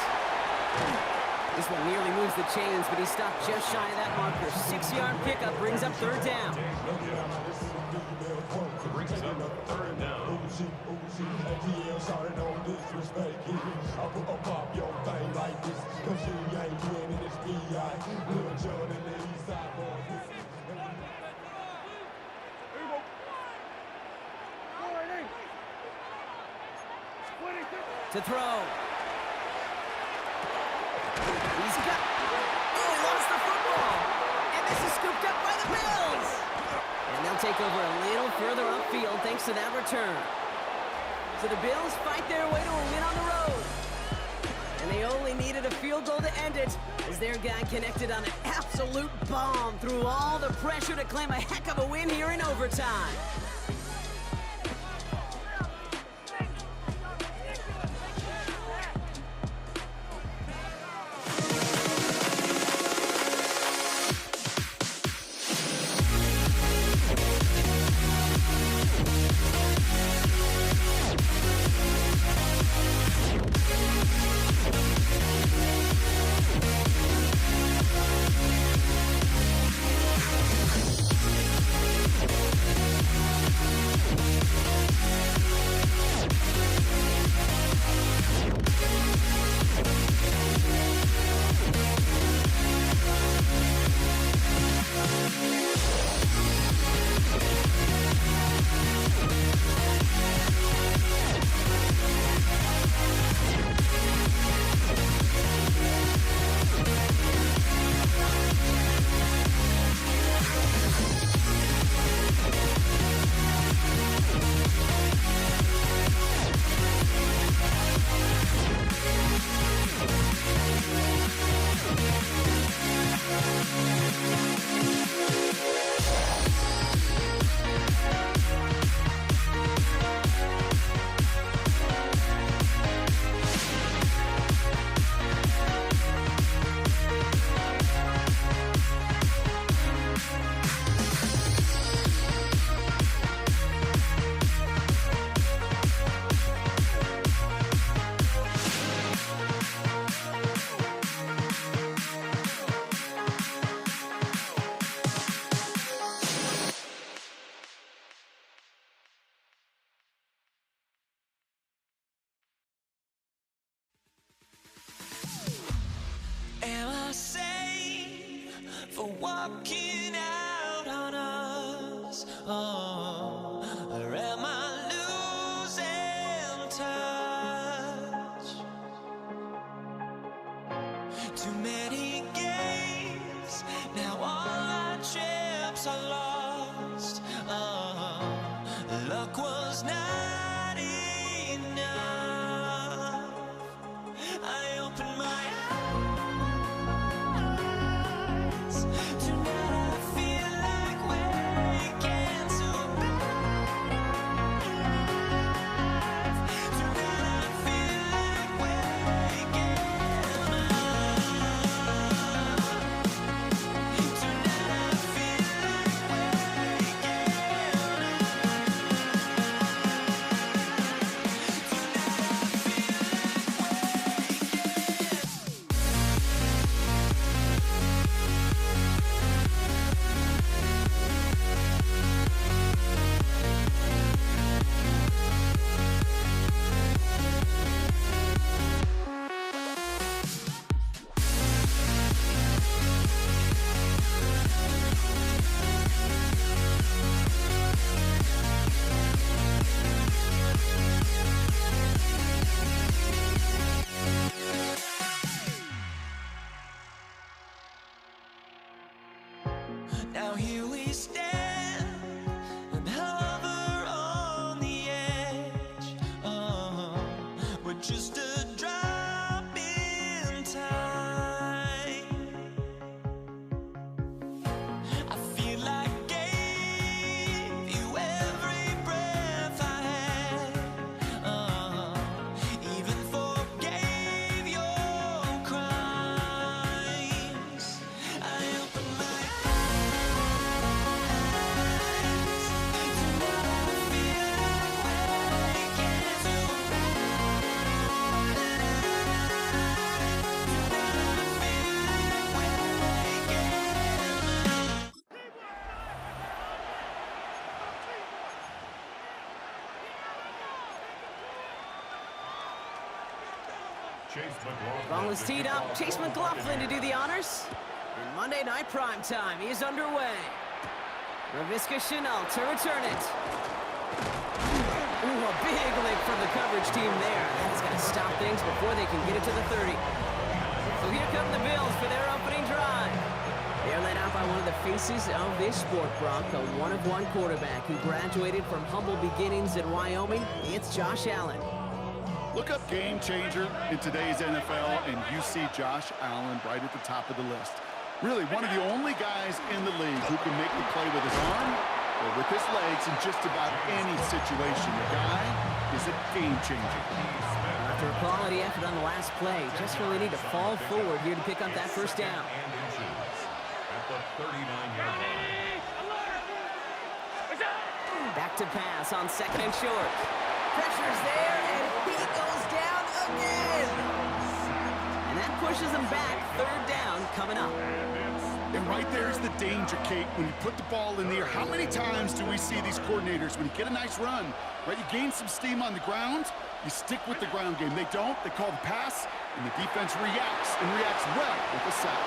This one nearly moves the chains, but he stopped just shy of that marker. 6-yard pickup brings up 3rd down. Brings up 3rd down. To throw. He's got... Oh, he lost the football. And this is scooped up by the Bills. And they'll take over a little further upfield thanks to that return. So the Bills fight their way to a win on the road. And they only needed a field goal to end it as their guy connected on an absolute bomb through all the pressure to claim a heck of a win here in overtime. was not enough. I opened my eyes. Tonight I feel like waking to a better life. Tonight I feel like waking up. Tonight I feel like waking Now here we stand and hover on the edge. We're just a drop in time. I feel like I gave you every breath I had. Even forgave your crimes. I opened my Chase McLaughlin. Ball is teed up. Chase McLaughlin to do the honors. In Monday Night Prime Time, he is underway. Laviska Shenault to return it. Ooh, a big lick from the coverage team there. That's going to stop things before they can get it to the 30. So here come the Bills for their opening drive. They're led out by one of the faces of this sport, Brock, a one-of-one quarterback who graduated from humble beginnings in Wyoming. It's Josh Allen. Look up game changer in today's NFL, and you see Josh Allen right at the top of the list. Really, one of the only guys in the league who can make the play with his arm or with his legs in just about any situation. The guy is a game changer. After a quality effort on the last play, just really need to fall forward here to pick up that first down. And inches at the 39-yard line. Back to pass on second and short. Pressure's there, and he goes down again. And that pushes him back. Third down coming up. And right there is the danger, Kate. When you put the ball in the air, how many times do we see these coordinators, when you get a nice run, right, you gain some steam on the ground, you stick with the ground game. They don't. They call the pass, and the defense reacts, and reacts well with a sack.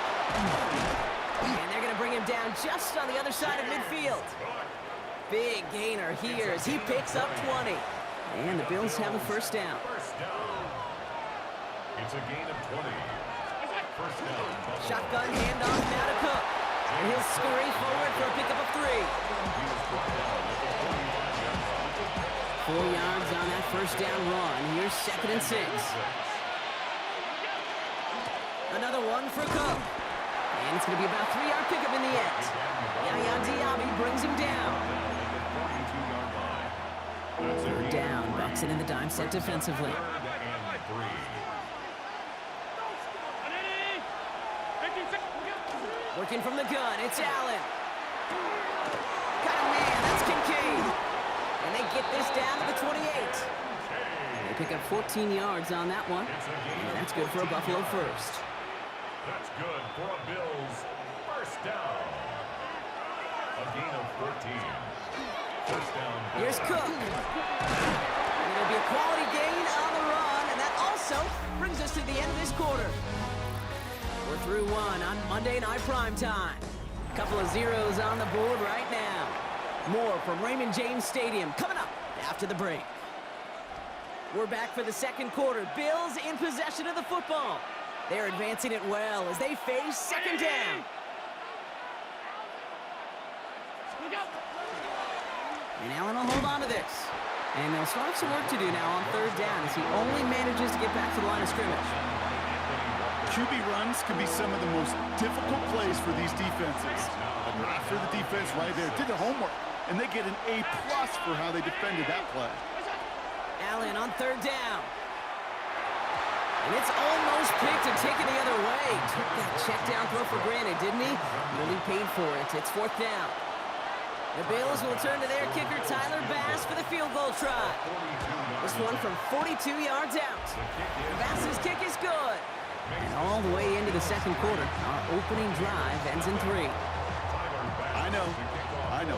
And they're going to bring him down just on the other side of midfield. Big gainer here as he picks up 20. And the Bills have a first down. First down. It's a gain of 20. First down. Shotgun handoff now to Cook. And he'll scurry forward for a pickup of 3. 4 yards on that first down run. Here's second and 6. Another one for Cook. And it's going to be about a 3-yard pickup in the end. Yaya Diaby brings him down. Third down. Bucks it in the dime set defensively. Working from the gun, it's Allen. Got a man, that's Kincaid. And they get this down to the 28. They pick up 14 yards on that one. And that's good for a Buffalo first. That's good for a Bills first down. A gain of 14. First down. Here's Cook. And it'll be a quality gain on the run, and that also brings us to the end of this quarter. We're through one on Monday Night Prime Time. A couple of zeros on the board right now. More from Raymond James Stadium coming up after the break. We're back for the second quarter. Bills in possession of the football. They're advancing it well as they face second down. And Allen will hold on to this. And they'll still have some work to do now on third down as he only manages to get back to the line of scrimmage. QB runs can be some of the most difficult plays for these defenses. But not for the defense right there. Did the homework, and they get an A+ for how they defended that play. Allen on third down. And it's almost picked and taken the other way. Took that check down throw for granted, didn't he? Really paid for it. It's fourth down. The Bills will turn to their kicker, Tyler Bass, for the field goal try. This one from 42 yards out. Bass's kick is good. And all the way into the second quarter, our opening drive ends in 3. I know.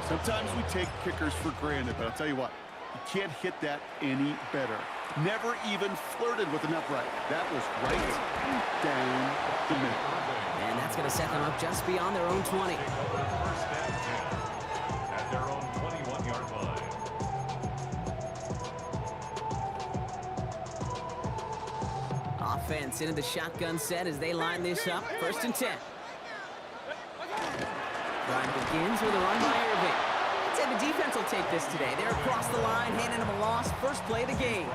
Sometimes we take kickers for granted, but I'll tell you what, you can't hit that any better. Never even flirted with an upright. That was right down the middle. And that's going to set them up just beyond their own 20. At their own 21-yard line. Offense into the shotgun set as they line this up. First and 10. Drive begins with a run by Irving. I'd say the defense will take this today. They're across the line, handing them a loss. First play of the game.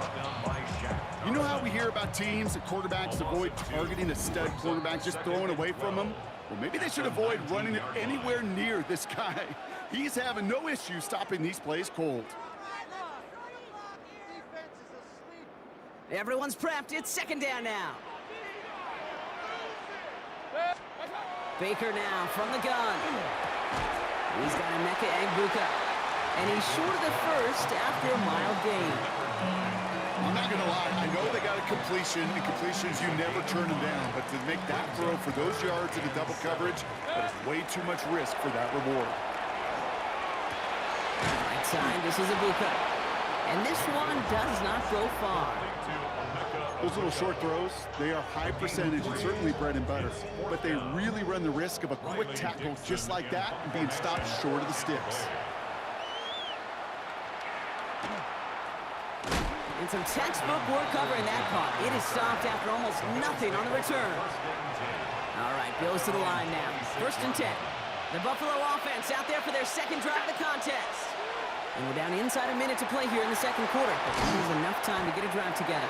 You know how we hear about teams and quarterbacks avoid targeting a stud quarterback, just throwing away from them? Well, maybe they should avoid running anywhere near this guy. He's having no issue stopping these plays cold. Everyone's prepped. It's second down now. Baker now from the gun. He's got Emeka Egbuka. And he's short of the first after a mild gain. I'm not going to lie. I know they got a completion, and completions, you never turn them down. But to make that throw for those yards in the double coverage, that is way too much risk for that reward. Right side, this is Egbuka. And this one does not go far. Those little short throws, they are high percentage and certainly bread and butter. But they really run the risk of a quick tackle just like that and being stopped short of the sticks. And some textbook work covering that punt. It is stopped after almost nothing on the return. All right, Bills to the line now. First and 10. The Buffalo offense out there for their second drive of the contest. And we're down inside a minute to play here in the second quarter. But that is enough time to get a drive together.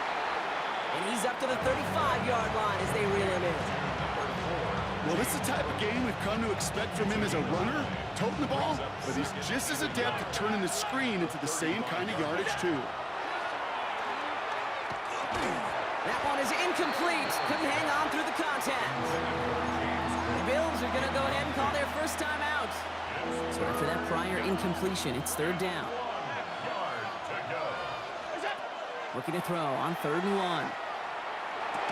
And he's up to the 35-yard line as they reel him in. Well, this is the type of game we've come to expect from him as a runner, toting the ball, but he's just as adept at turning the screen into the same kind of yardage, too. That one is incomplete. Couldn't hang on through the contact. The Bills are going to go ahead and call their first time out. So after that prior incompletion, it's third down. Looking to throw on 3rd and 1.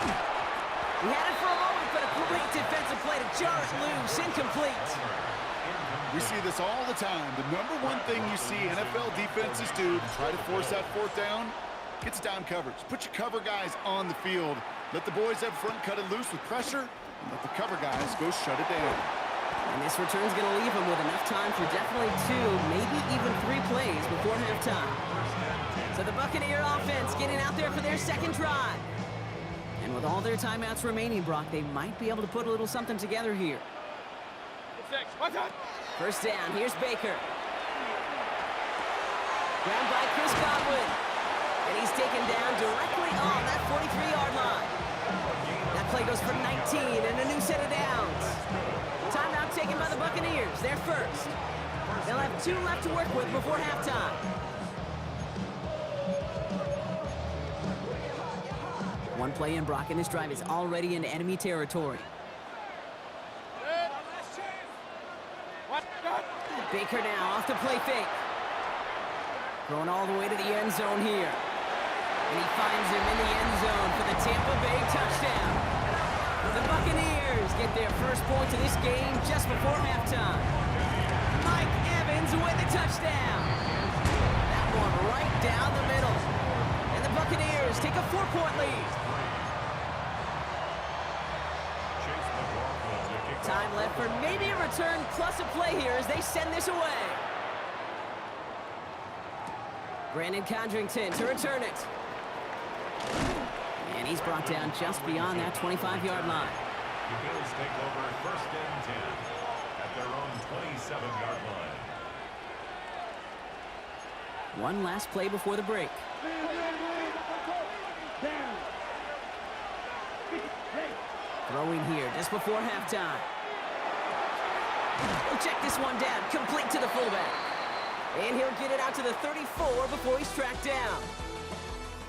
We had it for a moment, but a great defensive play to jar it loose. Incomplete. We see this all the time. The number one thing you see NFL defenses do to try to force that fourth down, gets down coverage. Put your cover guys on the field. Let the boys up front cut it loose with pressure, and let the cover guys go shut it down. And this return's going to leave them with enough time for definitely 2, maybe even 3 plays before halftime. So the Buccaneer offense getting out there for their second drive. And with all their timeouts remaining, Brock, they might be able to put a little something together here. First down, here's Baker. Grabbed by Chris Godwin. And he's taken down directly on that 43-yard line. That play goes for 19 and a new set of downs. Timeout taken by the Buccaneers. They're first. They'll have 2 left to work with before halftime. One play in, Brock, and this drive is already in enemy territory. Baker now off the play fake. Going all the way to the end zone here. And he finds him in the end zone for the Tampa Bay touchdown. The Buccaneers get their first points of this game just before halftime. Mike Evans with the touchdown. That one right down the middle. And the Buccaneers take a 4-point lead. Time left for maybe a return plus a play here as they send this away. Brandon Condrington to return it. And he's brought down just beyond that 25-yard line. The Bills take over first and 10 at their own 27-yard line. One last play before the break. Throwing here just before halftime. He'll check this one down, complete to the fullback. And he'll get it out to the 34 before he's tracked down.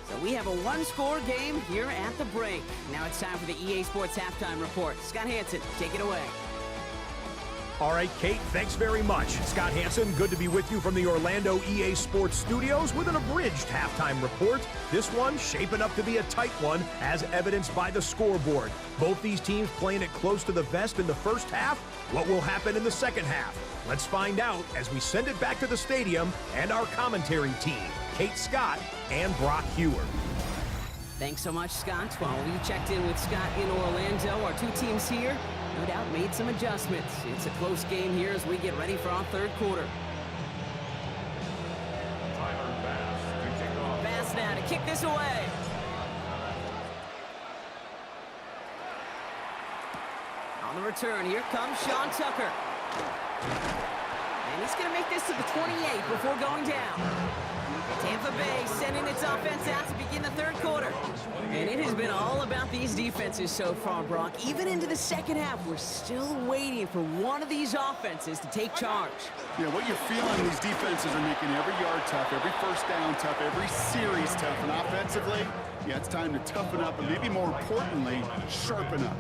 So we have a one-score game here at the break. Now it's time for the EA Sports Halftime Report. Scott Hanson, take it away. All right, Kate, thanks very much. Scott Hanson, good to be with you from the Orlando EA Sports Studios with an abridged halftime report. This one shaping up to be a tight one, as evidenced by the scoreboard. Both these teams playing it close to the vest in the first half. What will happen in the second half? Let's find out as we send it back to the stadium and our commentary team, Kate Scott and Brock Hewer. Thanks so much, Scott. While we checked in with Scott in Orlando, our two teams here no doubt made some adjustments. It's a close game here as we get ready for our third quarter. Tyler Bass to kick off. Bass now to kick this away. On the return, here comes Sean Tucker. And he's going to make this to the 28 before going down. Tampa Bay sending its offense out to begin the third quarter. And it has been all about these defenses so far, Brock. Even into the second half, we're still waiting for one of these offenses to take charge. Yeah, what you're feeling, these defenses are making every yard tough, every first down tough, every series tough. And offensively, yeah, it's time to toughen up, and maybe more importantly, sharpen up.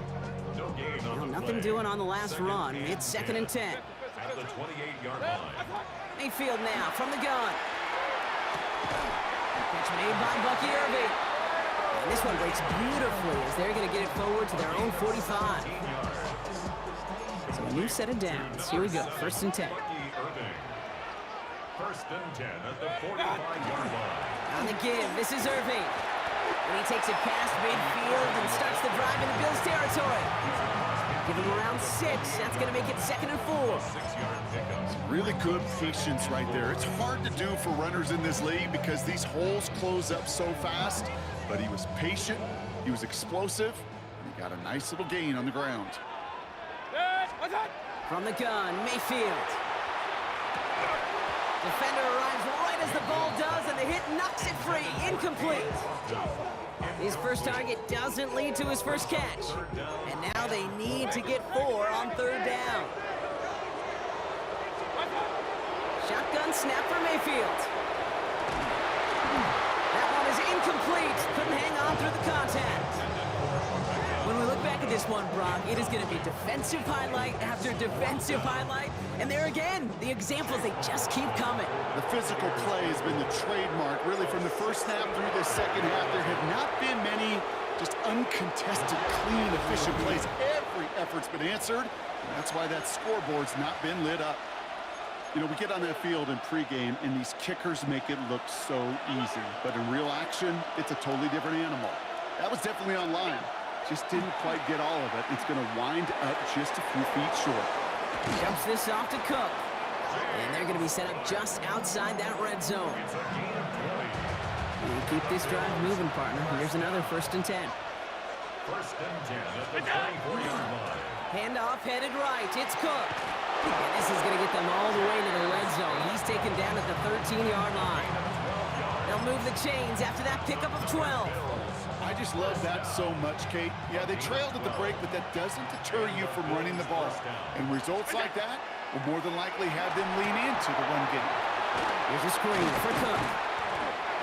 Well, nothing doing on the last run. It's 2nd and 10. At the 28-yard line. Mayfield now from the gun. Catch made by Bucky Irving. And this one breaks beautifully as they're going to get it forward to their own 45. So a new set of downs. Here we go, 1st and 10. First and 10 at the 45-yard line. On the give, this is Irving. And he takes it past midfield and starts the drive into Bills territory. Give him around 6. That's going to make it 2nd and 4. 6-yard pickup. Really good patience right there. It's hard to do for runners in this league because these holes close up so fast. But he was patient, he was explosive, and he got a nice little gain on the ground. From the gun, Mayfield. Defender arrives right as the ball does, and the hit knocks it free. Incomplete. His first target doesn't lead to his first catch. And now they need to get 4 on 3rd down. Shotgun snap for Mayfield. That one is incomplete. Couldn't hang on through the contact. When we look back at this one, Brock, it is going to be defensive highlight after defensive highlight. And there again, the examples, they just keep coming. The physical play has been the trademark, really, from the first half through the second half. There have not been many just uncontested, clean, efficient plays. Every effort's been answered, and that's why that scoreboard's not been lit up. You know, we get on that field in pregame, and these kickers make it look so easy. But in real action, it's a totally different animal. That was definitely on line. Just didn't quite get all of it. It's going to wind up just a few feet short. Jumps this off to Cook. And they're going to be set up just outside that red zone. And keep this drive moving, partner. Here's another 1st and 10. First and 10 at the 24-yard line. Handoff headed right. It's Cook. And this is going to get them all the way to the red zone. He's taken down at the 13-yard line. They'll move the chains after that pickup of 12. I just love that so much, Kate. Yeah, they trailed at the break, but that doesn't deter you from running the ball. And results like that will more than likely have them lean into the run game. Here's a screen for Cook.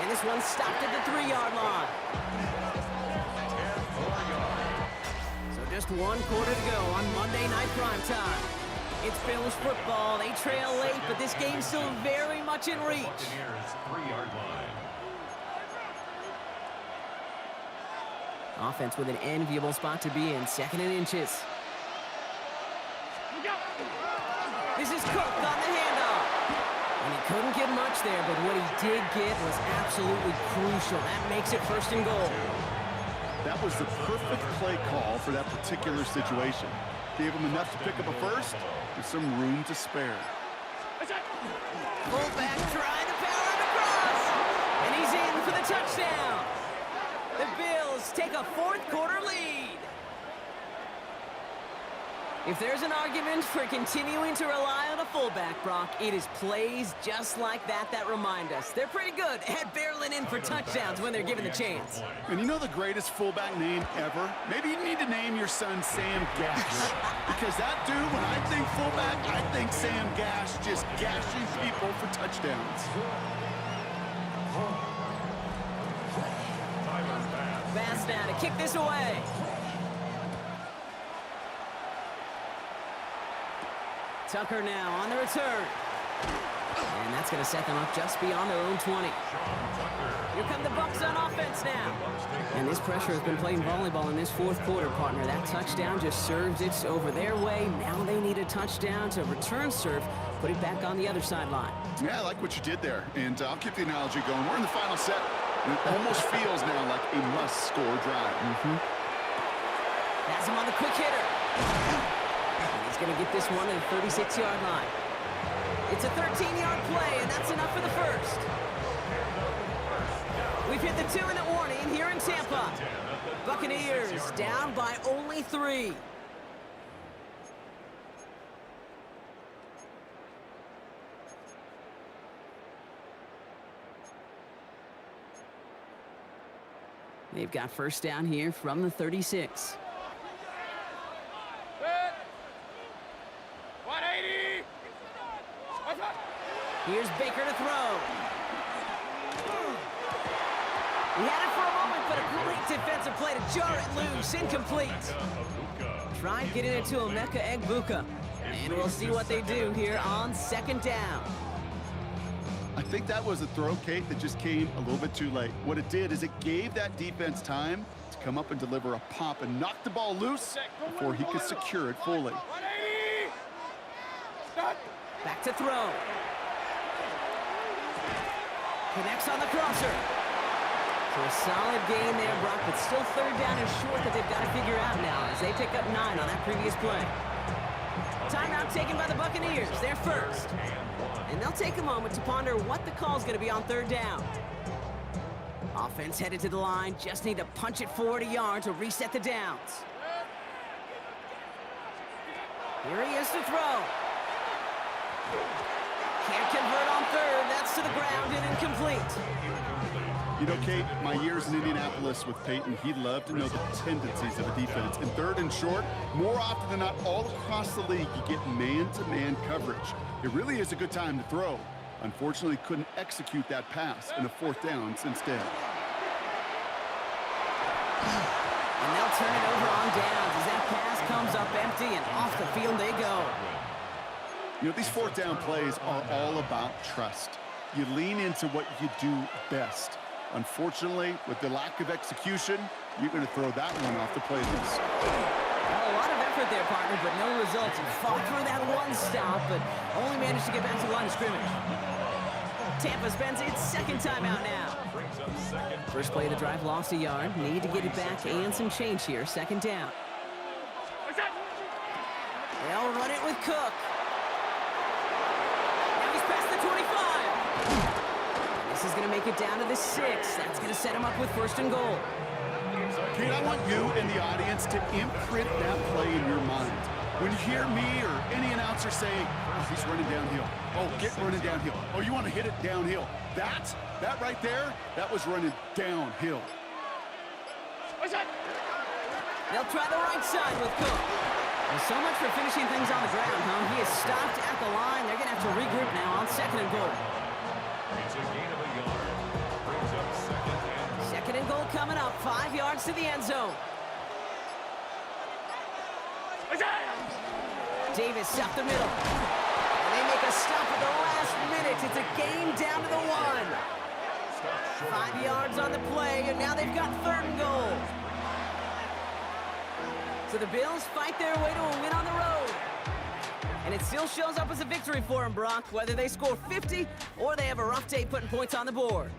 And this one stopped at the 3-yard line. So just 1 quarter to go on Monday Night Primetime. It's Bills football. They trail late, but this game's still very much in reach. Buccaneers 3-yard line. Offense with an enviable spot to be in, 2nd and inches. This is Cook on the handoff. And he couldn't get much there, but what he did get was absolutely crucial. That makes it 1st and goal. That was the perfect play call for that particular situation. Gave him enough to pick up a first with some room to spare. Fullback trying to power him across. And he's in for the touchdown. The Bills take a 4th quarter lead. If there's an argument for continuing to rely on a fullback, Brock, it is plays just like that that remind us. They're pretty good at barreling in for touchdowns when they're given the chance. And you know the greatest fullback name ever? Maybe you need to name your son Sam Gash. Because that dude, when I think fullback, I think Sam Gash just gashing people for touchdowns. Fast now to kick this away. Tucker now on the return. And that's going to set them up just beyond their own 20. Here come the Bucs on offense now. And this pressure has been playing volleyball in this fourth quarter, partner. That touchdown just serves it over their way. Now they need a touchdown to return serve, put it back on the other sideline. Yeah, I like what you did there. And I'll keep the analogy going. We're in the final set. And it almost feels now like a must-score drive. Has him on the quick hitter. And he's going to get this one to the 36-yard line. It's a 13-yard play, and that's enough for the first. We've hit the 2-minute warning here in Tampa. Buccaneers down by only 3. They've got first down here from the 36. 180. Here's Baker to throw. He had it for a moment, but a great defensive play to jar it loose. Incomplete. Tried getting it to Emeka Egbuka. And we'll see what they do here on second down. I think that was a throw, Kate, that just came a little bit too late. What it did is it gave that defense time to come up and deliver a pop and knock the ball loose before he could secure it fully. 180. Back to throw. Connects on the crosser. So a solid gain there, Brock, but still third down and short that they've got to figure out now as they pick up 9 on that previous play. Timeout taken by the Buccaneers. They're first. And they'll take a moment to ponder what the call's going to be on third down. Offense headed to the line. Just need to punch it forward a yard to reset the downs. Here he is to throw. Can't convert on third. That's to the ground and incomplete. You know, Kate, my years in Indianapolis with Peyton, he loved to know the tendencies of a defense. In third and short, more often than not, all across the league, you get man-to-man coverage. It really is a good time to throw. Unfortunately, couldn't execute that pass in a fourth down instead. And they'll turn it over on downs as that pass comes up empty and off the field they go. You know, these fourth down plays are all about trust. You lean into what you do best. Unfortunately, with the lack of execution, you're going to throw that one off the play list. Well, a lot of effort there, partner, but no results. He fought through that one stop, but only managed to get back to the line of scrimmage. Tampa spends its second timeout now. First play of the drive lost a yard. Need to get it back and some change here. Second down. They'll run it with Cook. Now he's past the 25. This is going to make it down to the 6. That's going to set him up with first and goal. Kate, I want you and the audience to imprint that play in your mind. When you hear me or any announcer say, oh, he's running downhill. Oh, get running downhill. Oh, you want to hit it downhill. That right there, that was running downhill. They'll try the right side with Cook. Well, so much for finishing things on the ground, huh? He is stopped at the line. They're going to have to regroup now on second and goal. It's a gain of a yard. Brings up Second and goal coming up. 5 yards to the end zone. Davis up the middle. And they make a stop at the last minute. It's a gain down to the 1. 5 yards on the play, and now they've got third and goal. So the Bills fight their way to a win on the road. And it still shows up as a victory for them, Brock, whether they score 50 or they have a rough day putting points on the board.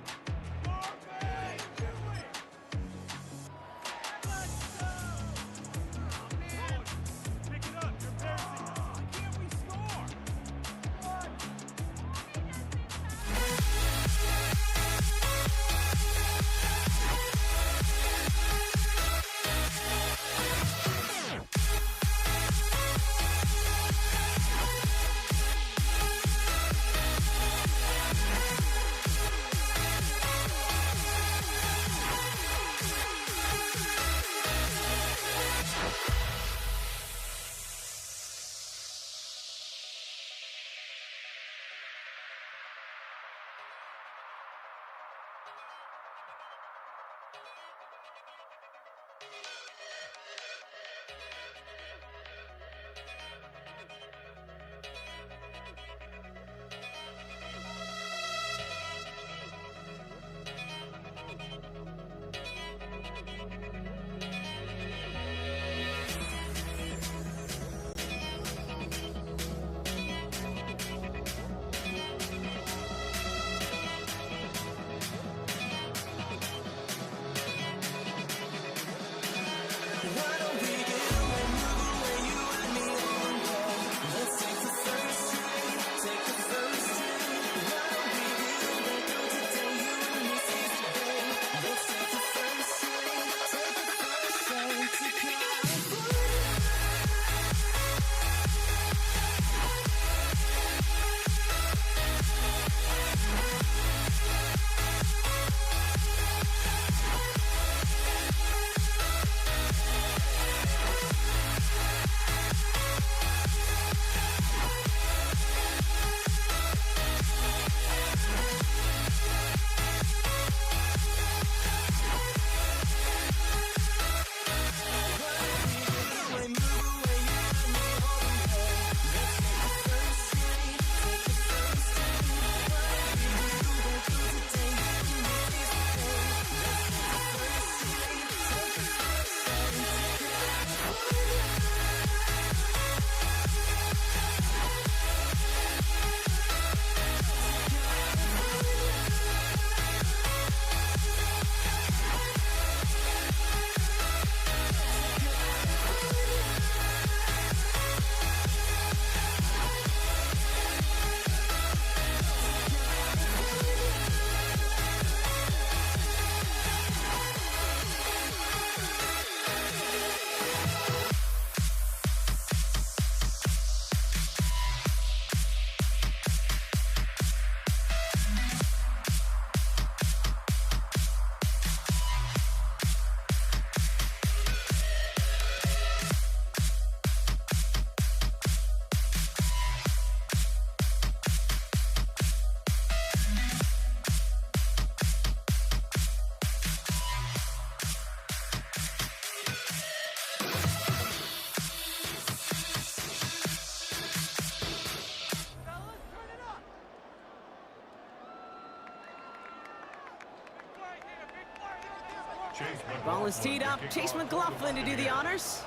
Ball is teed up. Chase McLaughlin to do the honors.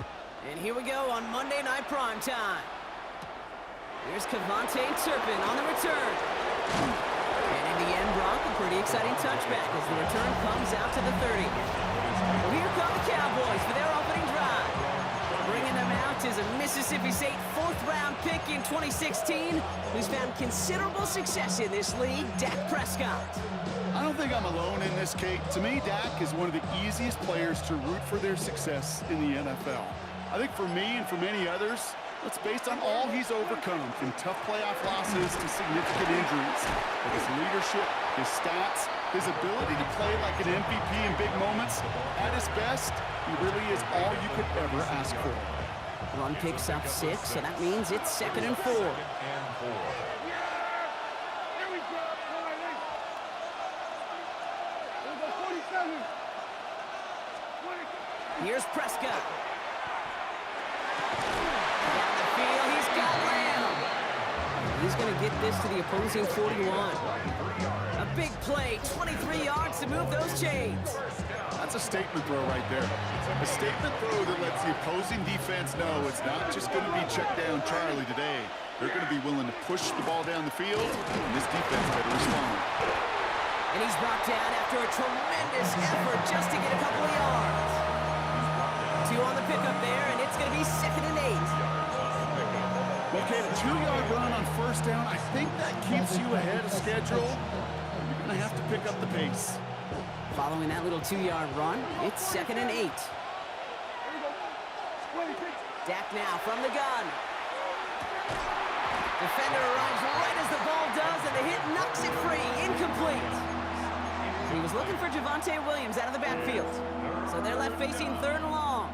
And here we go on Monday Night Primetime. Here's Cavante Turpin on the return. And in the end, Brock, a pretty exciting touchback as the return comes out to the 30. Well, here come the Cowboys for their opening drive. Bringing them out is a Mississippi State fourth-round pick in 2016 who's found considerable success in this league, Dak Prescott. I don't think I'm alone in this, Kate. To me, Dak is one of the easiest players to root for their success in the NFL. I think for me and for many others, it's based on all he's overcome, from tough playoff losses to significant injuries. But his leadership, his stats, his ability to play like an MVP in big moments, at his best, he really is all you could ever ask for. Run picks up 6, so that means it's 2nd and 4. Here's Prescott. Down the field, he's got Lamb. He's going to get this to the opposing 41. A big play, 23 yards to move those chains. That's a statement throw right there. A statement throw that lets the opposing defense know it's not just going to be check down Charlie today. They're going to be willing to push the ball down the field, and this defense better respond. And he's brought down after a tremendous effort just to get a couple of yards. 2 on the pickup there, and it's going to be 2nd and 8. Okay, the 2-yard run on first down, I think that keeps you ahead of schedule. You're going to have to pick up the pace. Following that little 2-yard run, it's 2nd and 8. Dak now from the gun. Defender arrives right as the ball does, and the hit knocks it free, incomplete. He was looking for Javonte Williams out of the backfield. So they're left facing 3rd and long.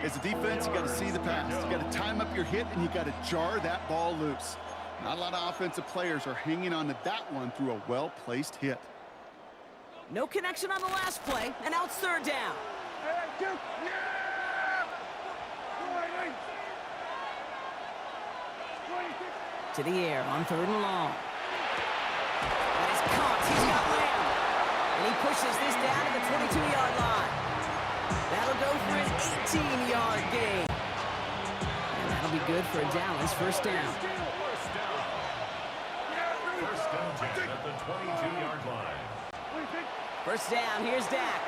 As a defense, you got to see the pass. You got to time up your hit, and you got to jar that ball loose. Not a lot of offensive players are hanging on to that one through a well-placed hit. No connection on the last play, and now it's third down. To the air on third and long. That is caught. He's got Lamb. And he pushes this down to the 22-yard line. That'll go for his 18-yard gain. And that'll be good for a Dallas first down. First and 10 at the 22-yard line. First down, here's Dak.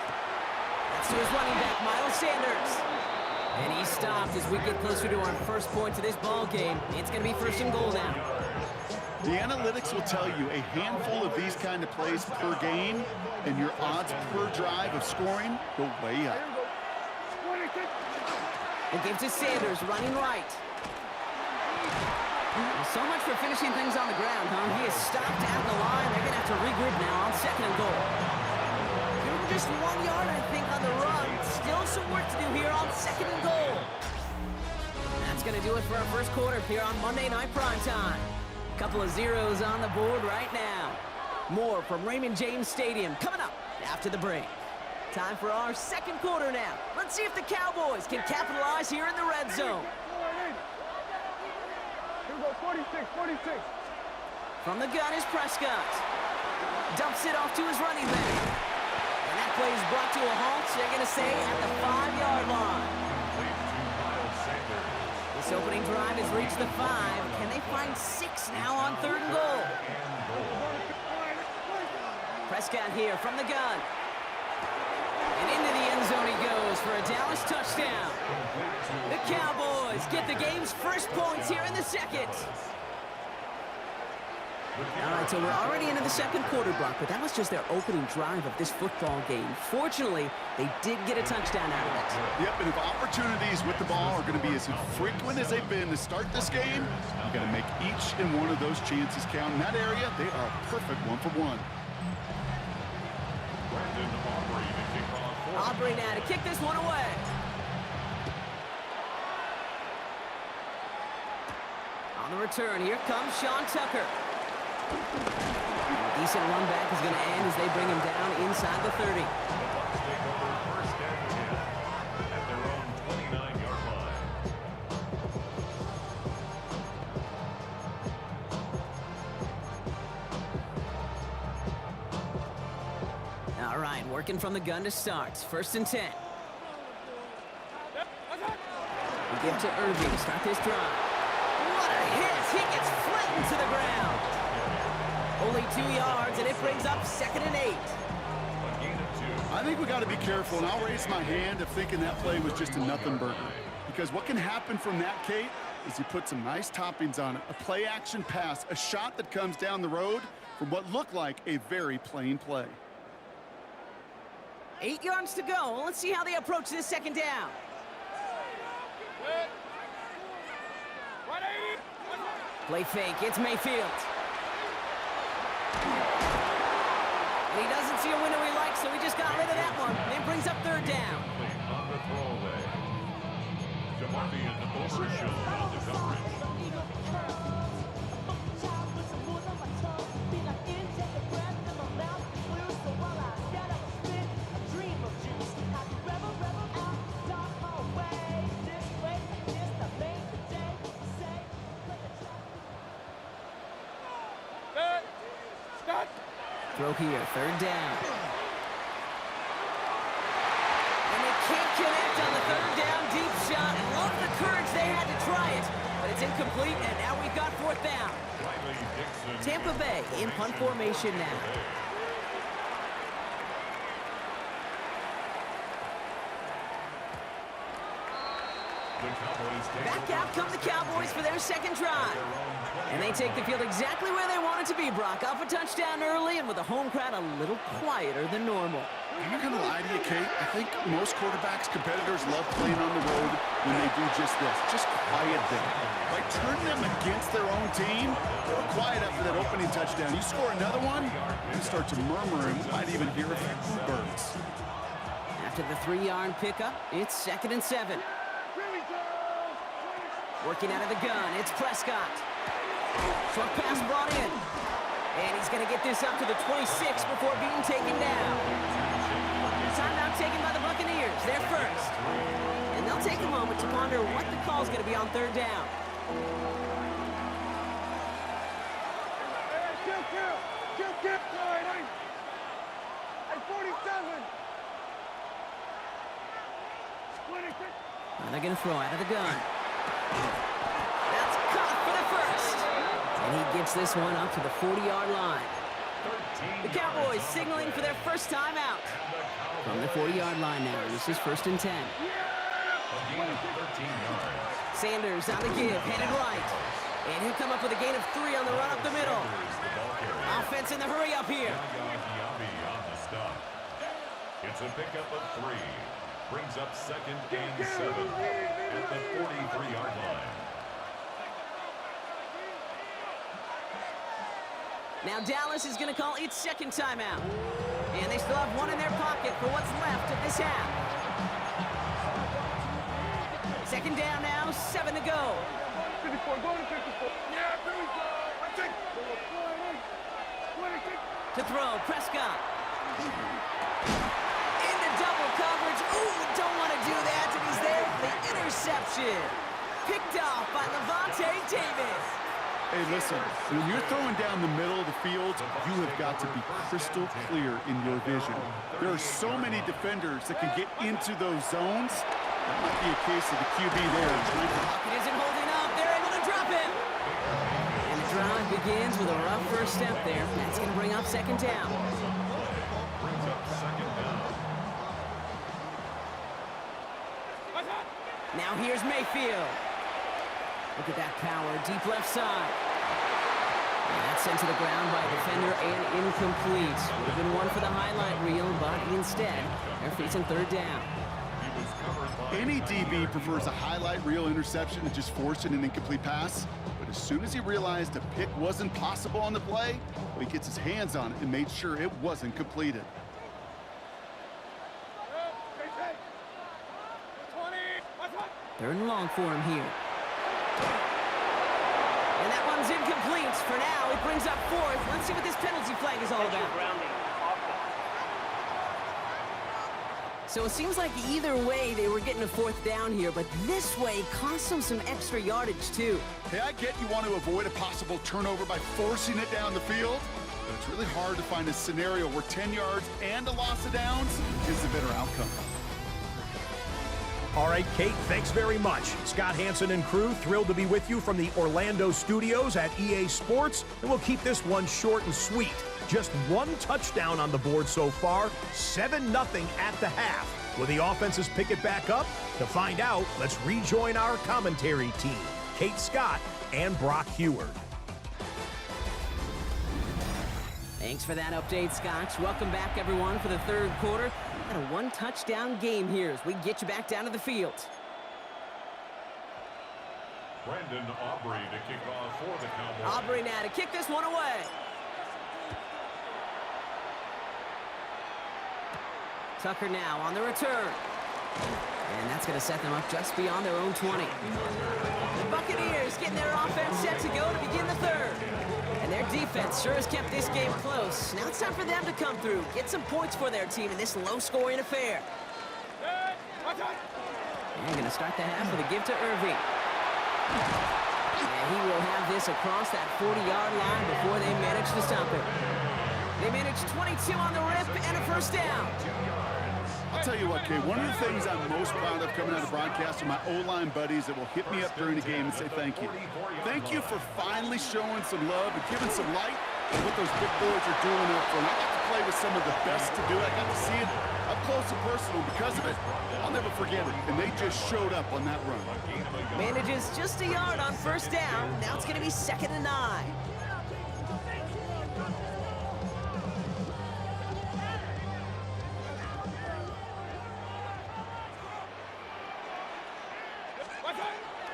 That's to his running back, Miles Sanders. And he stopped as we get closer to our first point to this ball game. It's going to be first and goal now. The analytics will tell you a handful of these kind of plays per game, and your odds per drive of scoring go way up. The give to Sanders, running right. So much for finishing things on the ground, huh? He is stopped at the line. They're going to have to regroup now on second and goal. Just 1 yard, I think, on the run. Still some work to do here on second and goal. That's going to do it for our first quarter here on Monday Night Primetime. Couple of zeros on the board right now. More from Raymond James Stadium coming up after the break. Time for our second quarter now. Let's see if the Cowboys can capitalize here in the red zone. Here we go, 46. From the gun is Prescott. Dumps it off to his running back. And that play is brought to a halt, so they're going to say at the 5-yard line. This opening drive has reached the 5. Can they find 6 now on third and goal? Prescott here from the gun. And into the end zone he goes for a Dallas touchdown. The Cowboys get the game's first points here in the second. All right, so we're already into the second quarter, Brock, but that was just their opening drive of this football game. Fortunately, they did get a touchdown out of it. Yep, and if opportunities with the ball are going to be as frequent as they've been to start this game, you got to make each and one of those chances count. In that area, they are a perfect 1-for-1. Aubrey now to kick this one away. On the return, here comes Sean Tucker. A decent run back is going to end as they bring him down inside the 30. Take over first and 10 at their own 29-yard line. All right, working from the gun to start. First and 10. We give to Irving to start this drive. What a hit! He gets flattened to the ground. Only 2 yards, and it brings up second and 8. I think we got to be careful, and I'll raise my hand of thinking that play was just a nothing burger. Because what can happen from that, Kate, is you put some nice toppings on it. A play-action pass, a shot that comes down the road from what looked like a very plain play. 8 yards to go. Let's see how they approach this second down. Play fake. It's Mayfield. And he doesn't see a window he likes, so he just got rid of that one. And it brings up third down. On the throwaway. DeMarvion overshown on the coverage. Throw here, third down. And they can't connect on the third down deep shot. Love the courage they had to try it, but it's incomplete, and now we've got fourth down. Tampa Bay in punt formation now. Back out come the Cowboys for their second drive. And they take the field exactly where they want it to be, Brock. Off a touchdown early and with a home crowd a little quieter than normal. I'm not going to lie to you, Kate. I think most quarterbacks, competitors love playing on the road when they do just this. Just quiet them. By turning them against their own team, they were quiet after that opening touchdown. You score another one, you start to murmur and we might even hear a few birds. After the 3-yard pickup, it's second and 7. Working out of the gun, it's Prescott. Short pass brought in. And he's going to get this up to the 26 before being taken down. Timeout taken by the Buccaneers. They're first. And they'll take a moment to ponder what the call's going to be on third down. Kill. At 47. 26. And they're going to throw out of the gun. That's caught for the first. And he gets this one up to the 40-yard line. The Cowboys signaling for their first time out. From the 40-yard line now, this is 1st and 10. Sanders on the give, headed right. And he'll come up with a gain of 3 on the run up the middle. Offense in the hurry up here. It's a pickup of 3. Brings up 2nd and 7 at the 43-yard line. Now Dallas is going to call its second timeout. And they still have one in their pocket for what's left of this half. 2nd down now, 7 to go. 54, go to 54. Yeah, here we go. I think. 26. To throw, Prescott. Into double coverage. Ooh, don't want to do that, and he's there for the interception. Picked off by Levante David. Hey, listen, when you're throwing down the middle of the field, you have got to be crystal clear in your vision. There are so many defenders that can get into those zones. That might be a case of the QB there. Pocket isn't holding up. They're able to drop him. And the drive begins with a rough first step there. That's going to bring up 2nd down. Brings up 2nd down. Now here's Mayfield. Look at that power, deep left side. And that's sent to the ground by a defender and incomplete. Would have been one for the highlight reel, but instead, they're facing 3rd down. Any DB prefers a highlight reel interception to just forcing an incomplete pass. But as soon as he realized a pick wasn't possible on the play, well, he gets his hands on it and made sure it wasn't completed. 3rd and long for him here. And that one's incomplete. For now, it brings up 4th. Let's see what this penalty flag is all about. So it seems like either way they were getting a 4th down here, but this way cost them some extra yardage too. Hey, I get you want to avoid a possible turnover by forcing it down the field, but it's really hard to find a scenario where 10 yards and a loss of downs is the better outcome. All right, Kate, thanks very much. Scott Hanson and crew, thrilled to be with you from the Orlando studios at EA Sports, and we'll keep this one short and sweet. Just 1 touchdown on the board so far, 7-0 at the half. Will the offenses pick it back up? To find out, let's rejoin our commentary team, Kate Scott and Brock Heward. Thanks for that update, Scott. Welcome back, everyone, for the 3rd quarter. Got a 1-touchdown game here as we get you back down to the field. Brandon Aubrey to kick off for the Cowboys. Aubrey now to kick this one away. Tucker now on the return. And that's going to set them up just beyond their own 20. The Buccaneers getting their offense set to go to begin the 3rd. And their defense sure has kept this game close. Now it's time for them to come through, get some points for their team in this low-scoring affair. And going to start the half with a give to Irving. And he will have this across that 40-yard line before they manage to stop him. They managed 22 on the rip and a 1st down. I'll tell you what, Kate, one of the things I'm most proud of coming out of the broadcast are my O-line buddies that will hit me up during the game and say thank you. Thank you for finally showing some love and giving some light to what those big boys are doing up front. I got to play with some of the best to do it. I got to see it up close and personal. Because of it, I'll never forget it. And they just showed up on that run. Manages just a yard on 1st down. Now it's going to be 2nd and 9.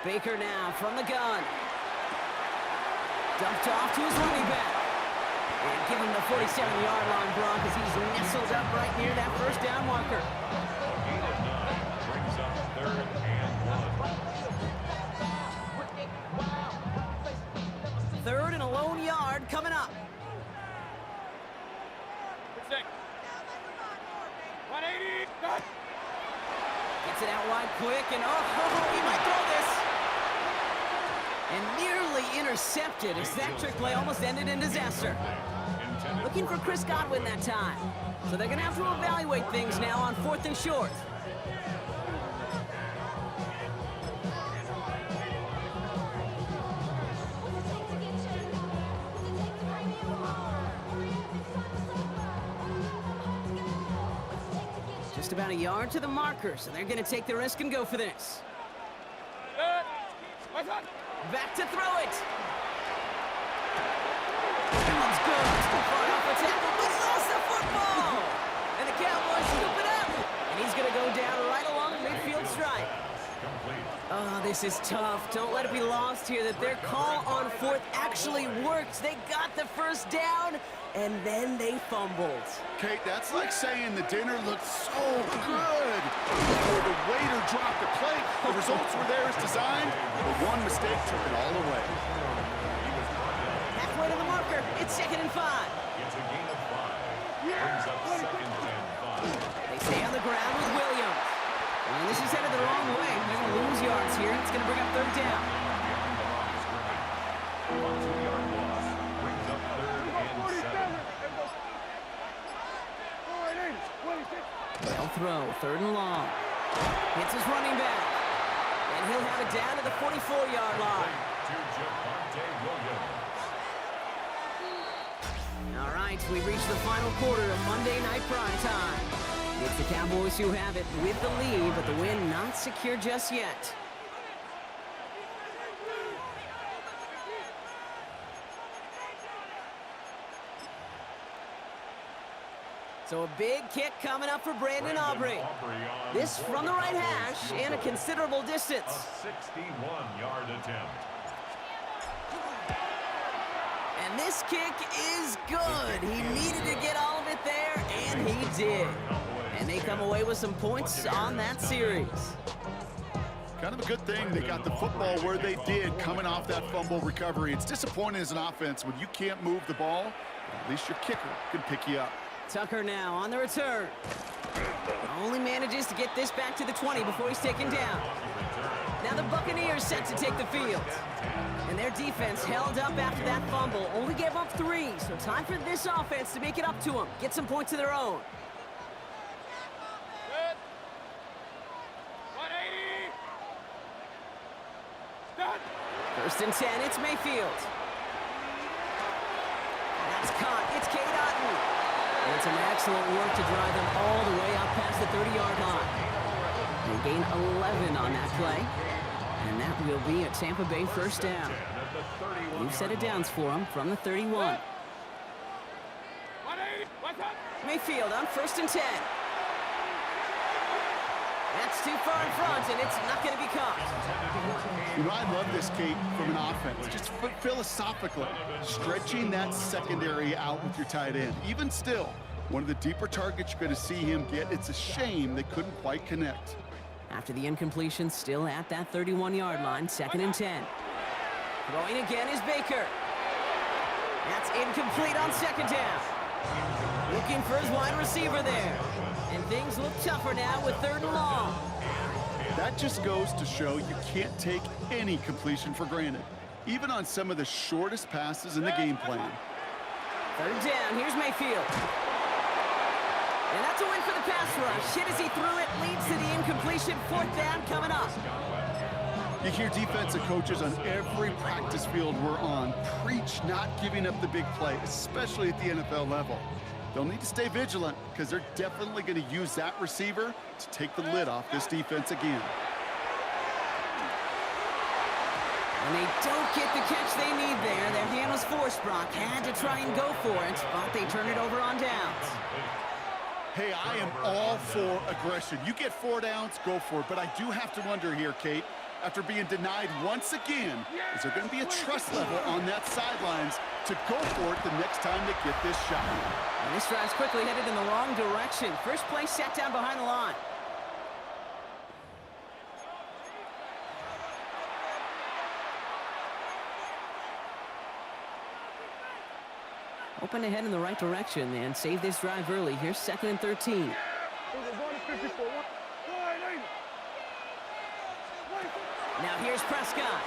Baker now from the gun. Dumped off to his running back. And give him the 47-yard line, Brock, as he's nestled up right near that 1st down marker. Brings up 3rd and 1. 3rd and a lone yard coming up. Gets it out wide quick, and he might throw this. And nearly intercepted as that trick play almost ended in disaster. Looking for Chris Godwin that time. So they're going to have to evaluate things now on 4th and short. Just about a yard to the marker, so they're going to take the risk and go for this. Back to throw it. That one's good. Too far off the tackle, but he lost the football. And the Cowboys scoop it up. And he's going to go down right along the midfield stripe. Oh, this is tough. Don't let it be lost here that their call on 4th actually worked. They got the first down, and then they fumbled. Kate, that's like saying the dinner looked so good before the waiter dropped the plate. The results were there as designed, but one mistake took it all away. Halfway to the marker, it's 2nd and 5. It's a gain of 5. Brings up 2nd and 5. They stay on the ground with Williams. And this is headed the wrong way. They're going to lose yards here. It's going to bring up 3rd down. A 2-yard loss brings up 3rd and 7. They'll throw 3rd and long. Hits his running back. And he'll have it down to the 44-yard line. To Javonte Williams. All right, we reached the final quarter of Monday Night Prime Time. It's the Cowboys who have it with the lead, but the win not secure just yet. So a big kick coming up for Brandon Aubrey. This from the right hash and a considerable distance. A 61-yard attempt. And this kick is good. He needed to get all of it there, and he did. And they come away with some points on that series. Kind of a good thing they got the football where they did coming off that fumble recovery. It's disappointing as an offense when you can't move the ball. At least your kicker can pick you up. Tucker now on the return. Only manages to get this back to the 20 before he's taken down. Now the Buccaneers set to take the field. And their defense held up after that fumble. Only gave up 3, so time for this offense to make it up to them. Get some points of their own. 1st and 10, it's Mayfield. That's caught, it's Cade Otton. And some excellent work to drive them all the way up past the 30-yard line. They gain 11 on that play. And that will be a Tampa Bay 1st down. New set of downs for them from the 31. Mayfield on 1st and 10. That's too far in front, and it's not going to be caught. You know, I love this, Kate, from an offense. Just philosophically, stretching that secondary out with your tight end. Even still, one of the deeper targets you're going to see him get. It's a shame they couldn't quite connect. After the incompletion, still at that 31-yard line, 2nd and 10. Throwing again is Baker. That's incomplete on 2nd down. Looking for his wide receiver there. And things look tougher now with 3rd and long. That just goes to show you can't take any completion for granted, even on some of the shortest passes in the game plan. 3rd down, here's Mayfield. And that's a win for the pass rush. Hit as he threw it, leads to the incompletion. 4th down coming up. You hear defensive coaches on every practice field we're on preach not giving up the big play, especially at the NFL level. They'll need to stay vigilant because they're definitely going to use that receiver to take the lid off this defense again. And they don't get the catch they need there. Their hand was forced. Brock had to try and go for it, but they turn it over on downs. Hey, I am all for aggression. You get 4 downs, go for it. But I do have to wonder here, Kate, after being denied once again, is there going to be a trust level on that sidelines to go for it the next time they get this shot? And this drive's quickly headed in the wrong direction. First play sat down behind the line. Hoping to head in the right direction and save this drive early. Here's 2nd and 13. going to 54. Now here's Prescott.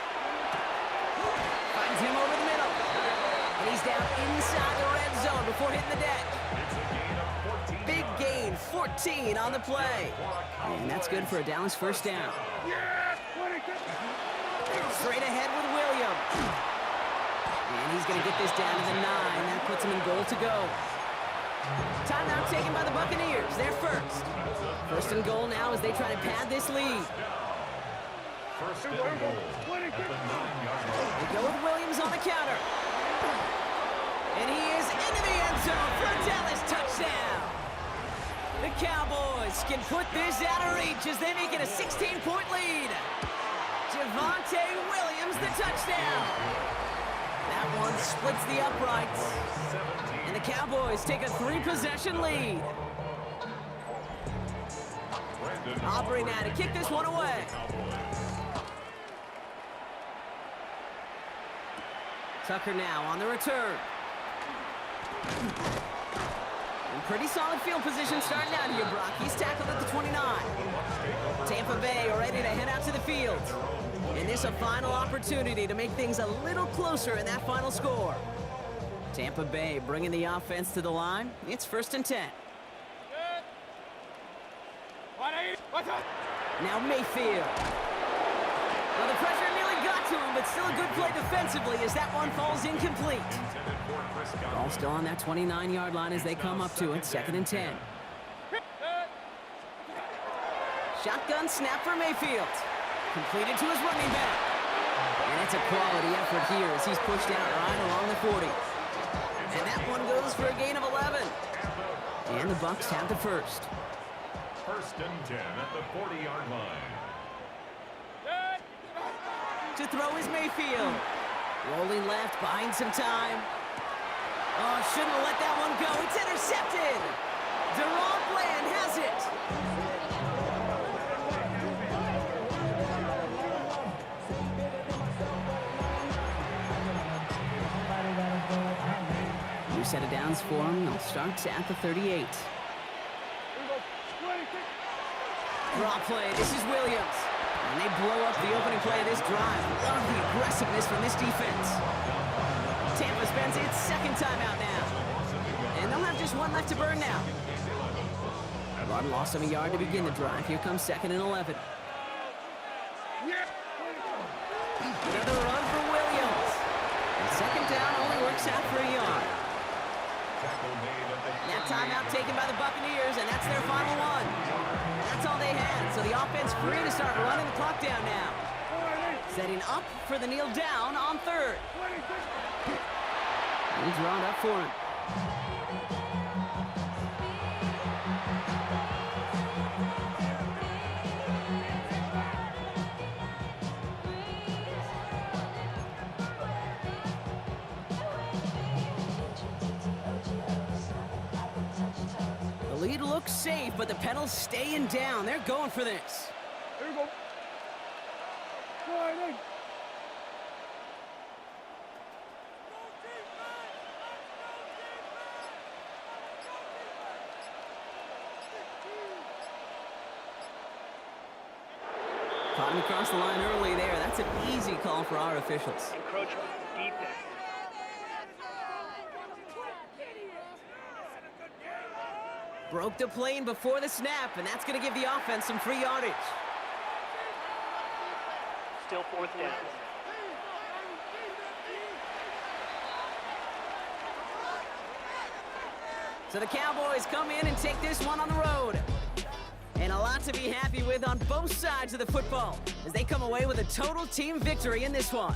Finds him over the middle. And he's down inside the red zone before hitting the deck. Big gain, 14 on the play. And that's good for a Dallas first down. Straight ahead with Williams. And he's going to get this down to the 9. That puts him in goal to go. Timeout taken by the Buccaneers. They're first. First and goal now as they try to pad this lead. First and goal at the 9-yard line. They go with Williams on the counter. And he is into the end zone for a Dallas touchdown. The Cowboys can put this out of reach as they make it a 16-point lead. Javonte Williams, the touchdown. That one splits the uprights. And the Cowboys take a 3-possession lead. Aubrey now to kick this one away. Tucker now on the return. And pretty solid field position starting out here, Brock. He's tackled at the 29. Tampa Bay are ready to head out to the field. And this a final opportunity to make things a little closer in that final score. Tampa Bay bringing the offense to the line. It's 1st and 10. Now Mayfield. Well, the pressure nearly got to him, but still a good play defensively as that one falls incomplete. Ball still on that 29-yard line as they come up to it, 2nd and 10. Shotgun snap for Mayfield. Completed to his running back. And it's a quality effort here as he's pushed out right along the 40. And that one goes for a gain of 11. And the Bucs have the first. 1st and 10 at the 40-yard line. To throw is Mayfield. Rolling left, buying some time. Oh, shouldn't have let that one go. It's intercepted. Deron Bland has it. New set of downs for him. They'll start at the 38. Draw play. This is Williams. And they blow up the opening play of this drive. Love the aggressiveness from this defense. Tampa spends its 2nd timeout now. And they'll have just one left to burn now. Run loss of a yard to begin the drive. Here comes 2nd and 11. Another run for Williams. And 2nd down only works out for a yard. That timeout taken by the Buccaneers, and that's their final one. That's all they had, so the offense free to start running the clock down now. Setting up for the kneel down on 3rd. He's drawn up for him. The lead looks safe, but the pedals staying down. They're going for this. Here we go. Caught him across the line early there. That's an easy call for our officials. Encroachment defense. Broke the plane before the snap, and that's going to give the offense some free yardage. Still 4th down. So the Cowboys come in and take this one on the road. And a lot to be happy with on both sides of the football as they come away with a total team victory in this one.